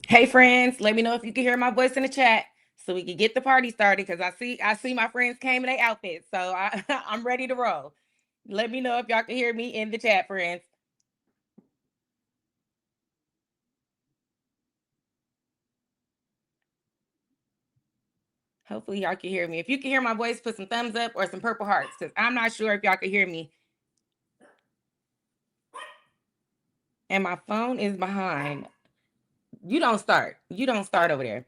Hey friends, let me know if you can hear my voice in the chat so we can get the party started because I see my friends came in their outfits. So I'm ready to roll. Let me know if y'all can hear me in the chat, friends. Hopefully y'all can hear me. If you can hear my voice, put some thumbs up or some purple hearts because I'm not sure if y'all can hear me. And my phone is behind. You don't start. You don't start over there.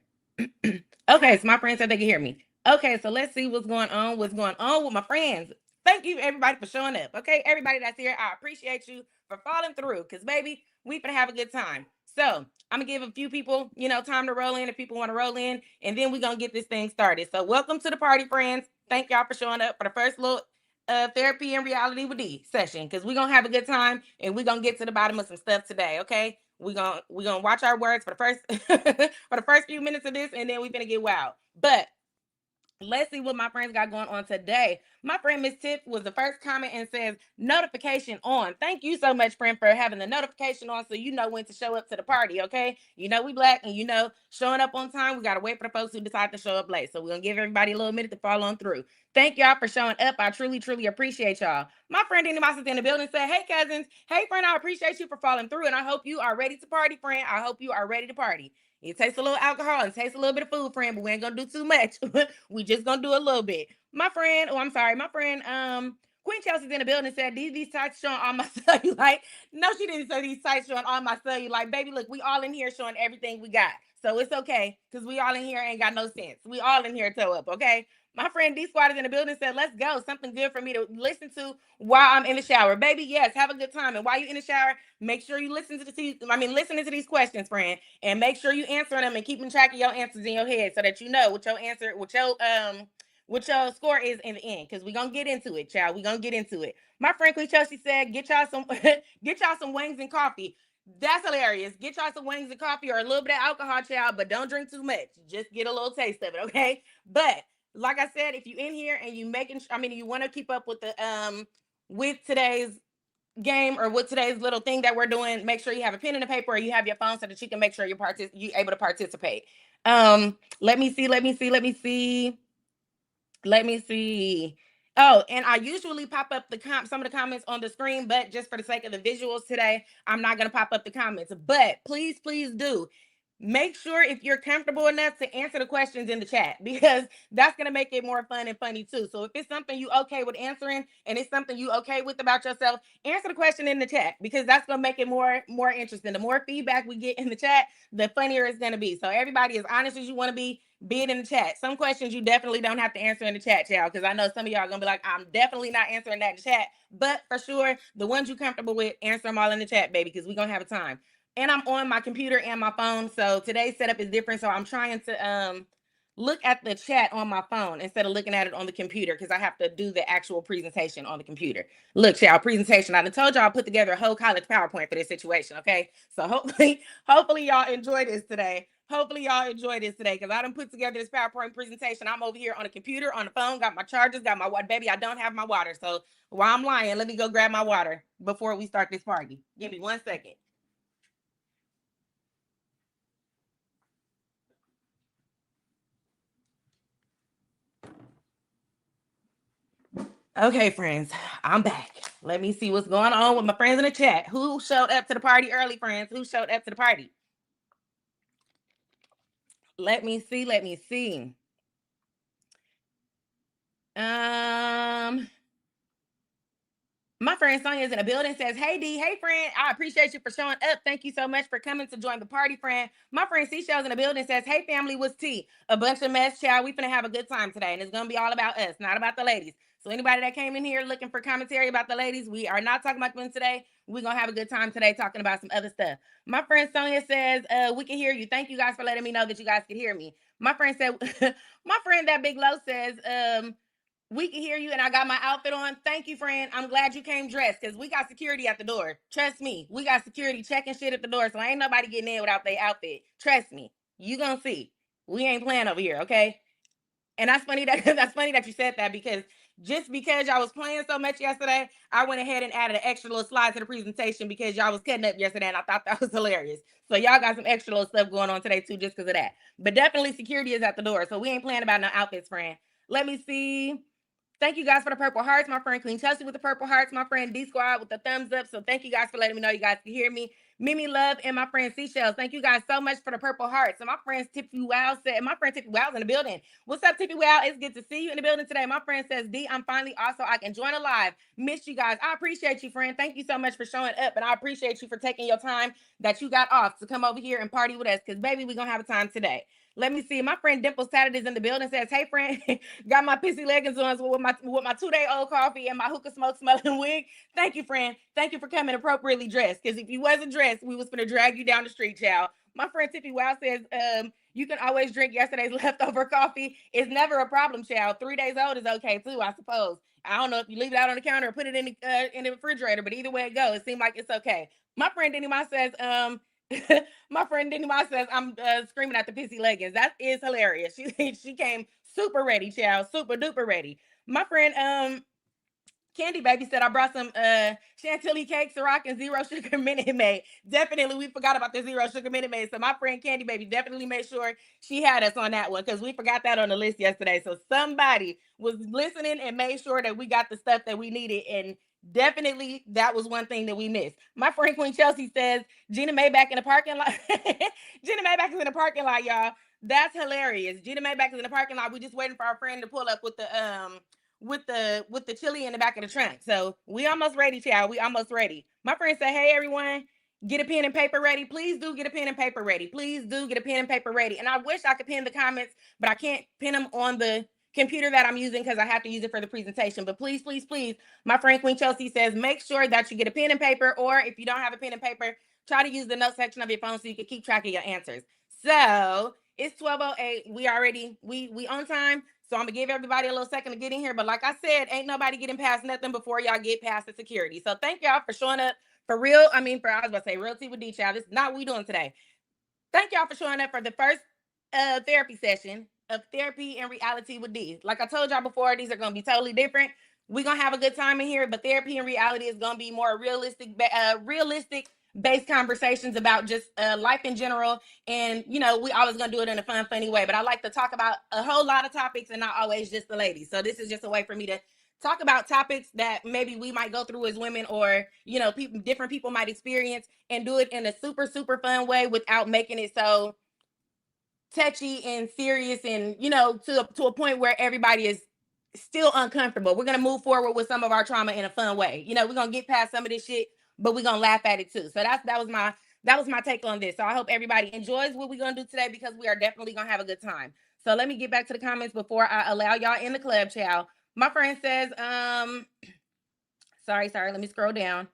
Okay, so my friends said they can hear me. Okay, so let's see what's going on. What's going on with my friends? Thank you, everybody, for showing up. Okay, everybody that's here, I appreciate you for following through. Cause baby, we gonna have a good time. So I'm gonna give a few people, time to roll in if people want to roll in, and then we're gonna get this thing started. So welcome to the party, friends. Thank y'all for showing up for the first little therapy and reality with Dee session. Cause we're gonna have a good time and we're gonna get to the bottom of some stuff today. Okay. We're gonna watch our words for the first for the first few minutes of this, and then we're gonna get wild. But let's see what my friends got going on today. My friend Miss Tiff was the first comment and says notification on. Thank you so much, friend, for having the notification on so you know when to show up to the party. Okay, we black, and showing up on time. We gotta wait for the folks who decide to show up late. So we're gonna give everybody a little minute to follow on through. Thank y'all for showing up. I truly, truly appreciate y'all. My friend Danny Moss is in the building. Said, "Hey cousins, hey friend, I appreciate you for following through, and I hope you are ready to party, friend. I hope you are ready to party." It tastes a little alcohol and tastes a little bit of food, friend, but we ain't gonna do too much. We just gonna do a little bit. My friend, Queen Chelsea's in the building said, these tights showing all my cellulite. No, she didn't say these tights showing all my cellulite. Baby, look, we all in here showing everything we got. So it's okay, because we all in here ain't got no sense. We all in here toe up, okay? My friend D Squad is in the building said, let's go. Something good for me to listen to while I'm in the shower. Baby, yes, have a good time. And while you're in the shower, make sure you listening to these questions, friend, and make sure you answer them and keeping track of your answers in your head so that you know what your score is in the end. Because we're gonna get into it, child. We're gonna get into it. My friend Queen Chelsea said, get y'all some get y'all some wings and coffee. That's hilarious. Get y'all some wings and coffee or a little bit of alcohol, child, but don't drink too much. Just get a little taste of it, okay? But like I said, if you in here and you want to keep up with the with today's game or with today's little thing that we're doing, make sure you have a pen and a paper or you have your phone so that you can make sure you able to participate. Let me see, let me see, let me see. Let me see. Oh, and I usually pop up some of the comments on the screen, but just for the sake of the visuals today, I'm not gonna pop up the comments. But please, please do make sure if you're comfortable enough to answer the questions in the chat because that's gonna make it more fun and funny too. So if it's something you okay with answering and it's something you okay with about yourself, answer the question in the chat because that's gonna make it more interesting. The more feedback we get in the chat, the funnier it's gonna be. So everybody as honest as you want to be it in the chat. Some questions you definitely don't have to answer in the chat, y'all, because I know some of y'all are gonna be like, I'm definitely not answering that in the chat. But for sure, the ones you're comfortable with, answer them all in the chat, baby, because we're gonna have a time. And I'm on my computer and my phone, so today's setup is different. So I'm trying to look at the chat on my phone instead of looking at it on the computer because I have to do the actual presentation on the computer. Look, y'all, presentation. I done told y'all I put together a whole college PowerPoint for this situation, okay? So hopefully y'all enjoy this today. Hopefully y'all enjoy this today because I done put together this PowerPoint presentation. I'm over here on the computer, on the phone, got my chargers, got my water. Baby, I don't have my water. So while I'm lying, let me go grab my water before we start this party. Give me 1 second. Okay, friends, I'm back. Let me see what's going on with my friends in the chat. Who showed up to the party early, friends? Who showed up to the party? Let me see. Let me see. Um, My friend Sonia is in the building, says, hey, D, hey, friend, I appreciate you for showing up. Thank you so much for coming to join the party, friend. My friend Seashell's in the building, says, hey, family, what's tea? A bunch of mess, child. We finna have a good time today, and it's gonna be all about us, not about the ladies. So anybody that came in here looking for commentary about the ladies, we are not talking about them today. We're gonna have a good time today talking about some other stuff. My friend Sonia says, we can hear you. Thank you guys for letting me know that you guys can hear me. My friend said, my friend that Big Low says, we can hear you and I got my outfit on. Thank you, friend. I'm glad you came dressed because we got security at the door. Trust me, we got security checking shit at the door, so ain't nobody getting in without their outfit. Trust me, you gonna see. We ain't playing over here, okay? And that's funny that that's funny that you said that because just because y'all was playing so much yesterday, I went ahead and added an extra little slide to the presentation because y'all was cutting up yesterday and I thought that was hilarious. So y'all got some extra little stuff going on today too, just because of that. But definitely security is at the door. So we ain't playing about no outfits, friend. Let me see. Thank you guys for the purple hearts. My friend Queen Chelsea with the purple hearts. My friend D Squad with the thumbs up. So thank you guys for letting me know you guys can hear me. Mimi Love and my friend Seashells. Thank you guys so much for the purple hearts. And my friend Tiffy Wow said, and my friend Tiffy Wow's in the building. What's up, Tiffy Wow? It's good to see you in the building today. My friend says, D, I'm finally also, I can join a live. Missed you guys. I appreciate you, friend. Thank you so much for showing up. And I appreciate you for taking your time that you got off to come over here and party with us. Because, baby, we're going to have a time today. Let me see. My friend Dimple Saturday is in the building. Says, hey, friend, got my pissy leggings on with my 2-day-old coffee and my hookah smoke smelling wig. Thank you, friend. Thank you for coming appropriately dressed. Because if you wasn't dressed, we was going to drag you down the street, child. My friend Tiffy Wow says, you can always drink yesterday's leftover coffee. It's never a problem, child. 3 days old is okay, too, I suppose. I don't know if you leave it out on the counter or put it in the refrigerator, but either way it goes, it seems like it's okay. My friend Denny Ma says, my friend Denny Ma says, I'm screaming at the pissy leggings. That is hilarious. She came super ready, child. Super duper ready. My friend Candy Baby said I brought some chantilly cake, Ciroc, and zero sugar Minute Maid. Definitely, we forgot about the zero sugar Minute Maid. So my friend Candy Baby definitely made sure she had us on that one because we forgot that on the list yesterday. So somebody was listening and made sure that we got the stuff that we needed. And definitely that was one thing that we missed. My friend Queen Chelsea says Gina Maybach in the parking lot. Gina Maybach is in the parking lot, y'all. That's hilarious. Gina Maybach is in the parking lot. We just waiting for our friend to pull up with the chili in the back of the trunk. So we almost ready, child. We almost ready. My friend said, hey, everyone, get a pen and paper ready. Please do get a pen and paper ready. Please do get a pen and paper ready. And I wish I could pin the comments, but I can't pin them on the computer that I'm using because I have to use it for the presentation. But please, please, please, my friend Queen Chelsea says, make sure that you get a pen and paper, or if you don't have a pen and paper, try to use the note section of your phone so you can keep track of your answers. So it's 12:08. We on time. So I'm gonna give everybody a little second to get in here. But like I said, ain't nobody getting past nothing before y'all get past the security. So thank y'all for showing up for real. I was about to say Real Tea with D, child. This is not what we doing today. Thank y'all for showing up for the first therapy session of Therapy and Reality with D. Like I told y'all before, these are gonna be totally different. We're gonna have a good time in here, but therapy and reality is gonna be more realistic based conversations about just life in general. And we always gonna do it in a fun, funny way. But I like to talk about a whole lot of topics and not always just the ladies. So this is just a way for me to talk about topics that maybe we might go through as women, or different people might experience, and do it in a super, super fun way without making it so touchy and serious, and to a point where everybody is still uncomfortable. We're gonna move forward with some of our trauma in a fun way. We're gonna get past some of this shit, but we're gonna laugh at it too. So that was my take on this. So I hope everybody enjoys what we're gonna do today, because we are definitely gonna have a good time. So let me get back to the comments before I allow y'all in the club, child. My friend says, sorry, let me scroll down.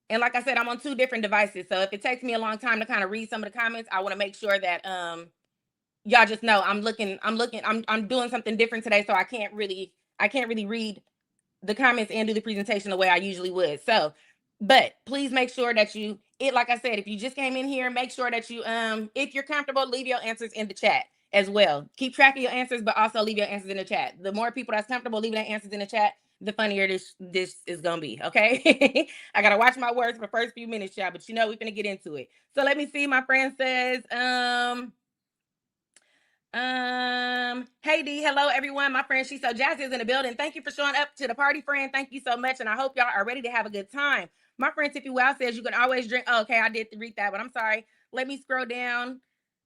And like I said, I'm on 2 different devices. So if it takes me a long time to kind of read some of the comments, I want to make sure that y'all just know I'm doing something different today. So I can't really read the comments and do the presentation the way I usually would. So, but please make sure that like I said, if you just came in here, make sure that you, if you're comfortable, leave your answers in the chat as well. Keep track of your answers, but also leave your answers in the chat. The more people that's comfortable leaving their answers in the chat, the funnier this is gonna be. Okay. I gotta watch my words for the first few minutes, y'all, but we're gonna get into it. So let me see. My friend says, hey D, hello everyone. My friend She's So Jazzy is in the building. Thank you for showing up to the party, friend. Thank you so much, and I hope y'all are ready to have a good time. My friend Tiffy Wow says you can always drink. Oh, okay, I did read that, but I'm sorry. Let me scroll down.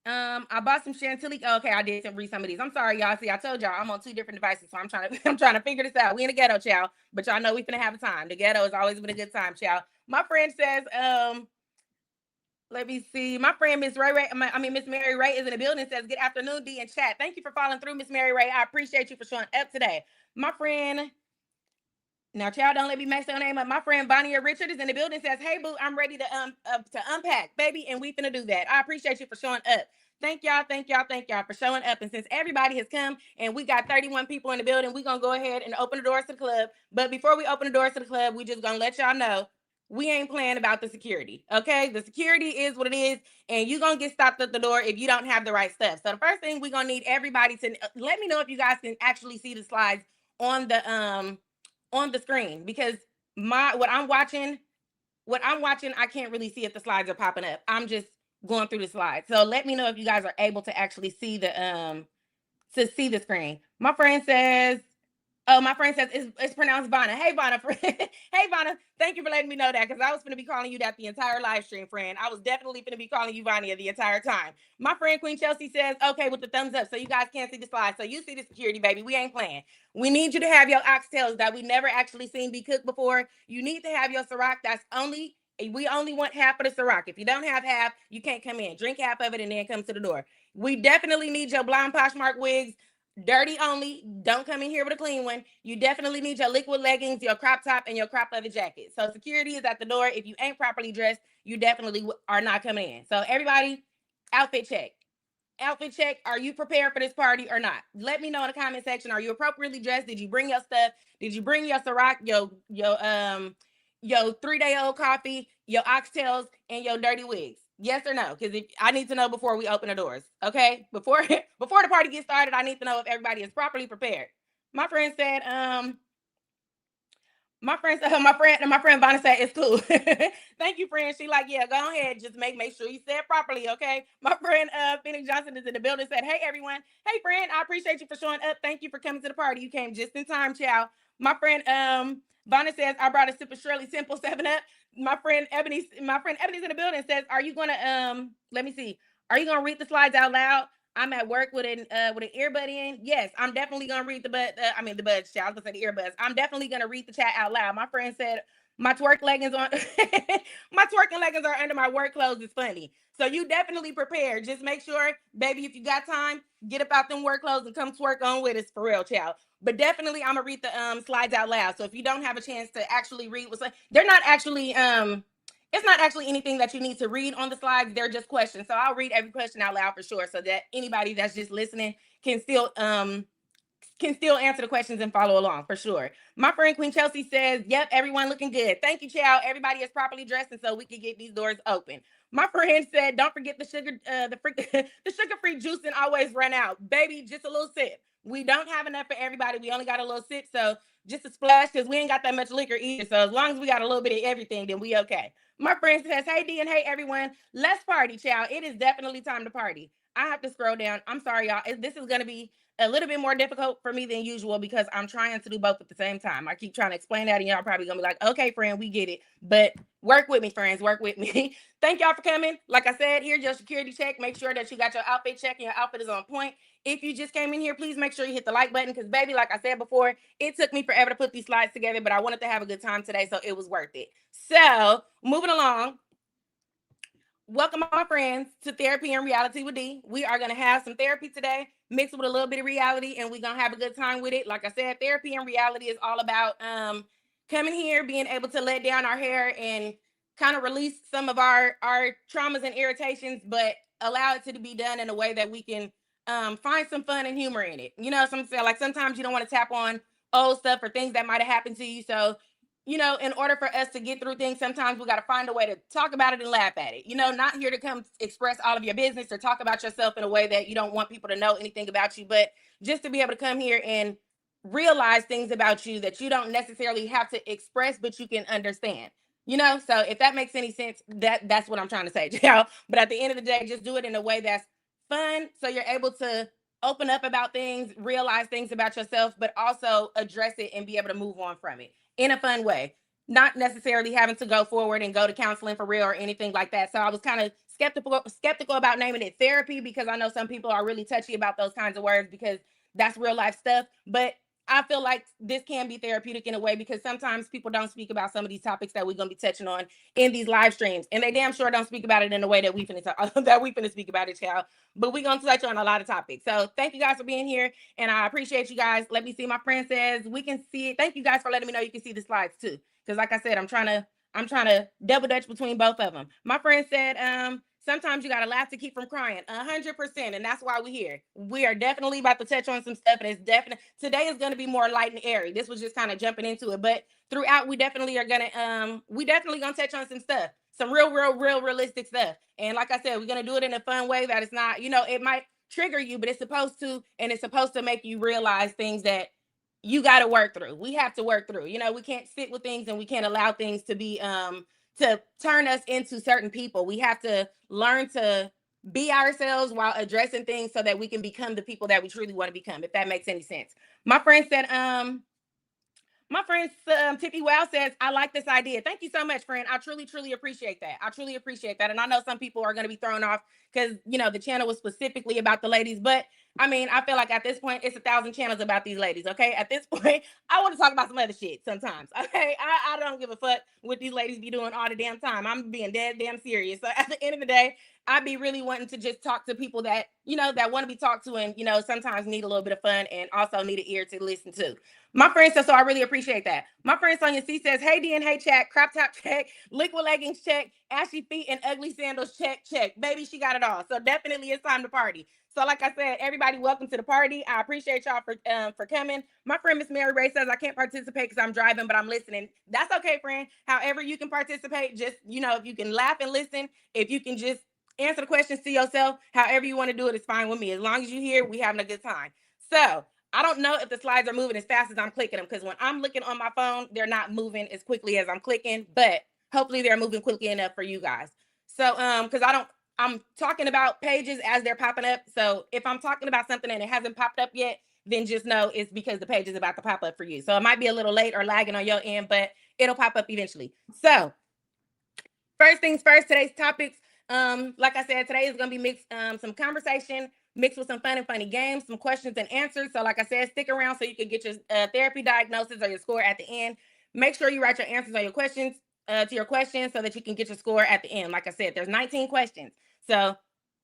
I bought some chantilly. Oh, okay, I did read some of these. I'm sorry, y'all. See, I told y'all I'm on 2 different devices, so I'm trying to figure this out. We in the ghetto, child, but y'all know we finna have a time. The ghetto has always been a good time, child. My friend says, let me see. My friend Miss Mary Ray is in the building. Says, good afternoon, D and chat. Thank you for following through, Miss Mary Ray. I appreciate you for showing up today. My friend, now child, don't let me mess your name up. My friend Bonnie Richard is in the building. Says, hey boo, I'm ready to unpack, baby, and we finna do that. I appreciate you for showing up. Thank y'all for showing up. And since everybody has come and we got 31 people in the building, we're gonna go ahead and open the doors to the club. But before we open the doors to the club, we just gonna let y'all know we ain't playing about the security. Okay, the security is what it is, and you're gonna get stopped at the door if you don't have the right stuff. So the first thing, we're gonna need everybody to let me know if you guys can actually see the slides on the screen, because what I'm watching, I can't really see if the slides are popping up. I'm just going through the slides. So let me know if you guys are able to actually see the screen. My friend says, oh, my friend says it's pronounced Vanna. Hey, Vanna, friend. Hey, Vanna. Thank you for letting me know that, because I was going to be calling you that the entire live stream, friend. I was definitely going to be calling you Vania the entire time. My friend Queen Chelsea says, okay, with the thumbs up, so you guys can't see the slide. So you see the security, baby. We ain't playing. We need you to have your oxtails that we never actually seen be cooked before. You need to have your Ciroc. We only want half of the Ciroc. If you don't have half, you can't come in. Drink half of it and then come to the door. We definitely need your blonde Poshmark wigs. Dirty only. Don't come in here with a clean one. You definitely need your liquid leggings, your crop top, and your crop leather jacket. So security is at the door. If you ain't properly dressed, you definitely are not coming in. So everybody, outfit check. Outfit check. Are you prepared for this party or not? Let me know in the comment section. Are you appropriately dressed? Did you bring your stuff? Did you bring your Ciroc, your 3-day-old coffee, your oxtails, and your dirty wigs? Yes or no? Because I need to know before we open the doors. Okay, before the party gets started, I need to know if everybody is properly prepared. My friend said, my friend Bonnie said it's cool. Thank you, friend. She like, yeah, go ahead. Just make sure you say it properly, okay? My friend Phoenix Johnson is in the building. Said, hey everyone. Hey friend, I appreciate you for showing up. Thank you for coming to the party. You came just in time, child. My friend Bonnie says, I brought a sip of Shirley Simple 7-Up. My friend Ebony's in the building. Says, are you gonna let me see. Are you gonna read the slides out loud? I'm at work with an earbud in. Yes, I'm definitely gonna read the buds chat. I was gonna say the earbuds. I'm definitely gonna read the chat out loud. My friend said my twerk leggings on my twerking leggings are under my work clothes. Is funny. So you definitely prepared. Just make sure, baby, if you got time, get up out them work clothes and come twerk on with us for real, child. But definitely I'm gonna read the slides out loud. So if you don't have a chance to actually read what's like, they're not actually it's not actually anything that you need to read on the slides. They're just questions. So I'll read every question out loud for sure, so that anybody that's just listening can still answer the questions and follow along for sure. My friend Queen Chelsea says, yep, everyone looking good. Thank you, child. Everybody is properly dressed, and so we can get these doors open. My friend said, don't forget the sugar, the sugar-free juice and always run out. Baby, just a little sip. We don't have enough for everybody. We only got a little sip, so just a splash, because we ain't got that much liquor either. So as long as we got a little bit of everything, then we okay. My friend says, hey, Dee, and hey, everyone. Let's party, child. It is definitely time to party. I have to scroll down. I'm sorry, y'all. This is going to be a little bit more difficult for me than usual, because I'm trying to do both at the same time. I keep trying to explain that, and y'all probably gonna be like, okay, friend, we get it. But work with me, friends. Work with me. Thank y'all for coming. Like I said, here's your security check. Make sure that you got your outfit check and your outfit is on point. If you just came in here, please make sure you hit the like button, because, baby, like I said before, it took me forever to put these slides together, but I wanted to have a good time today, so it was worth it. So, moving along. Welcome, my friends, to Therapy and Reality with Dee. We are going to have some therapy today, mixed with a little bit of reality, and we're going to have a good time with it. Like I said, therapy and reality is all about coming here, being able to let down our hair and kind of release some of our traumas and irritations, but allow it to be done in a way that we can find some fun and humor in it. You know, sometimes you don't want to tap on old stuff or things that might have happened to you. So, in order for us to get through things, sometimes we got to find a way to talk about it and laugh at it. Not here to come express all of your business or talk about yourself in a way that you don't want people to know anything about you, but just to be able to come here and realize things about you that you don't necessarily have to express, but you can understand. So if that makes any sense, that's what I'm trying to say, y'all. But at the end of the day, just do it in a way that's fun, so you're able to open up about things, realize things about yourself, but also address it and be able to move on from it in a fun way, not necessarily having to go forward and go to counseling for real or anything like that. So I was kind of skeptical about naming it therapy, because I know some people are really touchy about those kinds of words, because that's real life stuff. But I feel like this can be therapeutic in a way, because sometimes people don't speak about some of these topics that we're going to be touching on in these live streams, and they damn sure don't speak about it in the way that we finna speak about it, child. But we're going to touch on a lot of topics. So thank you guys for being here, and I appreciate you guys. Let me see. My friend says we can see it. Thank you guys for letting me know you can see the slides too, because like I said, I'm trying to double dutch between both of them. My friend said, sometimes you gotta laugh to keep from crying. 100%, and that's why we're here. We are definitely about to touch on some stuff, and it's definitely today is gonna be more light and airy. This was just kind of jumping into it, but throughout we definitely are gonna touch on some stuff, some real realistic stuff. And like I said, we're gonna do it in a fun way that it's not, it might trigger you, but it's supposed to make you realize things that you got to work through. We have to work through. You know, we can't sit with things and we can't allow things to be to turn us into certain people. We have to learn to be ourselves while addressing things so that we can become the people that we truly want to become, if that makes any sense. My friend said, my friend Tiffy Wow says, I like this idea. Thank you so much, friend. I truly, truly appreciate that. I truly appreciate that. And I know some people are going to be thrown off because, you know, the channel was specifically about the ladies. But I mean, I feel like at this point, it's 1,000 channels about these ladies. Okay. At this point, I want to talk about some other shit sometimes. Okay. I don't give a fuck what these ladies be doing all the damn time. I'm being dead damn serious. So at the end of the day, I be really wanting to just talk to people that, you know, that want to be talked to and, you know, sometimes need a little bit of fun and also need an ear to listen to. My friend says, so I really appreciate that. My friend Sonia C says, hey, D and hey, chat, crop top check, liquid leggings check, ashy feet and ugly sandals check, check. Baby, she got it all. So definitely it's time to party. So like I said, everybody, welcome to the party. I appreciate y'all for coming. My friend Miss Mary Ray says, I can't participate because I'm driving, but I'm listening. That's okay, friend. However you can participate, just, you know, if you can laugh and listen, if you can just answer the questions to yourself, however you want to do it is fine with me. As long as you're here, we having a good time. So I don't know if the slides are moving as fast as I'm clicking them because when I'm looking on my phone, they're not moving as quickly as I'm clicking, but hopefully they're moving quickly enough for you guys. So, because I'm talking about pages as they're popping up. So if I'm talking about something and it hasn't popped up yet, then just know it's because the page is about to pop up for you. So it might be a little late or lagging on your end, but it'll pop up eventually. So first things first, today's topics. Like I said, today is gonna be mixed, some conversation mixed with some fun and funny games, some questions and answers. So, like I said, stick around so you can get your therapy diagnosis or your score at the end. Make sure you write your answers on your questions to your questions so that you can get your score at the end. Like I said, there's 19 questions, so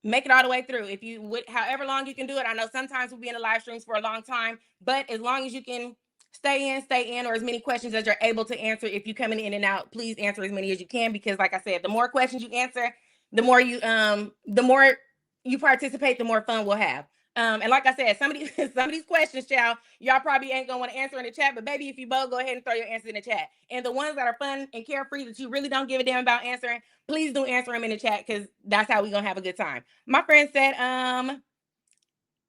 make it all the way through. If you would, however long you can do it. I know sometimes we'll be in the live streams for a long time, but as long as you can stay in, or as many questions as you're able to answer. If you coming in and out, please answer as many as you can, because like I said, the more questions you answer, the more you participate, the more fun we'll have. And like I said, some of these questions, child, y'all probably ain't gonna want to answer in the chat, but baby, if you both, go ahead and throw your answers in the chat. And the ones that are fun and carefree that you really don't give a damn about answering, please do answer them in the chat, because that's how we gonna have a good time. My friend said,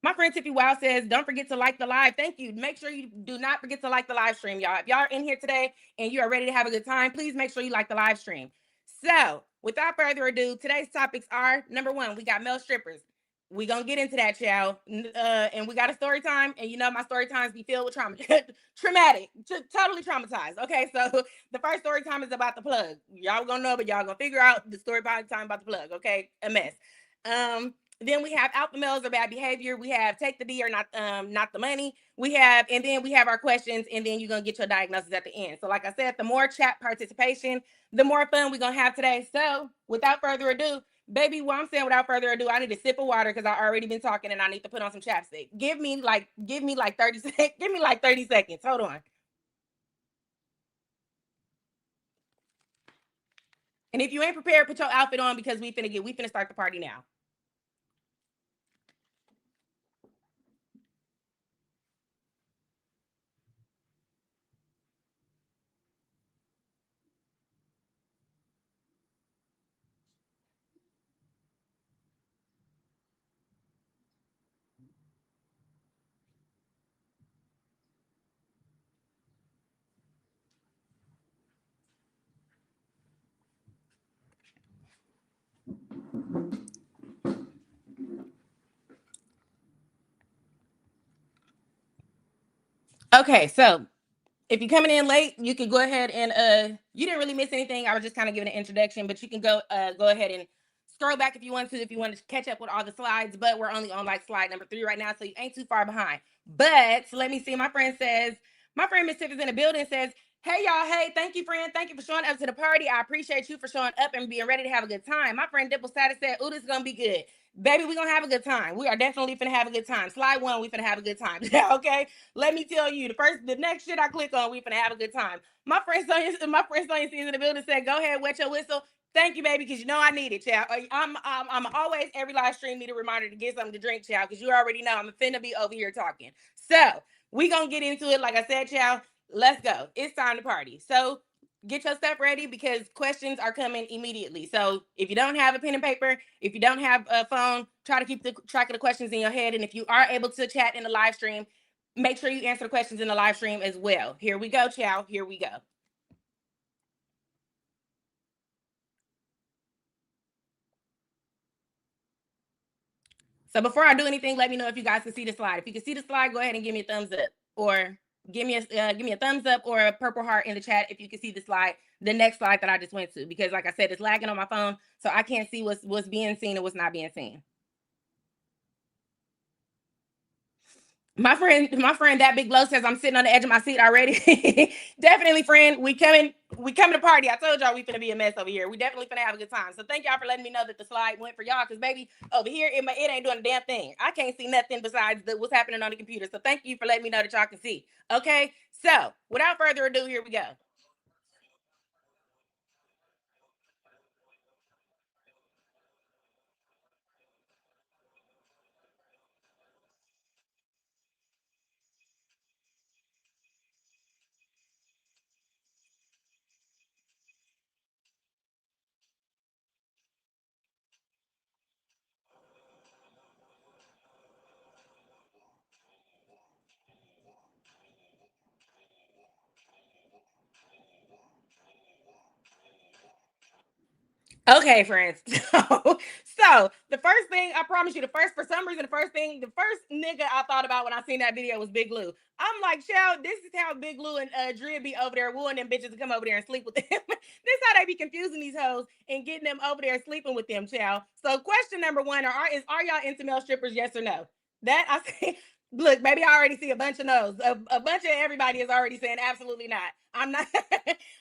my friend Tiffy Wow says, don't forget to like the live. Thank you. Make sure you do not forget to like the live stream, y'all. If y'all are in here today and you are ready to have a good time, please make sure you like the live stream. So, without further ado, today's topics are, number one, we got male strippers. We gonna get into that, child. And we got a story time, and you know my story times be filled with trauma, traumatic, totally traumatized. Okay, so the first story time is about the plug. Y'all gonna know, but y'all gonna figure out the story time about the plug. Okay, a mess. Then we have alpha males or bad behavior. We have take the D or not the money. We have, and then we have our questions, and then you're gonna get your diagnosis at the end. So, like I said, the more chat participation, the more fun we're gonna have today. So, without further ado, baby, what I'm saying without further ado, I need a sip of water because I already been talking and I need to put on some chapstick. Give me like 30 seconds. Give me like 30 seconds. Hold on. And if you ain't prepared, put your outfit on because we finna start the party now. Okay, so if you're coming in late, you can go ahead and you didn't really miss anything. I was just kind of giving an introduction, but you can go ahead and scroll back if you want to catch up with all the slides. But we're only on like slide number 3 right now, so you ain't too far behind. But let me see. My friend Miss Tiff is in the building, says, hey y'all, hey, thank you, friend. Thank you for showing up to the party. I appreciate you for showing up and being ready to have a good time. My friend Dipple Status said, ooh, this is gonna be good. Baby, we're gonna have a good time. We are definitely finna have a good time. Slide 1, we finna have a good time. Okay. Let me tell you, the next shit I click on, we finna have a good time. My friend Sonia sees in the building said, go ahead, wet your whistle. Thank you, baby, because you know I need it, child. I'm always, every live stream need a reminder to get something to drink, child, because you already know I'm finna be over here talking. So we gonna get into it. Like I said, child, let's go. It's time to party. So get your stuff ready because questions are coming immediately. So if you don't have a pen and paper, if you don't have a phone, try to keep the track of the questions in your head. And if you are able to chat in the live stream, make sure you answer the questions in the live stream as well. Here we go, child. Here we go. So before I do anything, let me know if you guys can see the slide. If you can see the slide, go ahead and give me a thumbs up, or give me a thumbs up or a purple heart in the chat if you can see the slide, the next slide that I just went to, because like I said, it's lagging on my phone, so I can't see what's being seen and what's not being seen. My friend, that big glow says I'm sitting on the edge of my seat already. Definitely, friend. We coming to party. I told y'all we finna be a mess over here. We definitely finna have a good time. So thank y'all for letting me know that the slide went for y'all. Cause baby, over here it ain't doing a damn thing. I can't see nothing besides what's happening on the computer. So thank you for letting me know that y'all can see. Okay. So without further ado, here we go. Okay, friends. So the first thing, I promise you, for some reason, the first nigga I thought about when I seen that video was Big Lou. I'm like, child, this is how Big Lou and Drea be over there wooing them bitches to come over there and sleep with them. This how they be confusing these hoes and getting them over there sleeping with them, child. So question number one, are y'all into male strippers, yes or no? That I say, look, maybe I already see a bunch of no's. A bunch of everybody is already saying absolutely not. I'm not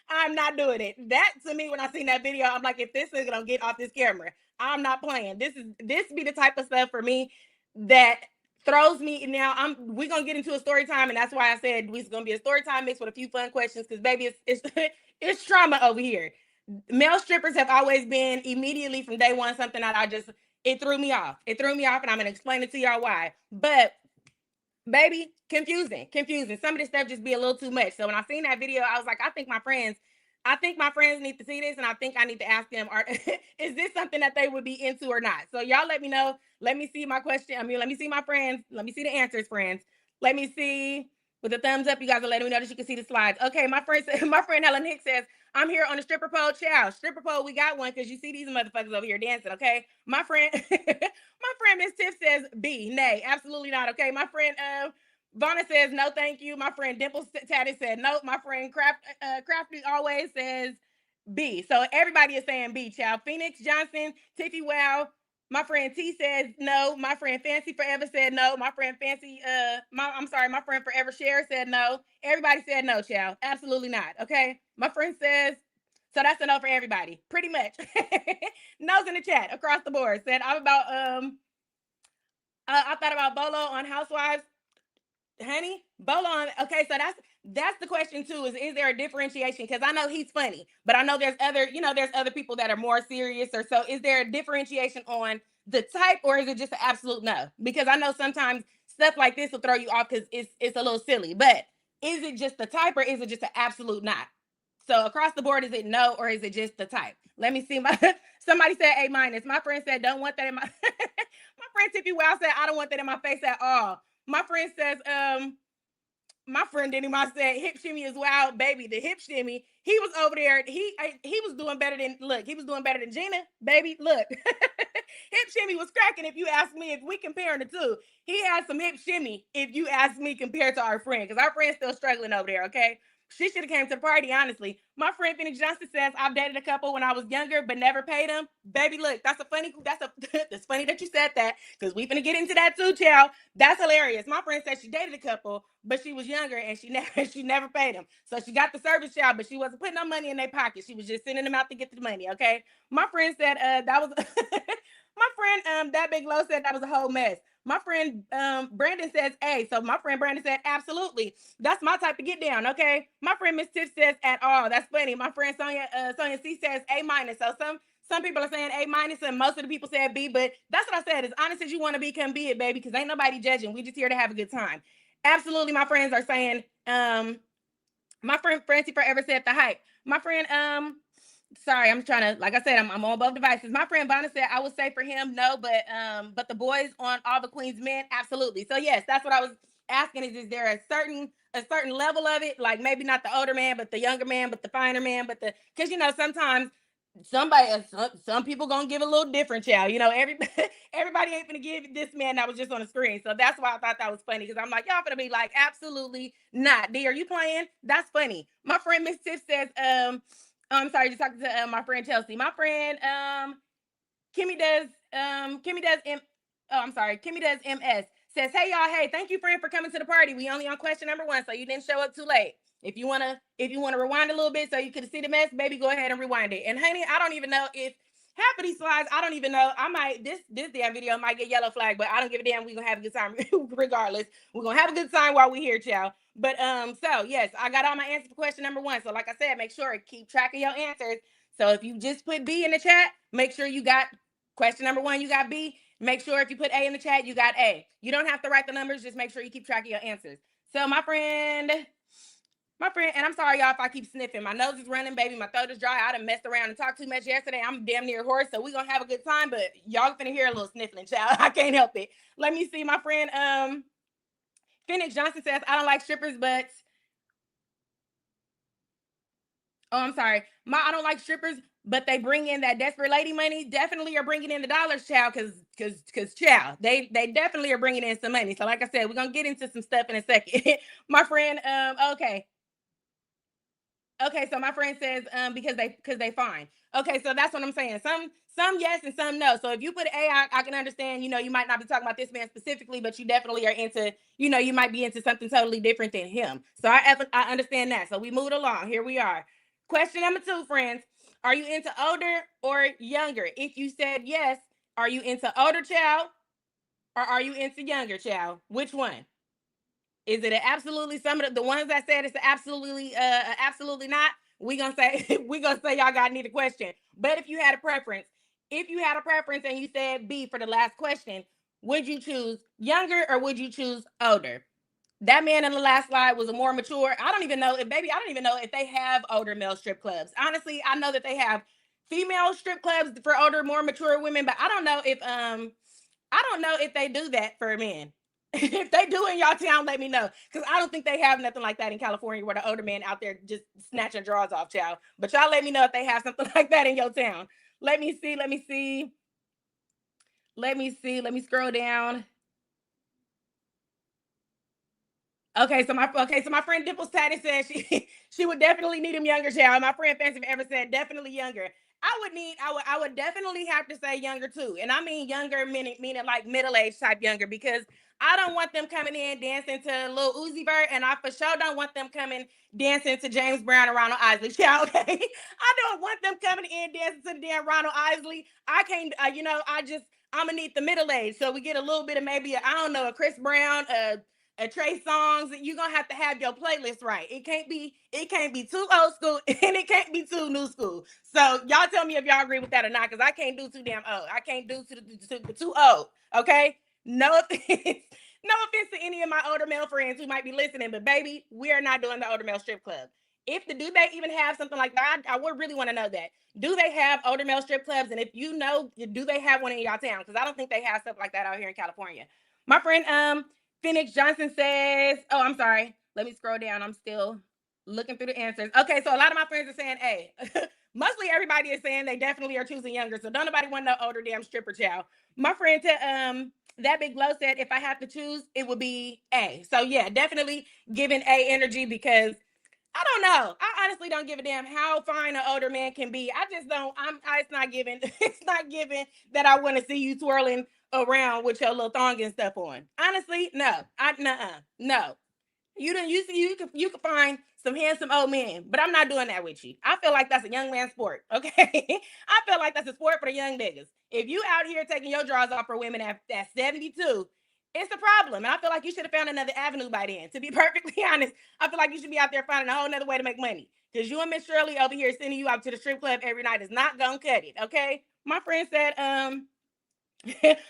I'm not doing it. That to me, when I seen that video, I'm like, if this nigga don't get off this camera, I'm not playing. This be the type of stuff for me that throws me. Now we're gonna get into a story time, and that's why I said it's gonna be a story time mixed with a few fun questions, because baby, it's it's trauma over here. Male strippers have always been, immediately from day one, something that it threw me off. It threw me off, and I'm gonna explain it to y'all why. But baby, confusing. Some of this stuff just be a little too much. So when I seen that video, I was like, I think my friends need to see this, and I think I need to ask them, is this something that they would be into or not? So y'all let me know. Let me see my question. Let me see my friends. Let me see the answers, friends. Let me see. With a thumbs up, you guys are letting me know that you can see the slides. Okay, my friend Helen Hicks says, I'm here on the stripper pole. Chow. Stripper pole, we got one, because you see these motherfuckers over here dancing, okay? My friend Miss Tiff says B. Nay, absolutely not. Okay. My friend Vonna says no, thank you. My friend Dimples Tatty said no. My friend Crafty always says B. So everybody is saying B, child. Phoenix Johnson, Tiffy Wow. My friend T says no. My friend Fancy Forever said no. My friend my friend Forever Share said no. Everybody said no, child. Absolutely not. Okay. My friend says, so that's a no for everybody. Pretty much. No's in the chat across the board. Said I'm about I thought about Bolo on Housewives. Honey, Bolo on, okay, so that's the question too, is there a differentiation? Because I know he's funny, but I know there's other people that are more serious, or so. Is there a differentiation on the type, or is it just an absolute no? Because I know sometimes stuff like this will throw you off because it's a little silly, but is it just the type, or is it just an absolute not? So across the board, is it no, or is it just the type? Let me see. Somebody said A minus. My friend said don't want that in my my friend Tippy Wow said I don't want that in my face at all. My friend says, my friend Denny Moss said hip shimmy is wild, baby. The hip shimmy. He was over there. He was doing better than, look. He was doing better than Gina, baby. Look, hip shimmy was cracking. If you ask me, if we comparing the two, he had some hip shimmy. If you ask me, compared to our friend, because our friend's still struggling over there. Okay, she should have came to the party, honestly. My friend Phoenix Johnson says, I've dated a couple when I was younger, but never paid them. Baby, look, it's funny that you said that, because we finna get into that too, child. That's hilarious. My friend said she dated a couple, but she was younger and she never paid them. So she got the service child, but she wasn't putting no money in their pocket. She was just sending them out to get the money, okay? My friend said that was my friend that big low said that was a whole mess. My friend Brandon says A. So my friend Brandon said absolutely. That's my type to get down, okay? My friend Miss Tiff says at all. That's funny. My friend Sonia C says A minus. So some people are saying A minus, and most of the people said B. But that's what I said. As honest as you want to be, come be it, baby. Because ain't nobody judging. We just here to have a good time. Absolutely, my friends are saying. My friend Francie Forever said the hype. My friend sorry, I'm trying to, like I said, I'm on both devices. My friend Bonner said I would say for him no, but the boys on All the Queen's Men, absolutely. So yes, that's what I was asking is there a certain level of it, like maybe not the older man, but the younger man, but the finer man, but because sometimes some people gonna give a little different, child. Everybody ain't gonna give this man that was just on the screen. So that's why I thought that was funny, because I'm like, y'all gonna be like, absolutely not. D, are you playing? That's funny. My friend Miss Tiff says, I'm sorry, just talking to my friend Chelsea. My friend Kimmy does MS says, hey y'all, hey, thank you friend for coming to the party. We only on question number 1, so you didn't show up too late. If you wanna rewind a little bit so you could see the mess, baby, go ahead and rewind it. And honey, I don't even know if half of these slides, I don't even know. I might this damn video might get yellow flag, but I don't give a damn. We gonna have a good time regardless. We're gonna have a good time while we here, child. But so yes, I got all my answers for question number 1. So like I said, make sure keep track of your answers. So if you just put B in the chat, make sure you got question number 1, you got B. Make sure if you put A in the chat, you got A. You don't have to write the numbers. Just make sure you keep track of your answers. So my friend, and I'm sorry, y'all, if I keep sniffing. My nose is running, baby. My throat is dry. I done messed around and talked too much yesterday. I'm damn near hoarse, so we're going to have a good time, but y'all finna hear a little sniffling, child. I can't help it. Let me see. My friend, Phoenix Johnson says, I don't like strippers, but... Oh, I'm sorry. I don't like strippers, but they bring in that desperate lady money. Definitely are bringing in the dollars, child, because child, they definitely are bringing in some money. So like I said, we're going to get into some stuff in a second. My friend, okay. Okay, so my friend says because they fine. Okay, so that's what I'm saying. Some yes and some no. So if you put A, I can understand. You might not be talking about this man specifically, but you definitely are into. You might be into something totally different than him. So I understand that. So we moved along. Here we are. Question number 2, friends. Are you into older or younger? If you said yes, are you into older child or are you into younger child? Which one? Is it absolutely some of the ones that said it's absolutely not? We gonna say y'all got need a question. But if you had a preference, and you said B for the last question, would you choose younger or would you choose older? That man in the last slide was a more mature. I don't even know if they have older male strip clubs. Honestly, I know that they have female strip clubs for older, more mature women, but I don't know if they do that for men. If they do in y'all town, let me know. Because I don't think they have nothing like that in California where the older man out there just snatching drawers off, child. But y'all let me know if they have something like that in your town. Let me see. Let me scroll down. Okay, so my friend Dimples Tatty said she would definitely need him younger, child. My friend Fancy ever said definitely younger. I would definitely have to say younger too. And I mean younger meaning like middle-aged type younger, because I don't want them coming in dancing to Lil Uzi Vert, and I for sure don't want them coming dancing to James Brown and Ronald Isley, child. Okay? I don't want them coming in dancing to the damn Ronald Isley. I can't, I'm gonna need the middle age. So we get a little bit of maybe, I don't know, a Chris Brown, a Trey Songs. You're gonna have your playlist right. It can't be too old school and it can't be too new school. So y'all tell me if y'all agree with that or not, because I can't do too damn old. I can't do too old. Okay. No offense. No offense to any of my older male friends who might be listening, but baby, we are not doing the older male strip club. Do they even have something like that? I would really want to know that. Do they have older male strip clubs? And if you know, do they have one in y'all town? Because I don't think they have stuff like that out here in California. My friend Phoenix Johnson says, oh, I'm sorry. Let me scroll down. I'm still looking through the answers. Okay, so a lot of my friends are saying A. Mostly everybody is saying they definitely are choosing younger. So don't nobody want no older damn stripper child. My friend that big glow said if I have to choose, it would be A. So yeah, definitely giving A energy, because I don't know. I honestly don't give a damn how fine an older man can be. I just don't. It's not given. It's not given that I want to see you twirling around with your little thong and stuff on. Honestly, no. No. You can find some handsome old men, but I'm not doing that with you. I feel like that's a young man sport. Okay, I feel like that's a sport for the young niggas. If you out here taking your drawers off for women at 72, it's a problem. And I feel like you should have found another avenue by then. To be perfectly honest, I feel like you should be out there finding a whole nother way to make money. Because you and Miss Shirley over here sending you out to the strip club every night is not gonna cut it. Okay. My friend said,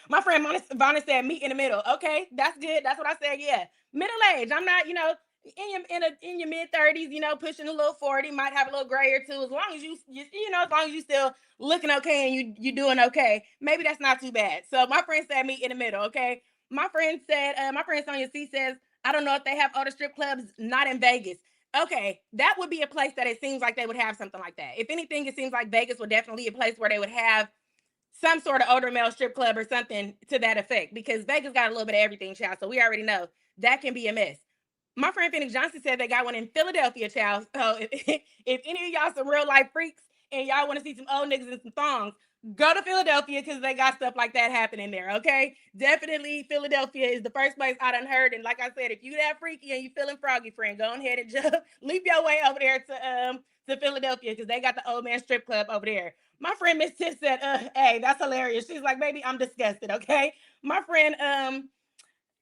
my friend Vonna said meet in the middle. Okay, that's good. That's what I said. Yeah, middle age. I'm not, in your mid-30s, pushing a little 40, might have a little gray or two. As long as as long as you still looking okay and you doing okay, maybe that's not too bad. So my friend said meet in the middle. Okay, my friend Sonia C says I don't know if they have older strip clubs, not in Vegas. Okay, that would be a place that it seems like they would have something like that. If anything, it seems like Vegas would definitely be a place where they would have some sort of older male strip club or something to that effect, because Vegas got a little bit of everything, child. So we already know that can be a mess. My friend Phoenix Johnson said they got one in Philadelphia, child. So if any of y'all some real life freaks and y'all want to see some old niggas in some thongs, go to Philadelphia, because they got stuff like that happening there, okay? Definitely Philadelphia is the first place I done heard. And like I said, if you that freaky and you feeling froggy, friend, go ahead and just leap your way over there to Philadelphia, because they got the old man strip club over there. My friend Miss Tiff said, hey, that's hilarious. She's like, baby, I'm disgusted, okay? My friend,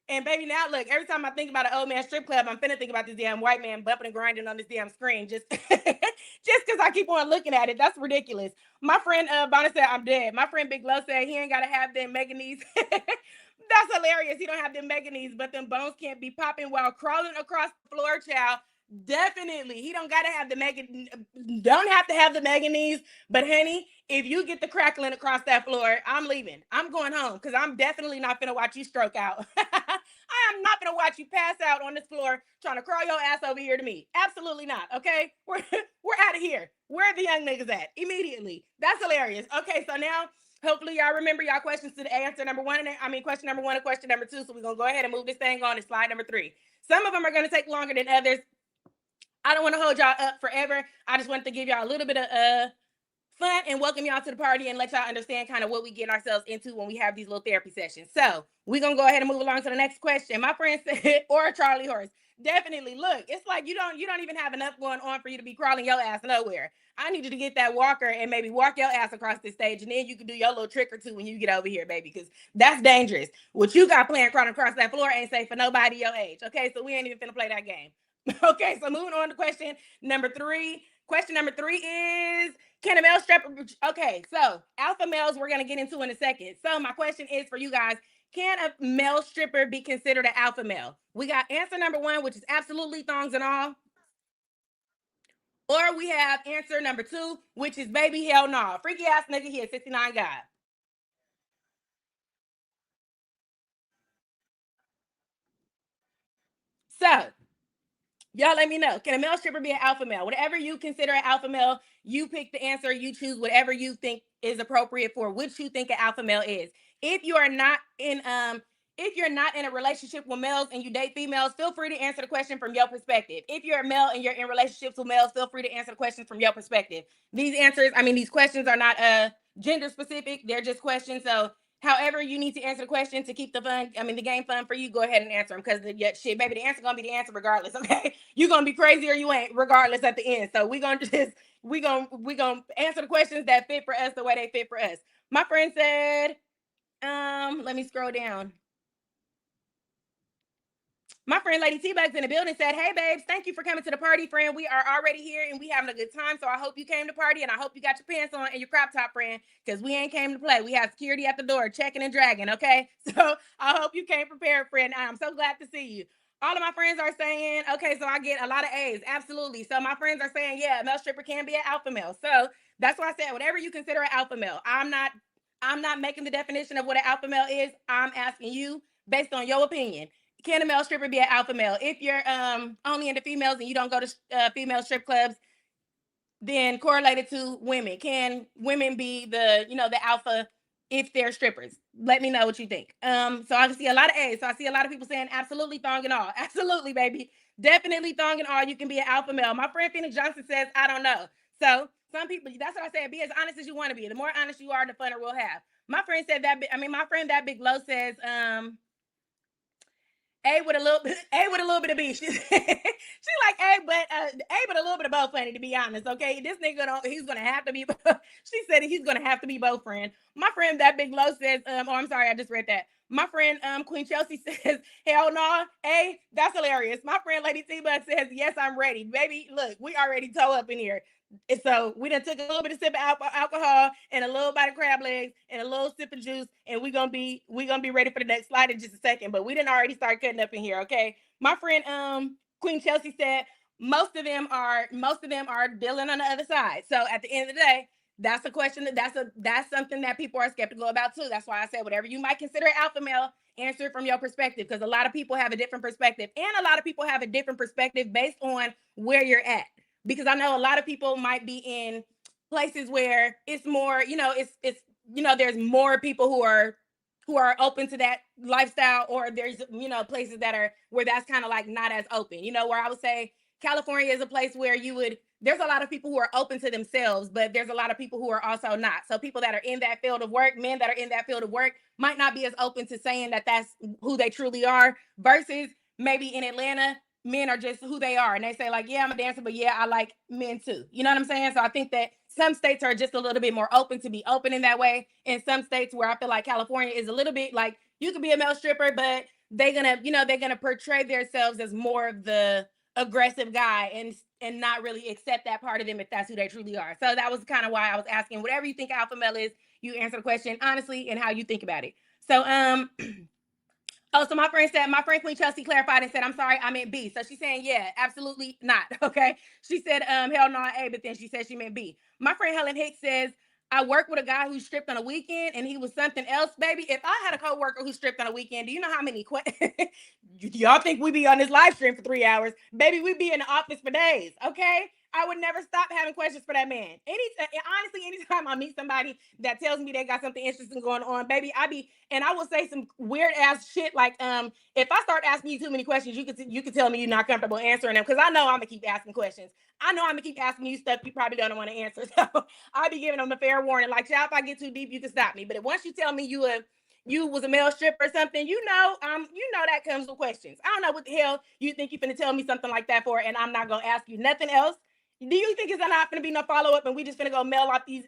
and baby, now look, every time I think about an old man strip club, I'm finna think about this damn white man bumping and grinding on this damn screen, just just because I keep on looking at it. That's ridiculous. My friend Bonner said, I'm dead. My friend Big Low said he ain't gotta have them mega knees. That's hilarious. He don't have them mega knees, but them bones can't be popping while crawling across the floor, child. Definitely. He don't gotta have the mega, don't have to have the mega knees, but honey, if you get the crackling across that floor, I'm leaving. I'm going home, because I'm definitely not gonna watch you stroke out. I am not gonna watch you pass out on this floor trying to crawl your ass over here to me. Absolutely not. Okay, we're out of here. Where are the young niggas at? Immediately. That's hilarious. Okay, so now hopefully y'all remember y'all questions to the answer number one. Question number one and question number two. So we're gonna go ahead and move this thing on to slide number three. Some of them are gonna take longer than others. I don't want to hold y'all up forever. I just wanted to give y'all a little bit of fun and welcome y'all to the party and let y'all understand kind of what we get ourselves into when we have these little therapy sessions. So we're gonna go ahead and move along to the next question. My friend said, or a Charlie horse. Definitely. Look, it's like you don't even have enough going on for you to be crawling your ass nowhere. I need you to get that walker and maybe walk your ass across this stage, and then you can do your little trick or two when you get over here, baby, because that's dangerous. What you got playing crawling across that floor ain't safe for nobody your age. Okay, so we ain't even finna play that game. Okay, so moving on to question number three. Question number three is, can a male stripper? Okay, so alpha males we're gonna get into in a second. So my question is for you guys: can a male stripper be considered an alpha male? We got answer number one, which is absolutely thongs and all. Or we have answer number two, which is baby hell no. Nah. Freaky ass nigga here, 69 God. So y'all let me know. Can a male stripper be an alpha male? Whatever you consider an alpha male, you pick the answer, you choose whatever you think is appropriate for which you think an alpha male is. If you are not in if you're not in a relationship with males and you date females, feel free to answer the question from your perspective. If you're a male and you're in relationships with males, feel free to answer the questions from your perspective. These questions are not gender specific. They're just questions. So however you need to answer the question to keep the game fun for you, go ahead and answer them, because shit, baby, the answer gonna be the answer regardless. Okay, you gonna be crazy or you ain't, regardless at the end. So we gonna answer the questions that fit for us the way they fit for us. My friend said, let me scroll down. My friend Lady T-Bugs in the building said, hey, babes, thank you for coming to the party, friend. We are already here and we having a good time. So I hope you came to party and I hope you got your pants on and your crop top, friend, because we ain't came to play. We have security at the door checking and dragging, okay? So I hope you came prepared, friend. I'm so glad to see you. All of my friends are saying, okay, so I get a lot of A's. Absolutely. So my friends are saying, yeah, a male stripper can be an alpha male. So that's why I said, whatever you consider an alpha male, I'm not making the definition of what an alpha male is. I'm asking you based on your opinion. Can a male stripper be an alpha male? If you're only into females and you don't go to female strip clubs, then correlated to women. Can women be the alpha if they're strippers? Let me know what you think. So I see a lot of A's. So I see a lot of people saying absolutely thong and all. Absolutely, baby. Definitely thong and all. You can be an alpha male. My friend Phoenix Johnson says, I don't know. So some people, that's what I said. Be as honest as you want to be. The more honest you are, the funner we'll have. My friend said that. My friend that Big Low says, A with a little bit, A with a little bit of B. She like A but a little bit of both, funny, to be honest. Okay, this nigga he's gonna have to be. She said he's gonna have to be both, friend. My friend that Big Low says, oh, I'm sorry, I just read that. My friend Queen Chelsea says, hell no, A, that's hilarious. My friend Lady T-Bud says, yes, I'm ready. Baby, look, we already toe up in here. So we done took a little bit of sip of alcohol and a little bite of crab legs and a little sip of juice, and we gonna be ready for the next slide in just a second. But we didn't already start cutting up in here, okay? My friend Queen Chelsea said most of them are dealing on the other side. So at the end of the day, that's a question that's something that people are skeptical about too. That's why I said whatever you might consider an alpha male answer it from your perspective, because a lot of people have a different perspective, and a lot of people have a different perspective based on where you're at. Because I know a lot of people might be in places where it's more, there's more people who are open to that lifestyle, or there's, places that are where that's kind of like not as open, where I would say California is a place where there's a lot of people who are open to themselves, but there's a lot of people who are also not. So people that are in that field of work, men that are in that field of work, might not be as open to saying that that's who they truly are, versus maybe in Atlanta, men are just who they are. And they say like, yeah, I'm a dancer, but yeah, I like men too. You know what I'm saying? So I think that some states are just a little bit more open to be open in that way. In some states where I feel like California is a little bit like, you could be a male stripper, but they're gonna portray themselves as more of the aggressive guy, and not really accept that part of them if that's who they truly are. So that was kind of why I was asking, whatever you think alpha male is, you answer the question honestly and how you think about it. So oh, so my friend Queen Chelsea clarified and said, I'm sorry, I meant B. So she's saying, yeah, absolutely not. Okay. She said, hell no, A, but then she said she meant B. My friend Helen Hicks says, I work with a guy who stripped on a weekend and he was something else, baby. If I had a coworker who stripped on a weekend, do you know how many y'all think we be on this live stream for 3 hours? Baby, we be in the office for days, okay? I would never stop having questions for that man. Honestly, anytime I meet somebody that tells me they got something interesting going on, baby, I will say some weird ass shit like, if I start asking you too many questions, you could tell me you're not comfortable answering them, because I know I'm gonna keep asking questions. I know I'm gonna keep asking you stuff you probably don't want to answer. So I'll be giving them a fair warning. Like, child, if I get too deep, you can stop me. But if once you tell me you was a male stripper or something, that comes with questions. I don't know what the hell you think you're gonna tell me something like that for, and I'm not gonna ask you nothing else. Do you think it's not gonna be no follow up, and we just gonna go mail out these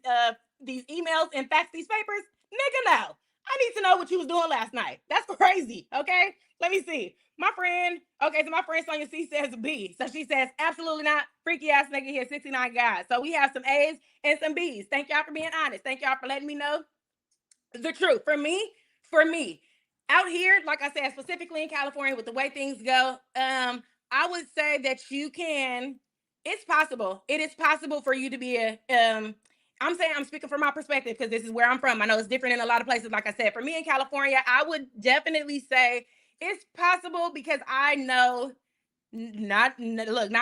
emails and fax these papers? Nigga, no. I need to know what you was doing last night. That's crazy. Okay, let me see. My friend Sonia C says B. So she says, absolutely not. Freaky ass nigga here, 69 guys. So we have some A's and some B's. Thank y'all for being honest. Thank y'all for letting me know the truth. For me, out here, like I said, specifically in California, with the way things go, I would say that it's possible. It is possible for you to be I'm speaking from my perspective, because this is where I'm from. I know it's different in a lot of places. Like I said, for me in California, I would definitely say it's possible, because I know, not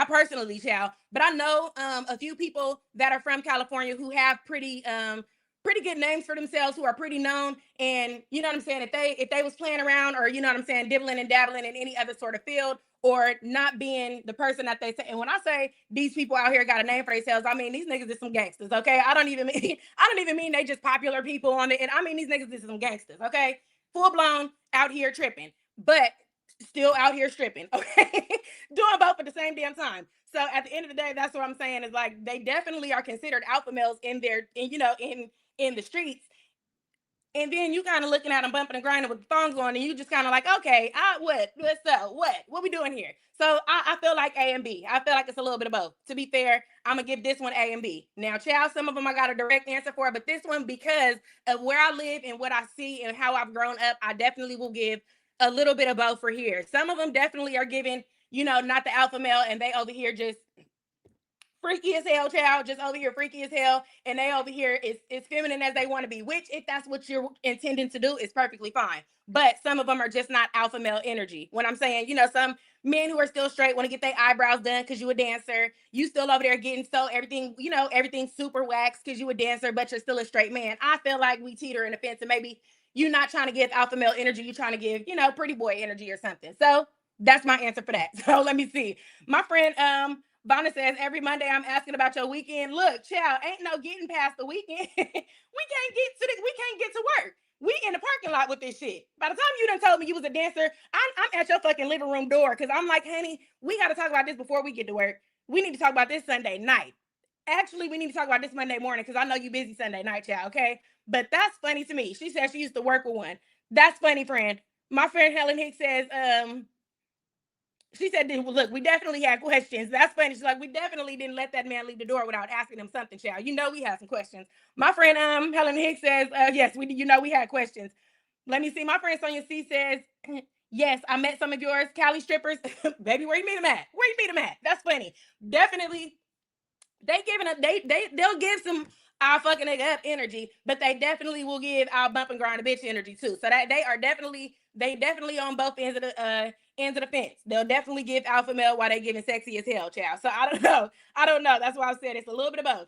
personally, child, but I know a few people that are from California who have pretty good names for themselves, who are pretty known. And you know what I'm saying, if they was playing around, or you know what I'm saying, dibbling and dabbling in any other sort of field, or not being the person that they say. And when I say these people out here got a name for themselves, I mean these niggas is some gangsters, okay? I don't even mean they just popular people on the, and I mean these niggas is some gangsters, okay? Full blown out here tripping, but still out here stripping, okay? Doing both at the same damn time. So at the end of the day, that's what I'm saying, is like, they definitely are considered alpha males in the streets. And then you kind of looking at them bumping and grinding with the thongs on, and you just kind of like, okay, what's up? What we doing here? So I feel like A and B. I feel like it's a little bit of both. To be fair, I'm gonna give this one A and B. Now, child, some of them I got a direct answer for, but this one, because of where I live and what I see and how I've grown up, I definitely will give a little bit of both for here. Some of them definitely are giving, not the alpha male, and they over here just freaky as hell, child, just over here freaky as hell, and they over here is feminine as they want to be, which, if that's what you're intending to do, is perfectly fine. But some of them are just not alpha male energy. When I'm saying, some men who are still straight want to get their eyebrows done because you a dancer, you still over there getting everything, everything super waxed because you a dancer, but you're still a straight man. I feel like we teeter in the fence, and maybe you're not trying to give alpha male energy, you're trying to give, pretty boy energy or something. So that's my answer for that. So let me see. My friend Vonna says, every Monday I'm asking about your weekend. Look, child, ain't no getting past the weekend. We can't get to work. We in the parking lot with this shit. By the time you done told me you was a dancer, I'm at your fucking living room door, because I'm like, honey, we got to talk about this before we get to work. We need to talk about this Sunday night. Actually, we need to talk about this Monday morning, because I know you busy Sunday night, child, okay? But that's funny to me. She said she used to work with one. That's funny, friend. My friend Helen Hicks says, she said, look, we definitely had questions. That's funny. She's like, we definitely didn't let that man leave the door without asking him something, child. We had some questions. My friend Helen Hicks says, yes, we had questions. Let me see. My friend Sonia C says, yes, I met some of yours Cali strippers. Baby, where you meet them at? That's funny. Definitely, they'll give some our fucking nigga up energy, but they definitely will give our bump and grind a bitch energy too. So that they are definitely They definitely on both ends of the fence. They'll definitely give alpha male while they giving sexy as hell, child. So I don't know. I don't know. That's why I said it's a little bit of both.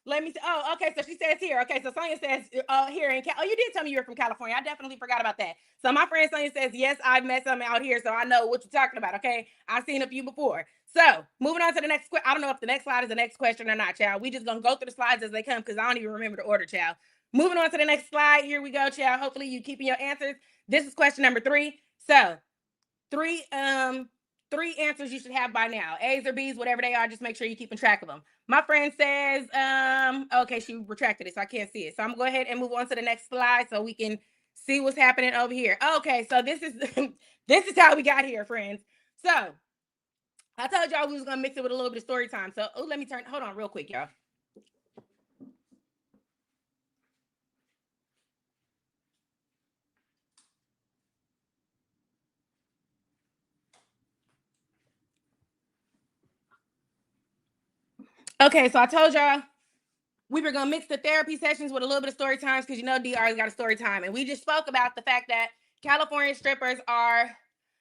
Let me see. Oh, okay. So she says here. Okay, so Sonia says here in oh, you did tell me you were from California. I definitely forgot about that. So my friend Sonia says, yes, I've met some out here, so I know what you're talking about. Okay, I've seen a few before. So moving on to the next. I don't know if the next slide is the next question or not, child. We just gonna go through the slides as they come because I don't even remember the order, child. Moving on to the next slide. Here we go, child. Hopefully you keeping your answers. This is question number 3. So three answers you should have by now. A's or B's, whatever they are, just make sure you're keeping track of them. My friend says, okay, she retracted it, so I can't see it. So I'm gonna go ahead and move on to the next slide so we can see what's happening over here. Okay, so this is this is how we got here, friends. So I told y'all we was gonna mix it with a little bit of story time. So let me turn, hold on real quick, y'all. Okay, so I told y'all we were gonna mix the therapy sessions with a little bit of story times because you know D always got a story time, and we just spoke about the fact that California strippers are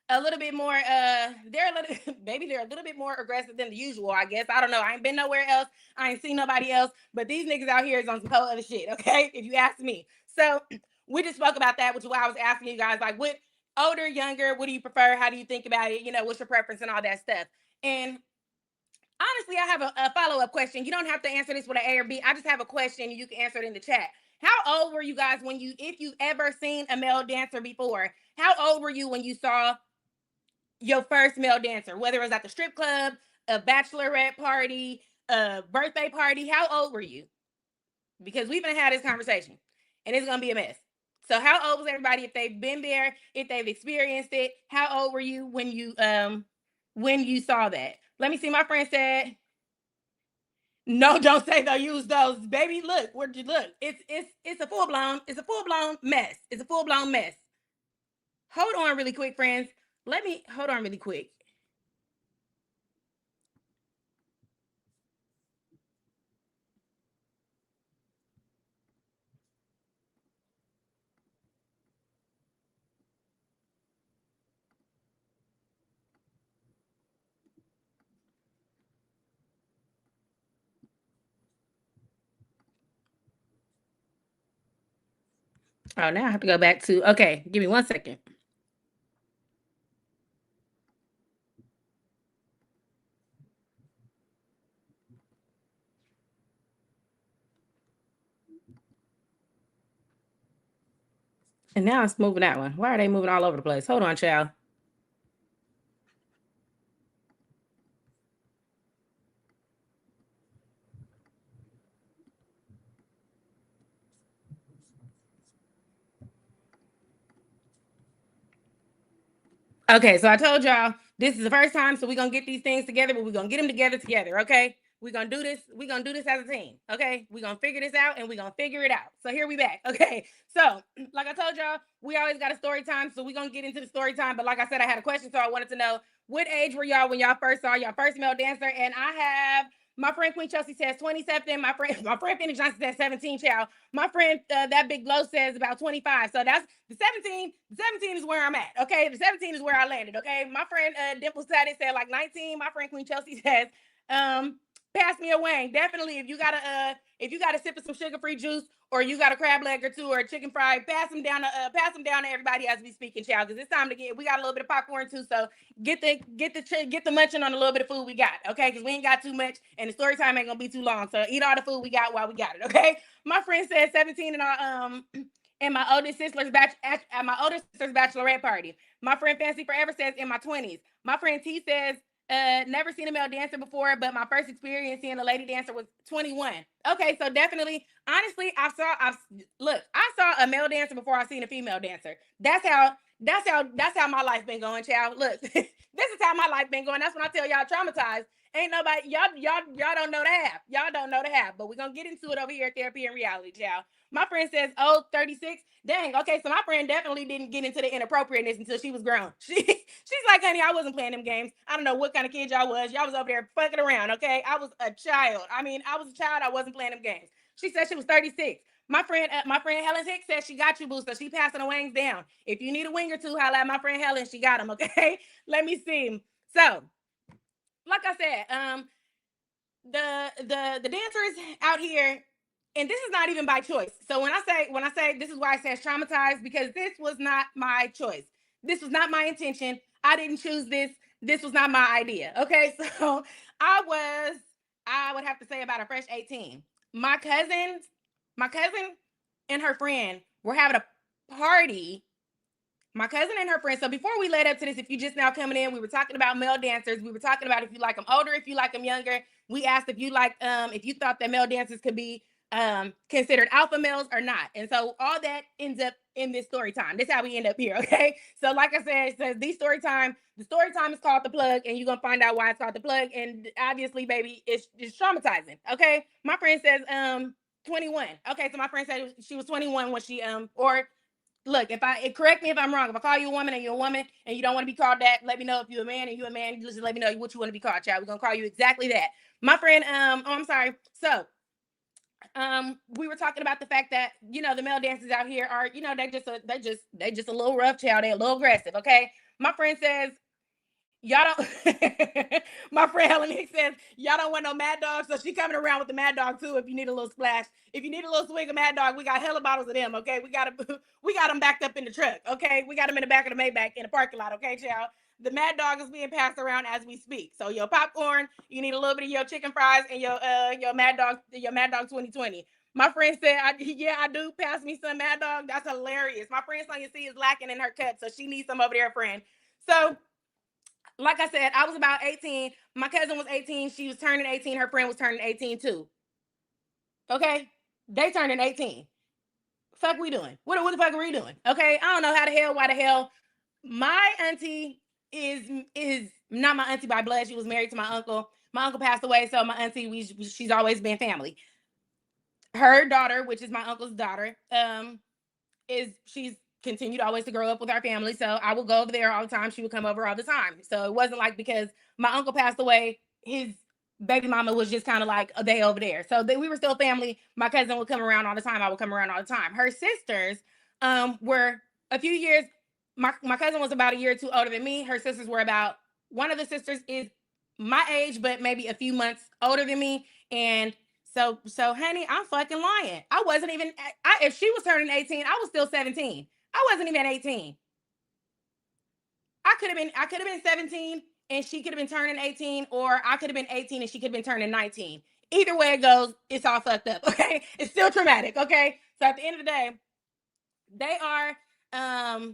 a little bit more they're a little maybe they're a little bit more aggressive than the usual, I guess. I don't know. I ain't been nowhere else. I ain't seen nobody else, but these niggas out here is on some whole other shit, okay? If you ask me. So we just spoke about that, which is why I was asking you guys, like, what older, younger, what do you prefer? How do you think about it? You know, what's your preference and all that stuff? And honestly, I have a follow-up question. You don't have to answer this with an A or B. I just have a question and you can answer it in the chat. How old were you guys when if you've ever seen a male dancer before, how old were you when you saw your first male dancer, whether it was at the strip club, a bachelorette party, a birthday party? How old were you? Because we've been had this conversation and it's going to be a mess. So how old was everybody if they've been there, if they've experienced it? How old were you when you saw that? Let me see. My friend said, no, don't say they'll use those. Baby, look, where'd you look? It's a full-blown mess. It's a full-blown mess. Hold on really quick, friends. Let me hold on really quick. Oh, now I have to go back to, okay, give me 1 second. And now it's moving that one. Why are they moving all over the place? Hold on, child. Okay, so I told y'all this is the first time, so we're gonna get these things together, but we're gonna get them together, okay? We're gonna do this, as a team, okay? We're gonna figure this out and we're gonna figure it out. So here we back. Okay. So like I told y'all, we always got a story time. So we're gonna get into the story time. But like I said, I had a question, so I wanted to know what age were y'all when y'all first saw your first male dancer? And I have my friend Queen Chelsea says 27. My friend Phoenix Johnson says 17, child. My friend that big glow says about 25. So that's the 17. The 17 is where I'm at. Okay. The 17 is where I landed. Okay. My friend Dimple said like 19. My friend Queen Chelsea says pass me a wang. Definitely, if you gotta sip of some sugar-free juice, or you got a crab leg or two, or a chicken fry, pass them down to everybody as we speaking, child. Because it's time to we got a little bit of popcorn too, so get the munching on a little bit of food we got, okay? Because we ain't got too much, and the story time ain't gonna be too long. So eat all the food we got while we got it, okay? My friend said 17 and and my older sister's bachelorette party. My friend Fancy Forever says in my 20s. My friend T says never seen a male dancer before, but my first experience seeing a lady dancer was 21. Okay, so definitely, honestly, I saw a male dancer before I seen a female dancer. That's how my life been going, child. Look, this is how my life been going. That's when I tell y'all traumatized. Ain't nobody, y'all don't know the half. Y'all don't know the half, but we're gonna get into it over here at Therapy and Reality, child. My friend says, oh, 36. Dang, okay, so my friend definitely didn't get into the inappropriateness until she was grown. She's like, honey, I wasn't playing them games. I don't know what kind of kid y'all was. Y'all was over there fucking around, okay? I was a child. I was a child. I wasn't playing them games. She said she was 36. My friend Helen Hicks says she got you, boo. So she passing the wings down. If you need a wing or two, holla at my friend Helen. She got them. Okay. Let me see. So, like I said, the dancers out here, and this is not even by choice. So when I say this is why I say traumatized, because this was not my choice. This was not my intention. I didn't choose this. This was not my idea. Okay, so I would have to say about a fresh 18. My cousin and her friend were having a party. My cousin and her friend. So before we led up to this, if you just now coming in, we were talking about male dancers. We were talking about if you like them older, if you like them younger. We asked if you if you thought that male dancers could be considered alpha males or not. And so all that ends up in this story time. This is how we end up here. Okay. So like I said, it says the story time. The story time is called The Plug, and you're gonna find out why it's called The Plug. And obviously, baby, it's traumatizing. Okay. My friend says 21. Okay, so my friend said she was 21 when she or look, correct me if I'm wrong. If I call you a woman and you're a woman and you don't want to be called that, let me know. If you're a man and you're a man, just let me know what you want to be called, child. We're gonna call you exactly that. My friend, I'm sorry. So we were talking about the fact that, the male dancers out here are, they just a little rough, child. They're a little aggressive, okay? My friend says, y'all don't my friend Helen Hicks says y'all don't want no Mad Dog, so she coming around with the Mad Dog too. If you need a little splash, if you need a little swig of Mad Dog, we got hella bottles of them. Okay, we got them backed up in the truck. Okay, we got them in the back of the Maybach in the parking lot. Okay, child. The Mad Dog is being passed around as we speak. So your popcorn, you need a little bit of your chicken fries and your Mad Dog 2020. My friend said, I do. Pass me some Mad Dog. That's hilarious. My friend Sonya C is lacking in her cut, so she needs some over there, friend. So like I said, I was about 18. My cousin was 18. She was turning 18. Her friend was turning 18 too. Okay? They turning 18. Fuck we doing? What the fuck are we doing? Okay? I don't know why the hell. My auntie is not my auntie by blood. She was married to my uncle. My uncle passed away, so my auntie, she's always been family. Her daughter, which is my uncle's daughter, she's continued always to grow up with our family. So I would go over there all the time. She would come over all the time. So it wasn't like because my uncle passed away, his baby mama was just kind of like a day over there. So we were still family. My cousin would come around all the time. I would come around all the time. Her sisters were a few years. My cousin was about a year or two older than me. Her sisters were about, one of the sisters is my age, but maybe a few months older than me. And so honey, I'm fucking lying. I wasn't even, if she was turning 18, I was still 17. I wasn't even 18. I could have been 17 and she could have been turning 18, or I could have been 18 and she could have been turning 19. Either way it goes, it's all fucked up, okay? It's still traumatic, okay? So at the end of the day, they are my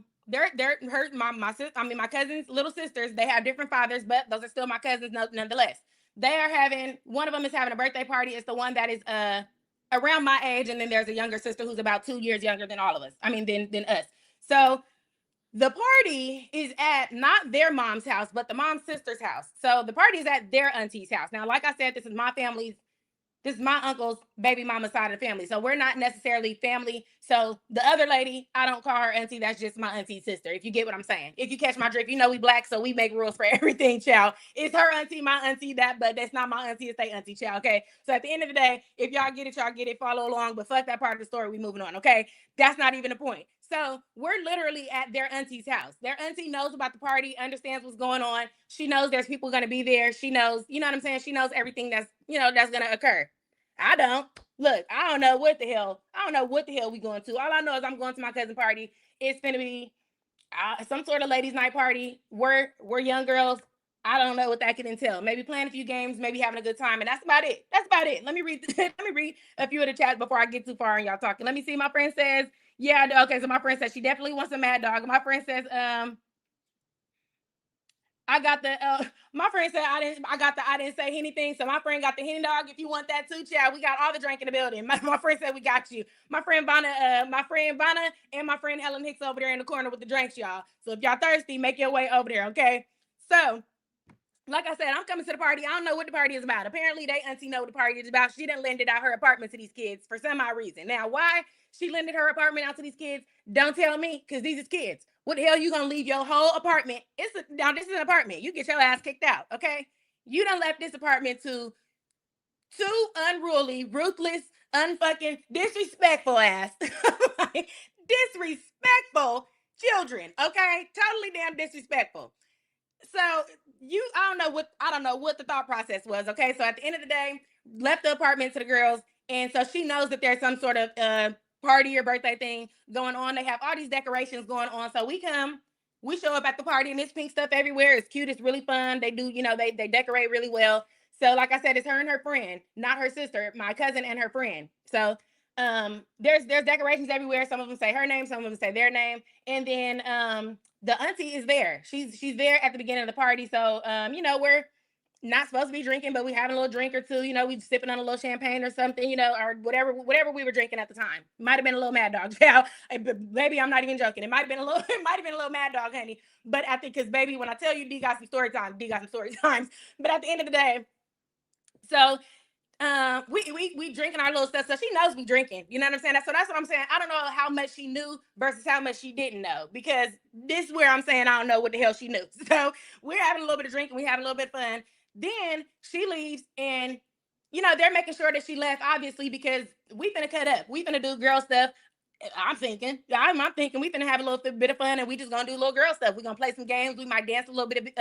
cousin's little sisters. They have different fathers, but those are still my cousins nonetheless. They are having, one of them is having a birthday party. It's the one that is around my age, and then there's a younger sister who's about 2 years younger than all of us. I mean, than us. So the party is at not their mom's house, but the mom's sister's house. So the party is at their auntie's house. Now, like I said, this is my uncle's baby mama side of the family. So we're not necessarily family. So the other lady, I don't call her auntie. That's just my auntie's sister. If you get what I'm saying. If you catch my drift, we black, so we make rules for everything, child. It's her auntie, my auntie, but that's not my auntie. It's their auntie, child. Okay. So at the end of the day, if y'all get it, follow along. But fuck that part of the story. We moving on. Okay. That's not even the point. So we're literally at their auntie's house. Their auntie knows about the party, understands what's going on. She knows there's people going to be there. She knows, you know what I'm saying? She knows everything that's going to occur. I don't. Look, I don't know what the hell we going to. All I know is I'm going to my cousin's party. It's going to be some sort of ladies' night party. We're young girls. I don't know what that can entail. Maybe playing a few games, maybe having a good time, and that's about it. Let me read a few of the chats before I get too far and y'all talking. Let me see. My friend says, yeah, okay. So my friend says she definitely wants a Mad Dog. My friend says, I got the my friend said I didn't say anything. So my friend got the Henny Dog. If you want that too, child, we got all the drink in the building. My friend said we got you. My friend Vanna and my friend Helen Hicks over there in the corner with the drinks, y'all. So if y'all thirsty, make your way over there, okay? So like I said, I'm coming to the party. I don't know what the party is about. Apparently, they auntie know what the party is about. She done lended out her apartment to these kids for some odd reason. Now, why she lended her apartment out to these kids, don't tell me, because these is kids. What the hell you gonna leave your whole apartment? Now, this is an apartment. You get your ass kicked out, okay? You done left this apartment to two unruly, ruthless, unfucking disrespectful ass. Like, disrespectful children, okay? Totally damn disrespectful. So I don't know what the thought process was. Okay, so at the end of the day, left the apartment to the girls, and so she knows that there's some sort of party or birthday thing going on. They have all these decorations going on. So we show up at the party, and there's pink stuff everywhere. It's cute. It's really fun. They do, they decorate really well. So like I said, it's her and her friend, not her sister, my cousin and her friend. So there's decorations everywhere. Some of them say her name, some of them say their name, and then the auntie is there. She's there at the beginning of the party. So we're not supposed to be drinking, but we having a little drink or two. We sipping on a little champagne or something, or whatever we were drinking at the time. Might have been a little Mad Dog. Yeah, baby, I'm not even joking. It might have been a little, it might have been a little Mad Dog, honey. But I think, because baby, when I tell you, D got some story time, D got some story times. But at the end of the day, so we drinking our little stuff, so she knows we drinking. You know what I'm saying? So that's what I'm saying. I don't know how much she knew versus how much she didn't know, because this is where I'm saying I don't know what the hell she knew. So we're having a little bit of drinking, we having a little bit of fun. Then she leaves, and they're making sure that she left, obviously, because we finna cut up. We finna do girl stuff. I'm thinking we finna have a little bit of fun, and we just gonna do little girl stuff. We gonna play some games. We might dance a little bit.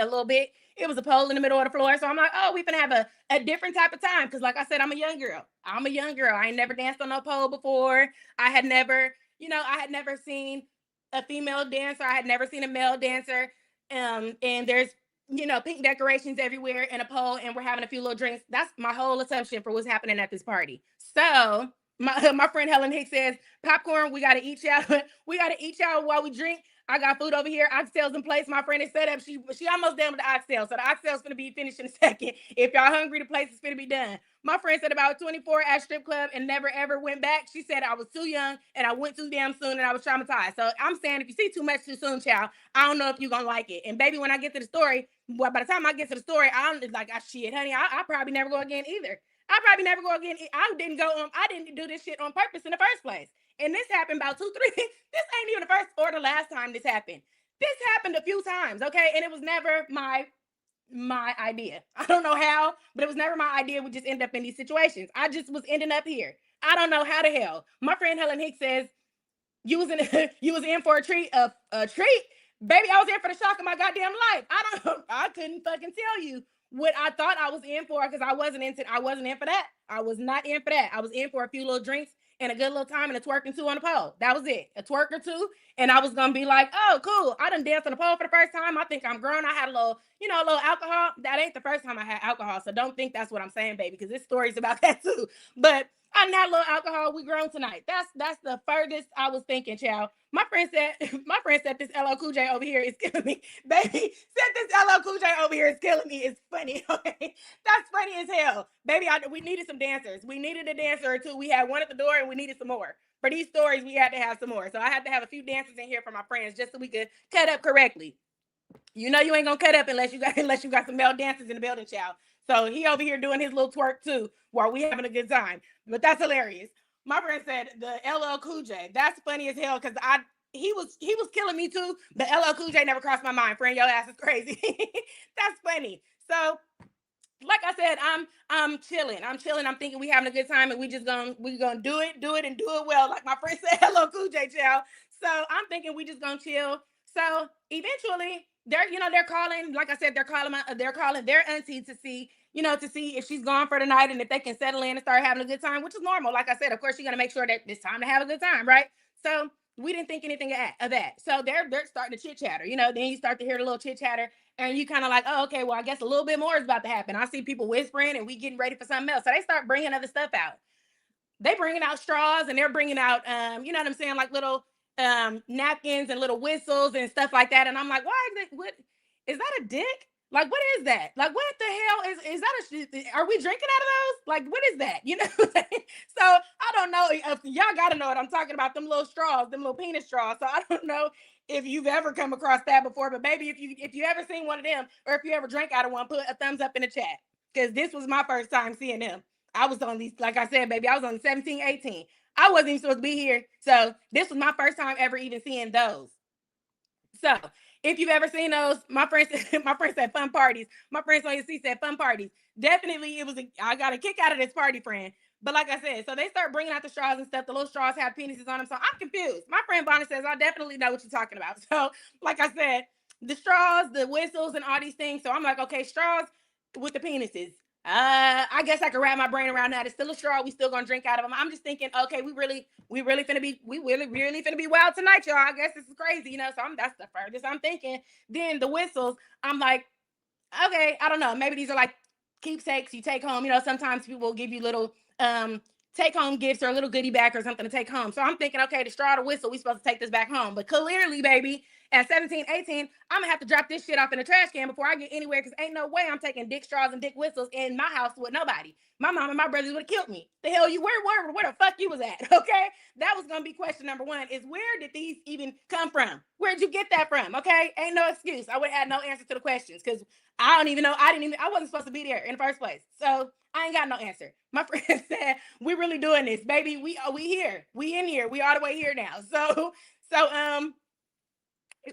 It was a pole in the middle of the floor, so I'm like, oh, we finna have a different type of time. Because like I said, I'm a young girl. I ain't never danced on no pole before. I had never seen a female dancer. I had never seen a male dancer. And there's pink decorations everywhere and a pole, and we're having a few little drinks. That's my whole assumption for what's happening at this party. So my friend Helen Hicks says, popcorn, we gotta eat y'all. We gotta eat y'all while we drink. I got food over here, oxtails in place. My friend is set up. She almost done with the oxtails, so the oxtails gonna be finished in a second. If y'all hungry, the place is gonna be done. My friend said about 24 at strip club and never ever went back. She said I was too young and I went too damn soon and I was traumatized. So I'm saying, if you see too much too soon, child, I don't know if you're gonna like it. And baby, when I get to the story, by the time I get to the story, I'm like, shit, honey, I probably never go again either. I probably never go again. I didn't do this shit on purpose in the first place. And this happened about 2-3. This ain't even the first or the last time this happened. This happened a few times, okay? And it was never my idea. I don't know how, but it was never my idea. We just end up in these situations. I just was ending up here. I don't know how the hell. My friend Helen Hicks says, you was in for a treat. A treat? Baby, I was in for the shock of my goddamn life. I couldn't fucking tell you what I thought I was in for, because I wasn't in for that. I was not in for that. I was in for a few little drinks and a good little time and a twerk or two on the pole. That was it. A twerk or two. And I was gonna be like, oh, cool. I done danced on the pole for the first time. I think I'm grown. I had a little alcohol. That ain't the first time I had alcohol. So don't think that's what I'm saying, baby, because this story's about that too. But I done had a little alcohol. We grown tonight. That's the furthest I was thinking, child. My friend said this LL Cool J over here is killing me. Baby, said this LL Cool J over here is killing me. It's funny, okay? That's funny as hell. Baby, we needed some dancers. We needed a dancer or two. We had one at the door and we needed some more. For these stories, we had to have some more. So I had to have a few dancers in here for my friends just so we could cut up correctly. You know you ain't gonna cut up unless you got some male dancers in the building, child. So he over here doing his little twerk too while we having a good time. But that's hilarious. My friend said the LL Cool J. That's funny as hell, because he was killing me too. The LL Cool J never crossed my mind. Friend, your ass is crazy. That's funny. So like I said, I'm chilling. I'm thinking we having a good time, and we gonna do it and do it well. Like my friend said, hello, Cool J, child. So I'm thinking we just gonna chill. So eventually they're calling, like I said, they're calling their auntie to see if she's gone for the night and if they can settle in and start having a good time, which is normal. Like I said, of course, you're gonna make sure that it's time to have a good time, right? So we didn't think anything of that. So they're starting to chit chatter, then you start to hear the little chit chatter, and you kind of like, oh, okay, well, I guess a little bit more is about to happen. I see people whispering and we getting ready for something else. So they start bringing other stuff out. They bringing out straws, and they're bringing out, you know what I'm saying, like little napkins and little whistles and stuff like that. And I'm like, what is that, a dick? Like, what is that? Like, what the hell is that? Are we drinking out of those? Like, what is that? So I don't know if y'all gotta know what I'm talking about. Them little straws, them little penis straws. So I don't know if you've ever come across that before, but baby, if you ever seen one of them, or if you ever drank out of one, put a thumbs up in the chat, because this was my first time seeing them. I was on these, like I said, baby, I was on 17, 18. I wasn't even supposed to be here. So this was my first time ever even seeing those. So if you've ever seen those, my friend said fun parties. My friend Sonia C said fun parties. Definitely, I got a kick out of this party, friend. But like I said, so they start bringing out the straws and stuff. The little straws have penises on them. So I'm confused. My friend Bonnie says, I definitely know what you're talking about. So, like I said, the straws, the whistles, and all these things. So I'm like, okay, straws with the penises. I guess I could wrap my brain around that. It's still a straw. We still gonna drink out of them. I'm just thinking, okay, we really finna be wild tonight, y'all. I guess this is crazy, you know. So that's the furthest I'm thinking. Then the whistles, I'm like, okay, I don't know. Maybe these are like keepsakes you take home. You know, sometimes people will give you little take home gifts or a little goodie bag or something to take home. So I'm thinking, okay, the straw, the whistle, we supposed to take this back home. But clearly, baby, at 17, 18, I'm gonna have to drop this shit off in the trash can before I get anywhere, because ain't no way I'm taking dick straws and dick whistles in my house with nobody. My mom and my brothers would have killed me. The hell you where the fuck you was at? Okay, that was gonna be question number one: is where did these even come from? Where'd you get that from? Okay, ain't no excuse. I would have had no answer to the questions, because I don't even know. I wasn't supposed to be there in the first place. So I ain't got no answer. My friend said, "We really doing this, baby. We here. We in here. We all the way here now." So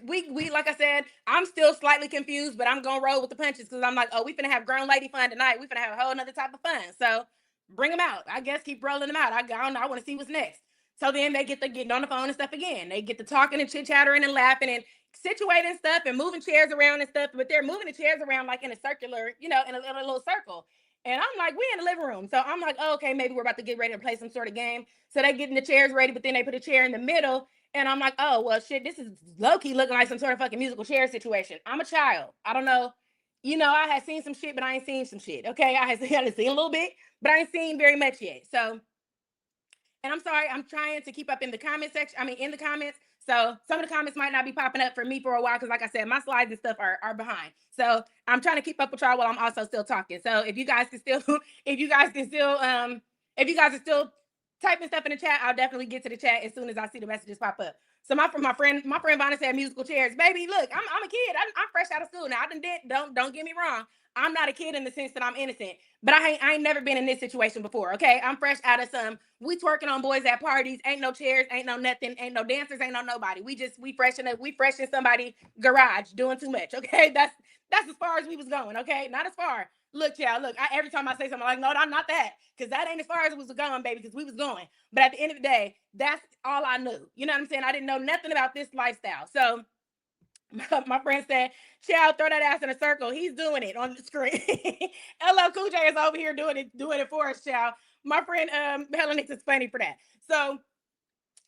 we like I said, I'm still slightly confused, but I'm gonna roll with the punches, because I'm like, oh, we finna have grown lady fun tonight. We finna have a whole nother type of fun. So bring them out. I guess keep rolling them out. I don't know. I want to see what's next. So then they get to getting on the phone and stuff again. They get to talking and chit chattering and laughing and situating stuff and moving chairs around and stuff. But they're moving the chairs around like in a circular, you know, in a little circle. And I'm like, we in the living room. So I'm like, oh, okay, maybe we're about to get ready to play some sort of game. So they getting the chairs ready, but then they put a chair in the middle. And I'm like, oh, well, shit, this is low-key looking like some sort of fucking musical chair situation. I'm a child. I don't know. You know, I had seen some shit, but I ain't seen some shit. Okay. I had seen a little bit, but I ain't seen very much yet. So, and I'm sorry, I'm trying to keep up in the comment section. I mean, in the comments. So some of the comments might not be popping up for me for a while, because like I said, my slides and stuff are behind. So I'm trying to keep up with y'all while I'm also still talking. So if you guys can still, if you guys are still typing stuff in the chat, I'll definitely get to the chat as soon as I see the messages pop up. So my friend Vonna said musical chairs. Baby, look, I'm a kid. I'm fresh out of school now. Don't get me wrong. I'm not a kid in the sense that I'm innocent, but I ain't never been in this situation before. Okay, I'm fresh out of some. We twerking on boys at parties. Ain't no chairs. Ain't no nothing. Ain't no dancers. Ain't no nobody. We fresh in somebody garage doing too much. Okay, that's as far as we was going. Okay, not as far. Look, y'all. Look, every time I say something, I'm like, no, I'm not that, because that ain't as far as it was going, baby. Because we was going. But at the end of the day, that's all I knew. You know what I'm saying? I didn't know nothing about this lifestyle. So my friend said, "Child, throw that ass in a circle." He's doing it on the screen. LL Cool J is over here doing it for us, child. My friend Helenix is funny for that. So,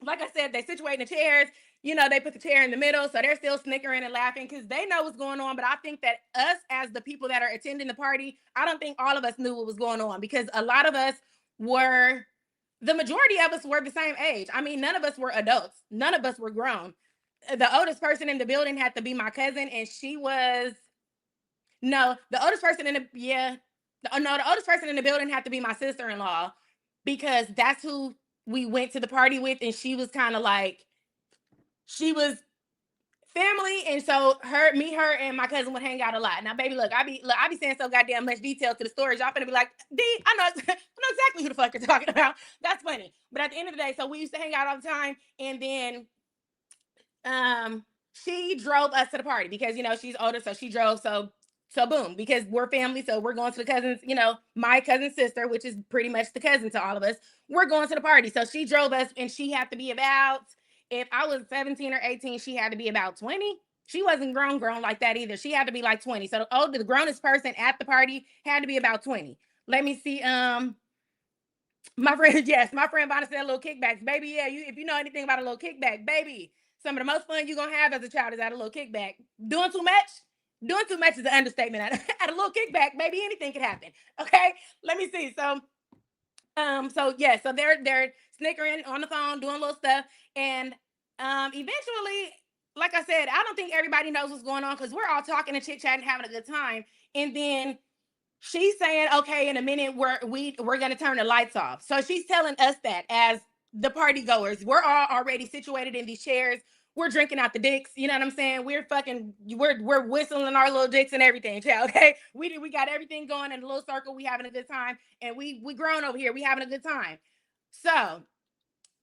like I said, they situate in the chairs. You know, they put the chair in the middle, so they're still snickering and laughing because they know what's going on. But I think that us, as the people that are attending the party, I don't think all of us knew what was going on, because a lot of us were, the majority of us were the same age. I mean, none of us were adults. None of us were grown. The oldest person in the building had to be my cousin, and she was, no, the oldest person in the, yeah, no, the oldest person in the building had to be my sister-in-law, because that's who we went to the party with, and she was kind of like, she was family, and so her, and my cousin would hang out a lot. Now, baby, look, I be saying so goddamn much detail to the stories. Y'all finna be like, Dee, I know exactly who the fuck you're talking about. That's funny. But at the end of the day, so we used to hang out all the time, and then she drove us to the party because, you know, she's older, so she drove. So boom, because we're family, so we're going to the cousins, you know, my cousin's sister, which is pretty much the cousin to all of us. We're going to the party. So she drove us, and she had to be about, if I was 17 or 18, she had to be about 20. She wasn't grown like that either. She had to be like 20. So the grownest person at the party had to be about 20. Let me see. My friend, yes, my friend Bonnie said little kickbacks. Baby, yeah, if you know anything about a little kickback, baby, some of the most fun you're going to have as a child is at a little kickback. Doing too much? Doing too much is an understatement. At a little kickback, baby, anything can happen. Okay? Let me see. So yeah, so they're snickering on the phone, doing little stuff. And eventually, like I said, I don't think everybody knows what's going on, because we're all talking and chit-chatting, having a good time. And then she's saying, okay, in a minute we're gonna turn the lights off. So she's telling us that as the party goers, we're all already situated in these chairs. We're drinking out the dicks, you know what I'm saying? We're whistling our little dicks and everything, child. Okay, we got everything going in a little circle. We having a good time, and we grown over here. We having a good time. So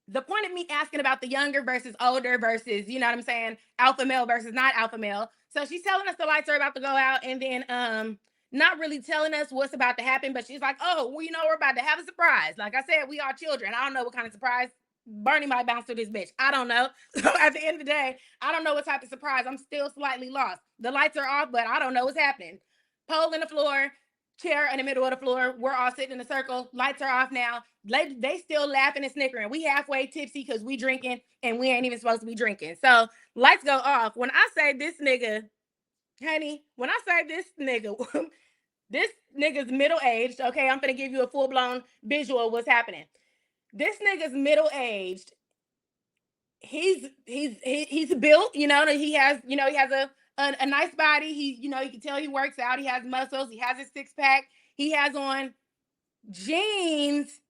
the point of me asking about the younger versus older versus, you know what I'm saying, alpha male versus not alpha male. So she's telling us the lights are about to go out, and then not really telling us what's about to happen, but she's like, oh, well, we're about to have a surprise. Like I said, we are children. I don't know what kind of surprise Bernie might bounce to this bitch. I don't know. So at the end of the day, I don't know what type of surprise. I'm still slightly lost. The lights are off, but I don't know what's happening. Pole in the floor, chair in the middle of the floor. We're all sitting in a circle. Lights are off now. They still laughing and snickering. We halfway tipsy because we drinking and we ain't even supposed to be drinking. So lights go off. When I say this nigga, honey, when I say this nigga, this nigga's middle-aged. Okay, I'm gonna give you a full-blown visual of what's happening. This nigga's middle-aged. He's built, he has, he has a nice body. You can tell he works out. He has muscles. He has his six-pack. He has on jeans.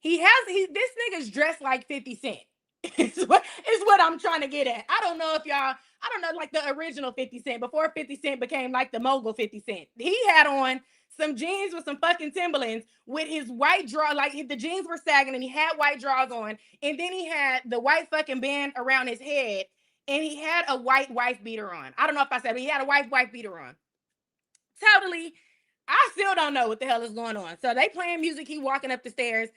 This nigga's dressed like 50 Cent. Is what I'm trying to get at. I don't know, like the original 50 Cent, before 50 Cent became like the mogul 50 Cent. He had on some jeans with some fucking Timberlands with his white draw, like the jeans were sagging and he had white drawers on. And then he had the white fucking band around his head and he had a white wife beater on. I don't know if I said, but he had a white wife beater on. Totally. I still don't know what the hell is going on. So they playing music. He walking up the stairs.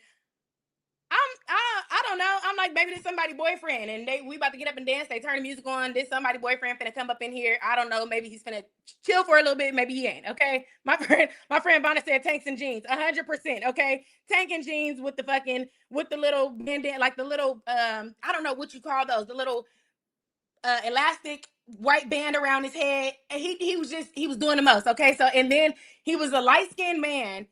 I don't know. I'm like, maybe this somebody's boyfriend, and we about to get up and dance. They turn the music on. This somebody's boyfriend finna come up in here. I don't know. Maybe he's finna chill for a little bit. Maybe he ain't. Okay. My friend Bonner said tanks and jeans. 100%. Okay. Tank and jeans with the little bandana, like the little I don't know what you call those. The little elastic white band around his head. And he was doing the most. Okay. So and then he was a light-skinned man.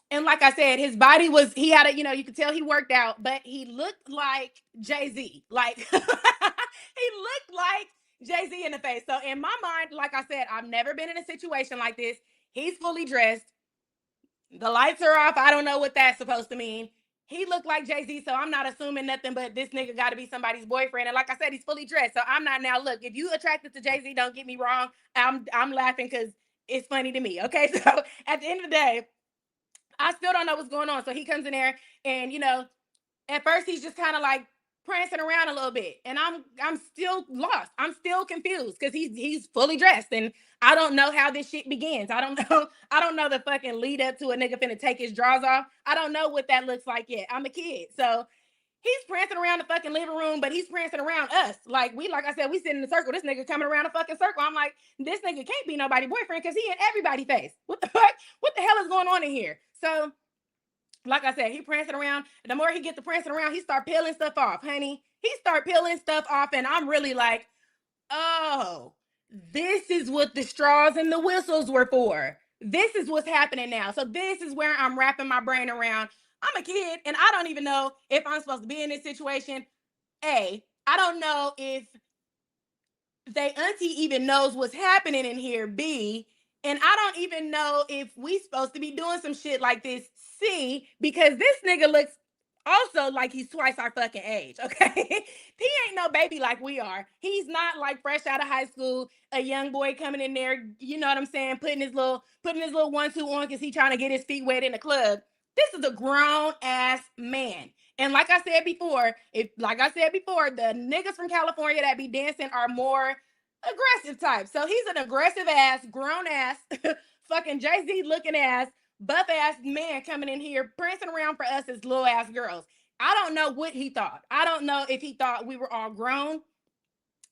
And like I said, his body was, he had you could tell he worked out, but he looked like Jay-Z. Like, he looked like Jay-Z in the face. So in my mind, like I said, I've never been in a situation like this. He's fully dressed. The lights are off. I don't know what that's supposed to mean. He looked like Jay-Z, so I'm not assuming nothing, but this nigga got to be somebody's boyfriend. And like I said, he's fully dressed. So I'm not now, look, if you attracted to Jay-Z, don't get me wrong. I'm laughing because it's funny to me. Okay. So at the end of the day, I still don't know what's going on. So he comes in there and, at first he's just kind of like prancing around a little bit. And I'm still lost. I'm still confused because he's fully dressed. And I don't know how this shit begins. I don't know the fucking lead up to a nigga finna take his drawers off. I don't know what that looks like yet. I'm a kid. So he's prancing around the fucking living room, but he's prancing around us. Like I said, we sit in the circle. This nigga coming around a fucking circle. I'm like, this nigga can't be nobody's boyfriend because he in everybody's face. What the fuck? What the hell is going on in here? So, like I said, he prancing around. The more he get to prancing around, he start peeling stuff off, honey. He start peeling stuff off, and I'm really like, oh, this is what the straws and the whistles were for. This is what's happening now. So this is where I'm wrapping my brain around. I'm a kid, and I don't even know if I'm supposed to be in this situation. I don't know if they auntie even knows what's happening in here. B, and I don't even know if we supposed to be doing some shit like this. C, because this nigga looks also like he's twice our fucking age. Okay. He ain't no baby like we are. He's not like fresh out of high school, a young boy coming in there, you know what I'm saying, putting his little 1-2 on because he's trying to get his feet wet in the club. This is a grown ass man. And like I said before, the niggas from California that be dancing are more aggressive type. So he's an aggressive ass, grown ass, fucking Jay-Z looking ass, buff ass man coming in here prancing around for us as little ass girls. I don't know what he thought. I don't know if he thought we were all grown.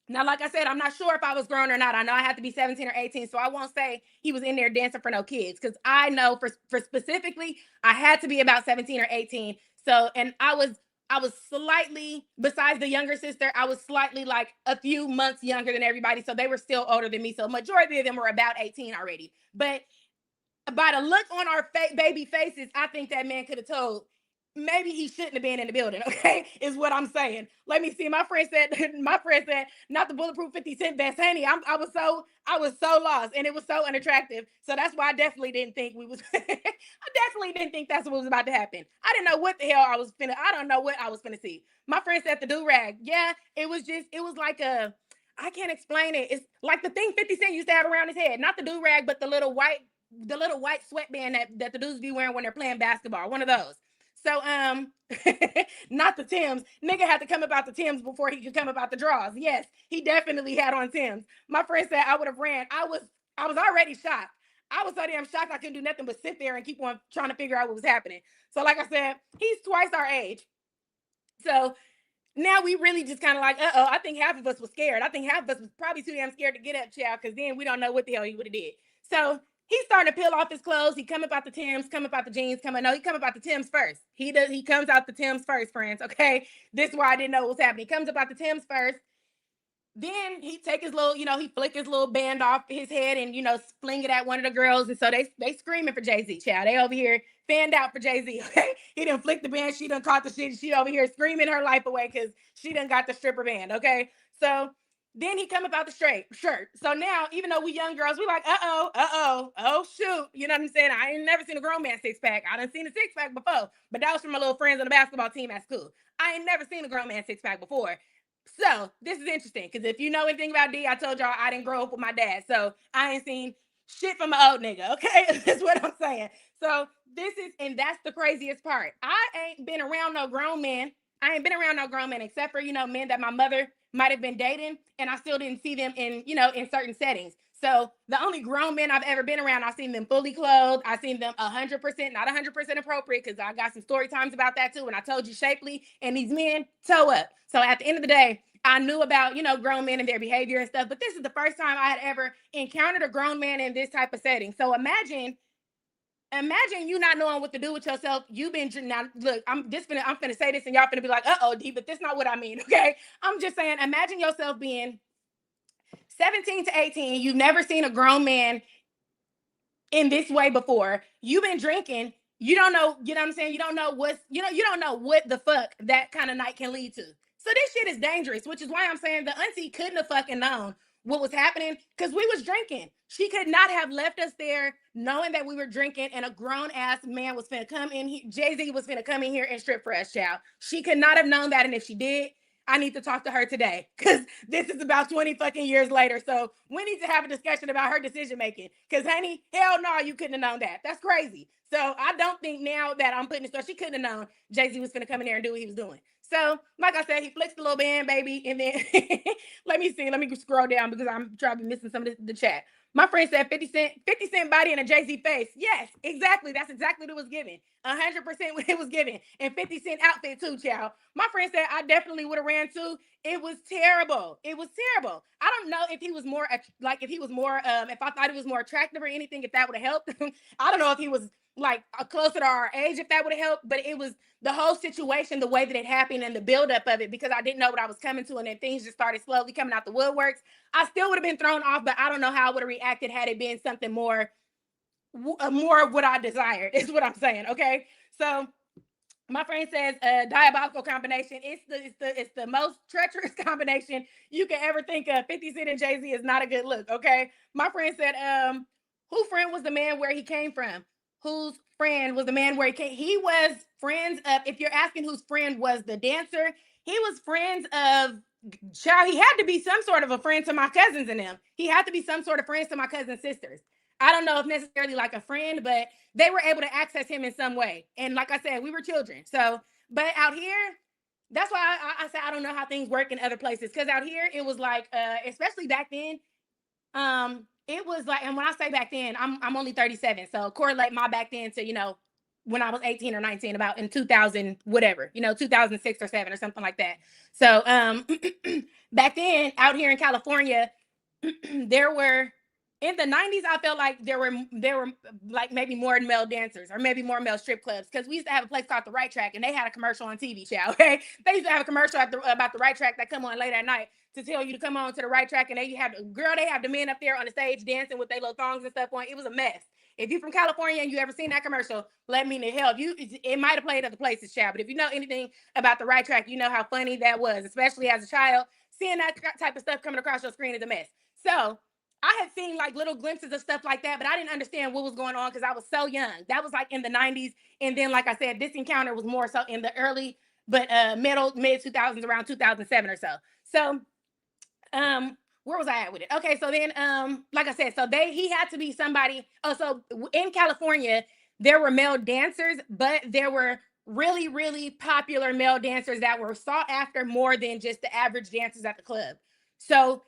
Now, like I said, I'm not sure if I was grown or not. I know I had to be 17 or 18, so I won't say he was in there dancing for no kids, because I know for specifically, I had to be about 17 or 18. So, and I was slightly, besides the younger sister, I was slightly like a few months younger than everybody. So they were still older than me. So majority of them were about 18 already. But by the look on our baby faces, I think that man could have told maybe he shouldn't have been in the building. Okay, is what I'm saying. Let me see. My friend said, not the bulletproof 50 Cent vest, honey. I was so lost, and it was so unattractive. So that's why I definitely didn't think we was. I definitely didn't think that's what was about to happen. I didn't know what the hell I don't know what I was finna see. My friend said the do rag. Yeah, it was like a. I can't explain it. It's like the thing 50 Cent used to have around his head, not the do rag, but the little white sweatband that the dudes be wearing when they're playing basketball. One of those. So, not the Timbs. Nigga had to come about the Timbs before he could come about the draws. Yes, he definitely had on Timbs. My friend said I would have ran. I was already shocked. I was so damn shocked I couldn't do nothing but sit there and keep on trying to figure out what was happening. So like I said, he's twice our age. So now we really just kind of like, I think half of us was scared. I think half of us was probably too damn scared to get up, child, because then we don't know what the hell he would have did. So he's starting to peel off his clothes. He come about the Timbs, come about the jeans, he come about the Timbs first. He comes out the Timbs first, friends. Okay. This is why I didn't know what was happening. He comes about the Timbs first. Then he take his little, he flick his little band off his head and, fling it at one of the girls. And so they screaming for Jay-Z, child. They over here fanned out for Jay-Z, okay? He done flicked the band. She done caught the shit. She over here screaming her life away because she done got the stripper band, okay? So then he come about the straight shirt. So now, even though we young girls, we like, oh, shoot. You know what I'm saying? I ain't never seen a grown man six-pack. I done seen a six-pack before, but that was from my little friends on the basketball team at school. I ain't never seen a grown man six-pack before. So this is interesting because if you know anything about D, I told y'all I didn't grow up with my dad. So I ain't seen shit from an old nigga, okay? That's what I'm saying. So and that's the craziest part. I ain't been around no grown men. I ain't been around no grown men except for, men that my mother might have been dating, and I still didn't see them in certain settings. So the only grown men I've ever been around, I've seen them fully clothed. I've seen them 100%, not 100% appropriate, because I got some story times about that too. And I told you shapely, and these men toe up. So at the end of the day, I knew about, grown men and their behavior and stuff, but this is the first time I had ever encountered a grown man in this type of setting. So imagine you not knowing what to do with yourself. You've been, now look, I'm finna say this and y'all finna be like, D, but that's not what I mean, okay? I'm just saying, imagine yourself being 17 to 18. You've never seen a grown man in this way before. You've been drinking. You don't know, you know what I'm saying? You don't know you don't know what the fuck that kind of night can lead to. So this shit is dangerous, which is why I'm saying the auntie couldn't have fucking known what was happening because we was drinking. She could not have left us there knowing that we were drinking and a grown ass man was finna come in here. Jay-Z was finna come in here and strip for us, child. She could not have known that. And if she did, I need to talk to her today because this is about 20 fucking years later. So we need to have a discussion about her decision making because, honey, hell no, you couldn't have known that. That's crazy. So I don't think now that I'm putting this story, she couldn't have known Jay-Z was finna come in there and do what he was doing. So, like I said, he flicks the little band, baby, and then let me scroll down because I'm trying to be missing some of the chat. My friend said 50 Cent body in a Jay-Z face. Yes, exactly. That's exactly what it was given. 100% what it was given. And 50 Cent outfit too, child. My friend said I definitely would have ran too. It was terrible. It was terrible. I don't know if he was more if I thought he was more attractive or anything, if that would have helped. I don't know if he was like closer to our age, if that would have helped, but it was the whole situation, the way that it happened and the buildup of it, because I didn't know what I was coming to, and then things just started slowly coming out the woodworks. I still would have been thrown off, but I don't know how I would have reacted had it been something more of what I desired, is what I'm saying. Okay. So my friend says diabolical combination. It's the most treacherous combination you can ever think of. 50 Cent and Jay-Z is not a good look. Okay. My friend said, whose friend was the man where he came from? Whose friend was the man where he came? He was friends of, if you're asking whose friend was the dancer, he was friends of, child, he had to be some sort of a friend to my cousins and them. He had to be some sort of friends to my cousin's sisters. I don't know if necessarily like a friend, but they were able to access him in some way. And like I said, we were children. So, but out here, that's why I say I don't know how things work in other places. Because out here, it was like, especially back then, it was like, and when I say back then, I'm only 37. So correlate my back then to, when I was 18 or 19, about in 2000, whatever, 2006 or 7 or something like that. So back then out here in California, there were, in the 90s, I felt like there were like maybe more male dancers or maybe more male strip clubs, because we used to have a place called the Right Track, and they had a commercial on TV, child. Okay, they used to have a commercial about the Right Track that come on late at night to tell you to come on to the Right Track, and they have the men up there on the stage dancing with their little thongs and stuff on. It was a mess. If you're from California and you ever seen that commercial, let me know. Hell, it might have played other places, child. But if you know anything about the Right Track, you know how funny that was, especially as a child. Seeing that type of stuff coming across your screen is a mess. So I had seen like little glimpses of stuff like that, but I didn't understand what was going on because I was so young. That was like in the 90s. And then, like I said, this encounter was more so in the early, but mid 2000s, around 2007 or so. So, where was I at with it? Okay, so then, like I said, so he had to be somebody. Oh, so in California, there were male dancers, but there were really, really popular male dancers that were sought after more than just the average dancers at the club. So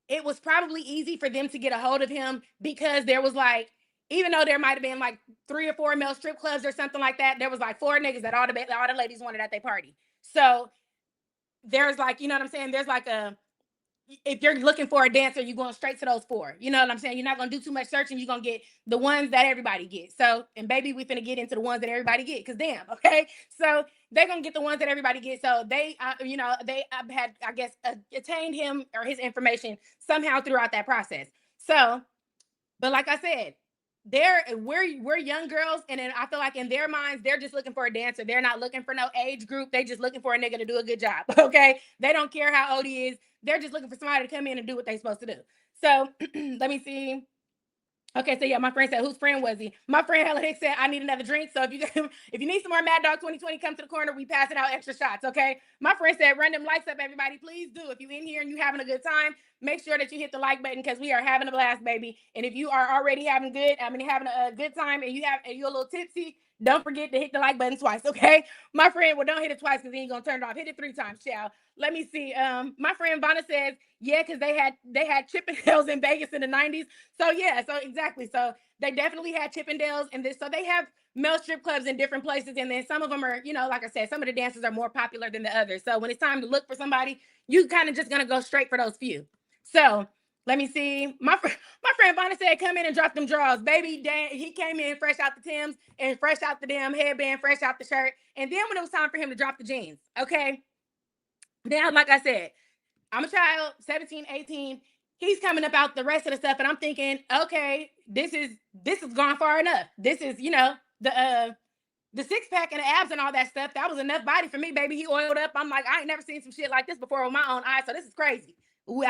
it was probably easy for them to get a hold of him because there was like, even though there might have been like 3 or 4 male strip clubs or something like that, there was like 4 niggas that all the ladies wanted at their party. So there's like, you know what I'm saying? There's like a, if you're looking for a dancer, you're going straight to those 4. You know what I'm saying? You're not going to do too much searching. You're going to get the ones that everybody gets. So, and baby, we finna get into the ones that everybody get, because damn, okay? So they're going to get the ones that everybody gets. So they, you know, they had, I guess, attained him or his information somehow throughout that process. So, but like I said, we're young girls, and then I feel like in their minds they're just looking for a dancer. They're not looking for no age group. They just looking for a nigga to do a good job. Okay, they don't care how old he is. They're just looking for somebody to come in and do what they're supposed to do. So let me see. Okay, so yeah, my friend said, whose friend was he? My friend Hella Hicks said, I need another drink. So if you need some more Mad Dog 2020, come to the corner. We passing out extra shots, okay? My friend said, run them likes up, everybody. Please do. If you in here and you having a good time, make sure that you hit the like button, because we are having a blast, baby. And if you are already having having a good time, and you're a little tipsy, don't forget to hit the like button twice, okay? My friend, well, don't hit it twice because he ain't gonna turn it off. Hit it 3 times, child. Let me see. My friend Vanna says, yeah, because they had Chippendales in Vegas in the 90s. So yeah, so exactly. So they definitely had Chippendales and this. So they have male strip clubs in different places. And then some of them are, you know, like I said, some of the dancers are more popular than the others. So when it's time to look for somebody, you kind of just gonna go straight for those few. So let me see. My friend Bonnie said, come in and drop them drawers. Baby, he came in fresh out the Timbs and fresh out the damn headband, fresh out the shirt. And then when it was time for him to drop the jeans, okay? Now, like I said, I'm a child, 17, 18. He's coming up out the rest of the stuff, and I'm thinking, okay, this is gone far enough. This is, you know, the 6-pack and the abs and all that stuff. That was enough body for me, baby. He oiled up. I'm like, I ain't never seen some shit like this before with my own eyes. So this is crazy. We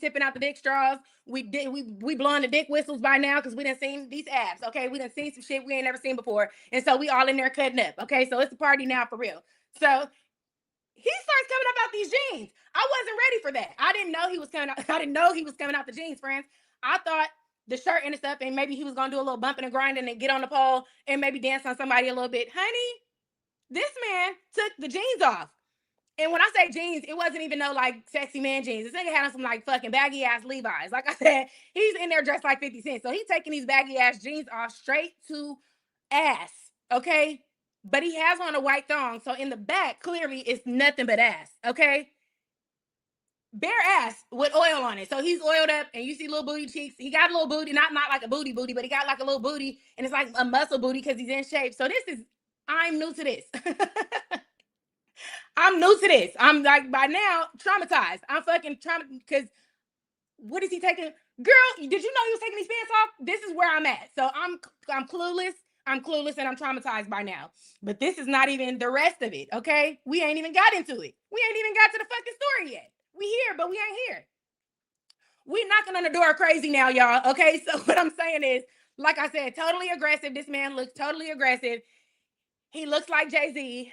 sipping out the dick straws. We blowing the dick whistles by now, because we done seen these abs. Okay, we done seen some shit we ain't never seen before, and so we all in there cutting up. Okay, so it's a party now for real. So he starts coming up out these jeans. I wasn't ready for that. I didn't know he was coming out. I didn't know he was coming out the jeans, friends. I thought the shirt and stuff, and maybe he was gonna do a little bumping and grinding and get on the pole and maybe dance on somebody a little bit. Honey, this man took the jeans off. And when I say jeans, it wasn't even no like sexy man jeans. This nigga had on some like fucking baggy ass Levi's. Like I said, he's in there dressed like 50 Cent. So he's taking these baggy ass jeans off straight to ass. Okay. But he has on a white thong. So in the back, clearly it's nothing but ass. Okay. Bare ass with oil on it. So he's oiled up, and you see little booty cheeks. He got a little booty, not like a booty, but he got like a little booty, and it's like a muscle booty because he's in shape. So I'm new to this. I'm new to this. I'm like, by now, traumatized. I'm fucking traumatized, because what is he taking? Girl, did you know he was taking these pants off? This is where I'm at. So I'm clueless. I'm clueless, and I'm traumatized by now. But this is not even the rest of it, okay? We ain't even got into it. We ain't even got to the fucking story yet. We here, but we ain't here. We knocking on the door crazy now, y'all, okay? So what I'm saying is, like I said, totally aggressive. This man looks totally aggressive. He looks like Jay-Z.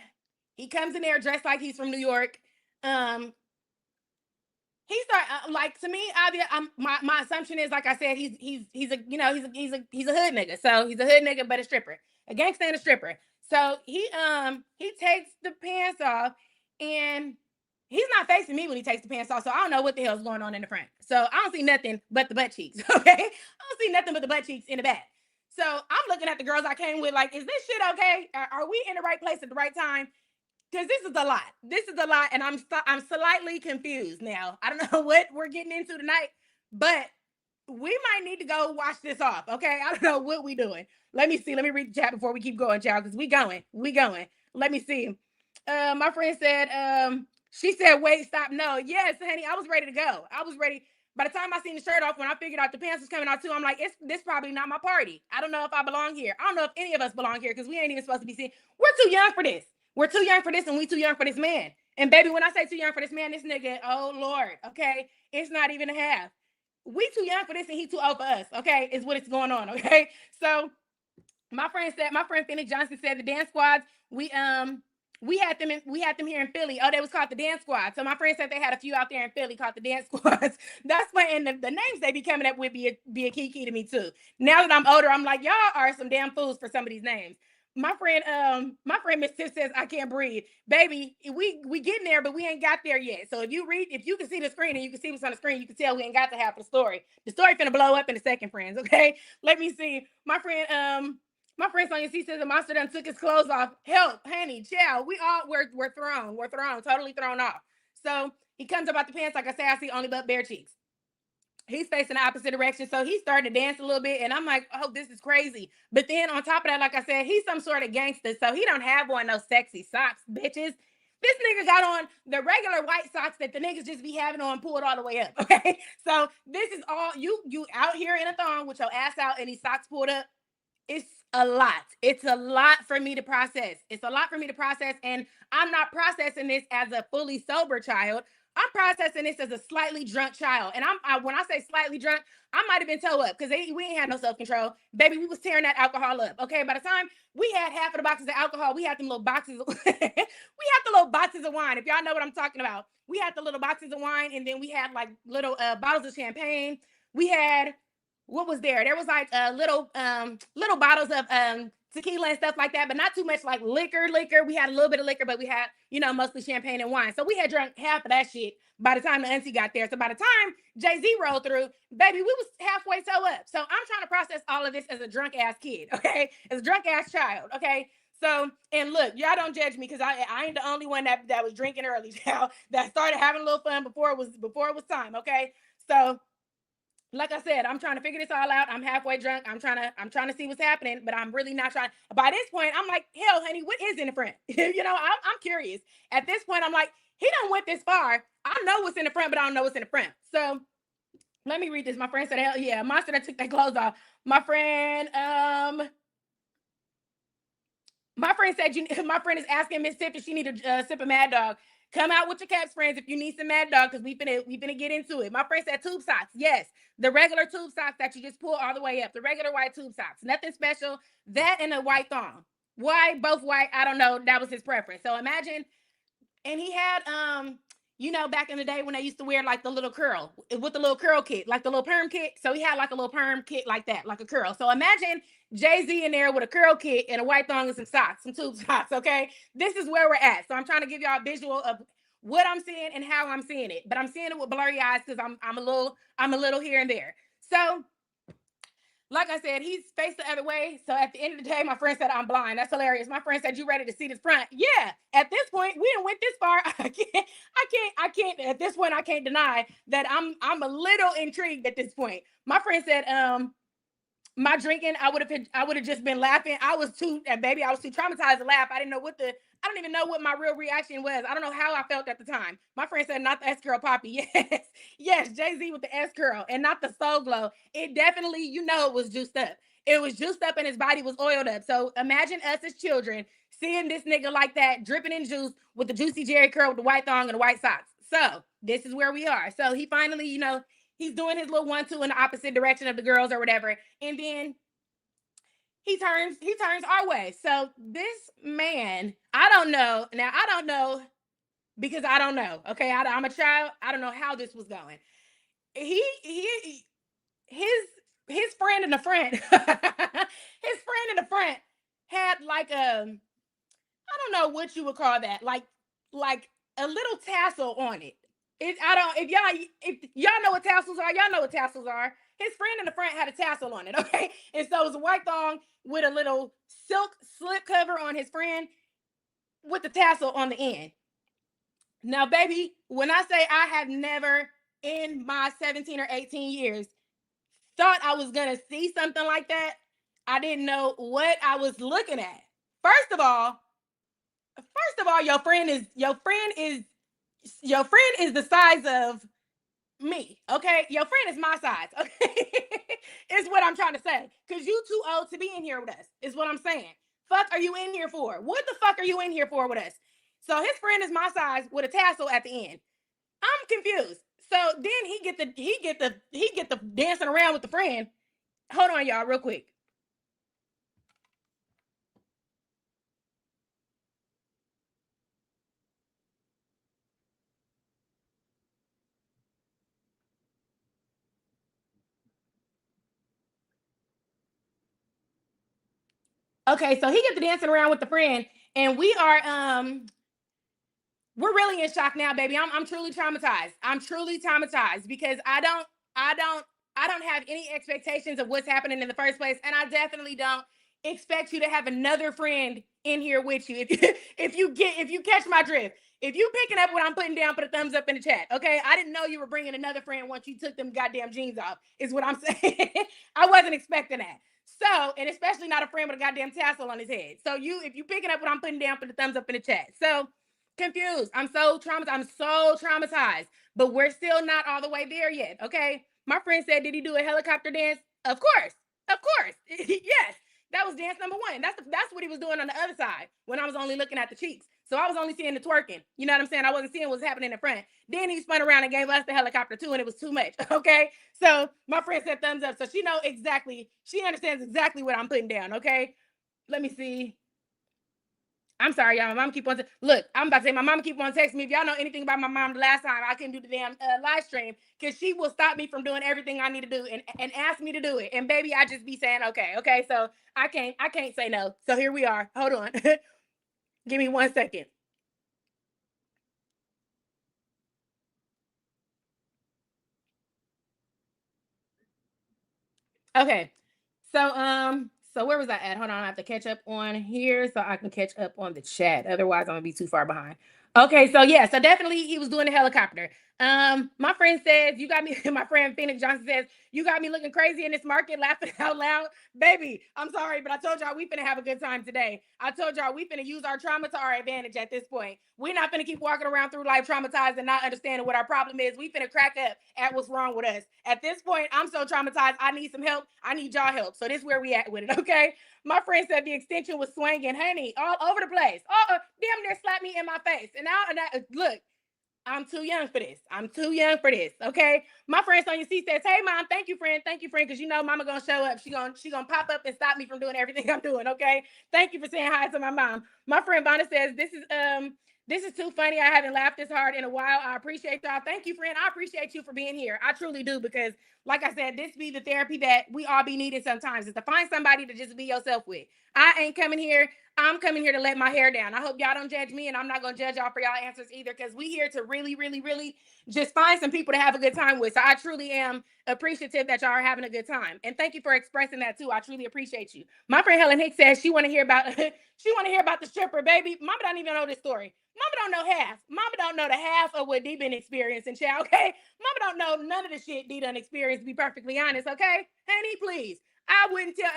He comes in there dressed like he's from New York. He started like, to me, my assumption is, like I said, he's a, you know, he's a hood nigga. So he's a hood nigga, but a stripper, a gangster and a stripper. So he takes the pants off, and he's not facing me when he takes the pants off. So I don't know what the hell's going on in the front. So I don't see nothing but the butt cheeks. Okay, I don't see nothing but the butt cheeks in the back. So I'm looking at the girls I came with, like, is this shit okay? Are we in the right place at the right time? Because this is a lot. This is a lot, and I'm slightly confused now. I don't know what we're getting into tonight, but we might need to go watch this off, okay? I don't know what we doing. Let me see. Let me read the chat before we keep going, child, because we going. Let me see. My friend said, she said, wait, stop. No. Yes, honey, I was ready to go. I was ready. By the time I seen the shirt off, when I figured out the pants was coming out too, I'm like, this probably not my party. I don't know if I belong here. I don't know if any of us belong here, because we ain't even supposed to be seen. We're too young for this. We're too young for this, and we too young for this man. And baby, when I say too young for this man, this nigga, oh Lord, okay? It's not even a half. We too young for this, and he too old for us, okay? Is what is going on, okay? So my friend Phoenix Johnson said the dance squads, we had them here in Philly. Oh, they was called the dance squad. So my friend said they had a few out there in Philly called the dance squads. That's why, and the names they be coming up with be a key to me too. Now that I'm older, I'm like, y'all are some damn fools for some of these names. my friend Miss Tiff says I can't breathe. Baby, we getting there, but we ain't got there yet. So if you can see the screen and you can see what's on the screen, you can tell we ain't got to half the story. The story finna blow up in a second, friends. Okay, let me see. My friend Sonia C says the monster done took his clothes off. Help, honey, child. We're thrown. We're thrown, totally thrown off. So he comes up out the pants, like I say, I see only but bare cheeks. He's facing the opposite direction. So he started to dance a little bit. And I'm like, oh, this is crazy. But then on top of that, like I said, he's some sort of gangster. So he don't have one of those sexy socks, bitches. This nigga got on the regular white socks that the niggas just be having on pulled all the way up. Okay. So this is all you out here in a thong with your ass out and these socks pulled up. It's a lot. It's a lot for me to process. It's a lot for me to process. And I'm not processing this as a fully sober child. I'm processing this as a slightly drunk child. And when I say slightly drunk, I might have been toe up because we ain't had no self-control. Baby, we was tearing that alcohol up. Okay. By the time we had half of the boxes of alcohol, we had them little boxes. We had the little boxes of wine. If y'all know what I'm talking about, we had the little boxes of wine, and then we had like little bottles of champagne. We had what was there? There was like little bottles of tequila and stuff like that, but not too much like liquor. We had a little bit of liquor, but we had, mostly champagne and wine. So we had drunk half of that shit by the time the auntie got there. So by the time Jay-Z rolled through, baby, we was halfway toe up. So I'm trying to process all of this as a drunk ass kid, okay? As a drunk ass child, okay? So, and look, y'all don't judge me because I ain't the only one that was drinking early, y'all, that started having a little fun before it was time, okay? So like I said, I'm trying to figure this all out. I'm halfway drunk. I'm trying to see what's happening, but I'm really not trying. By this point, I'm like, hell, honey, what is in the front? I'm curious. At this point, I'm like, he done went this far. I know what's in the front, but I don't know what's in the front. So let me read this. My friend said, hell yeah, monster that took their clothes off. My friend said, my friend is asking Miss Tiff if she need a sip of Mad Dog. Come out with your caps, friends, if you need some Mad Dog, because we finna get into it. My friend said tube socks. Yes, the regular tube socks that you just pull all the way up. The regular white tube socks. Nothing special. That and a white thong. Why both white? I don't know. That was his preference. So imagine, and he had back in the day when they used to wear like the little curl with the little curl kit, like the little perm kit. So he had like a little perm kit like that, like a curl. So imagine Jay-Z in there with a curl kit and a white thong and some socks, some tube socks. Okay, this is where we're at. So I'm trying to give y'all a visual of what I'm seeing and how I'm seeing it, but I'm seeing it with blurry eyes because I'm a little here and there. So like I said, he's faced the other way. So at the end of the day, my friend said, I'm blind. That's hilarious. My friend said, you ready to see this front? Yeah. At this point, we didn't went this far. I can't, at this point, I can't deny that I'm a little intrigued at this point. My friend said, my drinking, I would have just been laughing. I was too traumatized to laugh. I don't even know what my real reaction was. I don't know how I felt at the time. My friend said, not the S curl poppy. Yes, yes, Jay-Z with the S curl and not the soul glow. It definitely, it was juiced up. It was juiced up and his body was oiled up. So imagine us as children seeing this nigga like that, dripping in juice with the juicy Jerry curl with the white thong and the white socks. So this is where we are. So he finally, he's doing his little 1-2 in the opposite direction of the girls or whatever. And then he turns our way. So this man, I don't know. Now I don't know because I don't know. Okay, I'm a child. I don't know how this was going. He his friend in the front, his friend in the front had like I don't know what you would call that, like a little tassel on it. I don't if y'all know what tassels are, y'all know what tassels are. His friend in the front had a tassel on it, okay? And so it was a white thong with a little silk slip cover on his friend with the tassel on the end. Now, baby, when I say I have never in my 17 or 18 years thought I was gonna see something like that, I didn't know what I was looking at. First of all, your friend is the size of me, okay? Your friend is my size, okay? Is what I'm trying to say. Because you too old to be in here with us, is what I'm saying. Fuck are you in here for? What the fuck are you in here for with us? So his friend is my size with a tassel at the end. I'm confused. So then he get the dancing around with the friend. Hold on, y'all, real quick. Okay, so he gets to dancing around with the friend, and we're really in shock now, baby. I'm truly traumatized. I'm truly traumatized because I don't I don't have any expectations of what's happening in the first place, and I definitely don't expect you to have another friend in here with you. If you catch my drift, if you picking up what I'm putting down, put a thumbs up in the chat. Okay, I didn't know you were bringing another friend once you took them goddamn jeans off. Is what I'm saying. I wasn't expecting that. So, and especially not a friend with a goddamn tassel on his head. So if you picking up what I'm putting down, put a thumbs up in the chat. So confused. I'm so traumatized. I'm so traumatized. But we're still not all the way there yet. Okay. My friend said, did he do a helicopter dance? Of course. Of course. Yes. That was dance number one. That's what he was doing on the other side when I was only looking at the cheeks. So I was only seeing the twerking. You know what I'm saying? I wasn't seeing what was happening in front. Then he spun around and gave us the helicopter too, and it was too much. Okay. So my friend said thumbs up. So she know exactly, she understands exactly what I'm putting down. Okay. Let me see. I'm sorry, y'all. My mom keep on look. I'm about to say my mom keep on texting me. If y'all know anything about my mom, the last time I couldn't do the damn live stream because she will stop me from doing everything I need to do and ask me to do it. And baby, I just be saying okay. So I can't say no. So here we are. Hold on. Give me 1 second. Okay. So where was I at? Hold on, I have to catch up on here so I can catch up on the chat. Otherwise, I'm gonna be too far behind. Okay, so yeah, so definitely he was doing the helicopter. My friend says, you got me, my friend Phoenix Johnson says, you got me looking crazy in this market, laughing out loud. Baby, I'm sorry, but I told y'all we finna have a good time today. I told y'all we finna use our trauma to our advantage at this point. We're not finna keep walking around through life traumatized and not understanding what our problem is. We finna crack up at what's wrong with us. At this point, I'm so traumatized. I need some help. I need y'all help. So this is where we at with it, okay? My friend said the extension was swinging, honey, all over the place. Damn near slapped me in my face. And look, I'm too young for this. I'm too young for this. Okay. My friend Sonia C says, "Hey mom, thank you, friend. Thank you, friend, because you know mama gonna show up. She gonna pop up and stop me from doing everything I'm doing. Okay. Thank you for saying hi to my mom." My friend Bonner says, this is too funny. I haven't laughed this hard in a while. I appreciate y'all. Thank you, friend. I appreciate you for being here. I truly do, because like I said, this be the therapy that we all be needing sometimes, is to find somebody to just be yourself with. I ain't coming here. I'm coming here to let my hair down. I hope y'all don't judge me, and I'm not going to judge y'all for y'all answers either, because we here to really, really, really just find some people to have a good time with. So I truly am appreciative that y'all are having a good time. And thank you for expressing that too. I truly appreciate you. My friend Helen Hicks says she want to hear about she want to hear about the stripper, baby. Mama don't even know this story. Mama don't know half. Mama don't know the half of what Dee been experiencing, child, okay? Mama don't know none of the shit Dee done experienced, to be perfectly honest, okay? Honey, please. I wouldn't tell.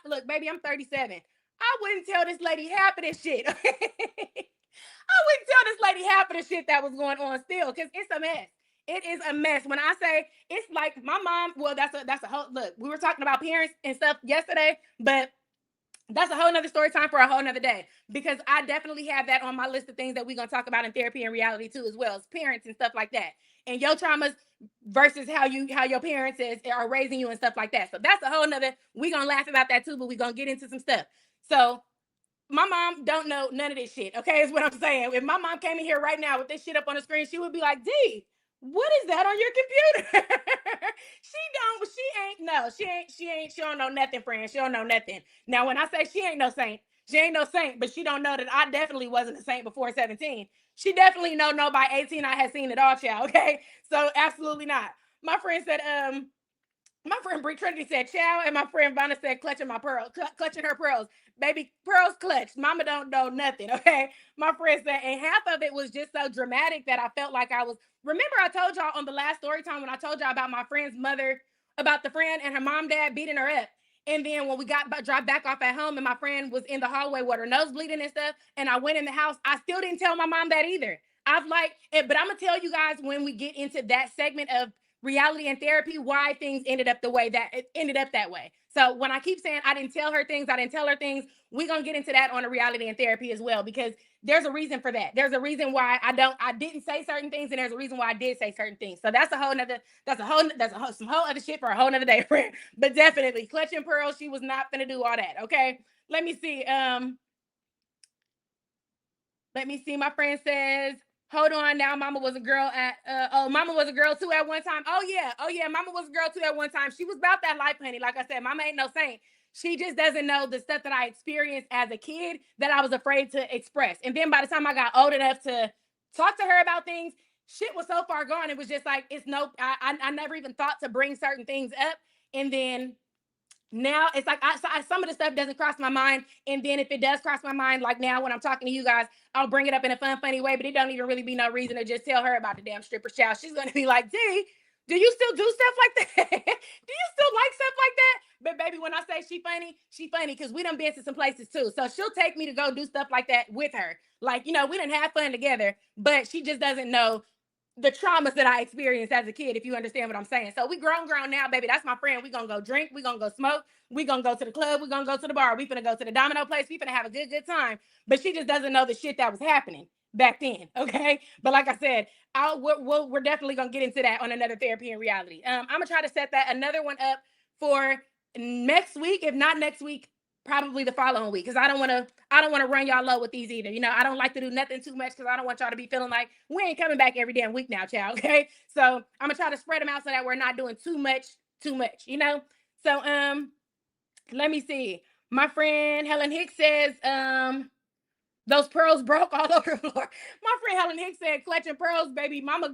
Look, baby, I'm 37. I wouldn't tell this lady half of this shit. I wouldn't tell this lady half of the shit that was going on still, because it's a mess. It is a mess. When I say it's like my mom, well, that's a whole look. We were talking about parents and stuff yesterday, but that's a whole nother story time for a whole nother day, because I definitely have that on my list of things that we're gonna talk about in therapy and reality too, as well as parents and stuff like that, and your traumas versus how your parents are raising you and stuff like that. So that's a whole nother. We're gonna laugh about that too, but we're gonna get into some stuff. So my mom don't know none of this shit. Okay, is what I'm saying. If my mom came in here right now with this shit up on the screen, she would be like, "Dee, what is that on your computer?" She don't know nothing, friend. She don't know nothing. Now, when I say she ain't no saint, she ain't no saint, but she don't know that I definitely wasn't a saint before 17. She definitely no by 18 I had seen it all, child. Okay, so absolutely not. My friend said, my friend Brie Trinity said chow, and my friend Vanna said clutching my pearls, clutching her pearls. Baby, pearls clutched. Mama don't know nothing, okay? My friend said, and half of it was just so dramatic that I felt like I was. Remember, I told y'all on the last story time when I told y'all about my friend's mother, about the friend and her mom, dad beating her up. And then when we dropped back off at home, and my friend was in the hallway with her nose bleeding and stuff, and I went in the house, I still didn't tell my mom that either. I've but I'm gonna tell you guys when we get into that segment of reality and therapy, why things ended up the way that it ended up that way. So when I keep saying I didn't tell her things, we're gonna get into that on a reality and therapy as well, because there's a reason for that. There's a reason why I didn't say certain things, and there's a reason why I did say certain things. So that's some whole other shit for a whole nother day, friend. But definitely clutching pearls, she was not gonna do all that. Okay. Let me see. Let me see. My friend says, hold on now. Mama was a girl Mama was a girl too at one time. Oh yeah. Mama was a girl too at one time. She was about that life, honey. Like I said, Mama ain't no saint. She just doesn't know the stuff that I experienced as a kid that I was afraid to express. And then by the time I got old enough to talk to her about things, shit was so far gone. It was just like, it's no, I never even thought to bring certain things up. And then now it's like some of the stuff doesn't cross my mind, and then if it does cross my mind, like now when I'm talking to you guys, I'll bring it up in a fun, funny way. But it don't even really be no reason to just tell her about the damn stripper child. She's gonna be like, "Dee, do you still do stuff like that? Do you still like stuff like that?" But baby, when I say she funny because we done been to some places too. So she'll take me to go do stuff like that with her. Like, we done have fun together, but she just doesn't know the traumas that I experienced as a kid, if you understand what I'm saying. So we grown now, baby. That's my friend. We gonna go drink. We gonna go smoke. We gonna go to the club. We gonna go to the bar. We finna go to the domino place. We finna have a good time. But she just doesn't know the shit that was happening back then. Okay. But like I said, we're definitely gonna get into that on another therapy and reality. I'm gonna try to set that another one up for next week. If not next week, probably the following week, because I don't want to run y'all low with these either. I don't like to do nothing too much because I don't want y'all to be feeling like we ain't coming back every damn week now, child. Okay, so I'm gonna try to spread them out so that we're not doing too much. So let me see. My friend Helen Hicks says those pearls broke all over the floor. My friend Helen Hicks said, clutching pearls, baby. Mama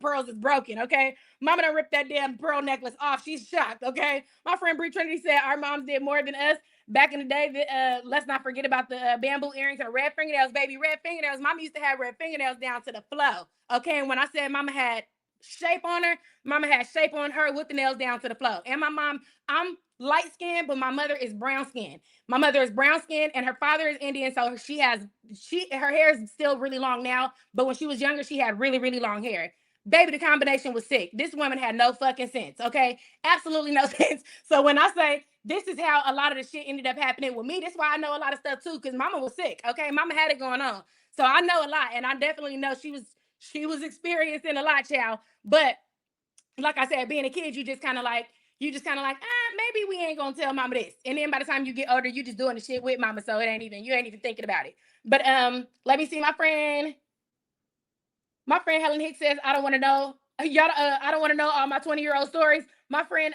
pearls is broken, okay? Mama done ripped that damn pearl necklace off. She's shocked, okay? My friend Bree Trinity said, our moms did more than us back in the day. Let's not forget about the bamboo earrings and red fingernails, baby. Red fingernails. Mama used to have red fingernails down to the floor, okay? And when I said mama had shape on her, mama had shape on her with the nails down to the floor. And my mom, I'm light skinned, but my mother is brown skinned. My mother is brown skinned and her father is Indian. So her hair is still really long now. But when she was younger, she had really, really long hair. Baby, the combination was sick. This woman had no fucking sense. Okay. Absolutely no sense. So when I say this is how a lot of the shit ended up happening with me, that's why I know a lot of stuff too. Cause mama was sick. Okay. Mama had it going on. So I know a lot. And I definitely know she was experiencing a lot, child. But like I said, being a kid, you just kind of like, maybe we ain't gonna tell mama this. And then by the time you get older, you just doing the shit with mama. So you ain't even thinking about it. But let me see. My friend Helen Hicks says, I don't want to know. Y'all, I don't want to know all my 20-year-old stories. My friend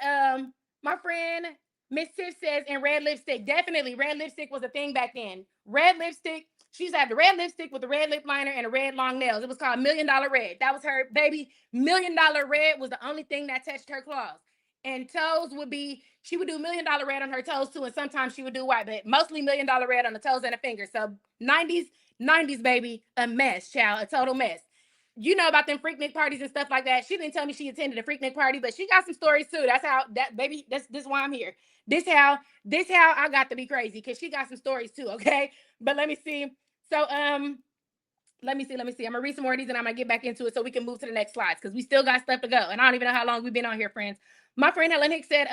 Miss Tiff says, and red lipstick. Definitely, red lipstick was a thing back then. Red lipstick. She used to have the red lipstick with the red lip liner and the red long nails. It was called $1 Million Red. That was her baby. $1 Million Red was the only thing that touched her claws. And toes she would do $1 Million Red on her toes too. And sometimes she would do white, but mostly $1 Million Red on the toes and the fingers. So 90s, baby, a mess, child, a total mess. You know about them Freaknik parties and stuff like that. She didn't tell me she attended a Freaknik party, but she got some stories too. That's how that baby. This why I'm here. This how I got to be crazy because she got some stories too. Okay, but let me see. So let me see. I'm gonna read some more of these and I'm gonna get back into it so we can move to the next slides because we still got stuff to go. And I don't even know how long we've been on here, friends. My friend Helen Hicks said,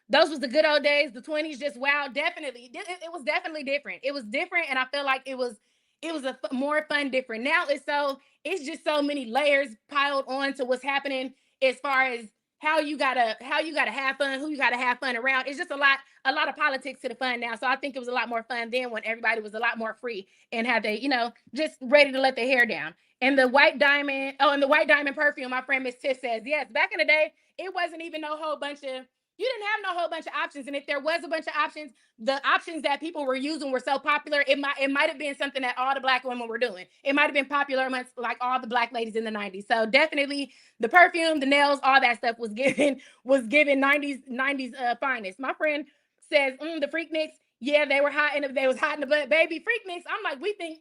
those was the good old days, the 20s. Just wow, definitely. It was definitely different. It was different, and I feel like it was a more fun different. Now it's just so many layers piled on to what's happening as far as how you gotta have fun, who you gotta have fun around. It's just a lot of politics to the fun now. So I think it was a lot more fun then when everybody was a lot more free and had just ready to let their hair down. And the white diamond perfume, my friend Miss Tiff says, yes, back in the day, it wasn't even no whole bunch of you didn't have no whole bunch of options. And if there was a bunch of options, the options that people were using were so popular, it might have been something that all the Black women were doing. It might have been popular amongst like all the Black ladies in the 90s. So definitely the perfume, the nails, all that stuff was given 90s finest. My friend says, the Freakniks, yeah, they were hot and they was hot in the blood. Baby, Freakniks, I'm like, we think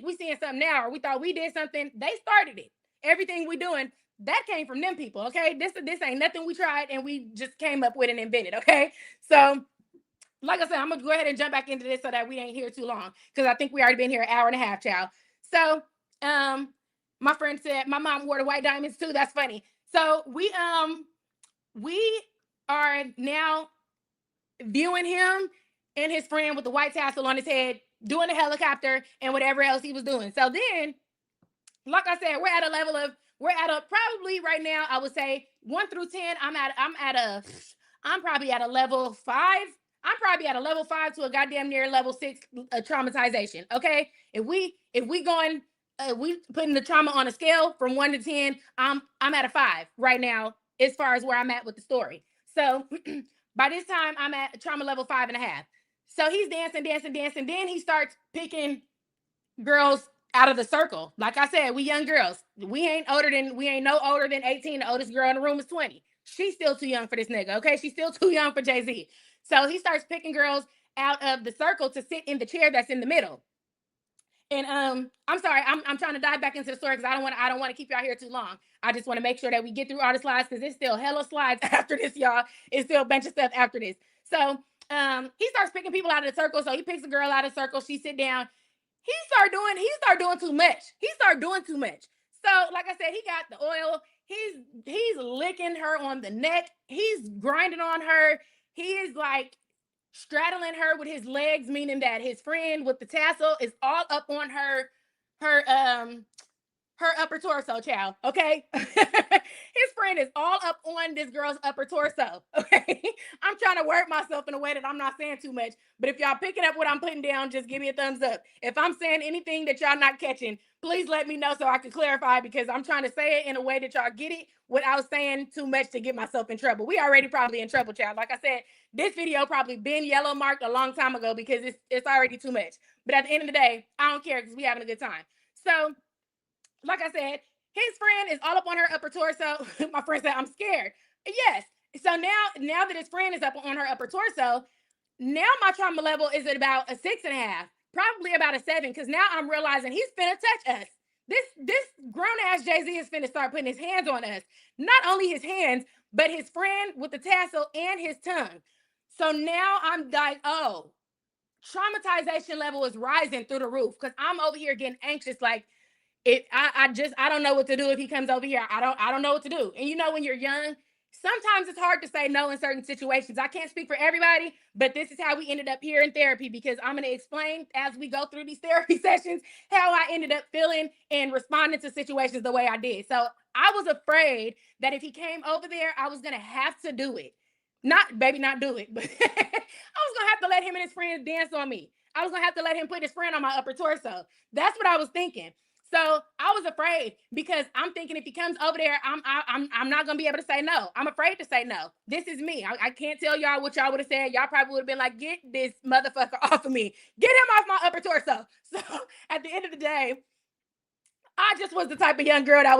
we seeing something now, or we thought we did something. They started it. Everything we doing, that came from them people, okay? This ain't nothing we tried and we just came up with and invented, okay? So, like I said, I'm gonna go ahead and jump back into this so that we ain't here too long because I think we already been here an hour and a half, child. So, my friend said my mom wore the white diamonds too. That's funny. So we are now viewing him and his friend with the white tassel on his head doing the helicopter and whatever else he was doing. So then, like I said, we're at a probably right now, I would say 1 through 10. I'm probably at a level 5. I'm probably at a level 5 to a goddamn near level 6 traumatization. Okay. If we putting the trauma on a scale from 1 to 10, I'm at a 5 right now as far as where I'm at with the story. So By this time, I'm at trauma level 5.5. So he's dancing, dancing, dancing. Then he starts picking girls out of the circle. Like I said, we young girls. We ain't no older than 18. The oldest girl in the room is 20. She's still too young for this nigga. Okay, she's still too young for Jay-Z. So he starts picking girls out of the circle to sit in the chair that's in the middle. And I'm sorry, I'm trying to dive back into the story because I don't want to keep y'all here too long. I just want to make sure that we get through all the slides because it's still hella slides after this, y'all. It's still a bunch of stuff after this. So he starts picking people out of the circle. So he picks a girl out of the circle. She sit down. He started doing too much. He started doing too much. So, like I said, he got the oil. He's licking her on the neck. He's grinding on her. He is like straddling her with his legs, meaning that his friend with the tassel is all up on her her upper torso, child. Okay. His friend is all up on this girl's upper torso. Okay. I'm trying to word myself in a way that I'm not saying too much. But if y'all picking up what I'm putting down, just give me a thumbs up. If I'm saying anything that y'all not catching, please let me know so I can clarify because I'm trying to say it in a way that y'all get it without saying too much to get myself in trouble. We already probably in trouble, child. Like I said, this video probably been yellow marked a long time ago because it's already too much. But at the end of the day, I don't care because we having a good time. So like I said, his friend is all up on her upper torso. My friend said, I'm scared. Yes. So now that his friend is up on her upper torso, now my trauma level is at about a 6.5, probably about a 7, because now I'm realizing he's finna touch us. This grown ass Jay-Z is finna start putting his hands on us. Not only his hands, but his friend with the tassel and his tongue. So now I'm like, oh, traumatization level is rising through the roof because I'm over here getting anxious. Like, I don't know what to do if he comes over here. I don't know what to do. And you know, when you're young, sometimes it's hard to say no in certain situations. I can't speak for everybody, but this is how we ended up here in therapy because I'm going to explain as we go through these therapy sessions how I ended up feeling and responding to situations the way I did. So I was afraid that if he came over there, I was going to have to do it. Not, baby, not do it, but I was going to have to let him and his friends dance on me. I was going to have to let him put his friend on my upper torso. That's what I was thinking. So I was afraid because I'm thinking if he comes over there, I'm not gonna be able to say no. I'm afraid to say no. This is me. I can't tell y'all what y'all would have said. Y'all probably would have been like, "Get this motherfucker off of me. Get him off my upper torso." So at the end of the day, I just was the type of young girl that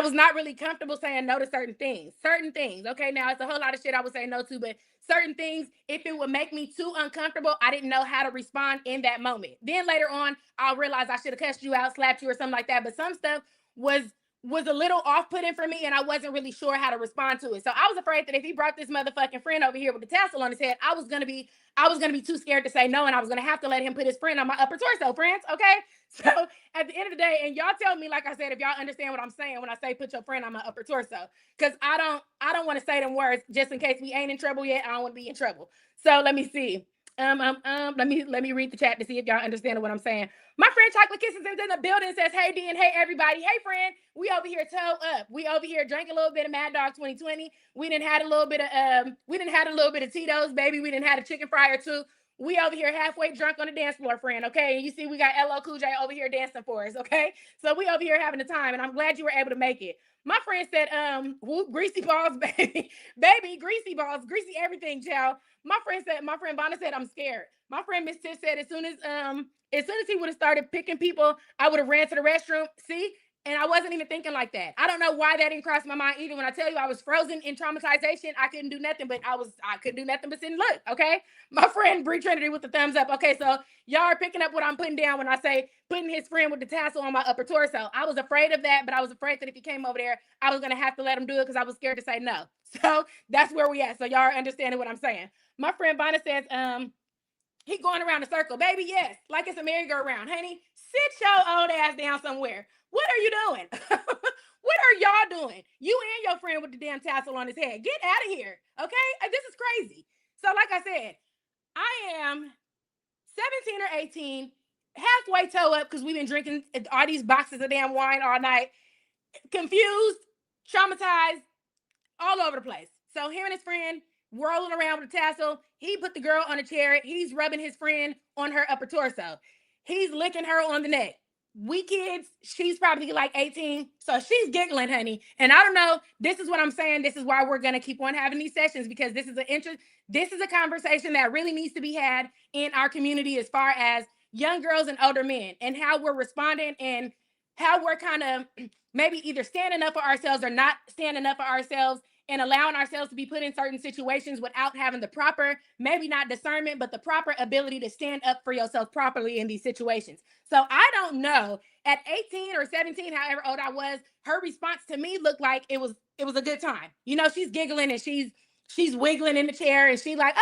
was not really comfortable saying no to certain things. Certain things. Okay, now it's a whole lot of shit I would say no to, but certain things, if it would make me too uncomfortable, I didn't know how to respond in that moment. Then later on, I'll realize I should have cussed you out, slapped you, or something like that. But some stuff was a little off-putting for me, and I wasn't really sure how to respond to it. So I was afraid that if he brought this motherfucking friend over here with the tassel on his head, I was gonna be too scared to say no, and I was gonna have to let him put his friend on my upper torso, friends. Okay. So at the end of the day, and y'all tell me, like I said, if y'all understand what I'm saying when I say put your friend on my upper torso, because I don't want to say them words just in case we ain't in trouble yet. I don't want to be in trouble. So let me see. Let me read the chat to see if y'all understand what I'm saying. My friend Chocolate Kisses is in the building, says, hey D and hey everybody. Hey friend, we over here toe up. We over here drank a little bit of Mad Dog 2020. We didn't had a little bit of Tito's, baby. We didn't had a chicken fry or two. We over here halfway drunk on the dance floor, friend, okay? And you see we got LL Cool J over here dancing for us, okay? So we over here having a time, and I'm glad you were able to make it. My friend said, whoop, greasy balls, baby. Baby, greasy balls, greasy everything, child. My friend Bonner said, I'm scared. My friend Miss Tiff said, as soon as he would have started picking people, I would have ran to the restroom. See? And I wasn't even thinking like that. I don't know why that didn't cross my mind either. When I tell you I was frozen in traumatization, I couldn't do nothing, but I couldn't do nothing but sit and look, okay? My friend Bree Trinity with the thumbs up. Okay, so y'all are picking up what I'm putting down when I say putting his friend with the tassel on my upper torso. I was afraid of that, but I was afraid that if he came over there, I was gonna have to let him do it because I was scared to say no. So that's where we at. So y'all are understanding what I'm saying. My friend Bonner says, he going around the circle, baby. Yes, like it's a merry-go-round, honey. Sit your old ass down somewhere. What are you doing? What are y'all doing? You and your friend with the damn tassel on his head. Get out of here, okay? This is crazy. So, like I said, I am 17 or 18, halfway toe up because we've been drinking all these boxes of damn wine all night, confused, traumatized, all over the place. So him and his friend rolling around with a tassel. He put the girl on a chair. He's rubbing his friend on her upper torso. He's licking her on the neck. we kids, she's probably like 18. So she's giggling, honey. And I don't know. This is what I'm saying. This is why we're gonna keep on having these sessions, because this is a conversation that really needs to be had in our community as far as young girls and older men, and how we're responding, and how we're kind of maybe either standing up for ourselves or not standing up for ourselves, and allowing ourselves to be put in certain situations without having the proper, maybe not discernment, but the proper ability to stand up for yourself properly in these situations. So I don't know. At 18 or 17, however old I was, her response to me looked like it was a good time. You know, she's giggling and she's wiggling in the chair, and she like,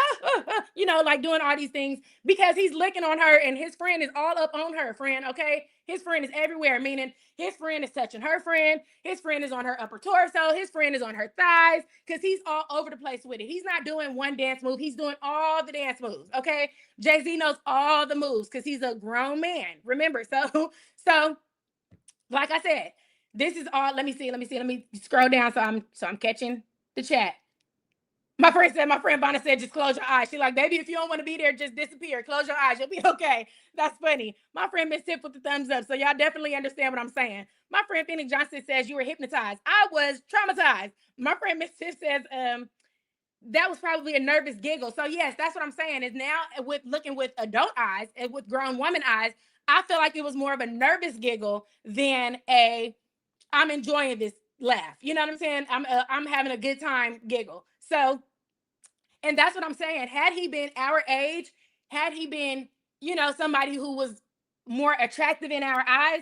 you know, like doing all these things because he's licking on her, and his friend is all up on her friend. Okay. His friend is everywhere, meaning his friend is touching her friend. His friend is on her upper torso. His friend is on her thighs, because he's all over the place with it. He's not doing one dance move. He's doing all the dance moves. Okay. Jay-Z knows all the moves because he's a grown man. Remember, so like I said, this is all. Let me see. Let me scroll down so I'm catching the chat. My friend Bonnie said, just close your eyes. She's like, baby, if you don't want to be there, just disappear. Close your eyes. You'll be okay. That's funny. My friend Miss Tiff with the thumbs up. So y'all definitely understand what I'm saying. My friend Phoenix Johnson says you were hypnotized. I was traumatized. My friend Miss Tiff says, that was probably a nervous giggle. So yes, that's what I'm saying, is now with looking with adult eyes and with grown woman eyes, I feel like it was more of a nervous giggle than a I'm enjoying this laugh. You know what I'm saying? I'm having a good time giggle. So, and that's what I'm saying. Had he been our age, had he been, you know, somebody who was more attractive in our eyes,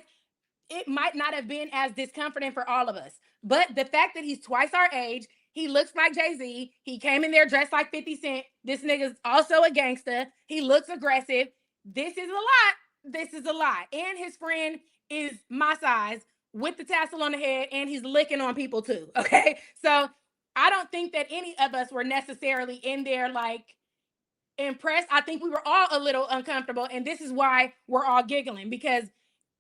it might not have been as discomforting for all of us. But the fact that he's twice our age, he looks like Jay-Z, he came in there dressed like 50 Cent. This nigga's also a gangster. He looks aggressive. This is a lot. This is a lot. And his friend is my size with the tassel on the head, and he's licking on people too. Okay. So I don't think that any of us were necessarily in there like impressed. I think we were all a little uncomfortable, and this is why we're all giggling, because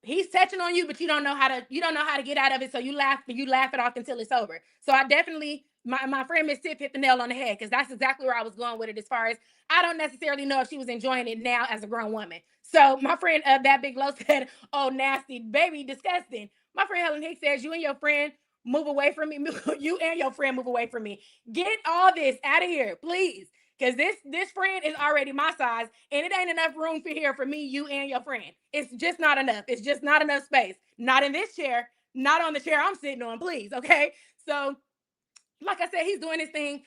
he's touching on you, but you don't know how to get out of it. So you laugh it off until it's over. So I definitely, my friend Miss Tiff hit the nail on the head, because that's exactly where I was going with it. As far as I don't necessarily know if she was enjoying it now as a grown woman. So my friend that big low said, "Oh, nasty baby, disgusting." My friend Helen Hicks says, "You and your friend move away from me. You and your friend move away from me. Get all this out of here, please." Because this friend is already my size, and it ain't enough room for here for me, you, and your friend. It's just not enough. It's just not enough space. Not in this chair. Not on the chair I'm sitting on, please. Okay. So, like I said, he's doing his thing.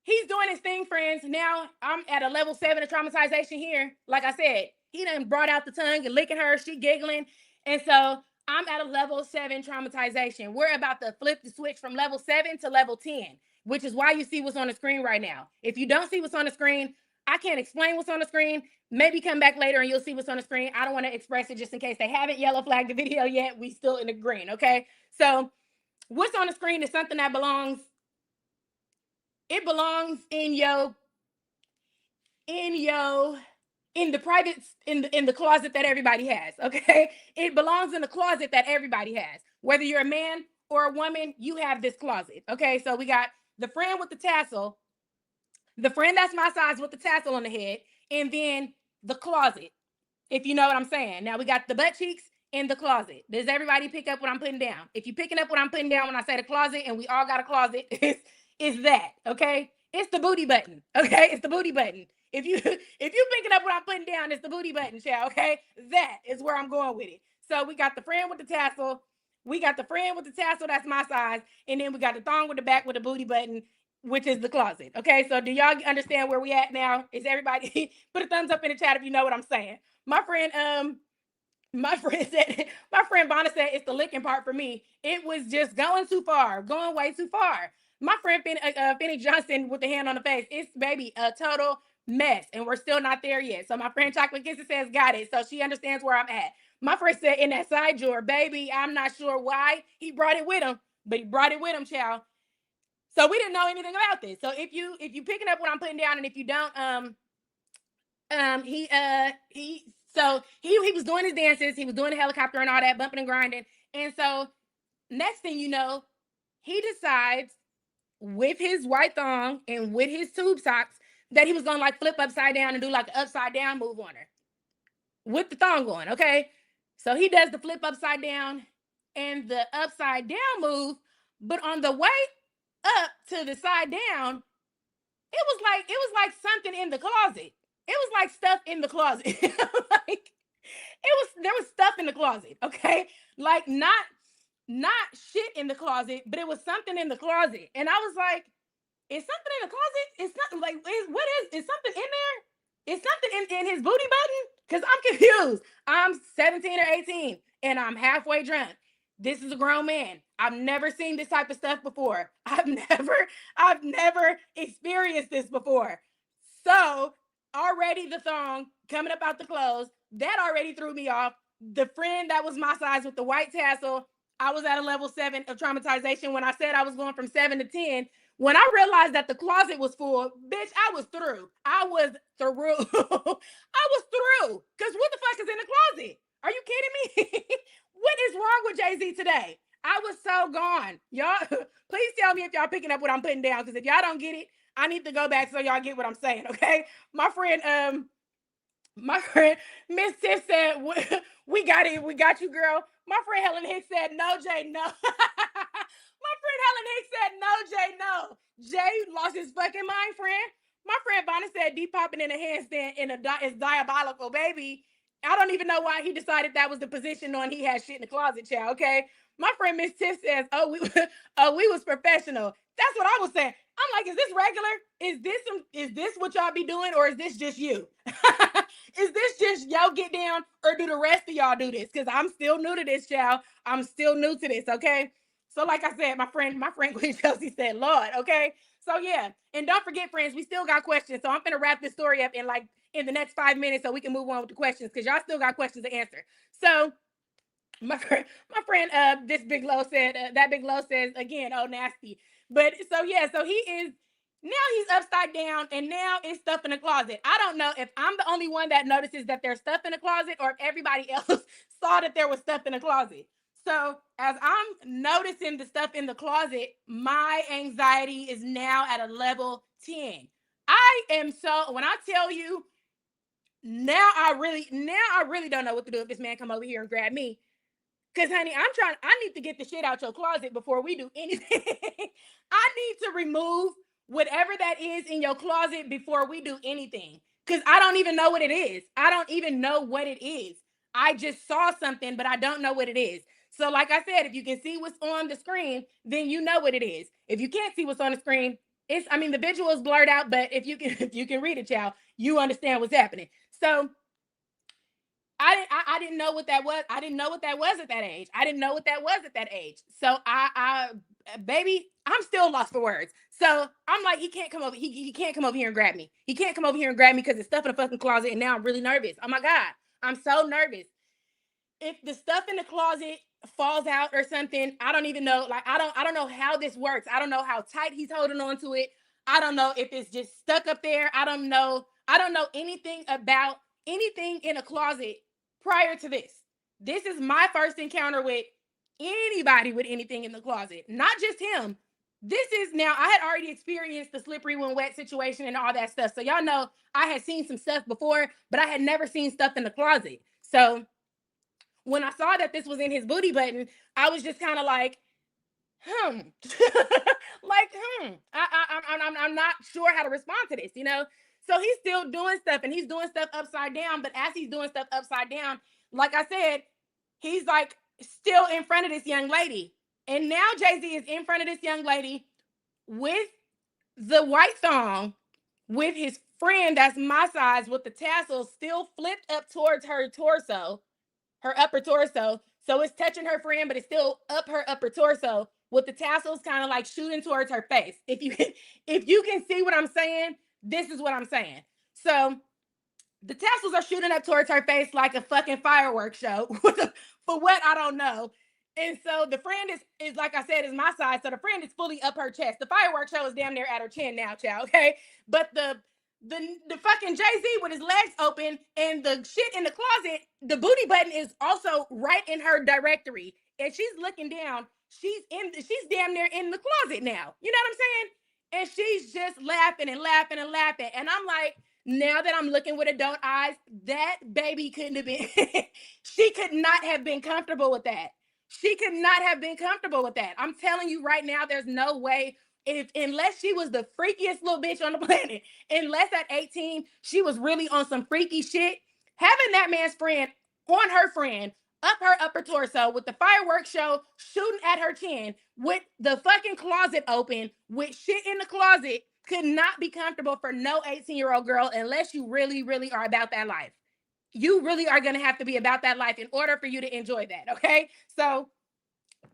He's doing his thing, friends. Now I'm at a level 7 of traumatization here. Like I said, he done brought out the tongue and licking her. She giggling. And so I'm at a level 7 traumatization. We're about to flip the switch from level 7 to level 10, which is why you see what's on the screen right now. If you don't see what's on the screen, I can't explain what's on the screen. Maybe come back later and you'll see what's on the screen. I don't want to express it just in case they haven't yellow flagged the video yet. We still in the green, okay? So what's on the screen is something that belongs in the private in the closet that everybody has. Okay, it belongs in the closet that everybody has. Whether you're a man or a woman, you have this closet. Okay, so we got the friend with the tassel, the friend that's my size with the tassel on the head, and then the closet, if you know what I'm saying. Now we got the butt cheeks in the closet. Does everybody pick up what I'm putting down? If you're picking up what I'm putting down when I say the closet, and we all got a closet, it's that, okay? It's the booty button, okay? It's the booty button. If you picking up what I'm putting down, it's the booty button, child, okay? That is where I'm going with it. So we got the friend with the tassel. We got the friend with the tassel, that's my size. And then we got the thong with the back with the booty button, which is the closet. Okay, so do y'all understand where we at now? Is everybody put a thumbs up in the chat if you know what I'm saying? My friend my friend Bonnie said it's the licking part for me. It was just going too far, going way too far. My friend Finny Johnson with the hand on the face, it's baby a total mess, and we're still not there yet. So my friend Chocolate Kisses says got it, so she understands where I'm at. My friend said in that side drawer, baby, I'm not sure why he brought it with him, but he brought it with him, child. So we didn't know anything about this. So if you picking up what I'm putting down, and if you don't, he was doing his dances, he was doing the helicopter and all that, bumping and grinding. And so next thing you know, he decides with his white thong and with his tube socks that he was gonna like flip upside down and do like an upside down move on her with the thong on. Okay. So he does the flip upside down and the upside down move, but on the way up to the side down, it was like something in the closet. It was like stuff in the closet. Like there was stuff in the closet, okay? Like not shit in the closet, but it was something in the closet. And I was like, is something in the closet? It's not like is something in there? Is something in his booty button? Because I'm confused. I'm 17 or 18 and I'm halfway drunk. This is a grown man. I've never seen this type of stuff before. I've never experienced this before. So already the thong coming up out the clothes, that already threw me off. The friend that was my size with the white tassel, I was at a level 7 of traumatization. When I said I was going from 7 to 10, when I realized that the closet was full, bitch, I was through. I was through. I was through. Because what the fuck is in the closet? Are you kidding me? What is wrong with Jay-Z today? I was so gone. Y'all, please tell me if y'all picking up what I'm putting down. Because if y'all don't get it, I need to go back so y'all get what I'm saying, okay? My friend Miss Tiff said, we got it, we got you, girl. My friend Helen Hicks said, no, Jay, no. My friend Helen Hicks said, no, Jay, no. Jay lost his fucking mind, friend. My friend Bonnie said, deep popping in a handstand is diabolical, baby. I don't even know why he decided that was the position on he had shit in the closet, child, okay? My friend Miss Tiff says, we was professional. That's what I was saying. I'm like, is this regular? Is this what y'all be doing, or is this just you? Is this just y'all get down, or do the rest of y'all do this? Because I'm still new to this, y'all. I'm still new to this, okay? So, like I said, my friend Queen Chelsea said, Lord, okay? So yeah. And don't forget, friends, we still got questions. So I'm gonna wrap this story up in the next 5 minutes so we can move on with the questions, because y'all still got questions to answer. So my friend, this big low said, that big low says again, oh nasty. But so yeah, so he is now he's upside down and now it's stuff in the closet. I don't know if I'm the only one that notices that there's stuff in the closet, or if everybody else saw that there was stuff in the closet. So as I'm noticing the stuff in the closet, my anxiety is now at a level 10. I am so when I tell you now I really don't know what to do if this man come over here and grab me. Cause honey, I need to get the shit out your closet before we do anything. I need to remove whatever that is in your closet before we do anything. Cause I don't even know what it is. I don't even know what it is. I just saw something, but I don't know what it is. So, like I said, if you can see what's on the screen, then you know what it is. If you can't see what's on the screen, the visual is blurred out, but if you can if you can read it, child, you understand what's happening. So I didn't know what that was. I didn't know what that was at that age. I didn't know what that was at that age. So baby, I'm still lost for words. So I'm like, he can't come over. He can't come over here and grab me. He can't come over here and grab me because it's stuff in the fucking closet. And now I'm really nervous. Oh my God, I'm so nervous. If the stuff in the closet falls out or something, I don't even know. Like I don't know how this works. I don't know how tight he's holding on to it. I don't know if it's just stuck up there. I don't know. I don't know anything about anything in a closet prior to this. This is my first encounter with anybody with anything in the closet, not just him. This is now, I had already experienced the slippery when wet situation and all that stuff. So y'all know I had seen some stuff before, but I had never seen stuff in the closet. So when I saw that this was in his booty button, I was just kind of like, like, I'm not sure how to respond to this, you know? So he's still doing stuff and he's doing stuff upside down. But as he's doing stuff upside down, like I said, he's like still in front of this young lady. And now Jay-Z is in front of this young lady with the white thong, with his friend that's my size, with the tassels still flipped up towards her torso, her upper torso. So it's touching her friend, but it's still up her upper torso with the tassels kind of like shooting towards her face. If you can see what I'm saying, this is what I'm saying. So the tassels are shooting up towards her face like a fucking fireworks show. For what, I don't know. And so the friend is like I said, is my size. So the friend is fully up her chest. The fireworks show is damn near at her chin now, child. Okay, but the fucking Jay-Z with his legs open and the shit in the closet, the booty button is also right in her directory, and she's looking down. She's damn near in the closet now. You know what I'm saying? And she's just laughing and laughing and laughing, and I'm like, Now that I'm looking with adult eyes, that baby couldn't have been, she could not have been comfortable with that. She could not have been comfortable with that. I'm telling you right now, there's no way, if unless she was the freakiest little bitch on the planet, unless at 18 she was really on some freaky shit, having that man's friend on her friend up her upper torso with the fireworks show shooting at her chin with the fucking closet open with shit in the closet could not be comfortable for no 18-year-old girl unless you really, really are about that life. You really are going to have to be about that life in order for you to enjoy that. Okay. So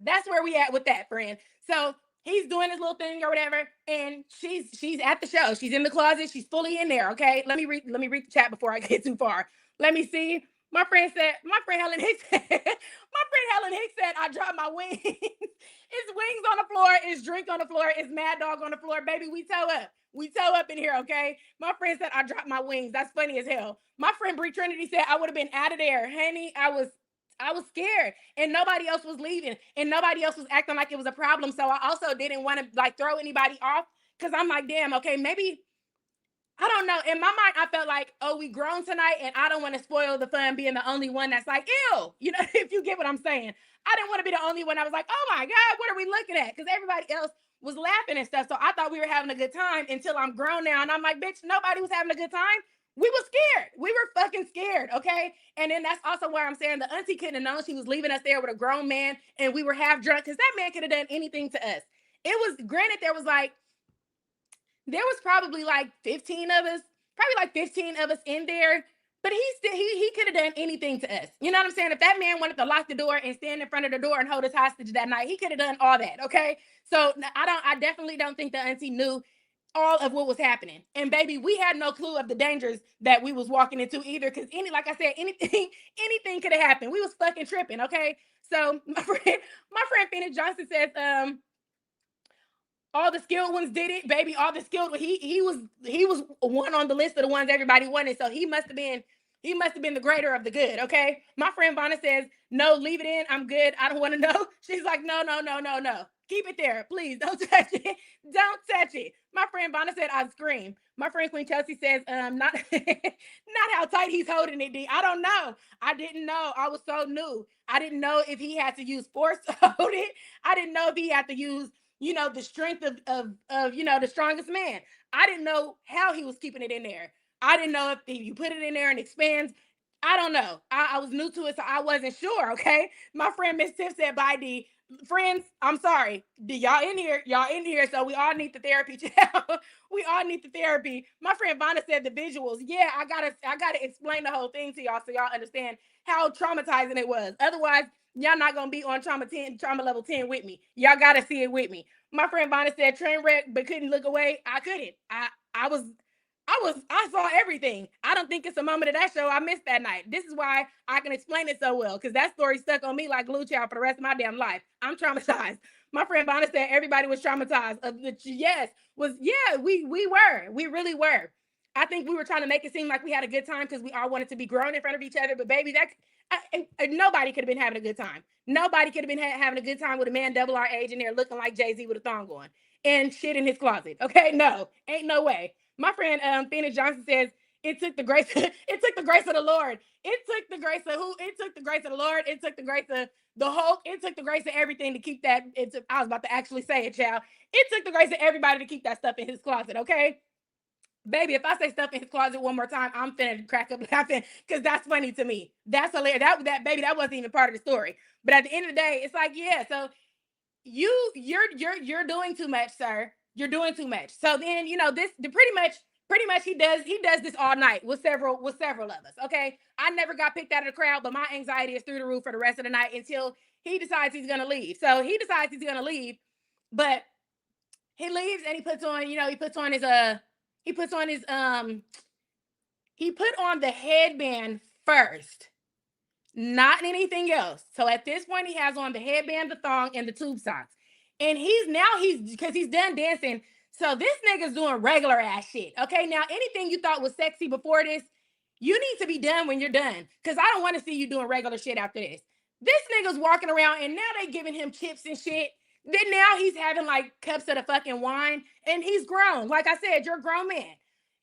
that's where we at with that, friend. So he's doing his little thing or whatever, and she's at the show. She's in the closet. She's fully in there. Okay. Let me read the chat before I get too far. Let me see. My friend Helen Hicks said, I dropped my wings. It's wings on the floor, it's drink on the floor, it's mad dog on the floor. Baby, we toe up. We toe up in here, okay? My friend said I dropped my wings. That's funny as hell. My friend Bree Trinity said I would have been out of there. Honey, I was scared and nobody else was leaving and nobody else was acting like it was a problem. So I also didn't want to like throw anybody off because I'm like, damn, okay, maybe I don't know. In my mind, I felt like, oh, we grown tonight, and I don't want to spoil the fun being the only one that's like, ew. You know, if you get what I'm saying. I didn't want to be the only one. I was like, oh my God, what are we looking at? Because everybody else was laughing and stuff. So I thought we were having a good time until I'm grown now. And I'm like, bitch, nobody was having a good time. We were scared. We were fucking scared. Okay. And then that's also why I'm saying the auntie couldn't have known she was leaving us there with a grown man and we were half drunk because that man could have done anything to us. It was granted, there was probably like 15 of us, in there. But he could have done anything to us. You know what I'm saying? If that man wanted to lock the door and stand in front of the door and hold us hostage that night, he could have done all that. Okay. So I definitely don't think the auntie knew all of what was happening. And baby, we had no clue of the dangers that we was walking into either. Cause like I said, anything could have happened. We was fucking tripping. Okay. So my friend Phoenix Johnson says, all the skilled ones did it, baby. All the skilled he was one on the list of the ones everybody wanted. So he must have been the greater of the good. Okay. My friend Vonna says, no, leave it in. I'm good. I don't want to know. She's like, no, no, no, no, no. Keep it there. Please don't touch it. Don't touch it. My friend Vonna said, I scream. My friend Queen Chelsea says, not not how tight he's holding it, D. I don't know. I didn't know. I was so new. I didn't know if he had to use force to hold it. I didn't know if he had to use the strength of the strongest man. I didn't know how he was keeping it in there. I didn't know if you put it in there and expands. I don't know. I was new to it, so I wasn't sure. Okay. My friend Miss Tiff said, bye, D. Friends, I'm sorry. Y'all in here. Y'all in here. So we all need the therapy. We all need the therapy. My friend Vonna said the visuals. Yeah, I gotta explain the whole thing to y'all so y'all understand how traumatizing it was. Otherwise, y'all not gonna be on trauma level 10 with me. Y'all gotta see it with me. My friend Vonna said train wreck, but couldn't look away. I couldn't. I saw everything. I don't think it's a moment of that show I missed that night. This is why I can explain it so well, because that story stuck on me like glue child for the rest of my damn life. I'm traumatized. My friend Vonna said everybody was traumatized. We were. We really were. I think we were trying to make it seem like we had a good time because we all wanted to be grown in front of each other. But baby, nobody could have been having a good time. Nobody could have been having a good time with a man double our age in there looking like Jay-Z with a thong on and shit in his closet. Okay, no, ain't no way. My friend Phoenix Johnson says it took the grace. It took the grace of the Lord. It took the grace of who? It took the grace of the Lord. It took the grace of the Hulk. It took the grace of everything to keep that. I was about to actually say it, child. It took the grace of everybody to keep that stuff in his closet. Okay. Baby, if I say stuff in his closet one more time, I'm finna crack up laughing because that's funny to me. That's hilarious. That baby, that wasn't even part of the story. But at the end of the day, it's like, yeah. So you're doing too much, sir. You're doing too much. So then this pretty much he does this all night with several of us. Okay, I never got picked out of the crowd, but my anxiety is through the roof for the rest of the night until he decides he's gonna leave. So he decides he's gonna leave, but he leaves and he puts on he put on the headband first, not anything else. So at this point, he has on the headband, the thong, and the tube socks. And because he's done dancing. So this nigga's doing regular ass shit. Okay, now anything you thought was sexy before this, you need to be done when you're done. Because I don't want to see you doing regular shit after this. This nigga's walking around and now they giving him chips and shit. Then now he's having like cups of the fucking wine and he's grown. Like I said, you're a grown man.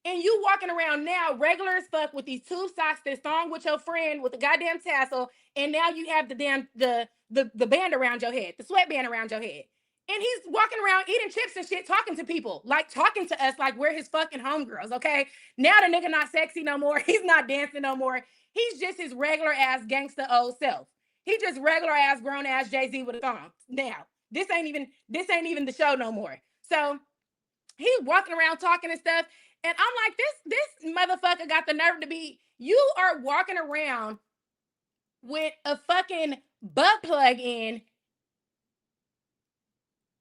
And you walking around now regular as fuck with these tube socks that's thong with your friend with the goddamn tassel, and now you have the damn the band around your head, the sweatband around your head. And he's walking around eating chips and shit, talking to people, like talking to us like we're his fucking homegirls, okay? Now the nigga not sexy no more. He's not dancing no more. He's just his regular ass gangster old self. He just regular ass grown ass Jay-Z with a thong. Now, this ain't even the show no more. So he's walking around talking and stuff. And I'm like, this motherfucker got the nerve to be, you are walking around with a fucking butt plug in,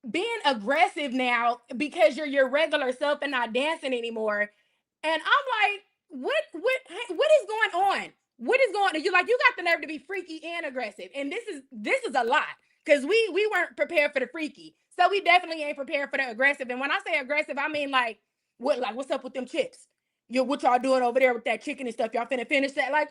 being aggressive now because you're your regular self and not dancing anymore. And I'm like, what is going on? What is going on? You like, you got the nerve to be freaky and aggressive. And this is a lot. Because we weren't prepared for the freaky. So we definitely ain't prepared for the aggressive. And when I say aggressive, I mean like what's up with them chips? What y'all doing over there with that chicken and stuff? Y'all finna finish that? Like,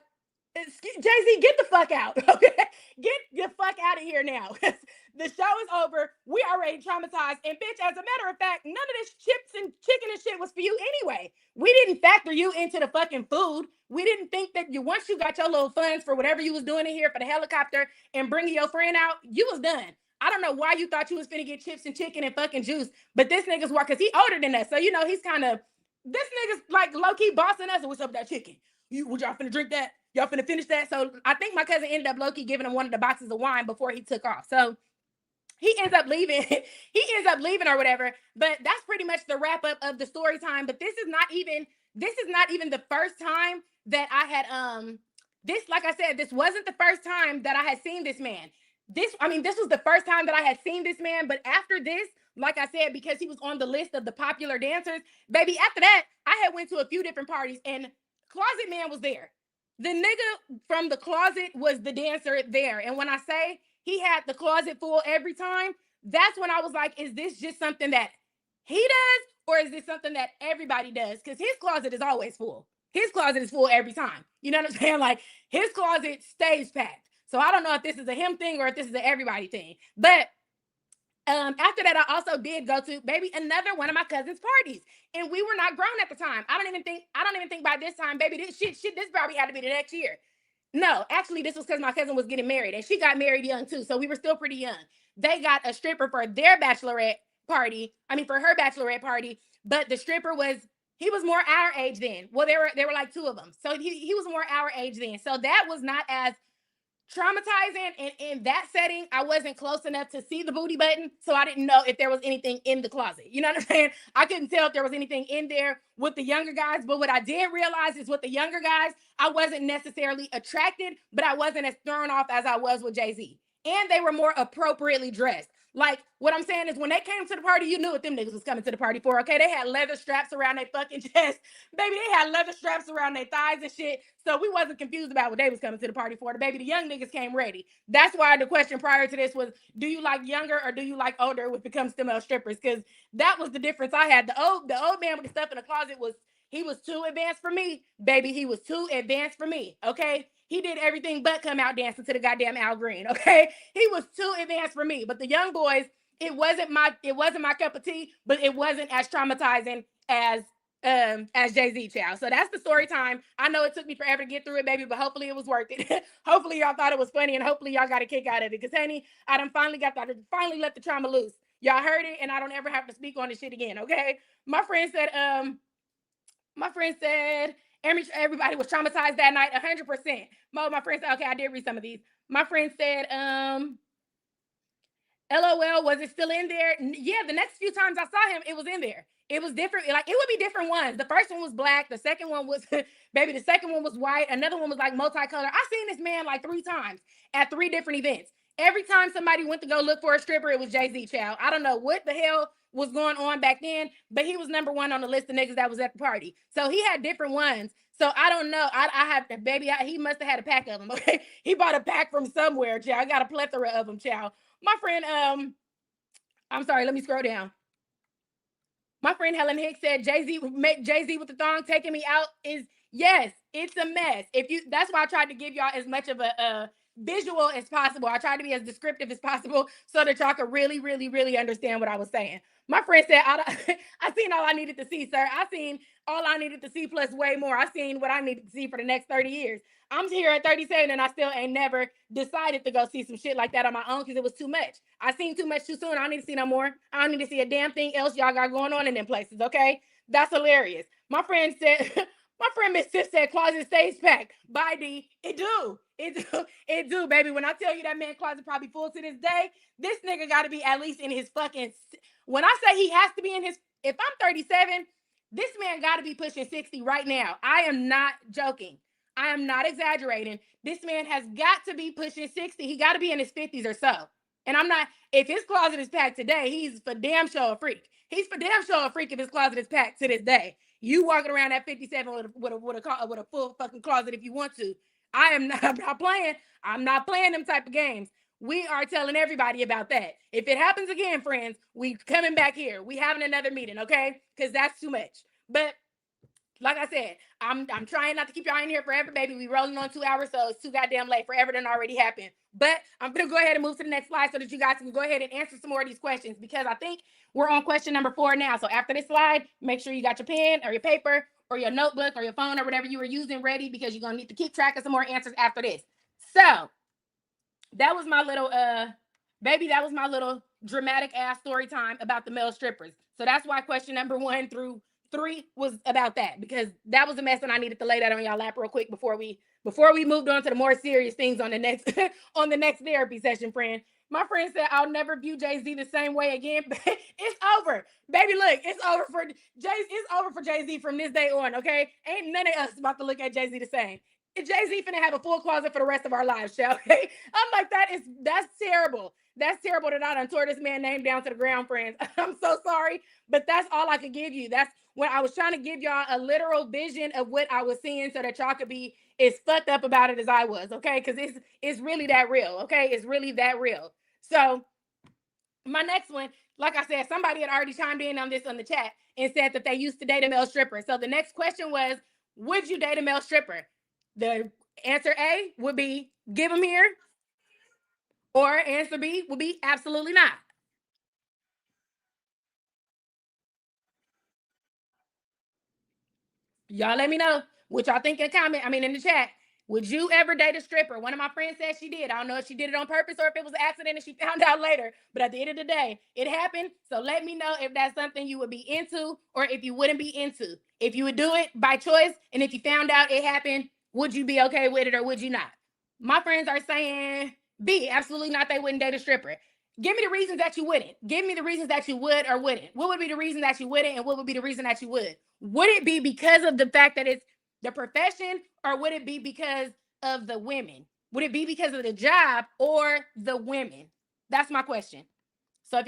Jay-Z, get the fuck out. Okay? Get the fuck out of here now. The show is over. We already traumatized. And bitch, as a matter of fact, none of this chips and chicken and shit was for you anyway. We didn't factor you into the fucking food. We didn't think that once you got your little funds for whatever you was doing in here for the helicopter and bringing your friend out, you was done. I don't know why you thought you was finna get chips and chicken and fucking juice, but this nigga's because he older than us. So, he's kind of, this nigga's like low-key bossing us. What's up with that chicken? Would y'all finna drink that? Y'all finna finish that? So I think my cousin ended up low-key giving him one of the boxes of wine before he took off. So he ends up leaving. He ends up leaving or whatever. But that's pretty much the wrap up of the story time. But this is not even the first time that I had this, like I said, this wasn't the first time that I had seen this man. This was the first time that I had seen this man. But after this, like I said, because he was on the list of the popular dancers, baby, after that, I had went to a few different parties and Closet Man was there. The nigga from the closet was the dancer there. And when I say he had the closet full every time, that's when I was like, is this just something that he does? Or is this something that everybody does? Because his closet is always full. His closet is full every time. You know what I'm saying? Like, his closet stays packed. So I don't know if this is a him thing or if this is an everybody thing. But after that, I also did go to baby another one of my cousin's parties, and we were not grown at the time. I don't even think by this time, baby, this probably had to be the next year. No, actually, this was because my cousin was getting married, and she got married young too, so we were still pretty young. They got a stripper for their bachelorette party. For her bachelorette party, but the stripper he was more our age then. Well, there were like two of them, so he was more our age then. So that was not as traumatizing, and in that setting I wasn't close enough to see the booty button, so I didn't know if there was anything in the closet. You know what I'm saying? I couldn't tell if there was anything in there with the younger guys, but what I did realize is with the younger guys, I wasn't necessarily attracted, but I wasn't as thrown off as I was with Jay-Z, and they were more appropriately dressed. Like, what I'm saying is when they came to the party, you knew what them niggas was coming to the party for, okay? They had leather straps around their fucking chest. Baby, they had leather straps around their thighs and shit. So we wasn't confused about what they was coming to the party for. The young niggas came ready. That's why the question prior to this was, do you like younger or do you like older when it comes to male strippers? Because that was the difference I had. The old man with the stuff in the closet he was too advanced for me, baby. He was too advanced for me, okay? He did everything but come out dancing to the goddamn Al Green, okay? He was too advanced for me. But the young boys, it wasn't my cup of tea, but it wasn't as traumatizing as Jay-Z, child. So that's the story time. I know it took me forever to get through it, baby, but hopefully it was worth it. Hopefully y'all thought it was funny, and hopefully y'all got a kick out of it. Because, honey, I done finally let the trauma loose. Y'all heard it, and I don't ever have to speak on this shit again, okay? My friend said everybody was traumatized that night, 100%. My friend said, okay, I did read some of these. My friend said, LOL, was it still in there? Yeah, the next few times I saw him, it was in there. It was different. Like, it would be different ones. The first one was black. The second one was, baby, the second one was white. Another one was like multicolored. I seen this man like 3 times at 3 different events. Every time somebody went to go look for a stripper, it was Jay-Z, child. I don't know what the hell was going on back then, but he was number 1 on the list of niggas that was at the party. So he had different ones. So I don't know. I have, baby, he must have had a pack of them, okay? He bought a pack from somewhere, child. I got a plethora of them, child. My friend, I'm sorry, let me scroll down. My friend Helen Hicks said Jay-Z with the thong taking me out is, yes, it's a mess. That's why I tried to give y'all as much of a visual as possible. I tried to be as descriptive as possible so that y'all could really, really, really understand what I was saying. My friend said, I seen all I needed to see, sir. I seen all I needed to see plus way more. I seen what I needed to see for the next 30 years. I'm here at 37 and I still ain't never decided to go see some shit like that on my own because it was too much. I seen too much too soon. I don't need to see no more. I don't need to see a damn thing else y'all got going on in them places, okay? That's hilarious. My friend said, my friend Miss Tiff said closet stays packed. Bye, D. It do. It do, baby. When I tell you that man closet probably full to this day, this nigga got to be at least in his fucking. When I say he has to be in his, if I'm 37, this man got to be pushing 60 right now. I am not joking. I am not exaggerating. This man has got to be pushing 60. He got to be in his 50s or so. And I'm not, if his closet is packed today, he's for damn sure a freak. He's for damn sure a freak if his closet is packed to this day. You walking around at 57 with a full fucking closet if you want to. I'm not playing. I'm not playing them type of games. We are telling everybody about that. If it happens again, friends, we coming back here. We having another meeting, okay? Because that's too much. But like I said, I'm trying not to keep y'all in here forever, baby. We rolling on 2 hours, so it's too goddamn late. Forever done already happened. But I'm gonna go ahead and move to the next slide so that you guys can go ahead and answer some more of these questions because I think we're on question number 4 now. So after this slide, make sure you got your pen or your paper or your notebook or your phone or whatever you were using ready because you're gonna need to keep track of some more answers after this. So that was my little baby, that was my little dramatic ass story time about the male strippers. So that's why question number 1 through 3 was about that because that was a mess and I needed to lay that on y'all lap real quick before we moved on to the more serious things on the next on the next therapy session, friend. My friend said I'll never view Jay-Z the same way again. It's over. Baby, look, it's over for Jay-Z from this day on, okay? Ain't none of us about to look at Jay-Z the same. Jay-Z finna have a full closet for the rest of our lives, shall we? I'm like, that's terrible. That's terrible that I done tore this man name down to the ground, friends. I'm so sorry, but that's all I could give you. That's when I was trying to give y'all a literal vision of what I was seeing so that y'all could be as fucked up about it as I was, okay? Because it's really that real, okay? It's really that real. So my next one, like I said, somebody had already chimed in on this on the chat and said that they used to date a male stripper. So the next question was, would you date a male stripper? The answer A would be give them here, or answer B would be absolutely not. Y'all let me know what y'all think in the comment. I mean, in the chat. Would you ever date a stripper? One of my friends said she did. I don't know if she did it on purpose or if it was an accident and she found out later. But at the end of the day, it happened. So let me know if that's something you would be into or if you wouldn't be into. If you would do it by choice and if you found out it happened, would you be okay with it or would you not? My friends are saying B, absolutely not. They wouldn't date a stripper. Give me the reasons that you wouldn't. Give me the reasons that you would or wouldn't. What would be the reason that you wouldn't and what would be the reason that you would? Would it be because of the fact that it's the profession or would it be because of the women? Would it be because of the job or the women? That's my question. So if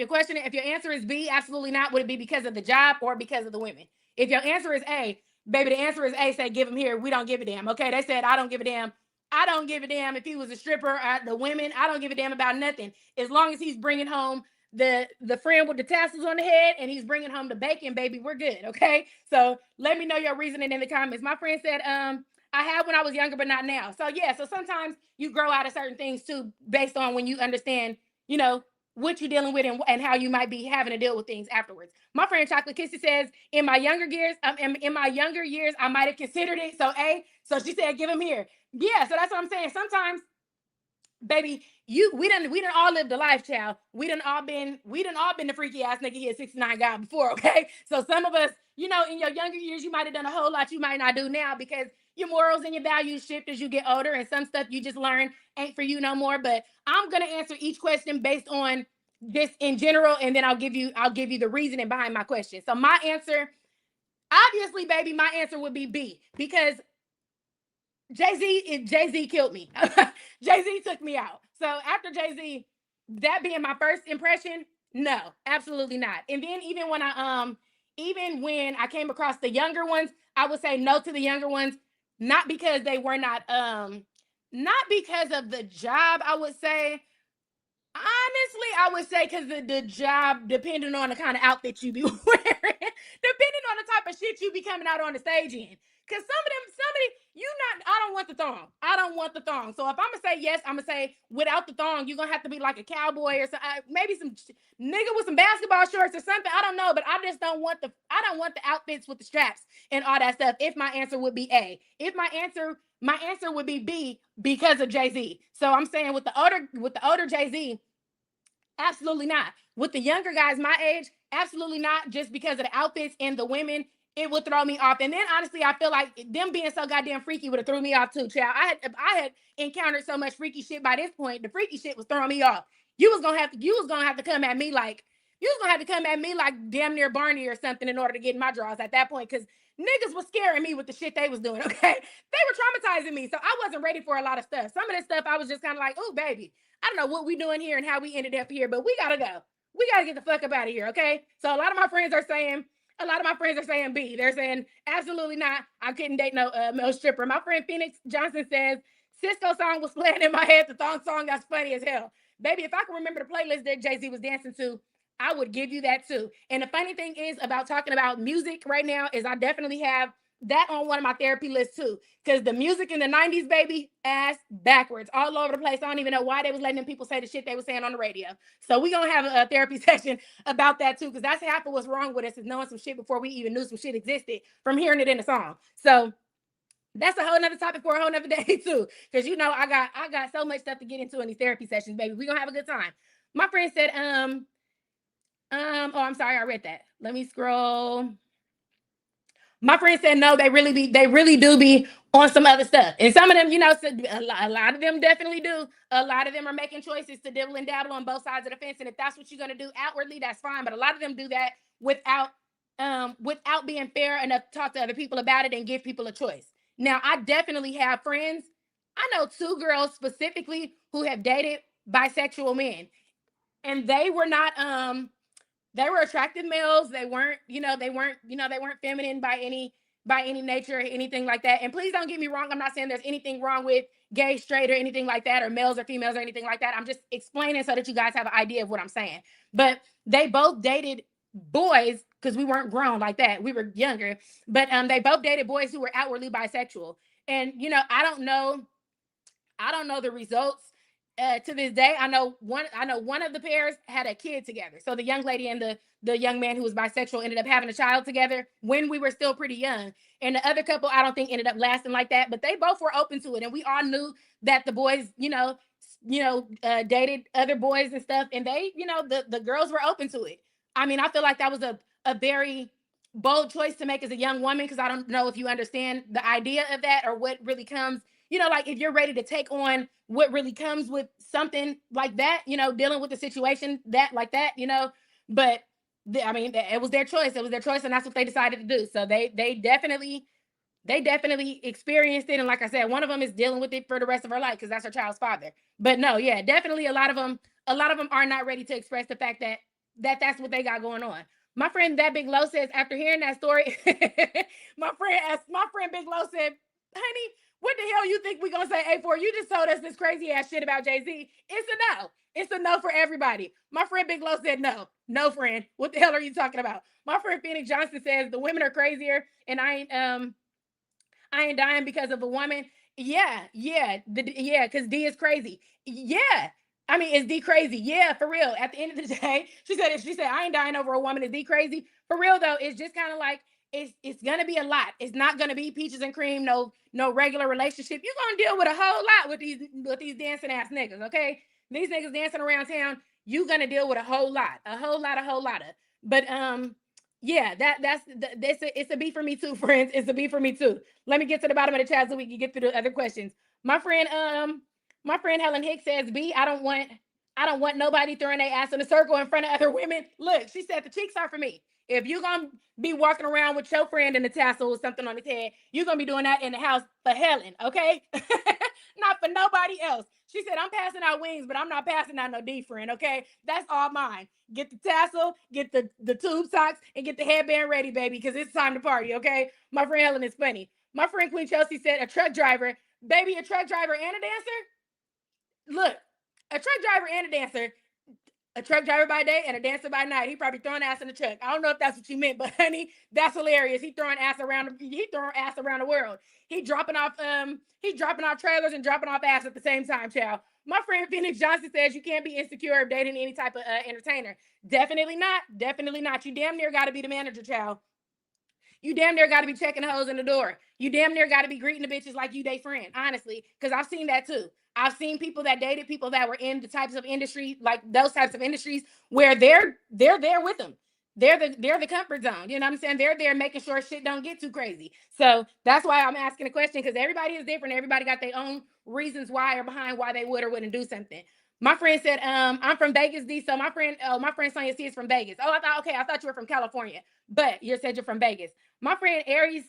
your answer is B, absolutely not. Would it be because of the job or because of the women? If your answer is A, baby, the answer is A. Say give him here. We don't give a damn. Okay, they said I don't give a damn. I don't give a damn if he was a stripper or the women. I don't give a damn about nothing. As long as he's bringing home the friend with the tassels on the head and he's bringing home the bacon, baby, we're good. Okay, so let me know your reasoning in the comments. My friend said, I had when I was younger, but not now. So yeah, so sometimes you grow out of certain things too, based on when you understand, what you're dealing with and how you might be having to deal with things afterwards. My friend Chocolate Kissy says, in my younger years, I might have considered it. So A, so she said, give him here. Yeah, so that's what I'm saying. Sometimes, baby, we done all lived the life, child. We done all been the freaky ass nigga here 69 guy before, okay? So some of us, in your younger years, you might have done a whole lot you might not do now because your morals and your values shift as you get older, and some stuff you just learn ain't for you no more. But I'm gonna answer each question based on this in general, and then I'll give you the reasoning behind my question. So my answer, obviously, baby, my answer would be B because Jay-Z killed me. Jay-Z took me out. So after Jay-Z, that being my first impression, no, absolutely not. And then even when I came across the younger ones, I would say no to the younger ones, not because they were not because of the job, I would say. Honestly, I would say because the job, depending on the kind of outfit you be wearing, depending on the type of shit you be coming out on the stage in. Cause somebody, you not. I don't want the thong. I don't want the thong. So if I'm gonna say yes, I'm gonna say without the thong. You're gonna have to be like a cowboy or maybe some nigga with some basketball shorts or something. I don't know, but I just don't want the. I don't want the outfits with the straps and all that stuff. If my answer would be A, if my answer would be B because of Jay-Z. So I'm saying with the older Jay-Z, absolutely not. With the younger guys my age, absolutely not. Just because of the outfits and the women, it would throw me off. And then honestly, I feel like them being so goddamn freaky would have threw me off too, child. I had encountered so much freaky shit by this point. The freaky shit was throwing me off. You was gonna have to come at me like you was gonna have to come at me like damn near Barney or something in order to get in my drawers at that point. Cause niggas was scaring me with the shit they was doing. Okay, they were traumatizing me, so I wasn't ready for a lot of stuff. Some of this stuff I was just kind of like, oh baby, I don't know what we doing here and how we ended up here, but we gotta go. We gotta get the fuck up out of here, okay? So a lot of my friends are saying B. They're saying absolutely not. I couldn't date no male stripper. My friend Phoenix Johnson says Cisco song was playing in my head. The thong song, that's funny as hell, baby. If I can remember the playlist that Jay-Z was dancing to, I would give you that too. And the funny thing is about talking about music right now is I definitely have that on one of my therapy lists too. Because the music in the 90s, baby, ass backwards, all over the place. I don't even know why they was letting them people say the shit they were saying on the radio. So we're going to have a therapy session about that too, because that's half of what's wrong with us is knowing some shit before we even knew some shit existed from hearing it in the song. So that's a whole nother topic for a whole nother day too. Because you know, I got so much stuff to get into in these therapy sessions, baby. We're going to have a good time. My friend said, oh, I'm sorry, I read that. Let me scroll. My friend said no, they really do be on some other stuff. And some of them, you know, a lot of them definitely do. A lot of them are making choices to dibble and dabble on both sides of the fence. And if that's what you're gonna do outwardly, that's fine. But a lot of them do that without being fair enough to talk to other people about it and give people a choice. Now, I definitely have friends. I know two girls specifically who have dated bisexual men, and they were attractive males. They weren't feminine by any nature or anything like that. And please don't get me wrong. I'm not saying there's anything wrong with gay, straight, or anything like that, or males or females or anything like that. I'm just explaining so that you guys have an idea of what I'm saying. But they both dated boys because we weren't grown like that. We were younger, but they both dated boys who were outwardly bisexual. And I don't know the results to this day. I know one of the pairs had a kid together. So the young lady and the young man who was bisexual ended up having a child together when we were still pretty young. And the other couple, I don't think ended up lasting like that. But they both were open to it, and we all knew that the boys, dated other boys and stuff. And they, the girls were open to it. I mean, I feel like that was a very bold choice to make as a young woman, because I don't know if you understand the idea of that or what really comes, like if you're ready to take on what really comes with something like that, dealing with the situation that like that, but I mean, it was their choice. It was their choice, and that's what they decided to do. So they definitely experienced it. And like I said, one of them is dealing with it for the rest of her life because that's her child's father. But no, yeah, definitely a lot of them are not ready to express the fact that that's what they got going on. My friend That Big Low says, after hearing that story, my friend Big Low said, honey, what the hell you think we gonna say A for? You just told us this crazy ass shit about Jay-Z. It's a no. It's a no for everybody. My friend Big Low said no. No, friend. What the hell are you talking about? My friend Phoenix Johnson says the women are crazier, and I ain't dying because of a woman. Yeah, because D is crazy. Yeah. I mean, is D crazy? Yeah, for real. At the end of the day, she said, I ain't dying over a woman. Is D crazy? For real though, it's just kind of like it's gonna be a lot. It's not gonna be peaches and cream, no regular relationship. You're gonna deal with a whole lot with these dancing ass niggas, okay? These niggas dancing around town, you gonna deal with a whole lot of. But yeah, it's a B for me too, friends. It's a B for me too. Let me get to the bottom of the chat so we can get through the other questions. My friend Helen Hicks says B. I don't want nobody throwing their ass in a circle in front of other women. Look, she said the cheeks are for me. If you're gonna be walking around with your friend in a tassel or something on his head, you're gonna be doing that in the house for Helen, okay? Not for nobody else. She said, I'm passing out wings, but I'm not passing out no D, friend, okay? That's all mine. Get the tassel, get the tube socks, and get the headband ready, baby, because it's time to party, okay? My friend Helen is funny. My friend Queen Chelsea said, a truck driver. Baby, a truck driver and a dancer? Look, a truck driver and a dancer, A truck driver by day and a dancer by night. He probably throwing ass in the truck. I don't know if that's what you meant, but honey, that's hilarious. He throwing ass around the world. He dropping off trailers and dropping off ass at the same time, child. My friend Phoenix Johnson says you can't be insecure of dating any type of entertainer. Definitely not. Definitely not. You damn near got to be the manager, child. You damn near got to be checking the hoes in the door. You damn near got to be greeting the bitches like you they friend, honestly, because I've seen that too. I've seen people that dated people that were in the types of industry, like those types of industries, where they're there with them. They're the comfort zone. You know what I'm saying? They're there making sure shit don't get too crazy. So that's why I'm asking the question, because everybody is different. Everybody got their own reasons why or behind why they would or wouldn't do something. My friend said, I'm from Vegas, D. So my friend Sonia C is from Vegas. Oh, I thought you were from California, but you said you're from Vegas. My friend Aries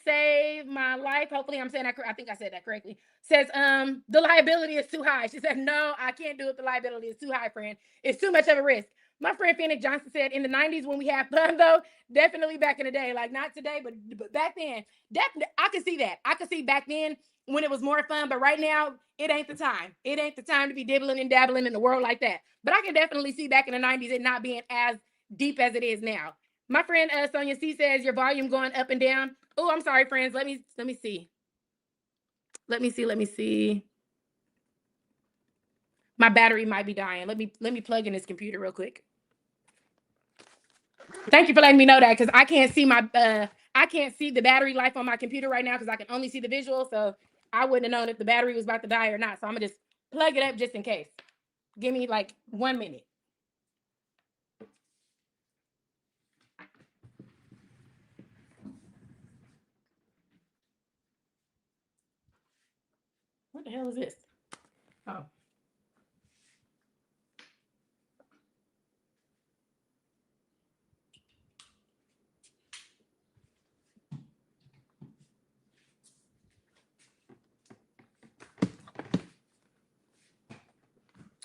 saved my life. Hopefully I'm saying that. I think I said that correctly. Says, the liability is too high. She said, no, I can't do it. The liability is too high, friend. It's too much of a risk. My friend Phoenix Johnson said in the 90s when we had fun, though, definitely back in the day, like not today, but back then, definitely, I could see that. I could see back then when it was more fun, but right now, it ain't the time. It ain't the time to be dibbling and dabbling in the world like that. But I can definitely see back in the 90s it not being as deep as it is now. My friend Sonia C says your volume going up and down. Oh, I'm sorry, friends. Let me see. Let me see. My battery might be dying. Let me plug in this computer real quick. Thank you for letting me know that, because I can't see the battery life on my computer right now because I can only see the visual. So I wouldn't have known if the battery was about to die or not. So I'm gonna just plug it up just in case. Give me like 1 minute. What the hell is this? Oh.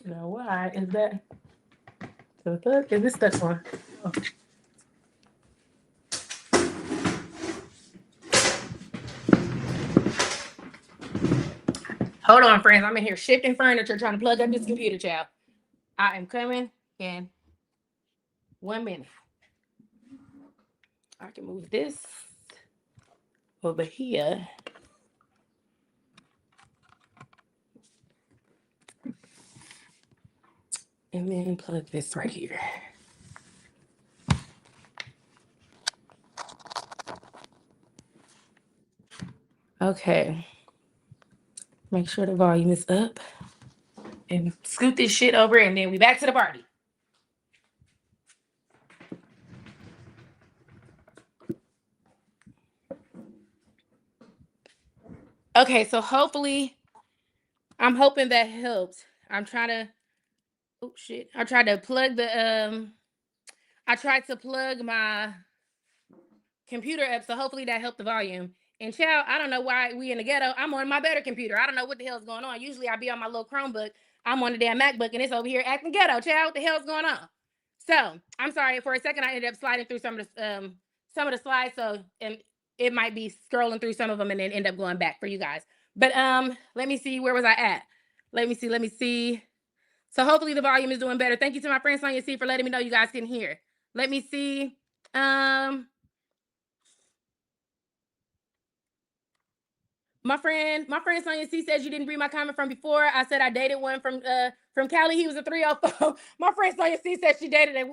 Now, why is that? The fuck is this stuck on? Oh. Hold on, friends. I'm in here shifting furniture, trying to plug up this computer, child. I am coming in 1 minute. I can move this over here. And then plug this right here. Okay. Make sure the volume is up. And scoot this shit over, and then we back to the party. Okay, so hopefully, I'm hoping that helps. I'm trying to, oh shit. I tried to plug I tried to plug my computer up, so hopefully that helped the volume. And child, I don't know why we in the ghetto. I'm on my better computer. I don't know what the hell's going on. Usually I be on my little Chromebook. I'm on the damn MacBook, and it's over here acting ghetto. Child, what the hell's going on? So I'm sorry. For a second, I ended up sliding through some of the slides. So and it might be scrolling through some of them and then end up going back for you guys. But let me see. Where was I at? Let me see. So hopefully the volume is doing better. Thank you to my friend Sonia C for letting me know you guys can hear. Let me see. My friend Sonia C says you didn't read my comment from before. I said I dated one from Cali. He was a 304. My friend Sonia C said she dated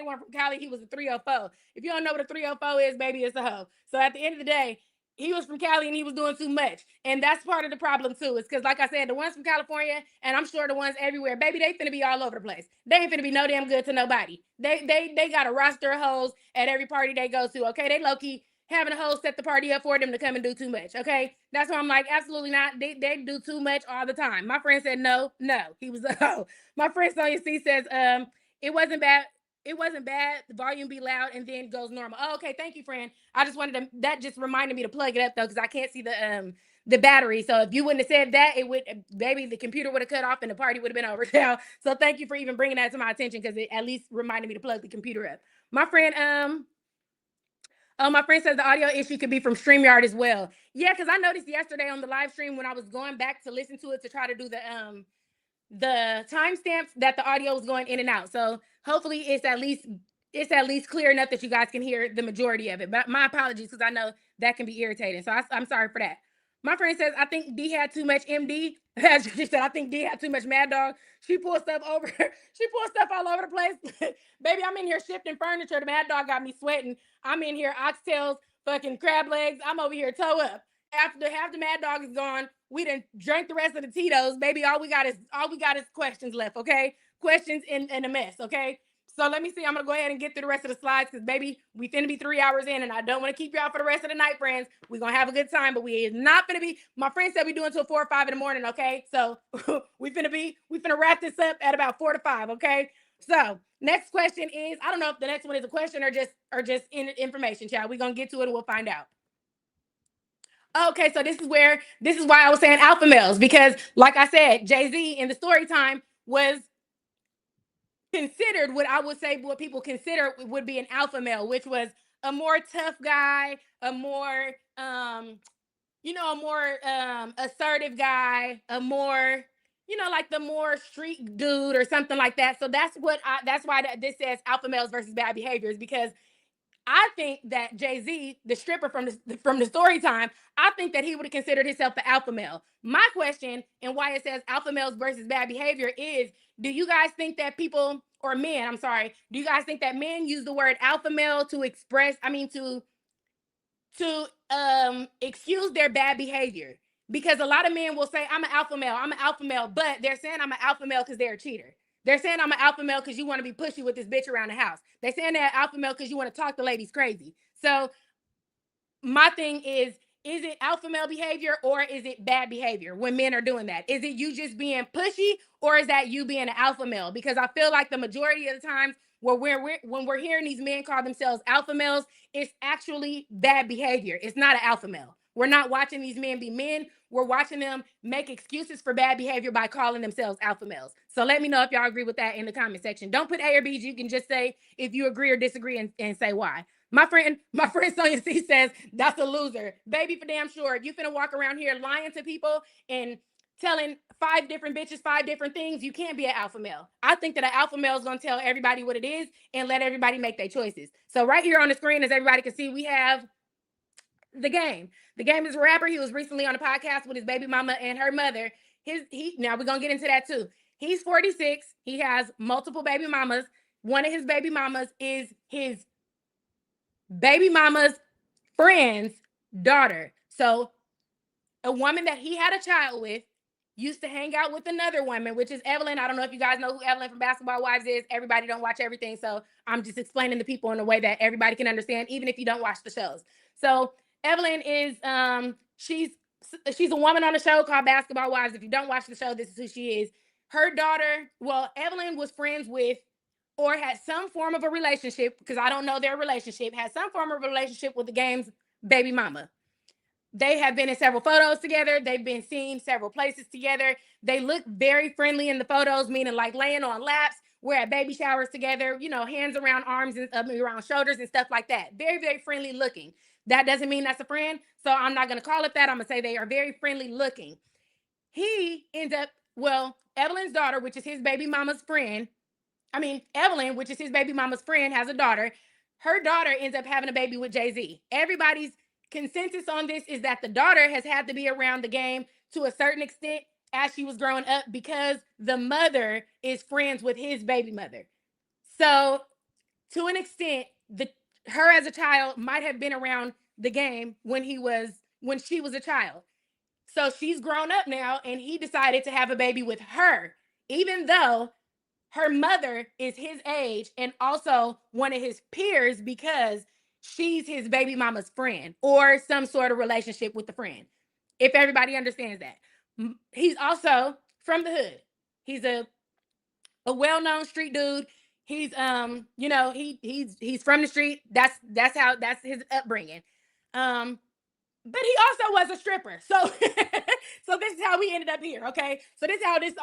one from Cali. He was a 304. If you don't know what a 304 is, baby, it's a hoe. So at the end of the day, he was from Cali and he was doing too much. And that's part of the problem too. It's because, like I said, the ones from California, and I'm sure the ones everywhere, baby, they finna be all over the place. They ain't finna be no damn good to nobody. They got a roster of hoes at every party they go to. Okay, they low key having a hoe set the party up for them to come and do too much. Okay, that's why I'm like, absolutely not. They do too much all the time. My friend said no, he was a hoe. My friend Sonia C says it wasn't bad. It wasn't bad. The volume be loud and then goes normal. Oh, okay, thank you, friend. I just wanted to. That just reminded me to plug it up though, because I can't see the battery. So if you wouldn't have said that, it would, maybe the computer would have cut off and the party would have been over now. So thank you for even bringing that to my attention, because it at least reminded me to plug the computer up. My friend Oh, my friend says the audio issue could be from StreamYard as well. Yeah, because I noticed yesterday on the live stream when I was going back to listen to it to try to do the timestamps that the audio was going in and out. So hopefully it's at least clear enough that you guys can hear the majority of it. But my apologies, because I know that can be irritating. So I'm sorry for that. My friend says, I think D had too much MD. She said, I think D had too much Mad Dog. She pulled stuff over. She pulled stuff all over the place. Baby, I'm in here shifting furniture. The Mad Dog got me sweating. I'm in here oxtails, fucking crab legs. I'm over here toe up. After half the Mad Dog is gone, we done drank the rest of the Tito's. Baby, all we got is questions left, okay? Questions in a mess, okay? So let me see. I'm gonna go ahead and get through the rest of the slides, because baby, we finna be 3 hours in, and I don't want to keep y'all for the rest of the night, friends. We're gonna have a good time, but we is not gonna be. My friend said we do until 4 or 5 in the morning, okay? So we finna wrap this up at about 4 to 5, okay? So next question is, I don't know if the next one is a question or just information, child. We're gonna get to it and we'll find out. Okay, so this is why I was saying alpha males, because like I said, Jay-Z in the story time was considered what I would say what people consider would be an alpha male, which was a more tough guy, a more a more assertive guy, a more like the more street dude or something like that. So that's why this says alpha males versus bad behaviors, because I think that Jay-Z, the stripper from the story time, I think that he would have considered himself the alpha male. My question, and why it says alpha males versus bad behavior, is, do you guys think that people, or men, I'm sorry, do you guys think that men use the word alpha male to express, excuse their bad behavior? Because a lot of men will say, I'm an alpha male, but they're saying I'm an alpha male because they're a cheater. They're saying I'm an alpha male because you want to be pushy with this bitch around the house. They're saying they're alpha male because you want to talk the ladies crazy. So my thing is it alpha male behavior or is it bad behavior when men are doing that? Is it you just being pushy, or is that you being an alpha male? Because I feel like the majority of the times when we're hearing these men call themselves alpha males, it's actually bad behavior. It's not an alpha male. We're not watching these men be men. We're watching them make excuses for bad behavior by calling themselves alpha males. So let me know if y'all agree with that in the comment section. Don't put A or B. You can just say if you agree or disagree, and say why. My friend Sonia C says, that's a loser. Baby, for damn sure. If you finna walk around here lying to people and telling 5 different bitches 5 different things, you can't be an alpha male. I think that an alpha male is gonna tell everybody what it is and let everybody make their choices. So right here on the screen, as everybody can see, we have the game. The game is a rapper. He was recently on a podcast with his baby mama and her mother. Now we're gonna get into that too. He's 46. He has multiple baby mamas. One of his baby mamas is his baby mama's friend's daughter. So a woman that he had a child with used to hang out with another woman, which is Evelyn. I don't know if you guys know who Evelyn from Basketball Wives is. Everybody don't watch everything, so I'm just explaining to people in a way that everybody can understand, even if you don't watch the shows. So Evelyn is she's a woman on a show called Basketball Wives. If you don't watch the show, this is who she is. Her daughter, well, Evelyn was friends with, or had some form of a relationship, because I don't know their relationship, had some form of a relationship with the game's baby mama. They have been in several photos together. They've been seen several places together. They look very friendly in the photos, meaning like laying on laps. We're at baby showers together, hands around arms and around shoulders and stuff like that. Very, very friendly looking. That doesn't mean that's a friend. So I'm not going to call it that. I'm going to say they are very friendly looking. He ends up, well, Evelyn's daughter, which is his baby mama's friend, Evelyn, which is his baby mama's friend, has a daughter. Her daughter ends up having a baby with Jay-Z. Everybody's consensus on this is that the daughter has had to be around the game to a certain extent as she was growing up, because the mother is friends with his baby mother. So to an extent, her as a child might have been around the game when she was a child. So she's grown up now, and he decided to have a baby with her, even though her mother is his age and also one of his peers, because she's his baby mama's friend or some sort of relationship with the friend. If everybody understands that. He's also from the hood. He's a well-known street dude. He's he's from the street. That's his upbringing. But he also was a stripper. So so this is how we ended up here, okay? So this is how this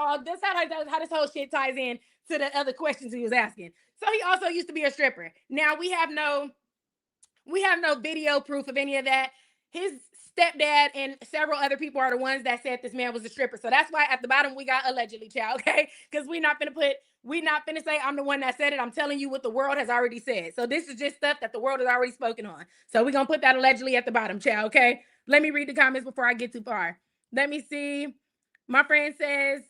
whole shit ties in to the other questions he was asking. So he also used to be a stripper. Now we have no video proof of any of that. His stepdad and several other people are the ones that said this man was a stripper. So that's why at the bottom we got allegedly, child, okay? Because we not finna say I'm the one that said it. I'm telling you what the world has already said. So this is just stuff that the world has already spoken on. So we're gonna put that allegedly at the bottom, child, okay? Let me read the comments before I get too far. Let me see. My friend says,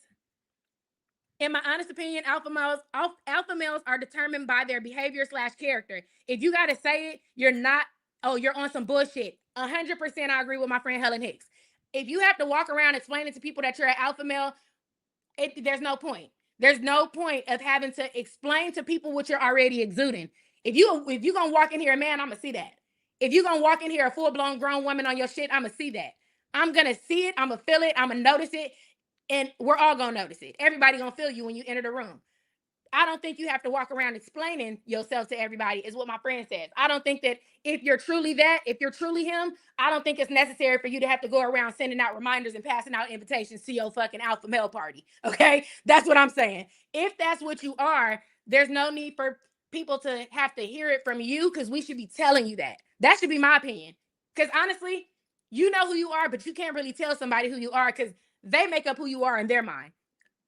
in my honest opinion, alpha males are determined by their behavior slash character. If you gotta say it, you're not. Oh, you're on some bullshit. 100%, I agree with my friend Helen Hicks. If you have to walk around explaining to people that you're an alpha male, there's no point. There's no point of having to explain to people what you're already exuding. If you gonna walk in here, man, I'm gonna see that. If you gonna walk in here a full blown grown woman on your shit, I'm gonna see that. I'm gonna see it. I'm gonna feel it. I'm gonna notice it, and we're all gonna notice it. Everybody gonna feel you when you enter the room. I don't think you have to walk around explaining yourself to everybody, is what my friend says. I don't think that if you're truly that, if you're truly him, I don't think it's necessary for you to have to go around sending out reminders and passing out invitations to your fucking alpha male party. Okay? That's what I'm saying. If that's what you are, there's no need for people to have to hear it from you, because we should be telling you that. That should be my opinion. Because honestly, you know who you are, but you can't really tell somebody who you are because they make up who you are in their mind.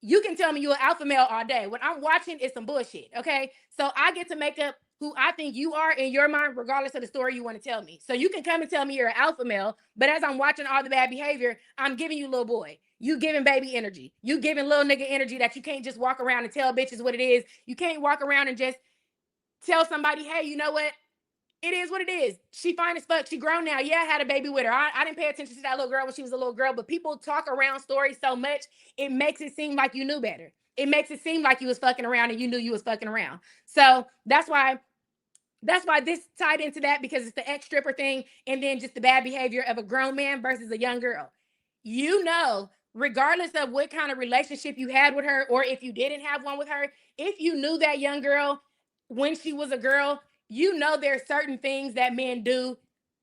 You can tell me you're an alpha male all day. What I'm watching is some bullshit. Okay. So I get to make up who I think you are in your mind, regardless of the story you want to tell me. So you can come and tell me you're an alpha male, but as I'm watching all the bad behavior, I'm giving you little boy. You giving baby energy. You giving little nigga energy that you can't just walk around and tell bitches what it is. You can't walk around and just tell somebody, hey, you know what? It is what it is. She fine as fuck. She grown now. Yeah, I had a baby with her. I didn't pay attention to that little girl when she was a little girl, but people talk around stories so much, it makes it seem like you knew better. It makes it seem like you was fucking around and you knew you was fucking around. So that's why this tied into that, because it's the ex stripper thing and then just the bad behavior of a grown man versus a young girl. You know, regardless of what kind of relationship you had with her, or if you didn't have one with her, if you knew that young girl when she was a girl, you know there's certain things that men do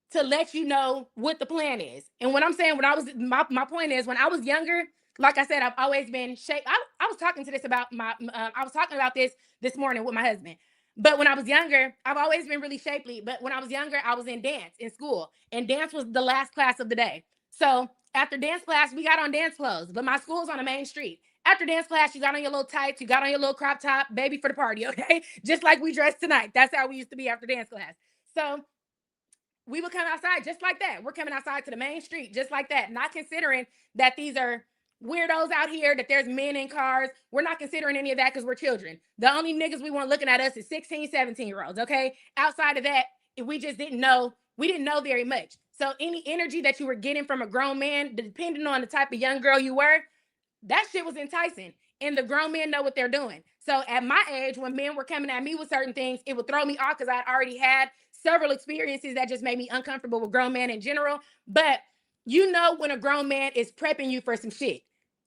to let you know what the plan is. And when I'm saying when I was my point is, when I was younger, like I said, I've always been shaped. I was talking to this about my I was talking about this morning with my husband. But when I was younger, I've always been really shapely. But when I was younger, I was in dance in school, and dance was the last class of the day. So after dance class, we got on dance clothes, but my school's on the main street. After dance class, you got on your little tights, you got on your little crop top, baby for the party, okay? Just like we dressed tonight. That's how we used to be after dance class. So we would come outside just like that. We're coming outside to the main street just like that, not considering that these are weirdos out here, that there's men in cars. We're not considering any of that because we're children. The only niggas we want looking at us is 16, 17-year-olds, okay? Outside of that, if we just didn't know, we didn't know very much. So any energy that you were getting from a grown man, depending on the type of young girl you were, that shit was enticing. And the grown men know what they're doing. So at my age, when men were coming at me with certain things, it would throw me off because I'd already had several experiences that just made me uncomfortable with grown men in general. But you know when a grown man is prepping you for some shit.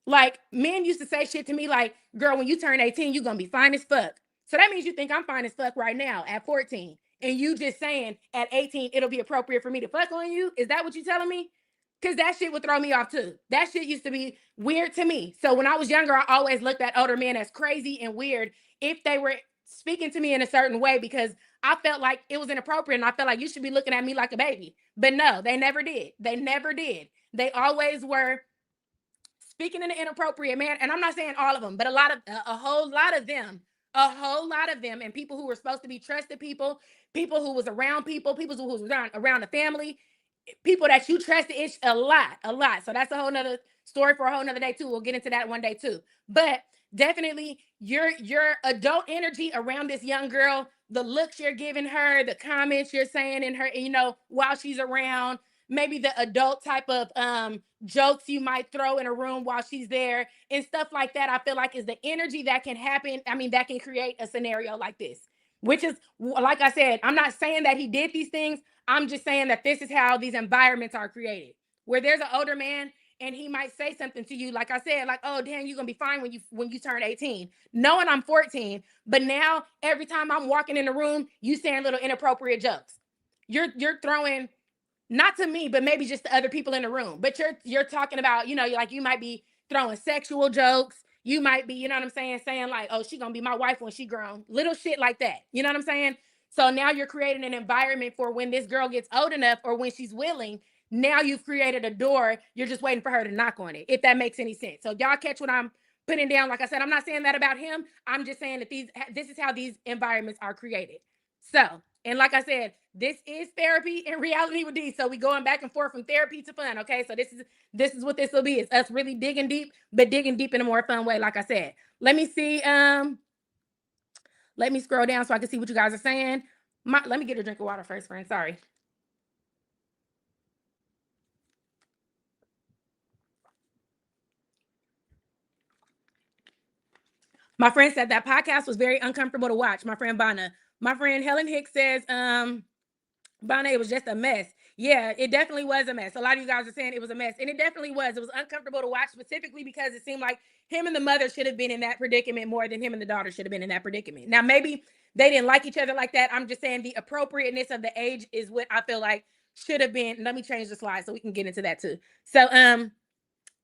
Like, men used to say shit to me like, girl, when you turn 18, you're going to be fine as fuck. So that means you think I'm fine as fuck right now at 14. And you just saying at 18, it'll be appropriate for me to fuck on you? Is that what you're telling me? Because that shit would throw me off too. That shit used to be weird to me. So when I was younger, I always looked at older men as crazy and weird if they were speaking to me in a certain way, because I felt like it was inappropriate and I felt like you should be looking at me like a baby. But no, they never did. They never did. They always were speaking in an inappropriate manner. And I'm not saying all of them, but a whole lot of them, and people who were supposed to be trusted people who was around people who was around the family, people that you trusted. It's a lot. So that's a whole nother story for a whole nother day too. We'll get into that one day too. But definitely your adult energy around this young girl, the looks you're giving her, the comments you're saying in her, while she's around, maybe the adult type of jokes you might throw in a room while she's there and stuff like that, I feel like is the energy that can happen. I mean, that can create a scenario like this, which is, like I said, I'm not saying that he did these things. I'm just saying that this is how these environments are created, where there's an older man and he might say something to you, like I said, like, oh, damn, you're going to be fine when you turn 18, knowing I'm 14. But now every time I'm walking in the room, you saying little inappropriate jokes. You're throwing, not to me, but maybe just to other people in the room. But you're talking about, like you might be throwing sexual jokes. You might be, you know what I'm saying like, oh, she gonna be my wife when she grown. Little shit like that. You know what I'm saying? So now you're creating an environment for when this girl gets old enough or when she's willing, now you've created a door. You're just waiting for her to knock on it, if that makes any sense. So y'all catch what I'm putting down. Like I said, I'm not saying that about him. I'm just saying that this is how these environments are created. So, and like I said, this is therapy and reality with Dee. So we going back and forth from therapy to fun. Okay. So this is what this will be. It's us really digging deep, but digging deep in a more fun way. Like I said, let me see. Let me scroll down so I can see what you guys are saying. Let me get a drink of water first, friend. Sorry. My friend said that podcast was very uncomfortable to watch. My friend Bana. My friend Helen Hicks says, Bana, it was just a mess. Yeah, it definitely was a mess. A lot of you guys are saying it was a mess, and it definitely was. It was uncomfortable to watch, specifically because it seemed like him and the mother should have been in that predicament more than him and the daughter should have been in that predicament. Now, maybe they didn't like each other like that. I'm just saying the appropriateness of the age is what I feel like should have been. Let me change the slide so we can get into that too. So,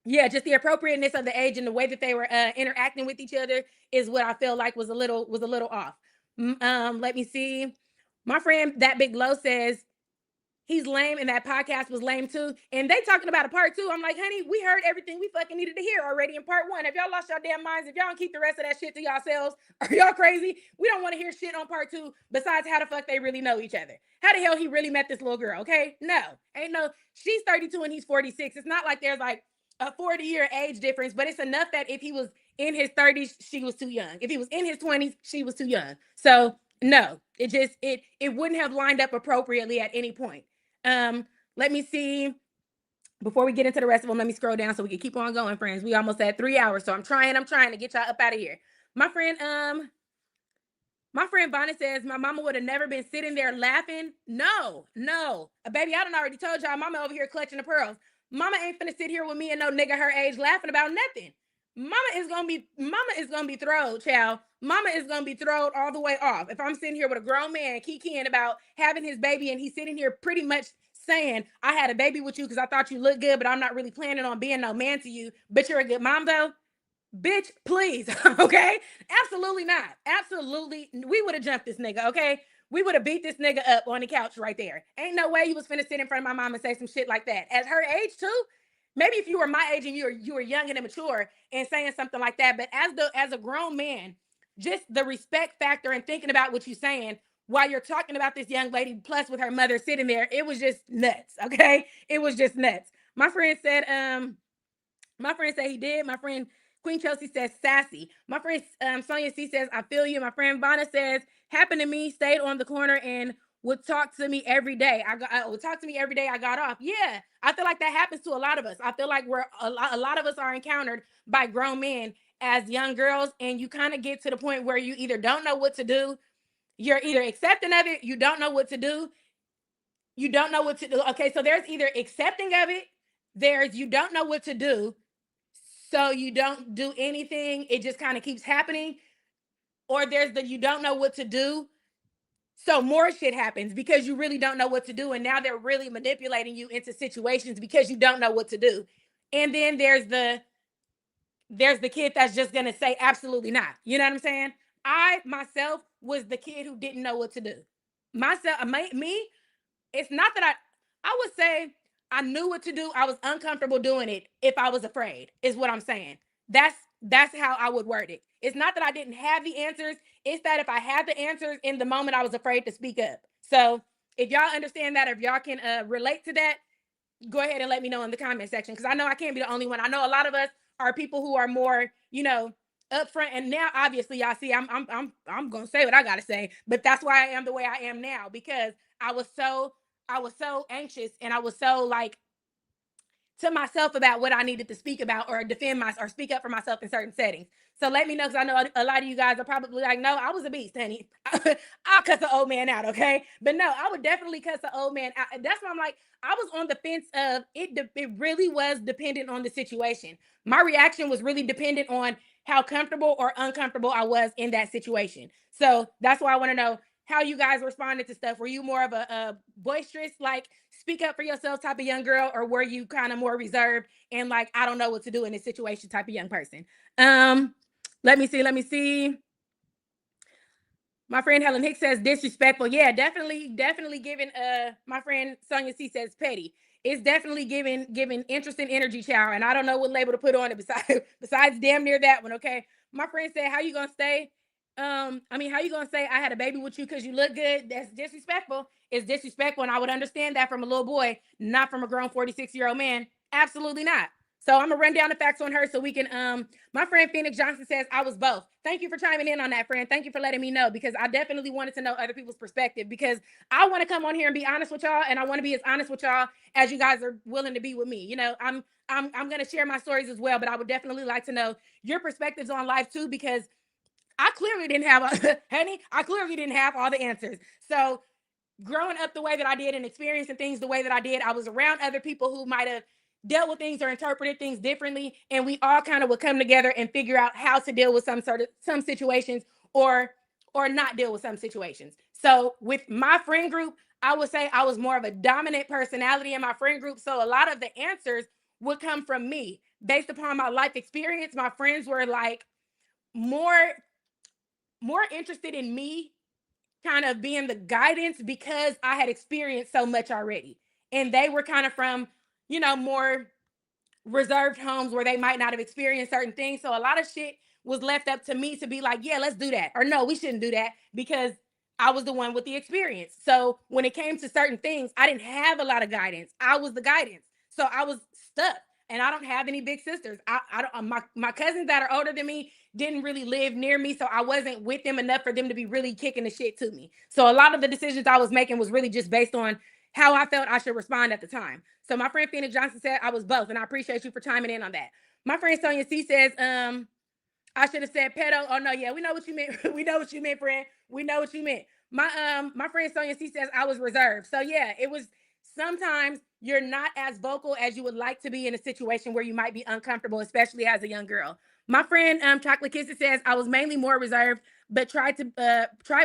yeah, just the appropriateness of the age and the way that they were interacting with each other is what I feel like was a little off. Let me see. My friend that big low says he's lame and that podcast was lame too. And they talking about a part two. I'm like, honey, we heard everything we fucking needed to hear already in part one. If y'all lost your damn minds, if y'all don't keep the rest of that shit to yourselves, are y'all crazy? We don't want to hear shit on part two besides how the fuck they really know each other. How the hell he really met this little girl, okay? No. Ain't no, she's 32 and he's 46. It's not like there's like a 40-year age difference, but it's enough that if he was in his 30s, she was too young. If he was in his 20s, she was too young. So no, it wouldn't have lined up appropriately at any point. Let me see. Before we get into the rest of them, let me scroll down so we can keep on going, friends. We almost at 3 hours, so I'm trying to get y'all up out of here. My friend Bonnie says my mama would have never been sitting there laughing. No, baby, I done already told y'all. Mama over here clutching the pearls. Mama ain't finna sit here with me and no nigga her age laughing about nothing. Mama is gonna be throwed, child. Mama is gonna be throwed all the way off. If I'm sitting here with a grown man kikiing about having his baby and he's sitting here pretty much saying, I had a baby with you because I thought you looked good, but I'm not really planning on being no man to you. But you're a good mom though. Bitch, please. Okay? Absolutely not. Absolutely. We would have jumped this nigga, okay? We would have beat this nigga up on the couch right there. Ain't no way you was finna sit in front of my mom and say some shit like that. At her age too, maybe if you were my age and you were young and immature and saying something like that, but as a grown man, just the respect factor and thinking about what you're saying while you're talking about this young lady, plus with her mother sitting there, it was just nuts. Okay, it was just nuts. My friend said he did. My friend Queen Chelsea says sassy. My friend Sonia C says I feel you. My friend Vanna says happened to me. Stayed on the corner and would talk to me every day. Would talk to me every day. I got off. Yeah, I feel like that happens to a lot of us. I feel like we're a lot of us are encountered by grown men as young girls, and you kind of get to the point where you either don't know what to do. You're either accepting of it. You don't know what to do. You don't know what to do. Okay, so there's either accepting of it. There's you don't know what to do, so you don't do anything. It just kind of keeps happening. Or there's the you don't know what to do, so more shit happens because you really don't know what to do. And now they're really manipulating you into situations because you don't know what to do. And then there's the kid that's just gonna say absolutely not. You know what I'm saying? I myself was the kid who didn't know what to do. Me, it's not that I would say I knew what to do. I was uncomfortable doing it if I was afraid, is what I'm saying. That's how I would word it. It's not that I didn't have the answers. It's that if I had the answers in the moment, I was afraid to speak up. So if y'all understand that, if y'all can relate to that, go ahead and let me know in the comment section. Because I know I can't be the only one. I know a lot of us are people who are more, upfront. And now, obviously, y'all see, I'm gonna say what I gotta say. But that's why I am the way I am now, because I was so anxious and I was so like to myself about what I needed to speak about or defend my or speak up for myself in certain settings. So let me know, because I know a lot of you guys are probably like, no, I was a beast, honey. I'll cuss the old man out, okay? But no, I would definitely cuss the old man out. That's why I'm like, I was on the fence of it. It really was dependent on the situation. My reaction was really dependent on how comfortable or uncomfortable I was in that situation. So that's why I want to know how you guys responded to stuff. Were you more of a boisterous, like speak up for yourself type of young girl, or were you kind of more reserved and like, I don't know what to do in this situation type of young person? Let me see. My friend Helen Hicks says disrespectful. Yeah, definitely giving my friend Sonia C says petty. It's definitely giving interesting energy, child. And I don't know what label to put on it besides damn near that one, okay? My friend said, how you gonna stay? How you gonna say I had a baby with you because you look good? That's disrespectful. It's disrespectful, and I would understand that from a little boy, not from a grown 46-year-old man. Absolutely not. So I'm gonna run down the facts on her so we can my friend Phoenix Johnson says I was both. Thank you for chiming in on that, friend. Thank you for letting me know, because I definitely wanted to know other people's perspective, because I want to come on here and be honest with y'all, and I want to be as honest with y'all as you guys are willing to be with me. You know, I'm gonna share my stories as well, but I would definitely like to know your perspectives on life too, because I clearly didn't have honey, I clearly didn't have all the answers. So growing up the way that I did and experiencing things the way that I did, I was around other people who might have dealt with things or interpreted things differently, and we all kind of would come together and figure out how to deal with some situations, or not deal with some situations. So with my friend group, I would say I was more of a dominant personality in my friend group, so a lot of the answers would come from me based upon my life experience. My friends were like more more interested in me kind of being the guidance because I had experienced so much already. And they were kind of from, more reserved homes where they might not have experienced certain things. So a lot of shit was left up to me to be like, yeah, let's do that. Or no, we shouldn't do that, because I was the one with the experience. So when it came to certain things, I didn't have a lot of guidance. I was the guidance. So I was stuck. And I don't have any big sisters. I don't, my cousins that are older than me didn't really live near me. So I wasn't with them enough for them to be really kicking the shit to me. So a lot of the decisions I was making was really just based on how I felt I should respond at the time. So my friend Phoenix Johnson said I was both, and I appreciate you for chiming in on that. My friend Sonia C says, I should have said pedo. Oh no, yeah, we know what you meant. We know what you meant, friend. We know what you meant. My friend Sonia C says I was reserved. So yeah, it was sometimes you're not as vocal as you would like to be in a situation where you might be uncomfortable, especially as a young girl. My friend Chocolate Kisses says I was mainly more reserved, but tried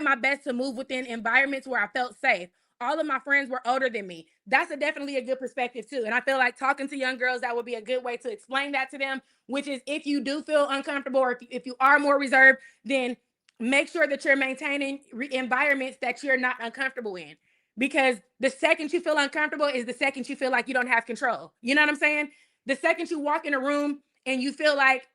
my best to move within environments where I felt safe. All of my friends were older than me. That's definitely a good perspective too. And I feel like talking to young girls, that would be a good way to explain that to them, which is if you do feel uncomfortable, or if you are more reserved, then make sure that you're maintaining environments that you're not uncomfortable in. Because the second you feel uncomfortable is the second you feel like you don't have control. You know what I'm saying? The second you walk in a room and you feel like,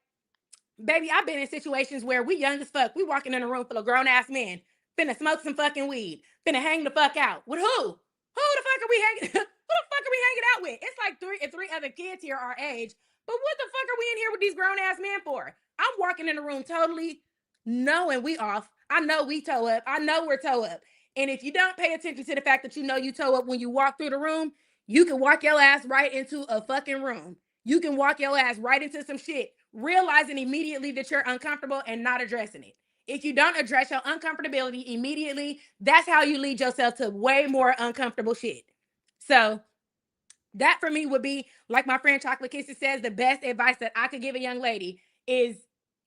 baby, I've been in situations where we young as fuck. We walking in a room full of grown ass men, finna smoke some fucking weed, finna hang the fuck out. With who? Who the fuck are we hanging? Who the fuck are we hanging out with? It's like three other kids here our age. But what the fuck are we in here with these grown ass men for? I'm walking in the room totally knowing we off. I know we toe up. I know we're toe up. And if you don't pay attention to the fact that you know you toe up when you walk through the room, you can walk your ass right into a fucking room. You can walk your ass right into some shit, realizing immediately that you're uncomfortable and not addressing it. If you don't address your uncomfortability immediately, that's how you lead yourself to way more uncomfortable shit. So that for me would be, like my friend Chocolate Kisses says, the best advice that I could give a young lady is,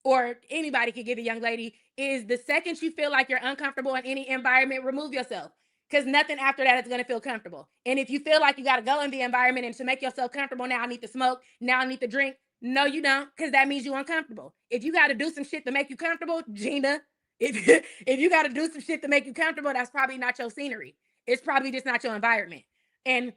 or anybody could give a young lady, is the second you feel like you're uncomfortable in any environment, remove yourself. Because nothing after that is going to feel comfortable. And if you feel like you got to go in the environment and to make yourself comfortable, now I need to smoke, now I need to drink. No, you don't, because that means you're uncomfortable. If you got to do some shit to make you comfortable, Gina, if you got to do some shit to make you comfortable, that's probably not your scenery. It's probably just not your environment. And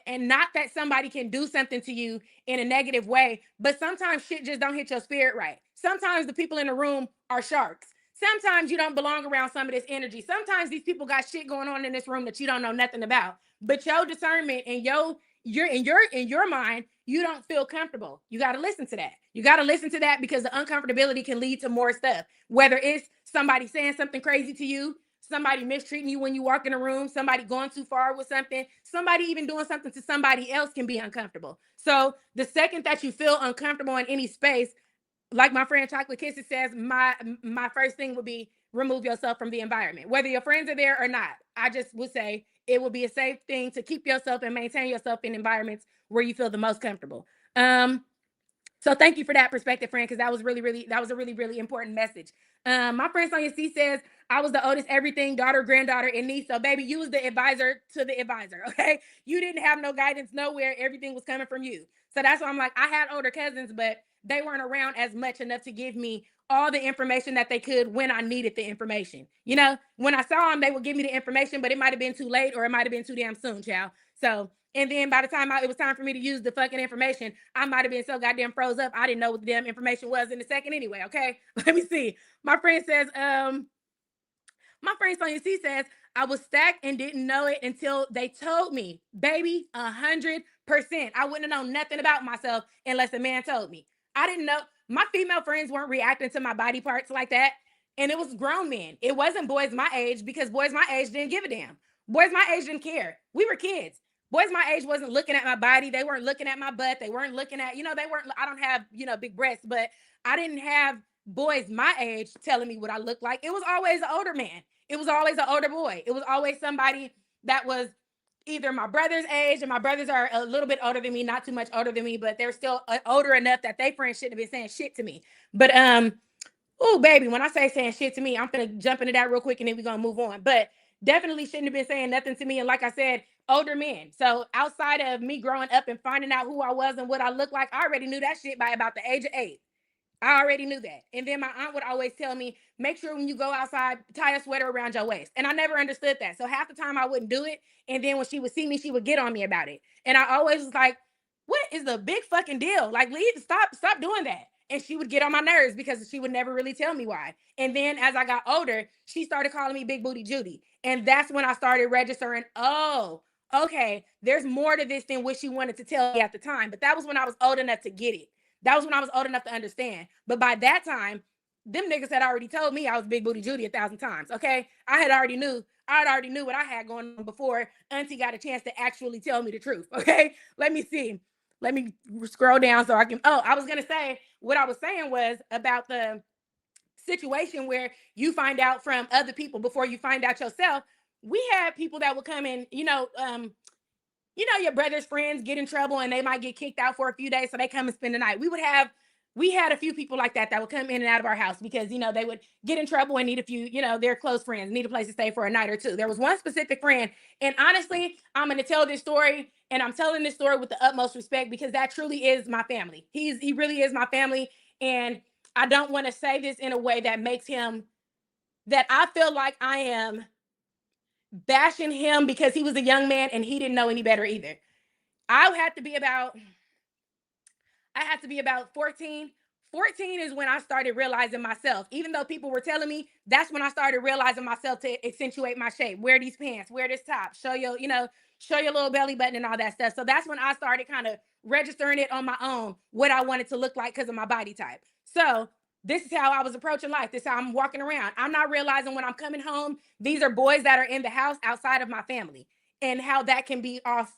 not that somebody can do something to you in a negative way, but sometimes shit just don't hit your spirit right. Sometimes the people in the room are sharks. Sometimes you don't belong around some of this energy. Sometimes these people got shit going on in this room that you don't know nothing about. But your discernment and your mind, you don't feel comfortable. You got to listen to that. You got to listen to that, because the uncomfortability can lead to more stuff. Whether it's somebody saying something crazy to you, somebody mistreating you when you walk in a room, somebody going too far with something, somebody even doing something to somebody else can be uncomfortable. So the second that you feel uncomfortable in any space, like my friend Chocolate Kisses says, my first thing would be remove yourself from the environment, whether your friends are there or not. I just would say it would be a safe thing to keep yourself and maintain yourself in environments where you feel the most comfortable. So thank you for that perspective, friend, because that was a really important message. My friend Sonia C says, I was the oldest everything, daughter, granddaughter, and niece. So baby, you was the advisor to the advisor, okay? You didn't have no guidance nowhere. Everything was coming from you. So that's why I'm like, I had older cousins, but they weren't around as much enough to give me all the information that they could when I needed the information. You know, when I saw them, they would give me the information, but it might have been too late or it might have been too damn soon, child. So, and then by the time it was time for me to use the fucking information, I might have been so goddamn froze up, I didn't know what the damn information was in a second anyway, okay? Let me see. My friend says, my friend Sonia C says, I was stacked and didn't know it until they told me. Baby, 100%. I wouldn't have known nothing about myself unless a man told me. I didn't know. My female friends weren't reacting to my body parts like that. And it was grown men. It wasn't boys my age because boys my age didn't give a damn. Boys my age didn't care. We were kids. Boys my age wasn't looking at my body. They weren't looking at my butt. They weren't looking at, they weren't, I don't have, big breasts, but I didn't have boys my age telling me what I looked like. It was always an older man. It was always an older boy. It was always somebody that was either my brother's age, and my brothers are a little bit older than me, not too much older than me, but they're still older enough that they friends shouldn't have been saying shit to me. But oh baby, when I say saying shit to me, I'm gonna jump into that real quick and then we're gonna move on. But definitely shouldn't have been saying nothing to me. And like I said, older men. So outside of me growing up and finding out who I was and what I looked like, I already knew that shit by about the age of 8. I already knew that. And then my aunt would always tell me, make sure when you go outside, tie a sweater around your waist. And I never understood that. So half the time I wouldn't do it. And then when she would see me, she would get on me about it. And I always was like, what is the big fucking deal? Like, stop doing that. And she would get on my nerves because she would never really tell me why. And then as I got older, she started calling me Big Booty Judy. And that's when I started registering, oh, okay, there's more to this than what she wanted to tell me at the time. But that was when I was old enough to get it. That was when I was old enough to understand. But by that time, them niggas had already told me I was Big Booty Judy 1,000 times. Okay, I already knew what I had going on before Auntie got a chance to actually tell me the truth. Okay, let me see. Let me scroll down so I can. Oh, I was gonna say what I was saying was about the situation where you find out from other people before you find out yourself. We had people that would come in, your brother's friends get in trouble and they might get kicked out for a few days, so they come and spend the night. We had a few people like that would come in and out of our house because, they would get in trouble and need a few, their close friends, need a place to stay for a night or two. There was one specific friend, and honestly, I'm going to tell this story, and I'm telling this story with the utmost respect because that truly is my family. He really is my family, and I don't want to say this in a way that makes him, that I feel like I am bashing him because he was a young man and he didn't know any better either. I had to be about 14. 14 is when I started realizing myself. Even though people were telling me, that's when I started realizing myself to accentuate my shape. Wear these pants, wear this top, show your little belly button and all that stuff. So that's when I started kind of registering it on my own, what I wanted to look like because of my body type. So this is how I was approaching life. This is how I'm walking around. I'm not realizing when I'm coming home, these are boys that are in the house outside of my family, and how that can be off,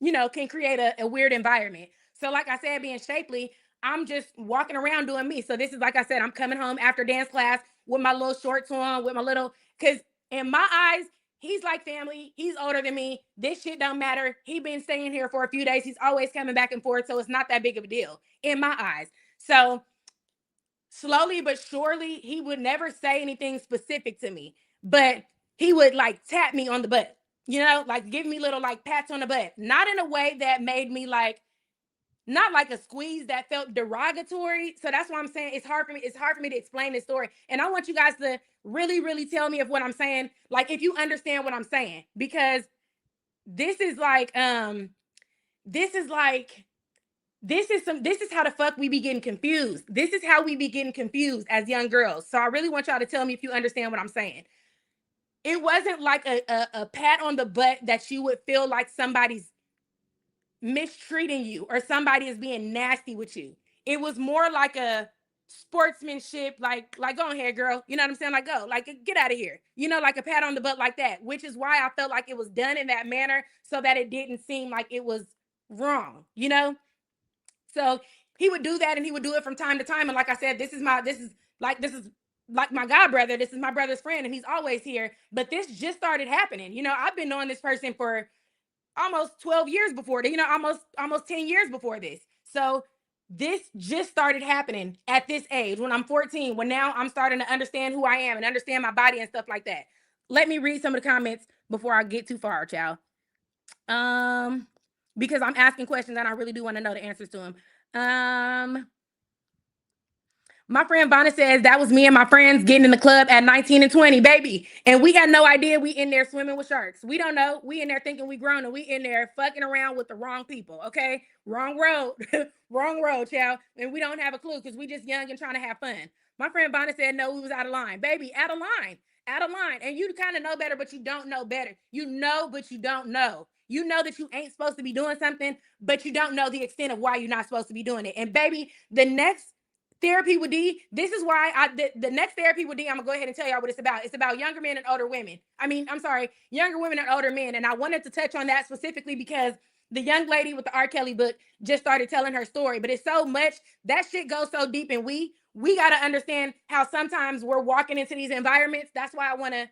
can create a weird environment. So like I said, being shapely, I'm just walking around doing me. So this is, like I said, I'm coming home after dance class with my little shorts on, with my little, because in my eyes, he's like family. He's older than me. This shit don't matter. He been staying here for a few days. He's always coming back and forth. So it's not that big of a deal in my eyes. So slowly but surely, he would never say anything specific to me, but he would like tap me on the butt, like give me little like pats on the butt, not in a way that made me like, not like a squeeze that felt derogatory. So that's why I'm saying it's hard for me to explain this story. And I want you guys to really, really tell me if what I'm saying, like if you understand what I'm saying, because this is like, this is how the fuck we be getting confused. This is how we be getting confused as young girls. So I really want y'all to tell me if you understand what I'm saying. It wasn't like a pat on the butt that you would feel like somebody's mistreating you or somebody is being nasty with you. It was more like a sportsmanship, like go ahead, girl. You know what I'm saying? Like, go, like, get out of here. Like a pat on the butt like that, which is why I felt like it was done in that manner so that it didn't seem like it was wrong, So he would do that, and he would do it from time to time. And like I said, this is like my god brother. This is my brother's friend, and he's always here. But this just started happening. I've been knowing this person for almost 12 years before, almost 10 years before this. So this just started happening at this age when I'm 14, when now I'm starting to understand who I am and understand my body and stuff like that. Let me read some of the comments before I get too far, child. Because I'm asking questions and I really do want to know the answers to them. My friend Vanna says that was me and my friends getting in the club at 19 and 20, baby. And we had no idea we in there swimming with sharks. We don't know. We in there thinking we grown and we in there fucking around with the wrong people. Okay. Wrong road. Wrong road, child. And we don't have a clue because we just young and trying to have fun. My friend Vanna said no, we was out of line. Baby, out of line. Out of line. And you kind of know better, but you don't know better. You know, but you don't know. You know that you ain't supposed to be doing something, but you don't know the extent of why you're not supposed to be doing it. And baby, the next therapy with D, this is why the next therapy with D, I'm gonna go ahead and tell y'all what it's about. It's about younger men and older women. I mean, I'm sorry, younger women and older men. And I wanted to touch on that specifically because the young lady with the R. Kelly book just started telling her story. But it's so much, that shit goes so deep, and we gotta understand how sometimes we're walking into these environments. That's why I wanna,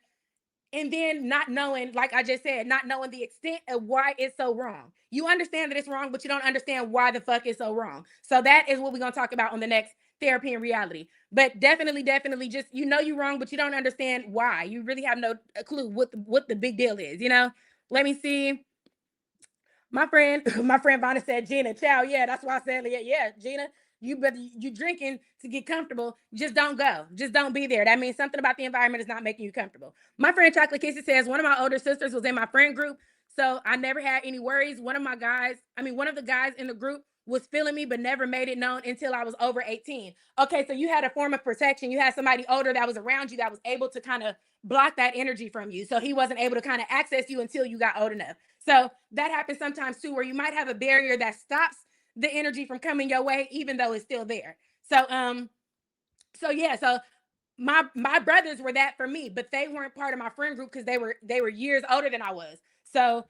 and then not knowing, like I just said, not knowing the extent of why it's so wrong. You understand that it's wrong, but you don't understand why the fuck it's so wrong. So that is what we're gonna talk about on the next therapy and reality. But definitely, just you're wrong, but you don't understand why. You really have no clue what the big deal is. Let me see. My friend, my friend Bonnie said, Gina, ciao. Yeah, that's why I said, yeah, Gina, you drinking to get comfortable. Just don't go. Just don't be there. That means something about the environment is not making you comfortable. My friend Chocolate Kissy says, one of my older sisters was in my friend group, so I never had any worries. One of the guys in the group was feeling me, but never made it known until I was over 18. Okay, so you had a form of protection. You had somebody older that was around you that was able to kind of block that energy from you. So he wasn't able to kind of access you until you got old enough. So that happens sometimes too, where you might have a barrier that stops the energy from coming your way, even though it's still there. So my brothers were that for me, but they weren't part of my friend group because they were years older than I was. So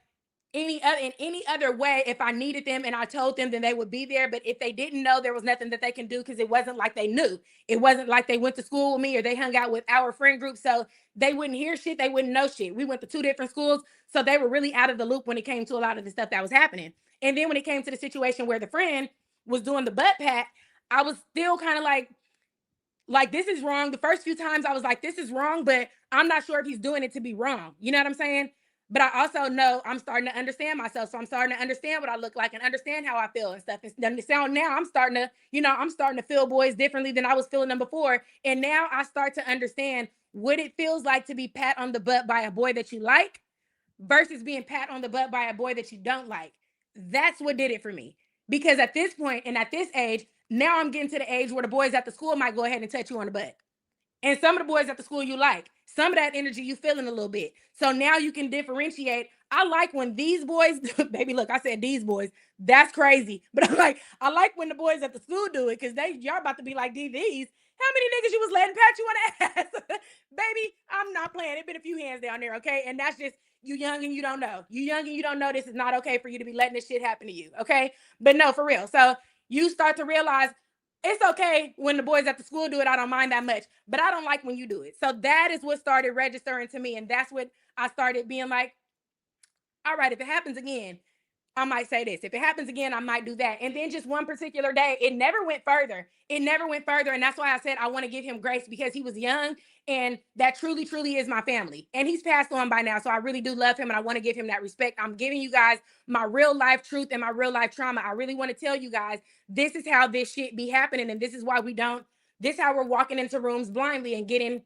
in any other way, if I needed them and I told them, then they would be there. But if they didn't know, there was nothing that they can do because it wasn't like they knew. It wasn't like they went to school with me or they hung out with our friend group. So they wouldn't hear shit. They wouldn't know shit. We went to two different schools. So they were really out of the loop when it came to a lot of the stuff that was happening. And then when it came to the situation where the friend was doing the butt pat, I was still kind of like this is wrong. The first few times I was like, this is wrong, but I'm not sure if he's doing it to be wrong. You know what I'm saying? But I also know I'm starting to understand myself. So I'm starting to understand what I look like and understand how I feel and stuff. And so now I'm starting to feel boys differently than I was feeling them before. And now I start to understand what it feels like to be pat on the butt by a boy that you like versus being pat on the butt by a boy that you don't like. That's what did it for me. Because at this point and at this age, now I'm getting to the age where the boys at the school might go ahead and touch you on the butt. And some of the boys at the school you like, some of that energy you feeling a little bit. So now you can differentiate. I like when these boys, baby, look, I said these boys, that's crazy. But I like when the boys at the school do it because y'all about to be like, these. How many niggas you was letting pat you on the ass? Baby, I'm not playing. It been a few hands down there, okay? And that's just you young and you don't know. You young and you don't know this is not okay for you to be letting this shit happen to you, okay? But no, for real. So you start to realize it's okay when the boys at the school do it. I don't mind that much, but I don't like when you do it. So that is what started registering to me. And that's what I started being like, all right, if it happens again, I might say this. If it happens again, I might do that. And then just one particular day, it never went further. It never went further. And that's why I said I want to give him grace because he was young and that truly, truly is my family. And he's passed on by now. So I really do love him and I want to give him that respect. I'm giving you guys my real life truth and my real life trauma. I really want to tell you guys, this is how this shit be happening. And this is why this is how we're walking into rooms blindly and getting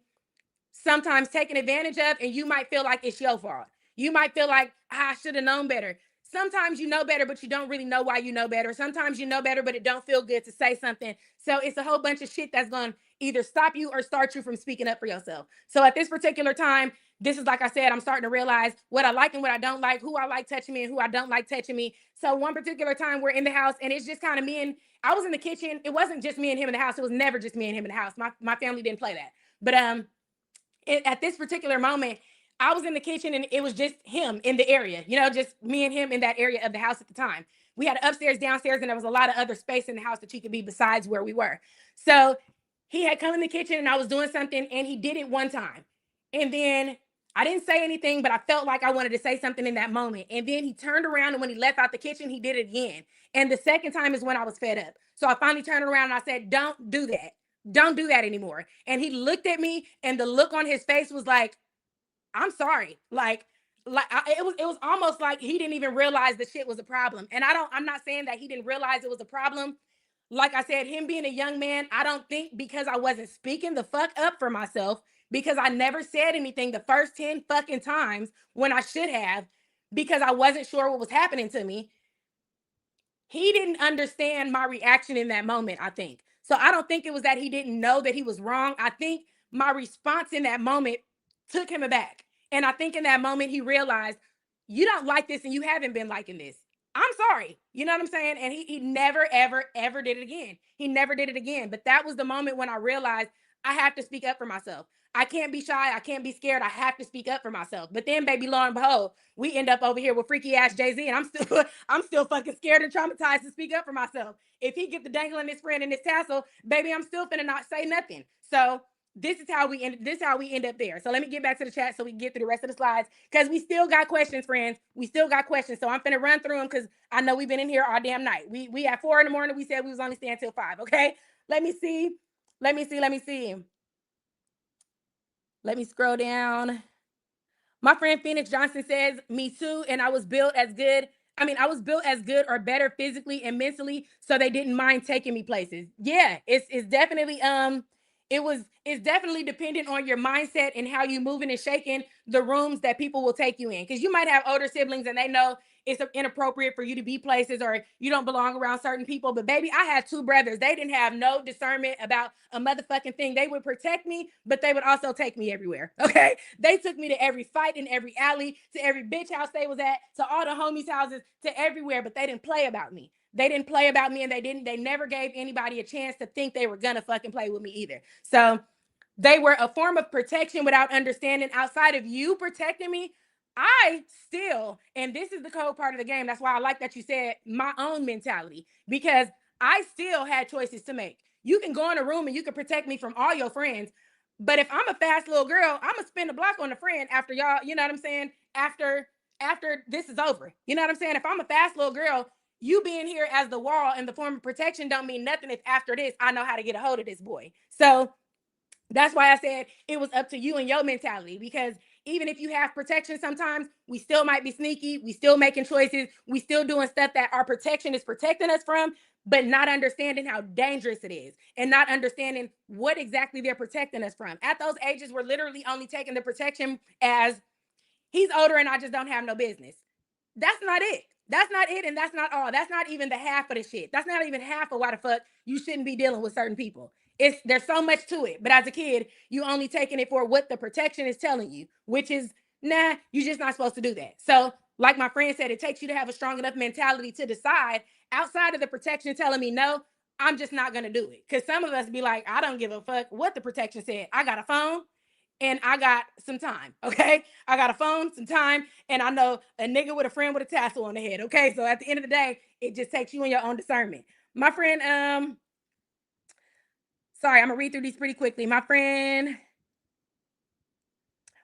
sometimes taken advantage of, and you might feel like it's your fault. You might feel like I should have known better. Sometimes you know better, but you don't really know why you know better. Sometimes you know better, but it don't feel good to say something. So it's a whole bunch of shit that's going to either stop you or start you from speaking up for yourself. So at this particular time, this is like I said, I'm starting to realize what I like and what I don't like, who I like touching me and who I don't like touching me. So one particular time we're in the house and it's just kind of me and I was in the kitchen. It wasn't just me and him in the house. It was never just me and him in the house. My family didn't play that. But at this particular moment, I was in the kitchen and it was just him in the area, just me and him in that area of the house at the time. We had upstairs, downstairs, and there was a lot of other space in the house that you could be besides where we were. So he had come in the kitchen and I was doing something and he did it one time. And then I didn't say anything, but I felt like I wanted to say something in that moment. And then he turned around and when he left out the kitchen, he did it again. And the second time is when I was fed up. So I finally turned around and I said, don't do that. Don't do that anymore. And he looked at me and the look on his face was like, I'm sorry. It was almost like he didn't even realize the shit was a problem. And I'm not saying that he didn't realize it was a problem, like I said, him being a young man, I don't think because I wasn't speaking the fuck up for myself, because I never said anything the first 10 fucking times when I should have, because I wasn't sure what was happening to me. He didn't understand my reaction in that moment, I think. So I don't think it was that he didn't know that he was wrong. I think my response in that moment took him aback. And I think in that moment he realized, you don't like this and you haven't been liking this. I'm sorry. You know what I'm saying? And he never, ever, ever did it again. He never did it again. But that was the moment when I realized I have to speak up for myself. I can't be shy. I can't be scared. I have to speak up for myself. But then, baby, lo and behold, we end up over here with freaky ass Jay-Z, and I'm still fucking scared and traumatized to speak up for myself. If he get the dangling his friend in his tassel, baby, I'm still finna not say nothing. So this is how we end up there. So let me get back to the chat so we can get through the rest of the slides, because we still got questions, friends. We still got questions. So I'm finna run through them because I know we've been in here all damn night. We at 4 a.m. We said we was only staying till 5. Okay. Let me see. Let me see. Let me see. Let me scroll down. My friend Phoenix Johnson says, me too. And I was built as good. I mean, I was built as good or better physically and mentally, so they didn't mind taking me places. Yeah, it's definitely it's definitely dependent on your mindset and how you moving and shaking the rooms that people will take you in. Because you might have older siblings and they know it's inappropriate for you to be places or you don't belong around certain people. But baby, I had two brothers. They didn't have no discernment about a motherfucking thing. They would protect me, but they would also take me everywhere. Okay. They took me to every fight in every alley, to every bitch house they was at, to all the homies' houses, to everywhere, but they didn't play about me. They didn't play about me, and they never gave anybody a chance to think they were gonna fucking play with me either. So they were a form of protection without understanding. Outside of you protecting me, I still, and this is the cold part of the game. That's why I like that you said my own mentality, because I still had choices to make. You can go in a room and you can protect me from all your friends. But if I'm a fast little girl, I'm gonna spin the block on a friend after y'all, you know what I'm saying? After this is over. You know what I'm saying? If I'm a fast little girl, you being here as the wall and the form of protection don't mean nothing if after this I know how to get a hold of this boy. So that's why I said it was up to you and your mentality, because even if you have protection, sometimes we still might be sneaky. We still making choices. We still doing stuff that our protection is protecting us from, but not understanding how dangerous it is and not understanding what exactly they're protecting us from. At those ages, we're literally only taking the protection as he's older and I just don't have no business. That's not it. That's not it, and that's not all. That's not even the half of the shit. That's not even half of why the fuck you shouldn't be dealing with certain people. There's so much to it. But as a kid, you only taking it for what the protection is telling you, which is nah, you're just not supposed to do that. So, like my friend said, it takes you to have a strong enough mentality to decide outside of the protection telling me no, I'm just not gonna do it. Because some of us be like, I don't give a fuck what the protection said. I got a phone and I got some time. Okay. I got a phone, some time, and I know a nigga with a friend with a tassel on the head. Okay. So at the end of the day, it just takes you and your own discernment. My friend, sorry, I'm gonna read through these pretty quickly. My friend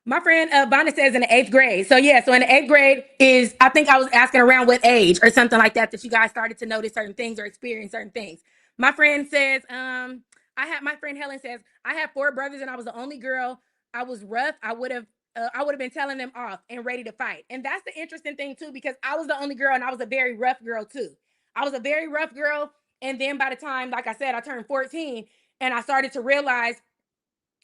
Bonnet says in the 8th grade. So yeah, so in the 8th grade is, I think I was asking around what age or something like that you guys started to notice certain things or experience certain things. My friend says, my friend Helen says, I have 4 brothers and I was the only girl. I was rough. I would have been telling them off and ready to fight. And that's the interesting thing too, because I was the only girl and I was a very rough girl too. I was a very rough girl. And then by the time, like I said, I turned 14 and I started to realize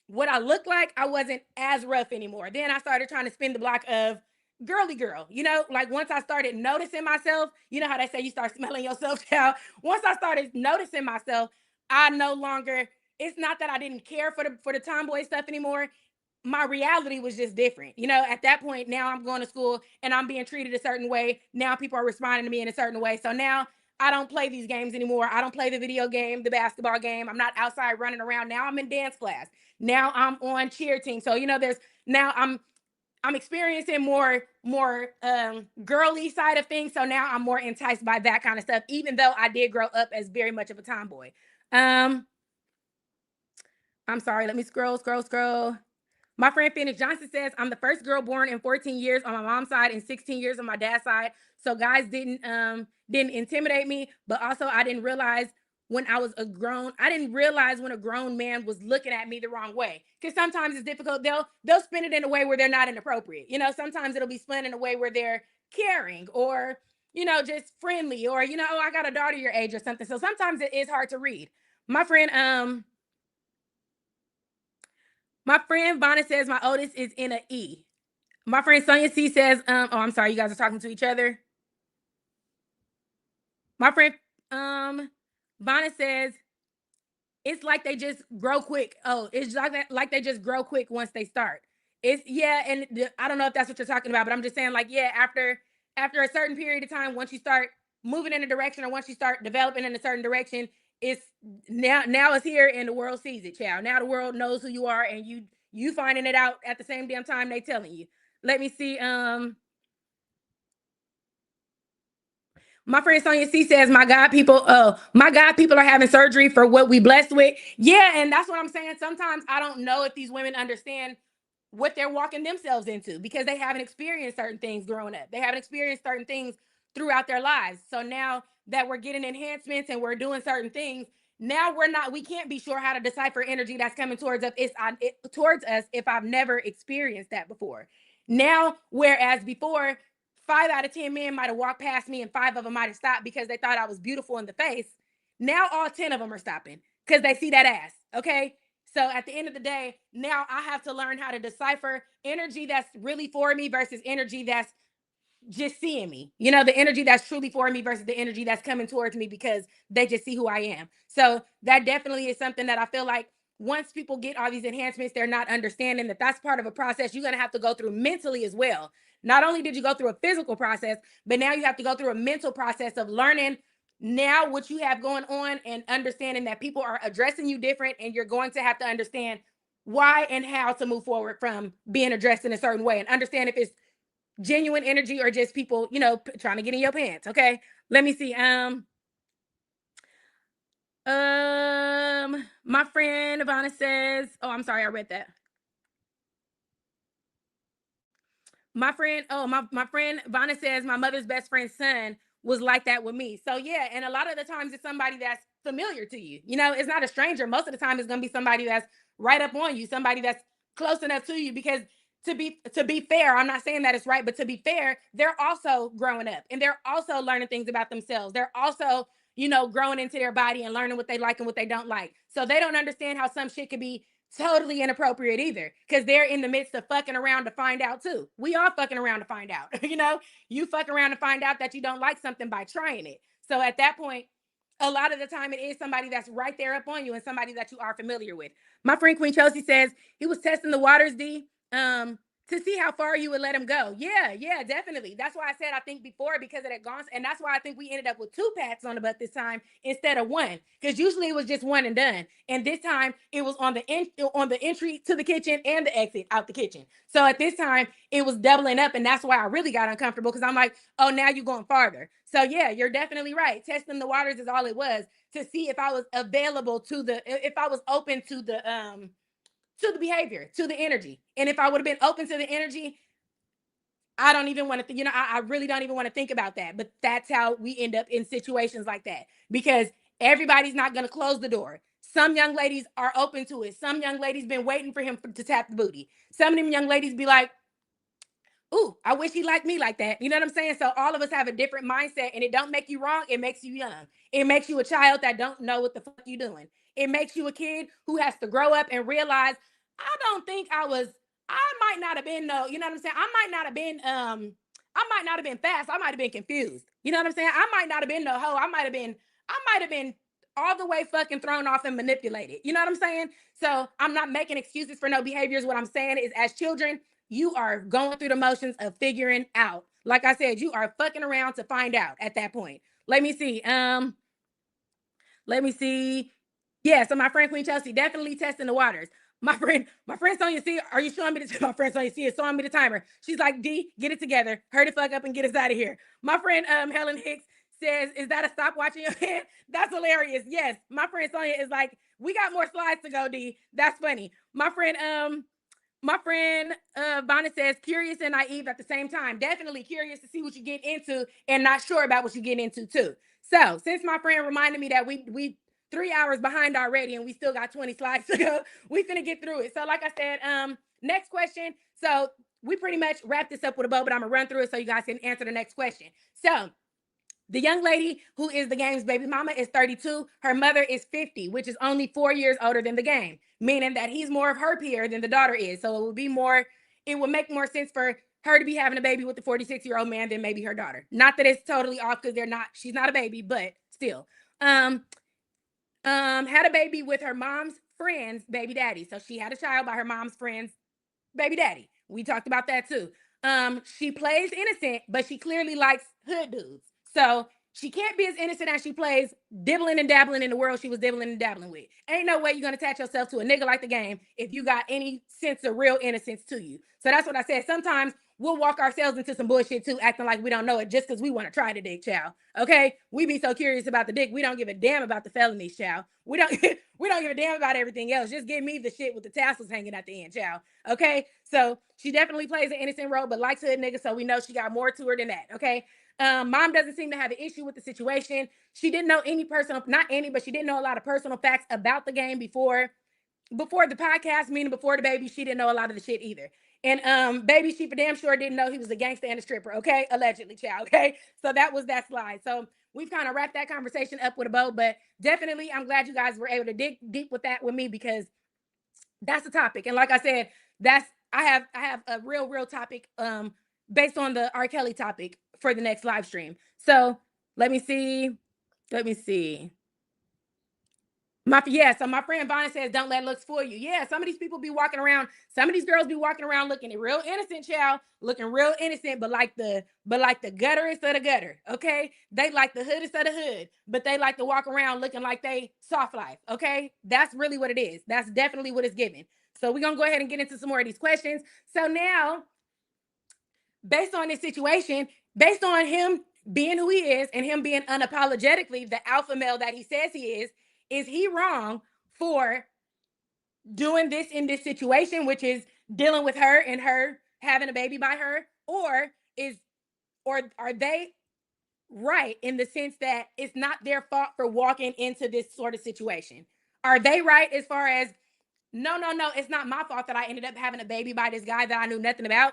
what I looked like, I wasn't as rough anymore. Then I started trying to spin the block of girly girl. Like once I started noticing myself, you know how they say you start smelling yourself, child. Once I started noticing myself, I no longer, it's not that I didn't care for the tomboy stuff anymore. My reality was just different. At that point, now I'm going to school and I'm being treated a certain way. Now people are responding to me in a certain way. So now I don't play these games anymore. I don't play the video game, the basketball game. I'm not outside running around. Now I'm in dance class. Now I'm on cheer team. So there's now I'm experiencing more girly side of things. So now I'm more enticed by that kind of stuff, even though I did grow up as very much of a tomboy. Um, I'm sorry, let me scroll. My friend Phoenix Johnson says, I'm the first girl born in 14 years on my mom's side and 16 years on my dad's side. So guys didn't intimidate me, but also I didn't realize when a grown man was looking at me the wrong way. Because sometimes it's difficult. They'll spin it in a way where they're not inappropriate. Sometimes it'll be spun in a way where they're caring or just friendly, or, oh, I got a daughter your age or something. So sometimes it is hard to read. My friend, Vonna says my oldest is in a E. My friend Sonia C says, oh, I'm sorry, you guys are talking to each other. My friend, Vonna says, it's like they just grow quick. Oh, it's like that, like they just grow quick once they start. It's, yeah, and I don't know if that's what you're talking about, but I'm just saying, like, yeah, after a certain period of time, once you start moving in a direction, or once you start developing in a certain direction, it's now it's here and the world sees it, child. Now the world knows who you are, and you finding it out at the same damn time they telling you. Let me see. My friend Sonia C says, my God people are having surgery for what we blessed with. Yeah, and that's what I'm saying. Sometimes I don't know if these women understand what they're walking themselves into, because they haven't experienced certain things growing up. They haven't experienced certain things throughout their lives. So now that we're getting enhancements and we're doing certain things, now we can't be sure how to decipher energy that's coming towards us. Towards us if I've never experienced that before. Now, whereas before, 5 out of 10 men might have walked past me and 5 of them might have stopped because they thought I was beautiful in the face. Now all 10 of them are stopping because they see that ass. Okay. So at the end of the day, now I have to learn how to decipher energy that's really for me versus energy that's just seeing me. The energy that's truly for me versus the energy that's coming towards me because they just see who I am. So that definitely is something that I feel like once people get all these enhancements, they're not understanding that that's part of a process you're going to have to go through mentally as well. Not only did you go through a physical process, but now you have to go through a mental process of learning now what you have going on and understanding that people are addressing you different, and you're going to have to understand why and how to move forward from being addressed in a certain way, and understand if it's genuine energy or just people, trying to get in your pants. Okay. Let me see. My friend Ivana says, oh, I'm sorry, I read that. My friend Vonna says my mother's best friend's son was like that with me. So yeah, and a lot of the times it's somebody that's familiar to you. It's not a stranger. Most of the time it's gonna be somebody that's right up on you, somebody that's close enough to you. Because to be fair, I'm not saying that it's right, but to be fair, they're also growing up and they're also learning things about themselves. They're also, growing into their body and learning what they like and what they don't like. So they don't understand how some shit could be totally inappropriate either, because they're in the midst of fucking around to find out too. We all fucking around to find out. You fuck around to find out that you don't like something by trying it. So at that point, a lot of the time it is somebody that's right there up on you and somebody that you are familiar with. My friend Queen Chelsea says he was testing the waters, D, to see how far you would let him go. Yeah, definitely. That's why I said I think before, because of that gone, and that's why I think we ended up with 2 pats on the butt this time instead of 1, because usually it was just 1 and done, and this time it was on the entry to the kitchen and the exit out the kitchen. So at this time it was doubling up, and that's why I really got uncomfortable, because I'm like, oh, now you're going farther. So yeah, you're definitely right. Testing the waters is all it was, to see if I was available if I was open to the behavior, to the energy. And if I would have been open to the energy, I don't even want to, I really don't even want to think about that. But that's how we end up in situations like that, because everybody's not going to close the door. Some young ladies are open to it. Some young ladies been waiting for him to tap the booty. Some of them young ladies be like, ooh, I wish he liked me like that. You know what I'm saying? So all of us have a different mindset, and it don't make you wrong. It makes you young. It makes you a child that don't know what the fuck you doing. It makes you a kid who has to grow up and realize, I don't think I might not have been no, you know what I'm saying? I might not have been fast. I might have been confused. You know what I'm saying? I might not have been no hoe. I might have been all the way fucking thrown off and manipulated. You know what I'm saying? So I'm not making excuses for no behaviors. What I'm saying is, as children, you are going through the motions of figuring out. Like I said, you are fucking around to find out at that point. Let me see. Let me see. Yeah, so my friend Queen Chelsea definitely testing the waters. My friend Sonia C, are you showing me my friend Sonia C is showing me the timer. She's like, D, get it together. Hurry the fuck up and get us out of here. My friend Helen Hicks says, is that a stop watching your hand? That's hilarious. Yes. My friend Sonia is like, we got more slides to go, D. That's funny. My friend Bonnet says, curious and naive at the same time. Definitely curious to see what you get into and not sure about what you get into too. So since my friend reminded me that we 3 hours behind already and we still got 20 slides to go, we finna get through it. So like I said, next question. So we pretty much wrap this up with a bow, but I'm gonna run through it so you guys can answer the next question. So The young lady who is the game's baby mama is 32. Her mother is 50, which is only 4 years older than the game, meaning that he's more of her peer than the daughter is. So it would make more sense for her to be having a baby with the 46-year-old man than maybe her daughter. Not that it's totally off because she's not a baby, but still. Um, had a baby with her mom's friend's baby daddy. So she had a child by her mom's friend's baby daddy. We talked about that too. She plays innocent, but she clearly likes hood dudes. So she can't be as innocent as she plays dibbling and dabbling in the world she was dibbling and dabbling with. Ain't no way you're gonna attach yourself to a nigga like the game if you got any sense of real innocence to you. So that's what I said. Sometimes we'll walk ourselves into some bullshit too, acting like we don't know it just because we want to try the dick, child. Okay? We be so curious about the dick, we don't give a damn about the felonies, child. We don't we don't give a damn about everything else. Just give me the shit with the tassels hanging at the end, child. Okay? So she definitely plays an innocent role, but likes hood niggas, so we know she got more to her than that. Okay? Mom doesn't seem to have an issue with the situation. She didn't know any personal, not any, but she didn't know a lot of personal facts about the game before the podcast, meaning before the baby. She didn't know a lot of the shit either. And baby, she for damn sure didn't know he was a gangster and a stripper. Okay, allegedly, child. Okay, so that was that slide. So we've kind of wrapped that conversation up with a bow, but definitely, I'm glad you guys were able to dig deep with that with me because that's the topic. And like I said, that's I have a real topic based on the R. Kelly topic for the next live stream. So let me see. Let me see. So my friend Bonnie says, "Don't let looks fool you." Yeah, some of these people be walking around. Some of these girls be walking around looking real innocent, child, looking real innocent, but like the gutterest of the gutter. Okay, they like the hoodest of the hood, but they like to walk around looking like they soft life. Okay, that's really what it is. That's definitely what it's giving. So we're gonna go ahead and get into some more of these questions. So now, based on this situation, based on him being who he is and him being unapologetically the alpha male that he says he is he wrong for doing this in this situation, which is dealing with her and her having a baby by her, or are they right in the sense that it's not their fault for walking into this sort of situation? Are they right as far as no, it's not my fault that I ended up having a baby by this guy that I knew nothing about?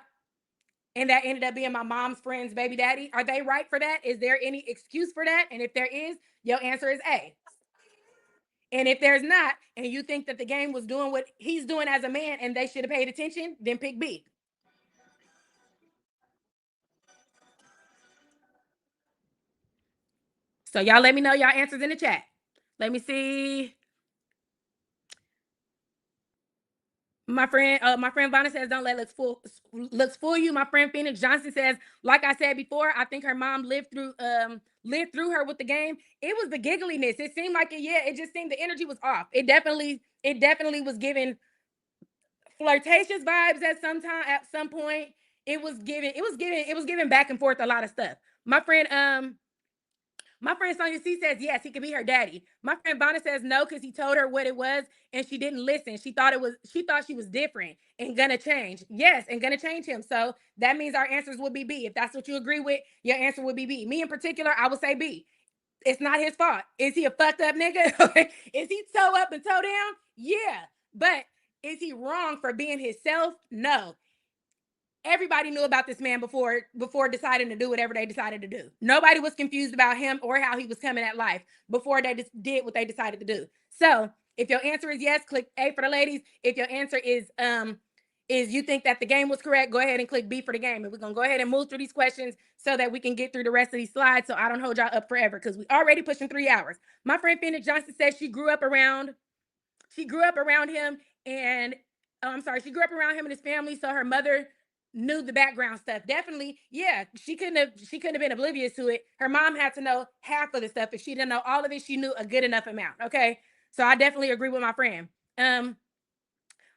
And that ended up being my mom's friend's baby daddy. Are they right for that? Is there any excuse for that? And if there is, your answer is A. And if there's not, and you think that the game was doing what he's doing as a man and they should have paid attention, then pick B. So y'all let me know y'all answers in the chat. Let me see. My friend Vanna says, "Don't let looks fool you." My friend Phoenix Johnson says, "Like I said before, I think her mom lived through her with the game. It was the giggliness. It seemed like it. Yeah, it just seemed the energy was off. It definitely was giving flirtatious vibes at some point. It was giving back and forth a lot of stuff. My friend Sonia C says yes, he could be her daddy. My friend Bonnie says no because he told her what it was and she didn't listen. She thought she was different and gonna change. Yes, and gonna change him. So that means our answers would be B. If that's what you agree with, your answer would be B. Me in particular, I would say B. It's not his fault. Is he a fucked up nigga? Is he toe up and toe down? Yeah. But is he wrong for being himself? No. Everybody knew about this man before deciding to do whatever they decided to do. Nobody was confused about him or how he was coming at life before they just did what they decided to do. So if your answer is yes, click A for the ladies. If your answer is you think that the game was correct, go ahead and click B for the game. And we're gonna go ahead and move through these questions so that we can get through the rest of these slides. So I don't hold y'all up forever because we already pushing 3 hours. My friend Phoenix Johnson says she grew up around him and she grew up around him and his family, so her mother knew the background stuff. Definitely, yeah, she couldn't have been oblivious to it. Her mom had to know half of the stuff. If she didn't know all of it, she knew a good enough amount. Okay. So I definitely agree with my friend.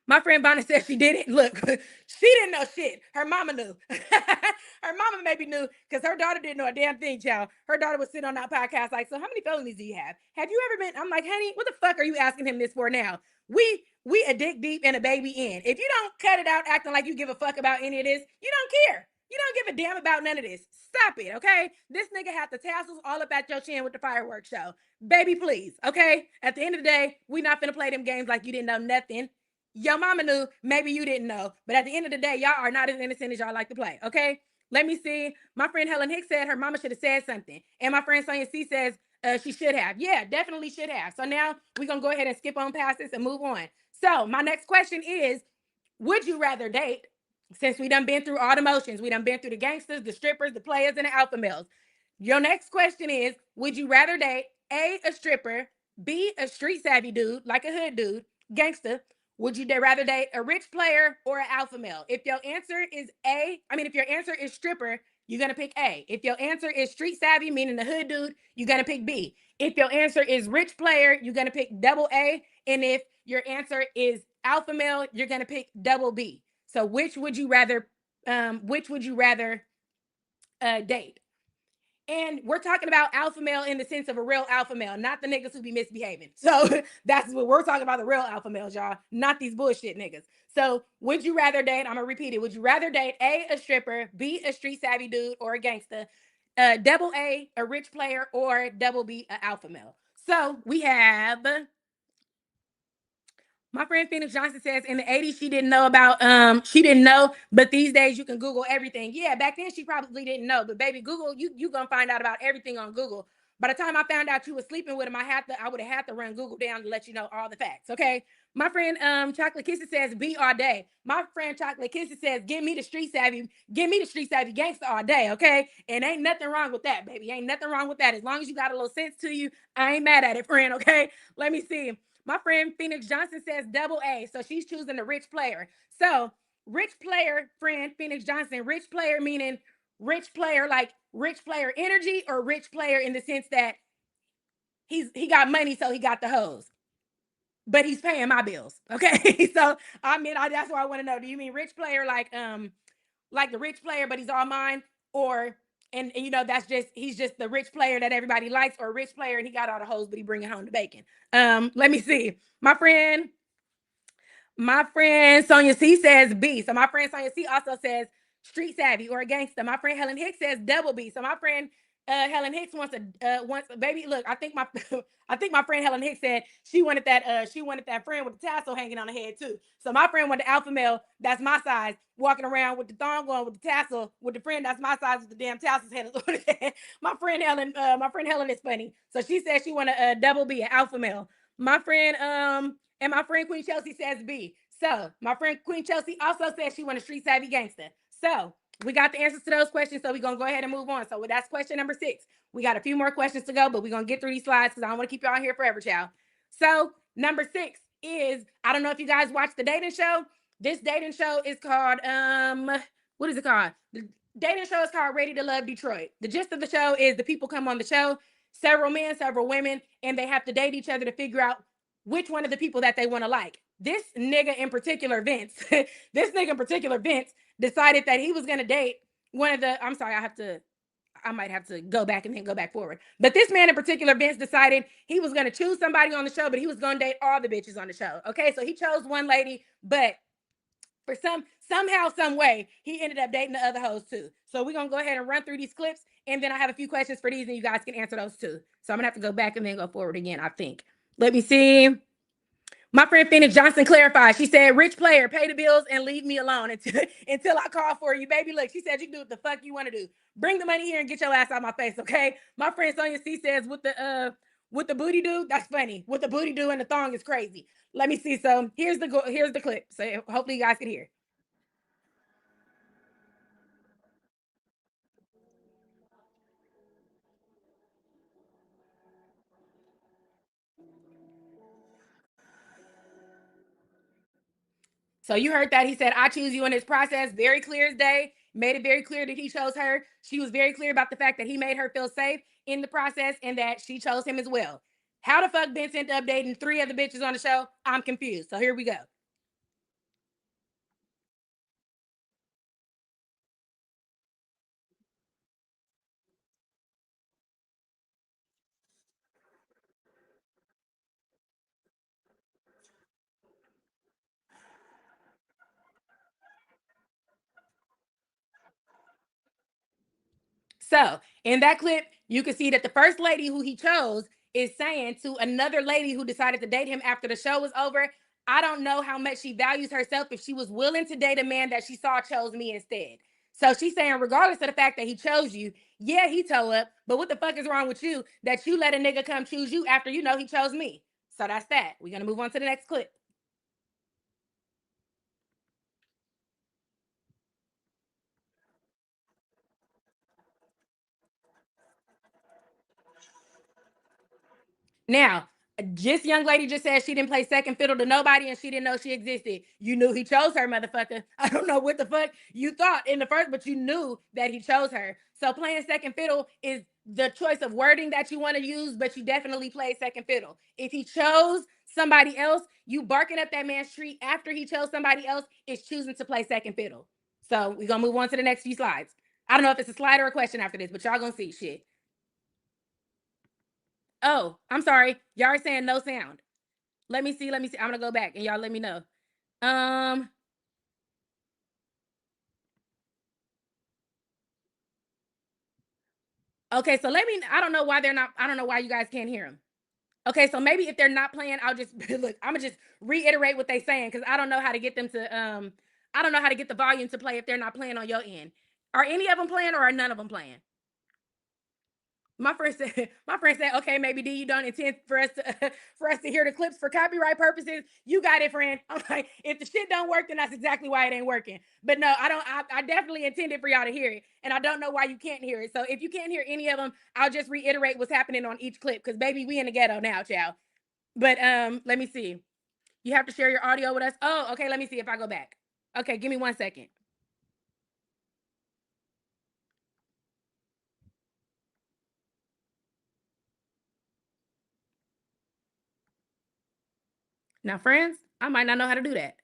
My friend Bonnie said she didn't. Look, she didn't know shit. Her mama knew. Her mama maybe knew because her daughter didn't know a damn thing, child. Her daughter was sitting on that podcast like, so how many felonies do you have? Have you ever been? I'm like, honey, what the fuck are you asking him this for now? We a dick deep and a baby in. If you don't cut it out acting like you give a fuck about any of this, you don't care. You don't give a damn about none of this. Stop it, okay? This nigga had the tassels all up at your chin with the fireworks show. Baby, please, okay? At the end of the day, we not finna play them games like you didn't know nothing. Your mama knew, maybe you didn't know, but at the end of the day, y'all are not as innocent as y'all like to play, okay? Let me see. My friend Helen Hicks said her mama should have said something. And my friend Sonia C says she should have. Yeah, definitely should have. So now we're going to go ahead and skip on past this and move on. So my next question is, would you rather date, since we done been through all the motions, we done been through the gangsters, the strippers, the players, and the alpha males. Your next question is, would you rather date a stripper, B, a street savvy dude, like a hood dude, gangster? Would you rather date a rich player or an alpha male? If your answer is if your answer is stripper, you're gonna pick A. If your answer is street savvy, meaning the hood dude, you're gonna pick B. If your answer is rich player, you're gonna pick double A. And if your answer is alpha male, you're gonna pick double B. So which would you rather date? And we're talking about alpha male in the sense of a real alpha male, not the niggas who be misbehaving. So that's what we're talking about, the real alpha males, y'all, not these bullshit niggas. So would you rather date, I'm gonna repeat it, would you rather date a stripper, B, a street savvy dude or a gangster, double a rich player, or double B, an alpha male? So we have my friend Phoenix Johnson says in the 80s she didn't know, but these days you can Google everything. Yeah, back then she probably didn't know, but baby, Google, you gonna find out about everything on Google. By the time I found out you was sleeping with him, I would have had to run Google down to let you know all the facts. Okay. My friend Chocolate Kisses says be all day. My friend Chocolate Kisses says give me the street savvy gangster all day, okay? And ain't nothing wrong with that, baby. Ain't nothing wrong with that. As long as you got a little sense to you, I ain't mad at it, friend, okay? Let me see. My friend Phoenix Johnson says double A. So she's choosing the rich player. So rich player, friend Phoenix Johnson, rich player meaning rich player like rich player energy, or rich player in the sense that he got money, so he got the hose, but he's paying my bills. Okay. So that's what I want to know. Do you mean rich player like the rich player, but he's all mine? Or and that's just he's just the rich player that everybody likes, or rich player and he got all the hoes, but he bringing home the bacon. Let me see. My friend Sonia C says B. So my friend Sonia C also says street savvy or a gangster. My friend Helen Hicks says double B. So my friend Helen Hicks wants a baby. Look, I think my I think my friend Helen Hicks said she wanted that friend with the tassel hanging on her head too. So my friend wanted the alpha male that's my size, walking around with the thong on with the tassel, with the friend that's my size with the damn tassels head. My friend Helen is funny. So she said she wanted a double B, an alpha male. My friend and my friend Queen Chelsea says B. So my friend Queen Chelsea also says she wants a street savvy gangster. So we got the answers to those questions. So we're gonna go ahead and move on. So that's question number 6. We got a few more questions to go, but we're gonna get through these slides because I don't want to keep y'all here forever, child. So number 6 is, I don't know if you guys watch the dating show. This dating show is called what is it called? The dating show is called Ready to Love Detroit. The gist of the show is the people come on the show, several men, several women, and they have to date each other to figure out which one of the people that they want to like. This nigga in particular, Vince, decided that he was gonna date one of the. I'm sorry, I might have to go back and then go back forward. But this man in particular, Vince, decided he was gonna choose somebody on the show, but he was gonna date all the bitches on the show. Okay, so he chose one lady, but for somehow, some way, he ended up dating the other hoes too. So we're gonna go ahead and run through these clips, and then I have a few questions for these, and you guys can answer those too. So I'm gonna have to go back and then go forward again, I think. Let me see. My friend Phoenix Johnson clarified. She said, rich player, pay the bills and leave me alone until I call for you. Baby, look, she said you do what the fuck you want to do. Bring the money here and get your ass out my face, okay? My friend Sonia C says with the booty do, that's funny. With the booty do and the thong is crazy. Let me see. So here's the clip. So hopefully you guys can hear. So you heard that. He said, I choose you in this process. Very clear as day. Made it very clear that he chose her. She was very clear about the fact that he made her feel safe in the process and that she chose him as well. How the fuck Ben sent updating 3 of the bitches on the show? I'm confused. So here we go. So in that clip, you can see that the first lady who he chose is saying to another lady who decided to date him after the show was over, I don't know how much she values herself if she was willing to date a man that she saw chose me instead. So she's saying, regardless of the fact that he chose you, yeah, he toe up, but what the fuck is wrong with you that you let a nigga come choose you after you know he chose me? So that's that. We're gonna move on to the next clip. Now, this young lady just said she didn't play second fiddle to nobody and she didn't know she existed. You knew he chose her, motherfucker. I don't know what the fuck you thought in the first, but you knew that he chose her. So playing second fiddle is the choice of wording that you want to use, but you definitely played second fiddle. If he chose somebody else, you barking up that man's tree after he chose somebody else is choosing to play second fiddle. So we're gonna move on to the next few slides. I don't know if it's a slide or a question after this, but y'all gonna see shit. Oh, I'm sorry. Y'all are saying no sound. Let me see. Let me see. I'm gonna go back and y'all let me know. Um. Okay, so let me. I don't know why they're not. I don't know why you guys can't hear them. Okay, so maybe if they're not playing, I'll just look. I'm gonna just reiterate what they're saying because I don't know how to get them to. I don't know how to get the volume to play if they're not playing on your end. Are any of them playing or are none of them playing? My friend said, okay, maybe D, you don't intend for us to for us to hear the clips for copyright purposes. You got it, friend. I'm like, if the shit don't work, then that's exactly why it ain't working. But no, I don't. I definitely intended for y'all to hear it, and I don't know why you can't hear it. So if you can't hear any of them, I'll just reiterate what's happening on each clip because baby, we in the ghetto now, child. But let me see. You have to share your audio with us. Oh, okay. Let me see if I go back. Okay, give me 1 second. Now, friends, I might not know how to do that.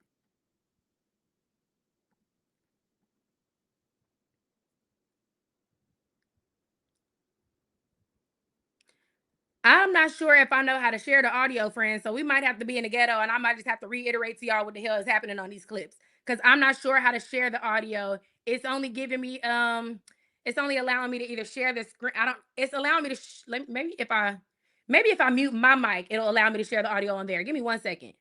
I'm not sure if I know how to share the audio, friends. So we might have to be in the ghetto, and I might just have to reiterate to y'all what the hell is happening on these clips because I'm not sure how to share the audio. It's only giving me it's only allowing me to either share the screen. I don't. It's allowing me to maybe if I mute my mic, it'll allow me to share the audio on there. Give me 1 second.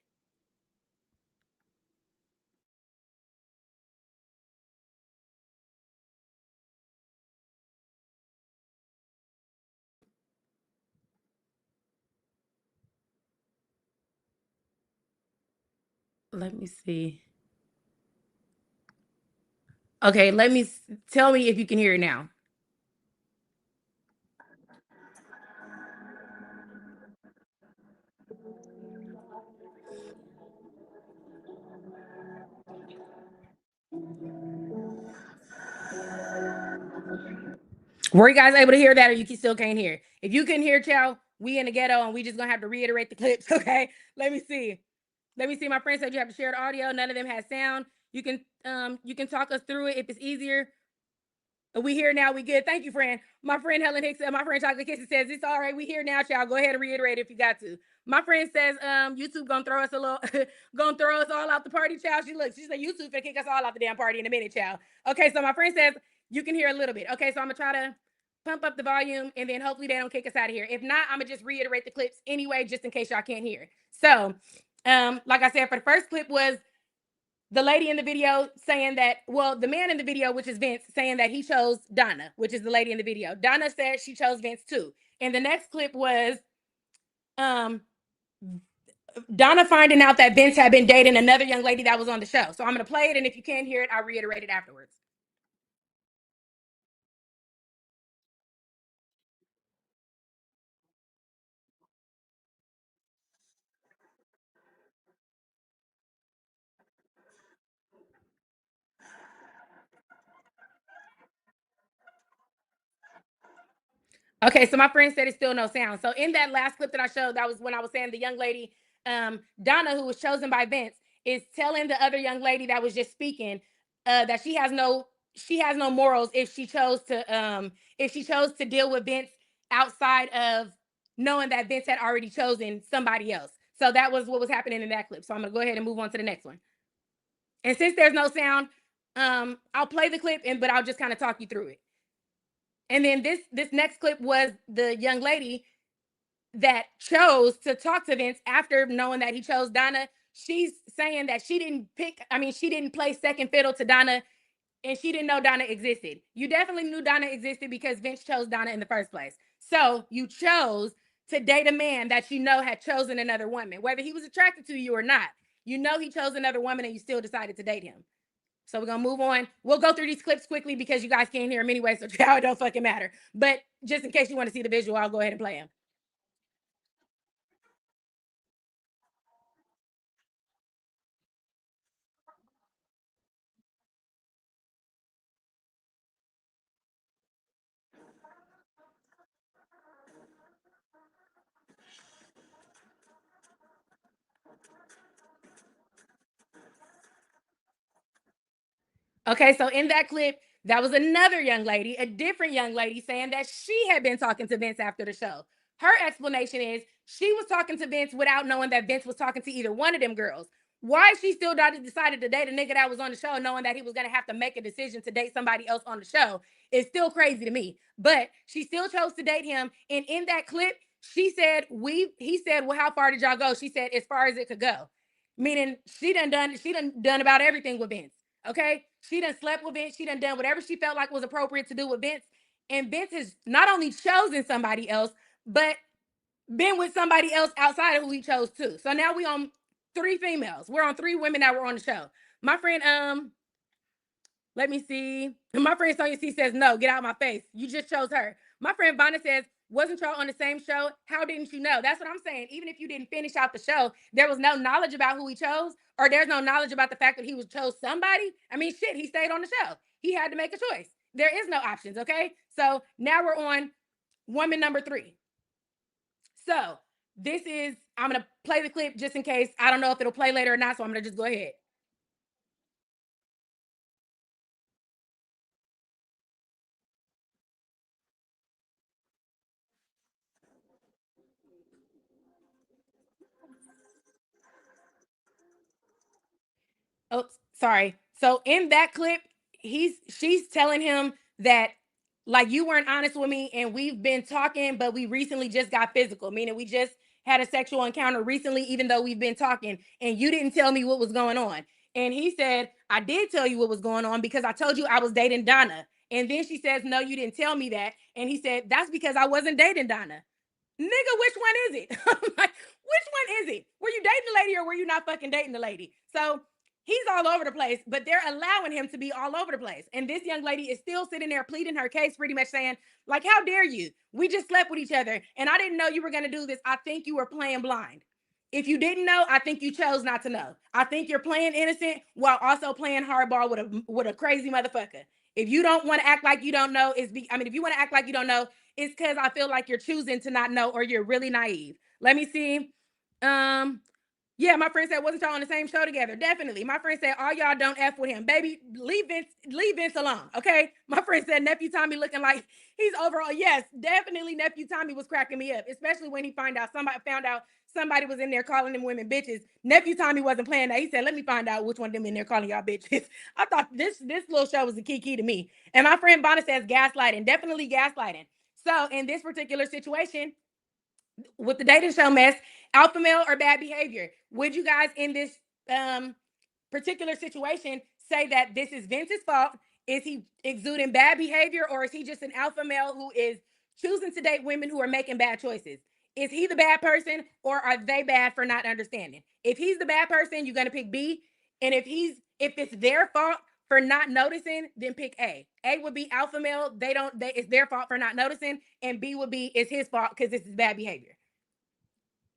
Let me see. Okay, tell me if you can hear it now. Were you guys able to hear that, or you still can't hear? If you can hear, chow, we in the ghetto, and we just gonna have to reiterate the clips. Okay, let me see. Let me see. My friend said you have to share the audio. None of them has sound. You can talk us through it if it's easier. We here now. We good. Thank you, friend. My friend Helen Hicks and my friend Chocolate Kisses says it's all right. We here now, child. Go ahead and reiterate if you got to. My friend says YouTube gonna throw us a little, gonna throw us all out the party, child. She said YouTube finna kick us all out the damn party in a minute, child. Okay, so my friend says you can hear a little bit. Okay, so I'm gonna try to pump up the volume and then hopefully they don't kick us out of here. If not, I'm gonna just reiterate the clips anyway, just in case y'all can't hear. So, like I said, for the first clip was the lady in the video saying that, well, the man in the video, which is Vince, saying that he chose Donna, which is the lady in the video. Donna said she chose Vince too. And the next clip was um Donna finding out that Vince had been dating another young lady that was on the show. So I'm gonna play it, and if you can't hear it, I'll reiterate it afterwards. Okay, so my friend said it's still no sound. So in that last clip that I showed, that was when I was saying the young lady, Donna, who was chosen by Vince, is telling the other young lady that was just speaking that she has no morals if she chose to deal with Vince outside of knowing that Vince had already chosen somebody else. So that was what was happening in that clip. So I'm gonna go ahead and move on to the next one. And since there's no sound, I'll play the clip but I'll just kind of talk you through it. And then this next clip was the young lady that chose to talk to Vince after knowing that he chose Donna. She's saying that she didn't play second fiddle to Donna and she didn't know Donna existed. You definitely knew Donna existed because Vince chose Donna in the first place. So you chose to date a man that you know had chosen another woman, whether he was attracted to you or not. You know he chose another woman and you still decided to date him. So we're gonna move on. We'll go through these clips quickly because you guys can't hear them anyway, so how it don't fucking matter. But just in case you want to see the visual, I'll go ahead and play them. Okay, so in that clip, that was another young lady, a different young lady, saying that she had been talking to Vince after the show. Her explanation is she was talking to Vince without knowing that Vince was talking to either one of them girls. Why she still decided to date a nigga that was on the show, knowing that he was gonna have to make a decision to date somebody else on the show, is still crazy to me. But she still chose to date him. And in that clip, she said, he said, well, how far did y'all go? She said, as far as it could go. Meaning she done about everything with Vince. Okay, she done slept with Vince. She done whatever she felt like was appropriate to do with Vince. And Vince has not only chosen somebody else, but been with somebody else outside of who he chose too. So now we on three females. We're on three women that were on the show. My friend, let me see. My friend Sonia C says, no, get out of my face. You just chose her. My friend Vanna says, wasn't y'all on the same show? How didn't you know? That's what I'm saying. Even if you didn't finish out the show, there was no knowledge about who he chose, or there's no knowledge about the fact that he was chose somebody. I mean, shit, he stayed on the show. He had to make a choice. There is no options, okay? So now we're on woman number 3. So this is, I'm going to play the clip just in case. I don't know if it'll play later or not, so I'm going to just go ahead. Oh, sorry. So in that clip, she's telling him that, like, you weren't honest with me and we've been talking, but we recently just got physical, meaning we just had a sexual encounter recently, even though we've been talking, and you didn't tell me what was going on. And he said, I did tell you what was going on because I told you I was dating Donna. And then she says, no, you didn't tell me that. And he said, that's because I wasn't dating Donna. Nigga, which one is it? Like, which one is it? Were you dating the lady or were you not fucking dating the lady? So he's all over the place, but they're allowing him to be all over the place. And this young lady is still sitting there pleading her case, pretty much saying, like, how dare you? We just slept with each other and I didn't know you were going to do this. I think you were playing blind. If you didn't know, I think you chose not to know. I think you're playing innocent while also playing hardball with a crazy motherfucker. If you don't want to act like you don't know, if you want to act like you don't know, it's because I feel like you're choosing to not know or you're really naive. Let me see. Um, yeah, my friend said, wasn't y'all on the same show together? Definitely. My friend said, all y'all don't F with him. Baby, leave Vince alone. Okay. My friend said, nephew Tommy looking like he's overall. Yes, definitely nephew Tommy was cracking me up, especially when he found out somebody was in there calling them women bitches. Nephew Tommy wasn't playing that. He said, let me find out which one of them in there calling y'all bitches. I thought this little show was the key to me. And my friend Bonner says gaslighting, definitely gaslighting. So in this particular situation, with the dating show mess, alpha male or bad behavior, would you guys in this particular situation say that this is Vince's fault? Is he exuding bad behavior, or is he just an alpha male who is choosing to date women who are making bad choices? Is he the bad person, or are they bad for not understanding? If he's the bad person, you're gonna pick B, and if it's their fault for not noticing, then pick A. A would be alpha male. It's their fault for not noticing, and B would be it's his fault because this is bad behavior.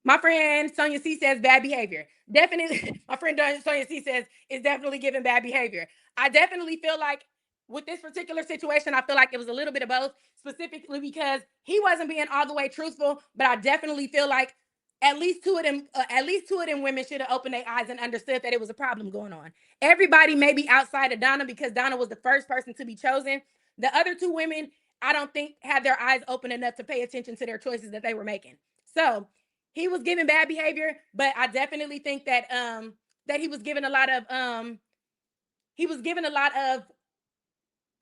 My friend Sonia C says bad behavior. Definitely, my friend Sonia C says it's definitely giving bad behavior. I definitely feel like with this particular situation, I feel like it was a little bit of both, specifically because he wasn't being all the way truthful. But I definitely feel like at least two of them women should have opened their eyes and understood that it was a problem going on. Everybody maybe outside of Donna, because Donna was the first person to be chosen. The other two women, I don't think had their eyes open enough to pay attention to their choices that they were making. So he was giving bad behavior, but I definitely think that that he was given a lot of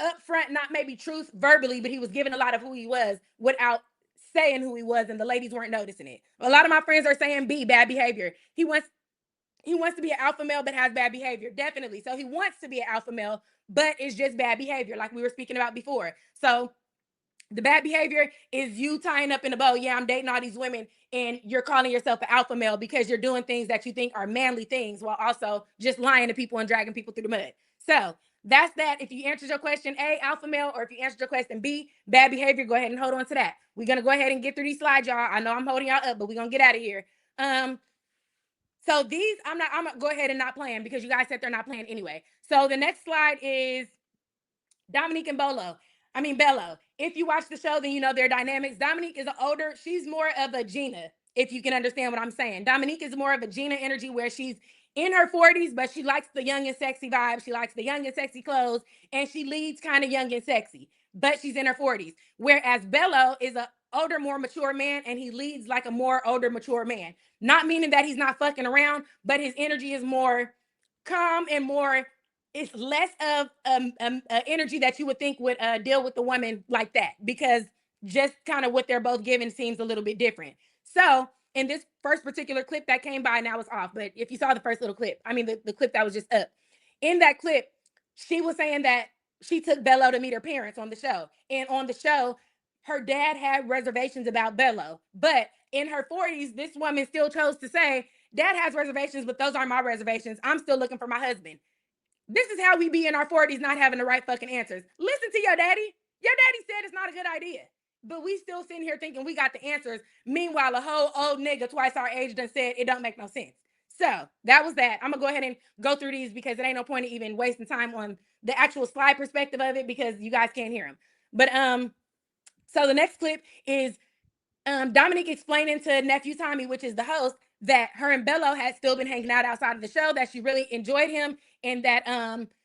upfront, not maybe truth verbally, but he was giving a lot of who he was without saying who he was, and the ladies weren't noticing it. A lot of my friends are saying B, bad behavior. He wants to be an alpha male but has bad behavior. Definitely. So he wants to be an alpha male, but it's just bad behavior, like we were speaking about before. So the bad behavior is you tying up in a bow. Yeah, I'm dating all these women, and you're calling yourself an alpha male because you're doing things that you think are manly things while also just lying to people and dragging people through the mud. So that's that. If you answered your question A, alpha male, or if you answered your question B, bad behavior, go ahead and hold on to that. We're gonna go ahead and get through these slides, y'all. I know I'm holding y'all up, but we're gonna get out of here. So these, I'm gonna go ahead and not playing because you guys said they're not playing anyway. So the next slide is Dominique and Bello. If you watch the show, then you know their dynamics. Dominique is an older, she's more of a Gina, if you can understand what I'm saying. Dominique is more of a Gina energy where she's in her 40s, but she likes the young and sexy vibe. She likes the young and sexy clothes, and she leads kind of young and sexy, but she's in her 40s. Whereas Bello is a older, more mature man, and he leads like a more older, mature man. Not meaning that he's not fucking around, but his energy is more calm and more, it's less of energy that you would think would deal with the woman like that, because just kind of what they're both giving seems a little bit different. So in this first particular clip that came by, now it's off, but if you saw the first little clip, I mean the clip that was just up, in that clip, she was saying that she took Bello to meet her parents on the show. And on the show, her dad had reservations about Bello. But in her 40s, this woman still chose to say, Dad has reservations, but those aren't my reservations. I'm still looking for my husband. This is how we be in our 40s, not having the right fucking answers. Listen to your daddy. Your daddy said it's not a good idea. But we still sitting here thinking we got the answers. Meanwhile, a whole old nigga twice our age done said it don't make no sense. So that was that. I'm gonna go ahead and go through these because it ain't no point in even wasting time on the actual slide perspective of it because you guys can't hear them. But so the next clip is Dominique explaining to nephew Tommy, which is the host, that her and Bello had still been hanging out outside of the show, that she really enjoyed him, and that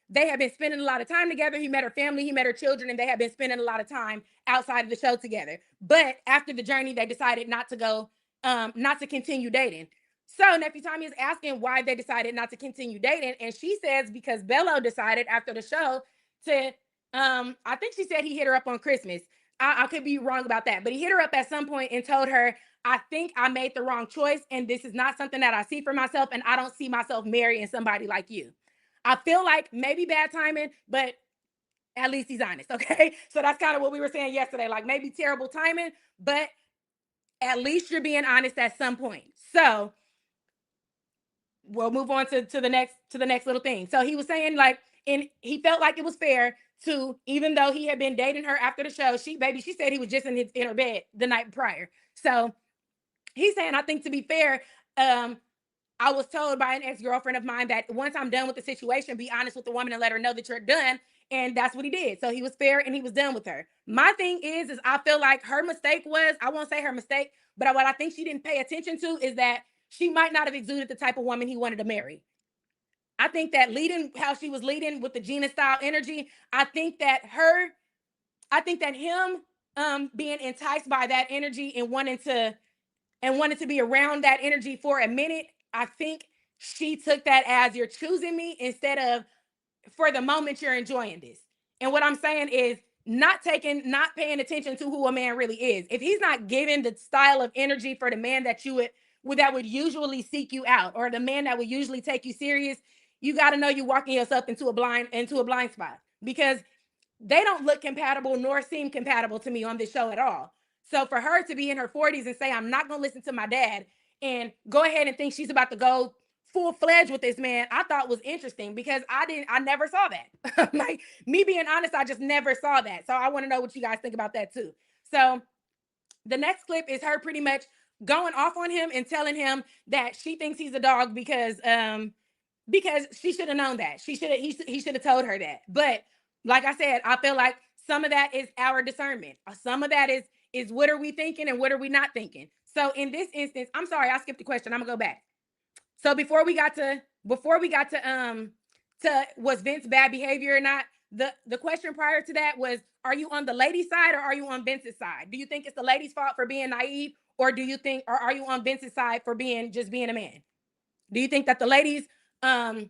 they had been spending a lot of time together. He met her family, he met her children, and they had been spending a lot of time outside of the show together. But after the journey, they decided not to go, not to continue dating. So nephew Tommy is asking why they decided not to continue dating, and she says because Bello decided after the show to, I think she said he hit her up on Christmas. I could be wrong about that, but he hit her up at some point and told her, I think I made the wrong choice, and this is not something that I see for myself, and I don't see myself marrying somebody like you. I feel like maybe bad timing, but at least he's honest, okay? So that's kind of what we were saying yesterday, like maybe terrible timing, but at least you're being honest at some point. So we'll move on to the next little thing. So he was saying like, and he felt like it was fair to, even though he had been dating her after the show, she said he was just in her bed the night prior. So he's saying, I think to be fair, I was told by an ex-girlfriend of mine that once I'm done with the situation, be honest with the woman and let her know that you're done. And that's what he did. So he was fair and he was done with her. My thing is I feel like her mistake was, I won't say her mistake, but what I think she didn't pay attention to is that she might not have exuded the type of woman he wanted to marry. I think that leading how she was leading with the Gina style energy, I think that him being enticed by that energy and wanted to be around that energy for a minute, I think she took that as you're choosing me instead of for the moment you're enjoying this. And what I'm saying is not paying attention to who a man really is. If he's not giving the style of energy for the man that you would usually seek you out, or the man that would usually take you serious, you got to know you're walking yourself into a blind spot, because they don't look compatible nor seem compatible to me on this show at all. So for her to be in her 40s and say, I'm not going to listen to my dad, and go ahead and think she's about to go full-fledged with this man, I thought was interesting, because I never saw that. Like, me being honest, I just never saw that. So I want to know what you guys think about that too. So the next clip is her pretty much going off on him and telling him that she thinks he's a dog because she should have known that. He should have told her that. But like I said, I feel like some of that is our discernment. Some of that is what are we thinking and what are we not thinking. So in this instance, I'm sorry, I skipped the question. I'm gonna go back. So before we got to was Vince bad behavior or not, the question prior to that was, are you on the lady's side or are you on Vince's side? Do you think it's the lady's fault for being naive, or are you on Vince's side for being a man? Do you think that um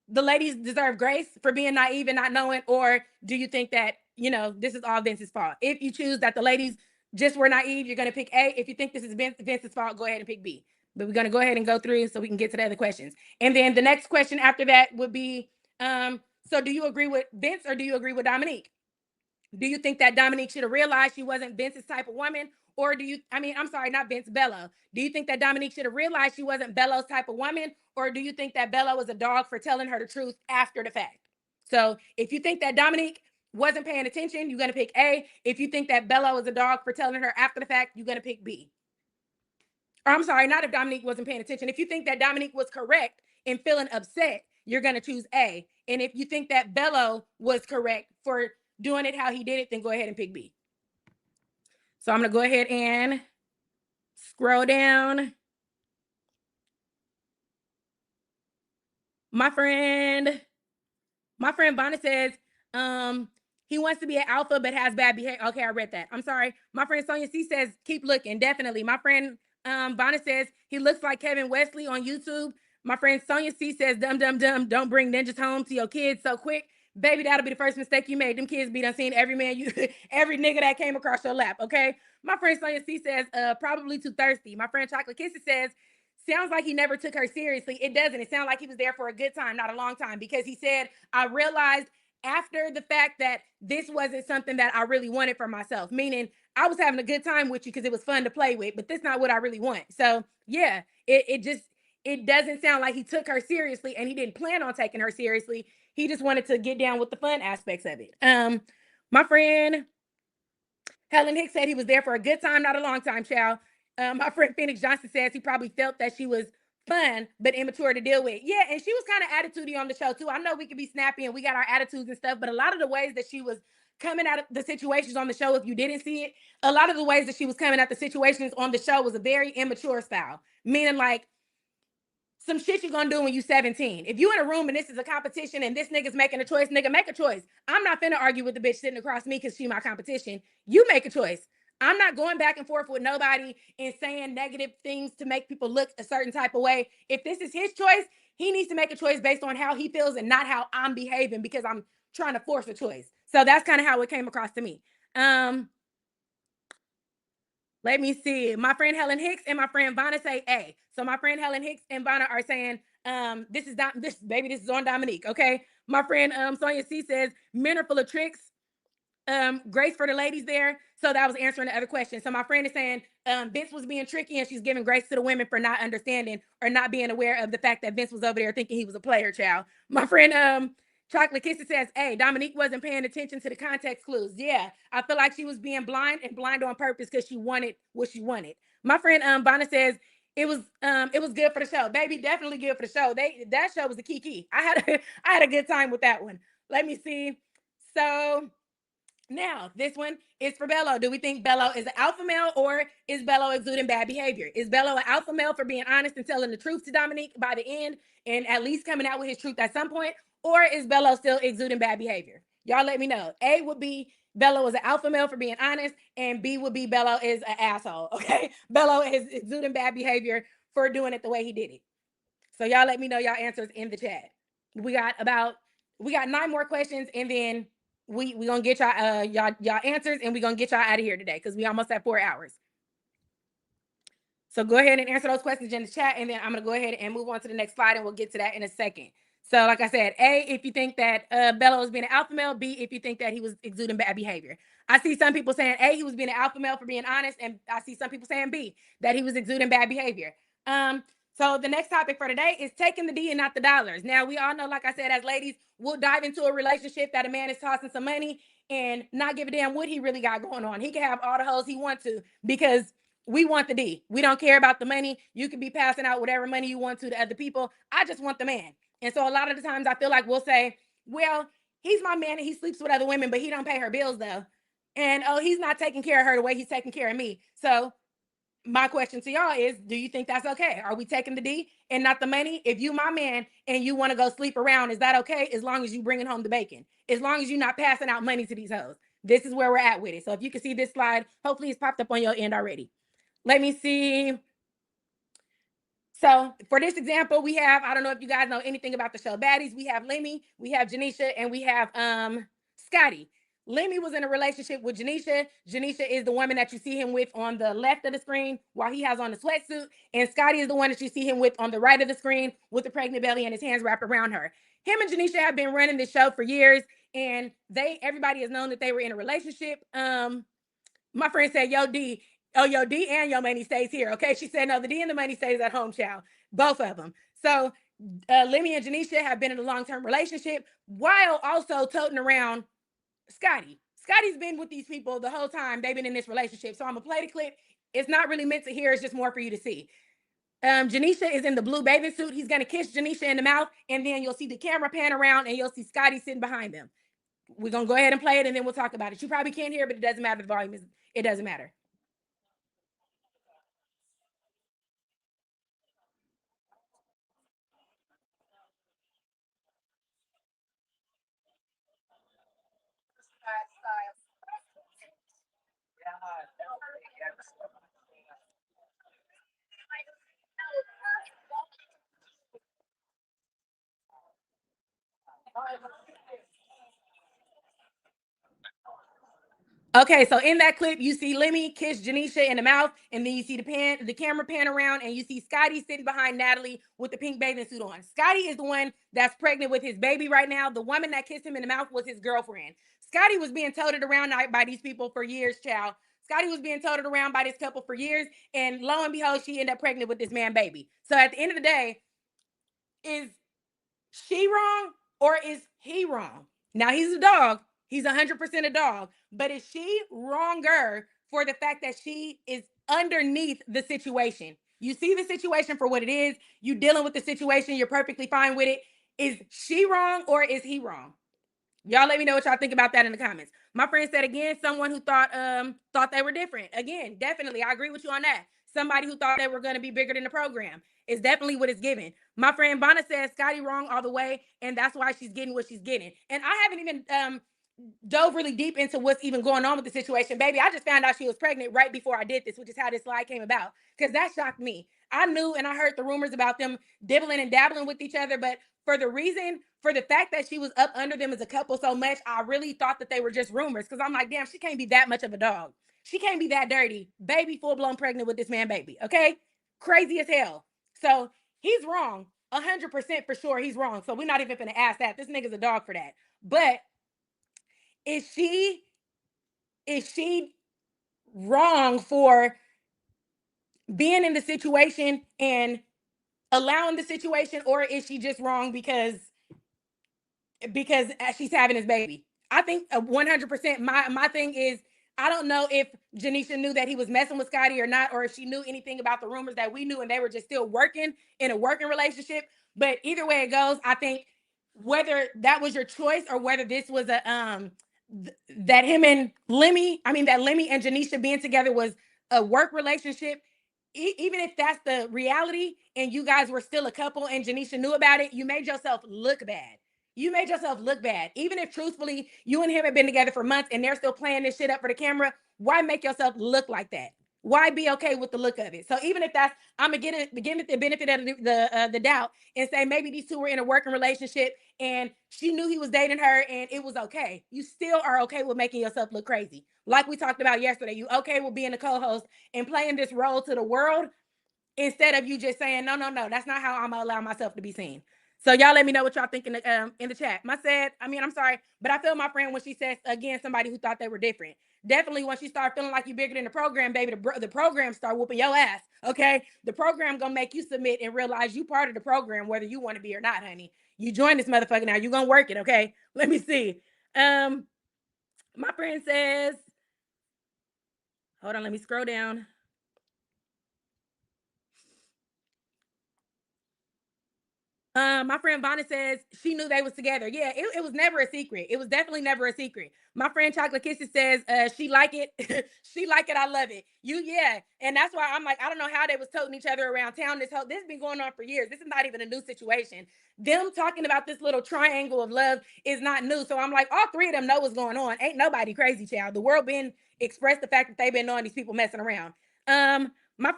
the ladies deserve grace for being naive and not knowing, or do you think that, this is all Vince's fault? If you choose that the ladies just were naive, you're going to pick A. If you think this is Vince's fault, go ahead and pick B. But we're going to go ahead and go through so we can get to the other questions. And then the next question after that would be, So do you agree with Vince or do you agree with Dominique? Do you think that Dominique should have realized she wasn't Vince's type of woman? Or do you, I mean, I'm sorry, not Vince, Bello. Do you think that Dominique should have realized she wasn't Bello's type of woman? Or do you think that Bello was a dog for telling her the truth after the fact? So if you think that Dominique wasn't paying attention, you're going to pick A. If you think that Bello was a dog for telling her after the fact, you're going to pick B. Or I'm sorry, not if Dominique wasn't paying attention. If you think that Dominique was correct in feeling upset, you're going to choose A. And if you think that Bello was correct for doing it how he did it, then go ahead and pick B. So I'm going to go ahead and scroll down. My friend Bonnie says, he wants to be an alpha but has bad behavior. Okay, I read that. I'm sorry. My friend Sonia C says, keep looking. Definitely. My friend Bonnie says, he looks like Kevin Wesley on YouTube. My friend Sonia C says, dumb, dumb, dumb, don't bring ninjas home to your kids so quick. Baby, that'll be the first mistake you made. Them kids be done seen every man you, every nigga that came across your lap, okay? My friend Sonia C says, probably too thirsty. My friend Chocolate Kisses says, sounds like he never took her seriously. It doesn't. It sounds like he was there for a good time, not a long time, because he said, I realized after the fact that this wasn't something that I really wanted for myself, meaning I was having a good time with you because it was fun to play with, but this is not what I really want. So yeah, it doesn't sound like he took her seriously and he didn't plan on taking her seriously. He just wanted to get down with the fun aspects of it. My friend Helen Hicks said he was there for a good time, not a long time, child. My friend Phoenix Johnson says he probably felt that she was fun but immature to deal with. Yeah, and she was kind of attitudey on the show too. I know we can be snappy and we got our attitudes and stuff, but a lot of the ways that she was coming out of the situations on the show, if you didn't see it, a lot of the ways that she was coming at the situations on the show was a very immature style, meaning like some shit you're gonna do when you 17. If you in a room and this is a competition and this nigga's making a choice, nigga, make a choice. I'm not finna argue with the bitch sitting across me because she my competition. You make a choice. I'm not going back and forth with nobody and saying negative things to make people look a certain type of way. If this is his choice, he needs to make a choice based on how he feels and not how I'm behaving because I'm trying to force a choice. So that's kind of how it came across to me. Let me see. My friend Helen Hicks and my friend Vanna say A. So my friend Helen Hicks and Vanna are saying, this is on Dominique. Okay. My friend Sonia C says men are full of tricks. Grace for the ladies there. So that was answering the other question. So my friend is saying Vince was being tricky and she's giving grace to the women for not understanding or not being aware of the fact that Vince was over there thinking he was a player, child. My friend Chocolate Kisses says, hey, Dominique wasn't paying attention to the context clues. Yeah, I feel like she was being blind and blind on purpose because she wanted what she wanted. My friend Bonner says it was good for the show. Baby, definitely good for the show. That show was a kiki. I had a good time with that one. Let me see. So now, this one is for Bello. Do we think Bello is an alpha male or is Bello exuding bad behavior? Is Bello an alpha male for being honest and telling the truth to Dominique by the end and at least coming out with his truth at some point? Or is Bello still exuding bad behavior? Y'all let me know. A would be Bello is an alpha male for being honest, and B would be Bello is an asshole. Okay, Bello is exuding bad behavior for doing it the way he did it. So y'all let me know y'all answers in the chat. We got 9 more questions, and then we gonna get y'all answers, and we gonna get y'all out of here today because we almost at 4 hours. So go ahead and answer those questions in the chat, and then I'm gonna go ahead and move on to the next slide, and we'll get to that in a second. So, like I said, A, if you think that Bello was being an alpha male, B, if you think that he was exuding bad behavior. I see some people saying A, he was being an alpha male for being honest, and I see some people saying B, that he was exuding bad behavior. So the next topic for today is taking the D and not the dollars. Now, we all know, like I said, as ladies, we'll dive into a relationship that a man is tossing some money and not give a damn what he really got going on. He can have all the hoes he wants to because we want the D. We don't care about the money. You can be passing out whatever money you want to other people. I just want the man. And so a lot of the times I feel like we'll say, well, he's my man and he sleeps with other women, but he don't pay her bills though. And oh, he's not taking care of her the way he's taking care of me. So my question to y'all is, do you think that's okay? Are we taking the D and not the money? If you my man and you want to go sleep around, is that okay? As long as you bringing home the bacon, as long as you're not passing out money to these hoes. This is where we're at with it. So if you can see this slide, hopefully it's popped up on your end already. Let me see. So for this example, we have, I don't know if you guys know anything about the show Baddies. We have Lemmy, we have Janisha, and we have Scotty. Lemmy was in a relationship with Janisha. Janisha is the woman that you see him with on the left of the screen while he has on the sweatsuit. And Scotty is the one that you see him with on the right of the screen with the pregnant belly and his hands wrapped around her. him and Janisha have been running this show for years, and everybody has known that they were in a relationship. My friend said, "Yo, D, oh, yo, D and your money stays here." Okay, she said, "No, the D and the money stays at home, child. Both of them." So, Lemmy and Janisha have been in a long-term relationship while also toting around Scotty. Scotty's been with these people the whole time they've been in this relationship. So I'm gonna play the clip. It's not really meant to hear. It's just more for you to see. Janisha is in the blue bathing suit. He's gonna kiss Janisha in the mouth, and then you'll see the camera pan around, and you'll see Scotty sitting behind them. We're gonna go ahead and play it, and then we'll talk about it. You probably can't hear, but it doesn't matter. The volume is. It doesn't matter. Okay, so in that clip, you see Lemmy kiss Janisha in the mouth, and then you see the camera pan around, and you see Scotty sitting behind Natalie with the pink bathing suit on. Scotty is the one that's pregnant with his baby right now. The woman that kissed him in the mouth was his girlfriend. Scotty was being toted around by these people for years, child. Scotty was being toted around by this couple for years, and lo and behold, she ended up pregnant with this man baby. So at the end of the day, is she wrong or is he wrong? Now he's a dog. He's 100% a dog. But is she wronger for the fact that she is underneath the situation? You see the situation for what it is. You dealing with the situation. You're perfectly fine with it. Is she wrong or is he wrong? Y'all let me know what y'all think about that in the comments. My friend said again, someone who thought they were different. Again, definitely, I agree with you on that. Somebody who thought they were going to be bigger than the program is definitely what it's given. My friend Bonna says Scotty wrong all the way, and that's why she's getting what she's getting. And I haven't even dove really deep into what's even going on with the situation. Baby, I just found out she was pregnant right before I did this, which is how this slide came about. Because that shocked me. I knew and I heard the rumors about them dibbling and dabbling with each other, but for the fact that she was up under them as a couple so much, I really thought that they were just rumors. Because I'm like, damn, she can't be that much of a dog. She can't be that dirty. Baby, full blown pregnant with this man, baby. Okay, crazy as hell. So he's wrong, 100% for sure. He's wrong. So we're not even gonna ask that. This nigga's a dog for that. But is she wrong for being in the situation and allowing the situation, or is she just wrong because she's having his baby? I think 100%. My thing is, I don't know if Janisha knew that he was messing with Scotty or not, or if she knew anything about the rumors that we knew and they were just still working in a working relationship. But either way it goes, I think whether that was your choice or whether this was a that him and Lemmy, I mean that Lemmy and Janisha being together was a work relationship. Even if that's the reality and you guys were still a couple and Janisha knew about it, you made yourself look bad. You made yourself look bad. Even if truthfully you and him have been together for months and they're still playing this shit up for the camera, why make yourself look like that? Why be okay with the look of it? So even if that's, I'm gonna begin with the benefit of the doubt and say maybe these two were in a working relationship and she knew he was dating her and it was okay. You still are okay with making yourself look crazy. Like we talked about yesterday, you okay with being a co-host and playing this role to the world instead of you just saying, no, no, no, that's not how I'm gonna allow myself to be seen. So y'all let me know what y'all think in the chat. I'm sorry, but I feel my friend when she says again, somebody who thought they were different. Definitely when she start feeling like you're bigger than the program, baby, the program start whooping your ass. Okay, the program gonna make you submit and realize you part of the program, whether you want to be or not, honey. You join this motherfucker now. You gonna work it, okay? Let me see. My friend says, hold on, let me scroll down. My friend Vonna says she knew they was together. Yeah, it was never a secret. It was definitely never a secret. My friend Chocolate Kisses says she like it. She like it. I love it. Yeah, and that's why I'm like, I don't know how they was toting each other around town. This has been going on for years. This is not even a new situation. Them talking about this little triangle of love is not new. So I'm like, all three of them know what's going on. Ain't nobody crazy, child. The world been expressed the fact that they've been knowing these people messing around. My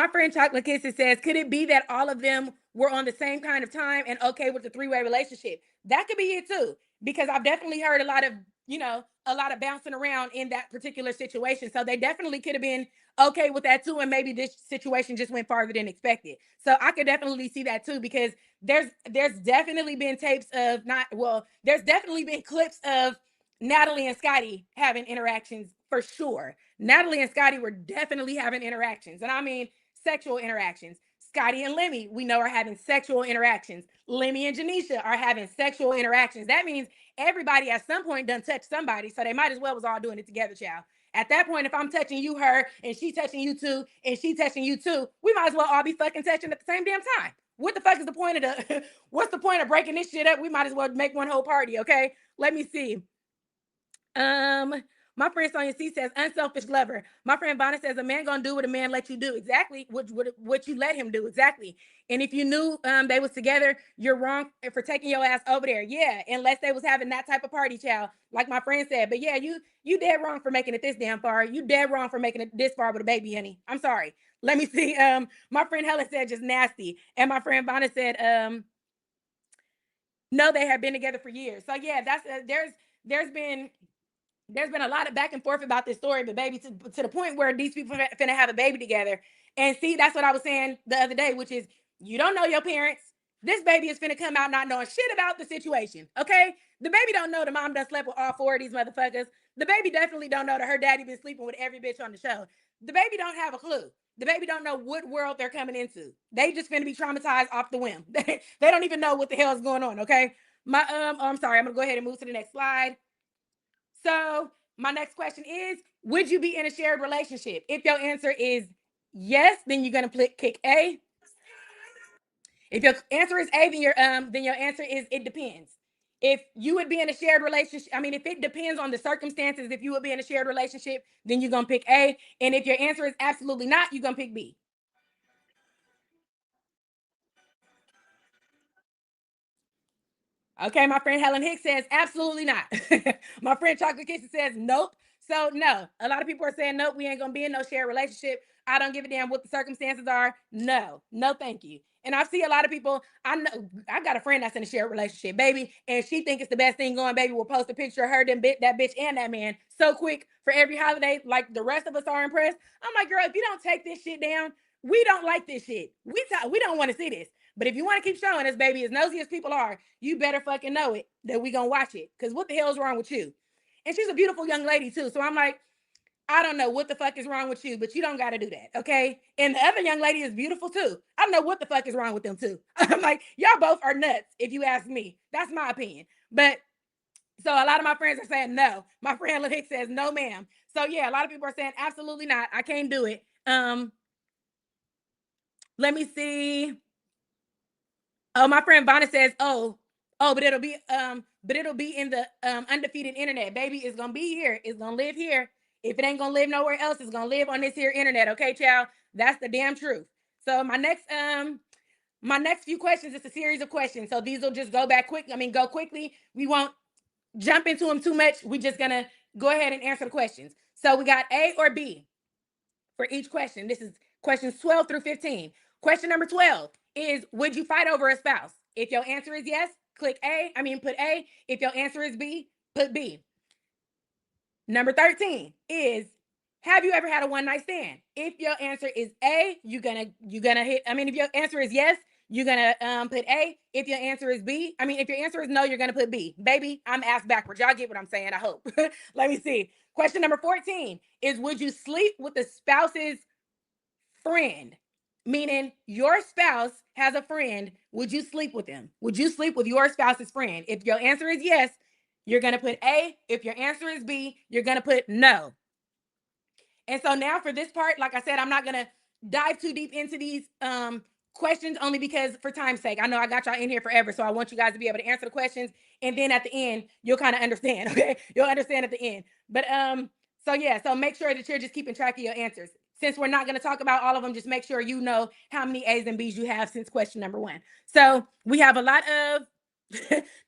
friend Chocolate Kisses says, could it be that all of them were on the same kind of time and okay with the three-way relationship? That could be it too, because I've definitely heard a lot of a lot of bouncing around in that particular situation. So they definitely could have been okay with that too. And maybe this situation just went farther than expected. So I could definitely see that too, because there's definitely been tapes of not well, there's definitely been clips of Natalie and Scotty having interactions for sure. Natalie and Scotty were definitely having interactions. And I mean sexual interactions. Scotty and Lemmy, we know, are having sexual interactions. Lemmy and Janisha are having sexual interactions. That means everybody at some point done touched somebody, so they might as well was all doing it together, child. At that point, if I'm touching you, her, and she touching you too, and she touching you too, we might as well all be fucking touching at the same damn time. What the fuck is the point of the what's the point of breaking this shit up? We might as well make one whole party, okay? Let me see. Um, my friend Sonia C says, unselfish lover. My friend Vanna says, a man gonna do what a man let you do. Exactly. What you let him do. Exactly. And if you knew they was together, you're wrong for taking your ass over there. Yeah, unless they was having that type of party, child, like my friend said. But yeah, you dead wrong for making it this damn far. You dead wrong for making it this far with a baby, honey. I'm sorry. Let me see. My friend Helen said just nasty. And my friend Vanna said, no, they have been together for years. So yeah, that's there's been there's been a lot of back and forth about this story, but baby, to the point where these people finna have a baby together. And see, that's what I was saying the other day, which is you don't know your parents. This baby is finna come out not knowing shit about the situation. Okay, the baby don't know the mom done slept with all four of these motherfuckers. The baby definitely don't know that her daddy been sleeping with every bitch on the show. The baby don't have a clue. The baby don't know what world they're coming into. They just finna be traumatized off the whim. They don't even know what the hell is going on. Okay, I'm sorry. I'm gonna go ahead and move to the next slide. So my next question is, would you be in a shared relationship? If your answer is yes, then you're gonna click A. If your answer is A, then your answer is it depends. If you would be in a shared relationship, I mean, if it depends on the circumstances, if you would be in a shared relationship, then you're gonna pick A. And if your answer is absolutely not, you're gonna pick B. Okay, my friend Helen Hicks says absolutely not. My friend Chocolate Kitchen says nope. So no, a lot of people are saying nope. We ain't gonna be in no shared relationship. I don't give a damn what the circumstances are. No, no, thank you. And I see a lot of people. I know I got a friend that's in a shared relationship, baby, and she think it's the best thing going. Baby will post a picture of her, that bitch, and that man so quick for every holiday. Like the rest of us are impressed. I'm like, girl, if you don't take this shit down, we don't like this shit. We don't want to see this. But if you want to keep showing us, baby, as nosy as people are, you better fucking know it that we gonna watch it. Cause what the hell is wrong with you? And she's a beautiful young lady too. So I'm like, I don't know what the fuck is wrong with you, but you don't gotta do that, okay? And the other young lady is beautiful too. I don't know what the fuck is wrong with them too. I'm like, y'all both are nuts, if you ask me. That's my opinion. But so a lot of my friends are saying no. My friend Hicks says no, ma'am. So yeah, a lot of people are saying absolutely not. I can't do it. Let me see. Oh, my friend Vanna says, but it'll be in the undefeated internet. Baby, it's gonna be here. It's gonna live here. If it ain't gonna live nowhere else, it's gonna live on this here internet. Okay, child. That's the damn truth. So my next few questions is a series of questions. So these will just go quickly. We won't jump into them too much. We just gonna go ahead and answer the questions. So we got A or B for each question. This is questions 12 through 15. Question number 12 is, would you fight over a spouse? If your answer is yes, put A. If your answer is B, put B. Number 13 is, have you ever had a one night stand? If your answer is A, if your answer is yes, you're gonna put A. If your answer is if your answer is no, you're gonna put B. Baby, I'm asked backwards. Y'all get what I'm saying, I hope. Let me see. Question number 14 is, would you sleep with the spouse's friend? Meaning your spouse has a friend. Would you sleep with them? Would you sleep with your spouse's friend? If your answer is yes, you're going to put A. If your answer is B, you're going to put no. And so now for this part, like I said, I'm not going to dive too deep into these questions, only because for time's sake. I know I got y'all in here forever, so I want you guys to be able to answer the questions, and then at the end you'll kind of understand. Okay, you'll understand at the end. But so make sure that you're just keeping track of your answers. Since we're not going to talk about all of them, just make sure you know how many A's and B's you have since question number 1. So we have a lot of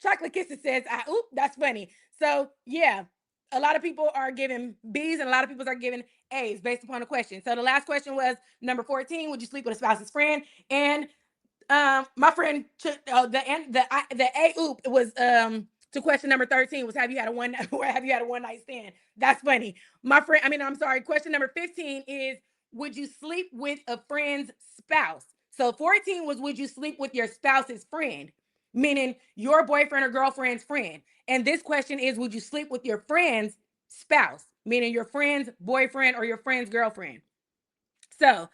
Chocolate Kisses says, that's funny. So yeah, a lot of people are giving B's and a lot of people are giving A's based upon the question. So the last question was number 14, would you sleep with a spouse's friend? And my friend took the A oop was to question number 13 was have you had a one have you had a one night stand? That's funny. My friend, I mean, I'm sorry. Question number 15 is would you sleep with a friend's spouse? So 14 was would you sleep with your spouse's friend, meaning your boyfriend or girlfriend's friend. And this question is would you sleep with your friend's spouse, meaning your friend's boyfriend or your friend's girlfriend? So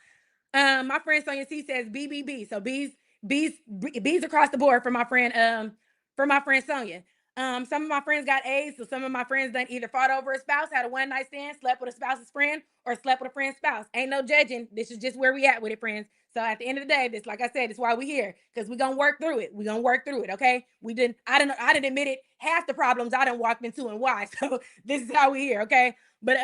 my friend Sonia C says BBB. So B's across the board for my friend Sonia. Some of my friends got A's, so some of my friends done either fought over a spouse, had a one night stand, slept with a spouse's friend, or slept with a friend's spouse. Ain't no judging. This is just where we at with it, friends. So at the end of the day, this, like I said, it's why we here because we gonna work through it. We gonna work through it. Okay. I didn't admit it. Half the problems I done walked into and why. So this is how we here. Okay. But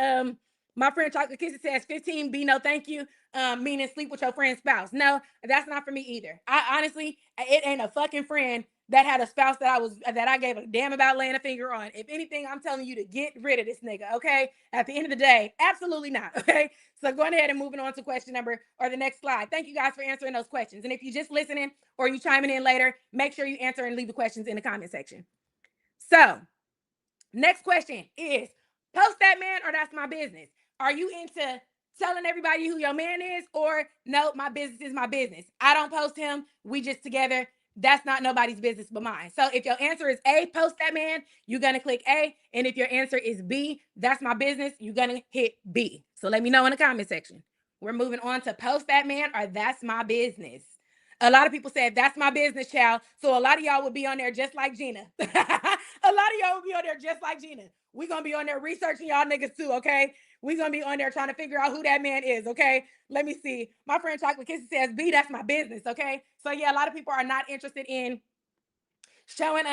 my friend Chocolate Kissy says 15 B no thank you. Meaning sleep with your friend's spouse. No, that's not for me either. I honestly, it ain't a fucking friend that had a spouse that I gave a damn about laying a finger on. If anything, I'm telling you to get rid of this nigga, okay? At the end of the day, absolutely not, okay? So going ahead and moving on to question number or the next slide. Thank you guys for answering those questions. And if you're just listening or you chiming in later, make sure you answer and leave the questions in the comment section. So next question is post that man or that's my business. Are you into telling everybody who your man is or no, my business is my business? I don't post him. We just together. That's not nobody's business but mine. So if your answer is A, post that man, you're going to click A. And if your answer is B, that's my business, you're going to hit B. So let me know in the comment section. We're moving on to post that man or that's my business. A lot of people said that's my business, child. So a lot of y'all would be on there just like Gina. A lot of y'all would be on there just like Gina. We're gonna be on there researching y'all niggas too, okay? We're gonna be on there trying to figure out who that man is, okay? Let me see. My friend Chocolate Kissy says, B, that's my business, okay? So yeah, a lot of people are not interested in showing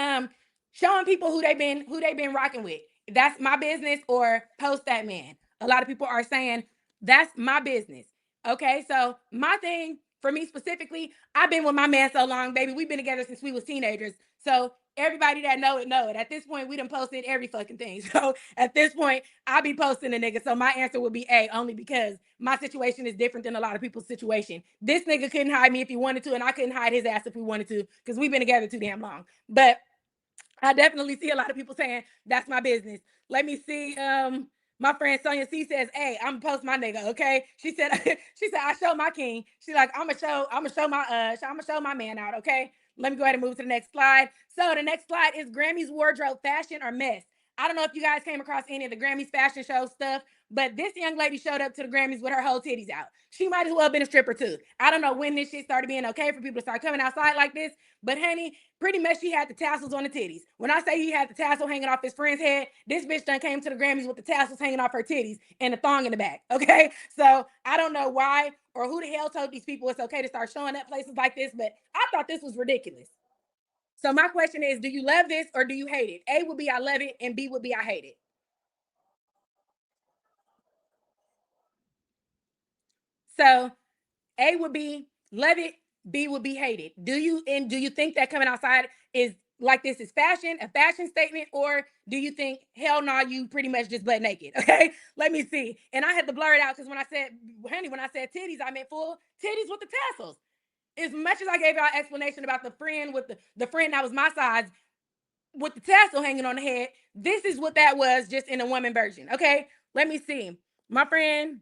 people who they've been rocking with. That's my business or post that man. A lot of people are saying that's my business. Okay, so my thing for me specifically, I've been with my man so long, baby. We've been together since we was teenagers. So everybody that know it. At this point, we done posted every fucking thing. So at this point, I'll be posting a nigga. So my answer would be A, only because my situation is different than a lot of people's situation. This nigga couldn't hide me if he wanted to, and I couldn't hide his ass if we wanted to, because we've been together too damn long. But I definitely see a lot of people saying that's my business. Let me see. My friend Sonia C says, "Hey, I'm gonna post my nigga." Okay, she said, she said, "I show my king." She's like, I'm gonna show my man out." Okay, let me go ahead and move to the next slide. So the next slide is Grammys wardrobe fashion or mess. I don't know if you guys came across any of the Grammys fashion show stuff, but this young lady showed up to the Grammys with her whole titties out. She might as well have been a stripper too. I don't know when this shit started being okay for people to start coming outside like this, but honey, pretty much she had the tassels on the titties. When I say he had the tassel hanging off his friend's head, this bitch done came to the Grammys with the tassels hanging off her titties and the thong in the back. Okay, so I don't know why or who the hell told these people it's okay to start showing up places like this, but I thought this was ridiculous. So my question is, do you love this or do you hate it? A would be I love it, and B would be I hate it. So A would be love it, B would be hate it. Do you think that coming outside is like this is fashion, a fashion statement, or do you think hell no, you pretty much just butt naked? Okay, let me see. And I had to blur it out because when I said titties, I meant full titties with the tassels. As much as I gave y'all explanation about the friend with the friend that was my size with the tassel hanging on the head, this is what that was just in a woman version. Okay, let me see. My friend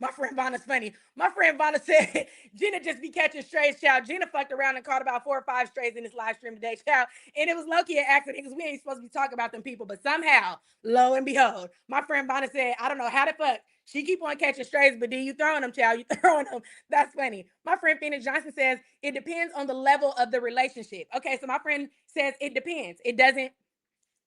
my friend Vanna's funny. My friend Vanna said Gina just be catching strays, child. Gina fucked around and caught about 4 or 5 strays in this live stream today, child. And it was low-key an accident because we ain't supposed to be talking about them people. But somehow, lo and behold, my friend Vanna said, I don't know how the fuck she keep on catching strays, but do you throwing them, child? You throwing them. That's funny. My friend Phoenix Johnson says it depends on the level of the relationship. Okay, so my friend says it depends.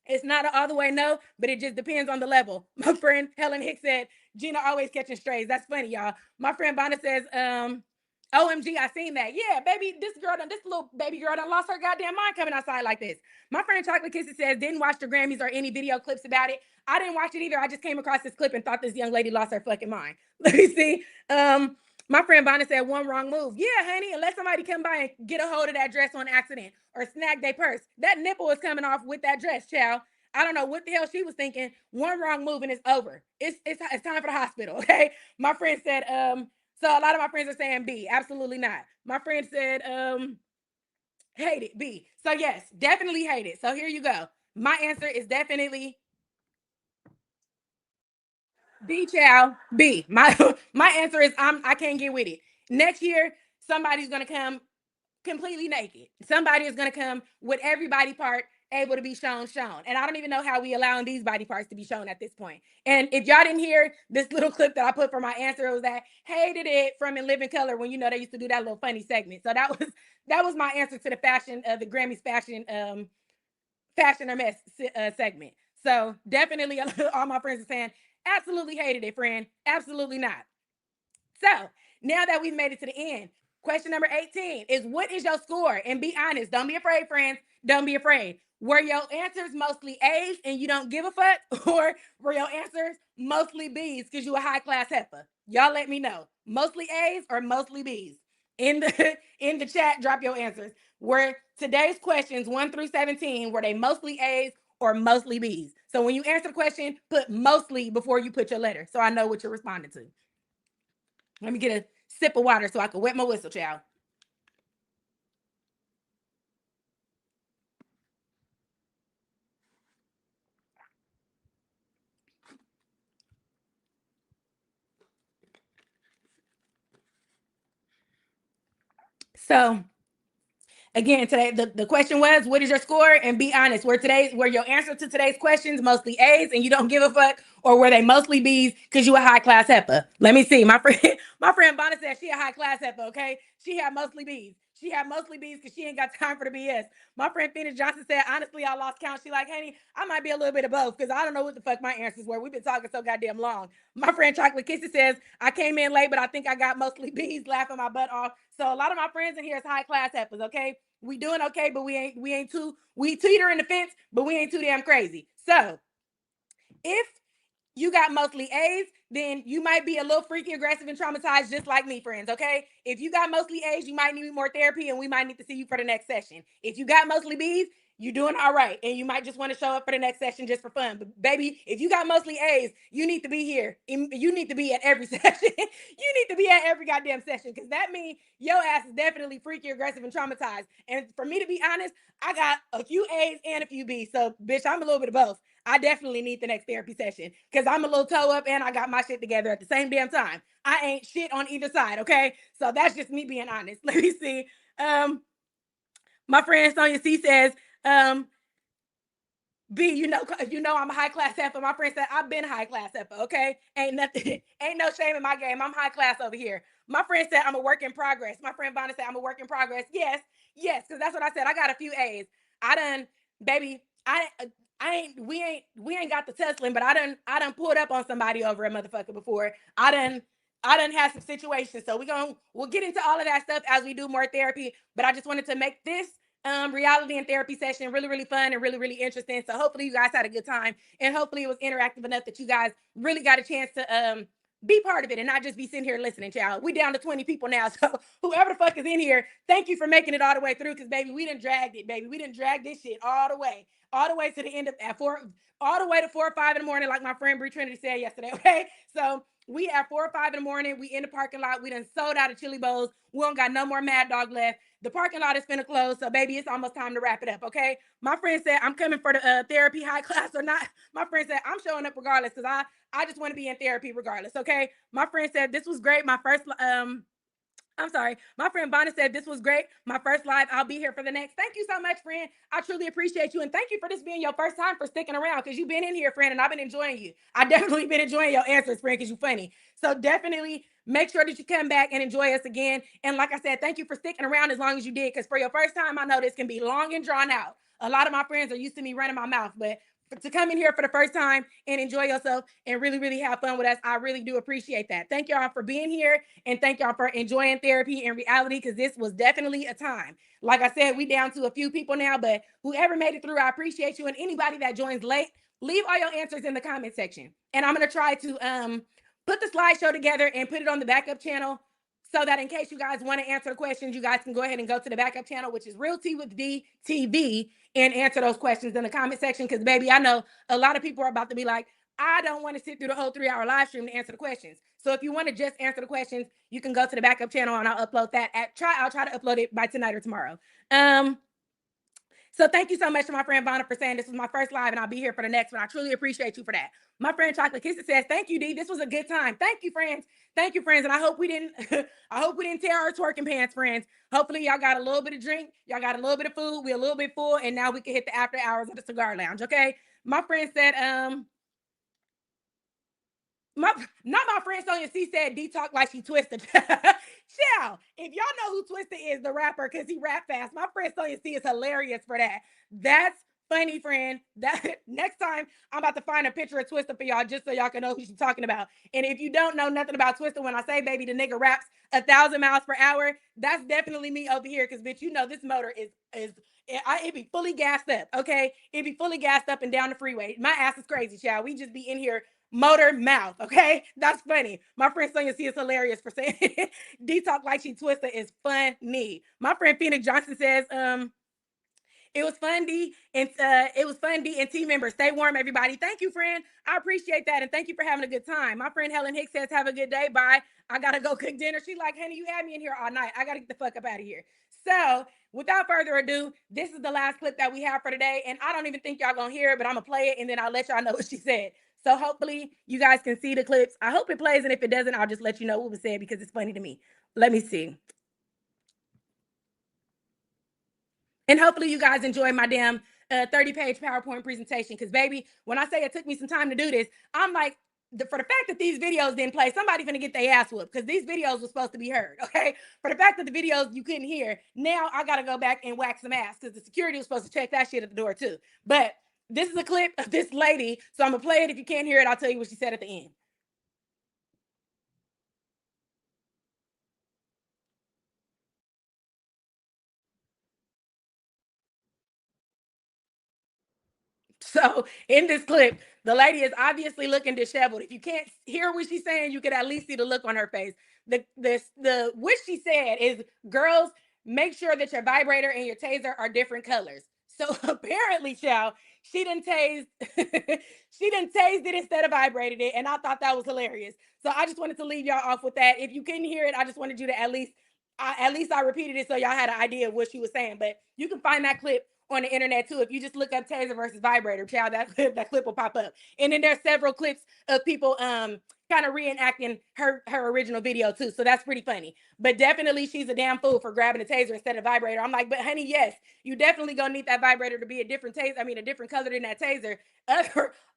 It's not an all the way no, but it just depends on the level. My friend Helen Hicks said, Gina always catching strays. That's funny, y'all. My friend Bonner says, OMG, I seen that. Yeah, baby, this little baby girl done lost her goddamn mind coming outside like this. My friend Chocolate Kisses says, didn't watch the Grammys or any video clips about it. I didn't watch it either. I just came across this clip and thought this young lady lost her fucking mind. Let me see. My friend Bonner said, one wrong move. Yeah, honey, unless somebody come by and get a hold of that dress on accident or snag their purse. That nipple is coming off with that dress, child. I don't know what the hell she was thinking. One wrong move and it's over. It's time for the hospital, okay? My friend said, so a lot of my friends are saying B. Absolutely not. My friend said, Hate it, B. So yes, definitely hate it. So here you go. My answer is definitely B, child. B. My my answer is I can't get with it. Next year, somebody's gonna come completely naked. Somebody is gonna come with every body part able to be shown. And I don't even know how we allowing these body parts to be shown at this point. And if y'all didn't hear this little clip that I put for my answer, it was that hated it from In Living Color when they used to do that little funny segment. So that was my answer to the fashion the Grammys fashion or mess segment. So definitely all my friends are saying absolutely hated it, friend. Absolutely not. So now that we've made it to the end, question number 18 is what is your score? And be honest. Don't be afraid, friends. Don't be afraid. Were your answers mostly A's and you don't give a fuck? Or were your answers mostly B's because you a high class heifer? Y'all let me know. Mostly A's or mostly B's? In the in the chat, drop your answers. Were today's questions 1 through 17, were they mostly A's or mostly B's? So when you answer the question, put mostly before you put your letter so I know what you're responding to. Let me get a sip of water so I can wet my whistle, child. So again, today the question was, what is your score? And be honest, were your answer to today's questions mostly A's and you don't give a fuck, or were they mostly B's because you a high class heifer? Let me see. My friend, my friend Bonnie said she a high class heifer. Okay, she had mostly B's. She had mostly B's because she ain't got time for the BS. My friend Phoenix Johnson said, honestly, I lost count. She like, honey, I might be a little bit of both because I don't know what the fuck my answers were. We've been talking so goddamn long. My friend Chocolate Kissy says, I came in late, but I think I got mostly B's, laughing my butt off. So a lot of my friends in here is high class heifers, okay? We doing okay, but we teeter in the fence, but we ain't too damn crazy. So if you got mostly A's, then you might be a little freaky, aggressive, and traumatized, just like me, friends. Okay. If you got mostly A's, you might need more therapy, and we might need to see you for the next session. If you got mostly B's, you're doing all right, and you might just want to show up for the next session just for fun. But baby, if you got mostly A's, you need to be here. You need to be at every session. You need to be at every goddamn session because that means your ass is definitely freaky, aggressive, and traumatized. And for me to be honest, I got a few A's and a few B's. So, bitch, I'm a little bit of both. I definitely need the next therapy session because I'm a little toe up and I got my shit together at the same damn time. I ain't shit on either side, okay? So that's just me being honest. Let me see. Um, my friend Sonia C says, um, B, you know I'm a high class heifer. My friend said I've been high class heifer. Okay, ain't nothing, ain't no shame in my game. I'm high class over here. My friend said I'm a work in progress. My friend Bonnie said I'm a work in progress. Yes, because that's what I said. I got a few A's. I done, baby. I ain't. We ain't got the tussling, but I done pulled up on somebody over a motherfucker before. I done had some situations. So we'll get into all of that stuff as we do more therapy. But I just wanted to make this reality and therapy session really, really fun and really, really interesting. So hopefully you guys had a good time and hopefully it was interactive enough that you guys really got a chance to be part of it and not just be sitting here listening, child. We down to 20 people now. So whoever the fuck is in here, thank you for making it all the way through. Cause baby, we done dragged it, baby. We done dragged this shit all the way to the end of at four, all the way to 4 or 5 in the morning, like my friend Bree Trinity said yesterday. Okay. So we at 4 or 5 in the morning. We in the parking lot. We done sold out of chili bowls. We don't got no more Mad Dog left. The parking lot is finna close, so baby, it's almost time to wrap it up, okay? My friend said, I'm coming for the therapy, high class or not. My friend said, I'm showing up regardless because I just want to be in therapy regardless, okay? My friend said, this was great. I'm sorry. My friend Bonnie said, this was great. My first live. I'll be here for the next. Thank you so much, friend. I truly appreciate you. And thank you for this being your first time for sticking around because you've been in here, friend, and I've been enjoying you. I definitely been enjoying your answers, friend, because you're funny. So definitely make sure that you come back and enjoy us again. And like I said, thank you for sticking around as long as you did because for your first time, I know this can be long and drawn out. A lot of my friends are used to me running my mouth, but to come in here for the first time and enjoy yourself and really, really have fun with us, I really do appreciate that. Thank y'all for being here and thank y'all for enjoying therapy and reality because this was definitely a time. Like I said, we down to a few people now, but whoever made it through, I appreciate you. And anybody that joins late, leave all your answers in the comment section. And I'm gonna try to put the slideshow together and put it on the backup channel so that in case you guys want to answer the questions, you guys can go ahead and go to the backup channel, which is Real Tea with D TV, and answer those questions in the comment section. Because baby, I know a lot of people are about to be like, I don't want to sit through the whole 3-hour live stream to answer the questions. So if you want to just answer the questions, you can go to the backup channel and I'll upload that. I'll try to upload it by tonight or tomorrow. So thank you so much to my friend Vonna for saying this was my first live and I'll be here for the next one. I truly appreciate you for that. My friend Chocolate Kisses says, thank you, Dee. This was a good time. Thank you, friends. Thank you, friends. And I hope we didn't tear our twerking pants, friends. Hopefully y'all got a little bit of drink. Y'all got a little bit of food. We're a little bit full. And now we can hit the after hours of the cigar lounge. Okay. My friend said, not my friend Sonia C said Dee talk like she Twisted. Chill. If y'all know who Twisted is, the rapper, because he rap fast, my friend Sonia C is hilarious for that. That's funny, friend. That next time I'm about to find a picture of Twisted for y'all just so y'all can know who she's talking about. And if you don't know nothing about Twisted, when I say baby, the nigga raps 1,000 miles per hour, that's definitely me over here. Because bitch, you know this motor is it be fully gassed up. Okay, it be fully gassed up and down the freeway. My ass is crazy, child. We just be in here motor mouth. Okay, that's funny. My friend Sonia C is hilarious for saying D talk like she Twisted is funny. My friend Phoenix Johnson says, it was fun, D, and it was fun, D, and team members. Stay warm, everybody. Thank you, friend. I appreciate that, and thank you for having a good time. My friend Helen Hicks says, have a good day. Bye. I gotta go cook dinner. She's like, honey, you had me in here all night. I gotta get the fuck up out of here. So, without further ado, this is the last clip that we have for today, and I don't even think y'all gonna hear it, but I'm gonna play it, and then I'll let y'all know what she said. So hopefully you guys can see the clips. I hope it plays, and if it doesn't, I'll just let you know what was said because it's funny to me. Let me see. And hopefully you guys enjoy my damn 30-page PowerPoint presentation. Because, baby, when I say it took me some time to do this, I'm like, for the fact that these videos didn't play, somebody finna get their ass whooped because these videos were supposed to be heard, okay? For the fact that the videos you couldn't hear, now I gotta go back and wax some ass because the security was supposed to check that shit at the door too. But this is a clip of this lady, so I'm gonna play it. If you can't hear it, I'll tell you what she said at the end. So in this clip, the lady is obviously looking disheveled. If you can't hear what she's saying, you could at least see the look on her face. The what she said is, girls, make sure that your vibrator and your taser are different colors. So apparently, child, she didn't tase she didn't tased it instead of vibrated it, and I thought that was hilarious. So I just wanted to leave y'all off with that. If you couldn't hear it, I just wanted you to at least I repeated it so y'all had an idea of what she was saying. But you can find that clip on the internet too. If you just look up taser versus vibrator, child, that clip will pop up. And then there's several clips of people kind of reenacting her original video too. So that's pretty funny. But definitely she's a damn fool for grabbing a taser instead of vibrator. I'm like, but honey, yes, you definitely gonna need that vibrator to be a different taser. I mean, a different color than that taser.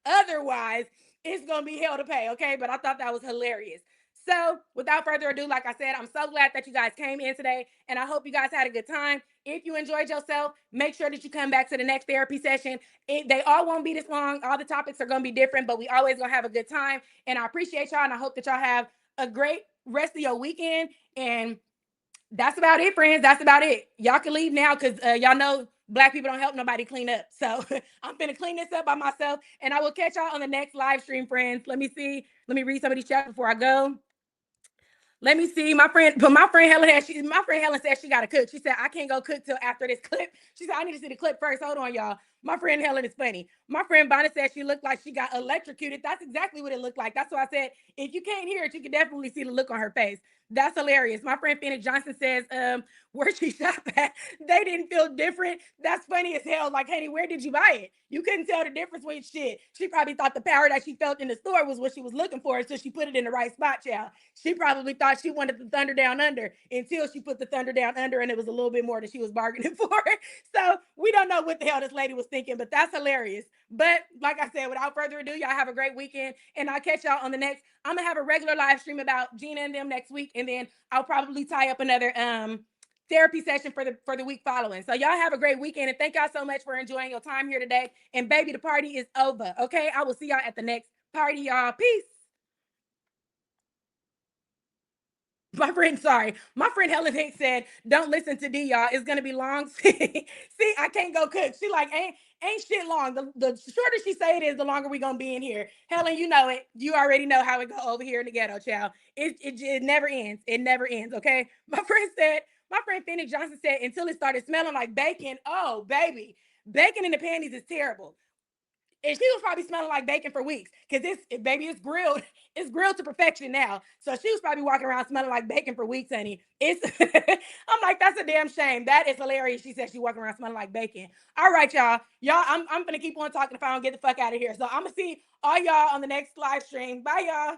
Otherwise, it's gonna be hell to pay. Okay. But I thought that was hilarious. So, without further ado, like I said, I'm so glad that you guys came in today, and I hope you guys had a good time. If you enjoyed yourself, make sure that you come back to the next therapy session. They all won't be this long. All the topics are going to be different, but we always going to have a good time. And I appreciate y'all, and I hope that y'all have a great rest of your weekend. And that's about it, friends. That's about it. Y'all can leave now because y'all know Black people don't help nobody clean up. So I'm finna clean this up by myself, and I will catch y'all on the next live stream, friends. Let me see. Let me read some of these chats before I go. Let me see. My friend Helen said she got to cook. She said, I can't go cook till after this clip. She said, I need to see the clip first. Hold on, y'all. My friend Helen is funny. My friend Bonnie said she looked like she got electrocuted. That's exactly what it looked like. That's why I said, if you can't hear it, you can definitely see the look on her face. That's hilarious. My friend Phoenix Johnson says, where she shop at, they didn't feel different. That's funny as hell. Like, honey, where did you buy it? You couldn't tell the difference with shit. She probably thought the power that she felt in the store was what she was looking for, so she put it in the right spot, child. She probably thought she wanted the thunder down under until she put the thunder down under and it was a little bit more than she was bargaining for. So we don't know what the hell this lady was thinking, but that's hilarious. But like I said, without further ado, y'all have a great weekend, and I'll catch y'all on the next. I'm gonna have a regular live stream about Gina and them next week, and then I'll probably tie up another therapy session for the week following. So y'all have a great weekend, and thank y'all so much for enjoying your time here today. And baby, the party is over. Okay, I will see y'all at the next party, y'all. Peace. My friend Helen Hicks said, "Don't listen to D, y'all. It's gonna be long." See, I can't go cook. She like ain't shit long. The shorter she say it is, the longer we gonna be in here. Helen, you know it. You already know how it go over here in the ghetto, child. It never ends. It never ends. Okay. My friend Phoenix Johnson said, until it started smelling like bacon. Oh, baby, bacon in the panties is terrible. And she was probably smelling like bacon for weeks because baby, it's grilled. It's grilled to perfection now. So she was probably walking around smelling like bacon for weeks, honey. It's I'm like, that's a damn shame. That is hilarious. She said she walking around smelling like bacon. All right, y'all. I'm gonna keep on talking if I don't get the fuck out of here. So I'm gonna see all y'all on the next live stream. Bye, y'all.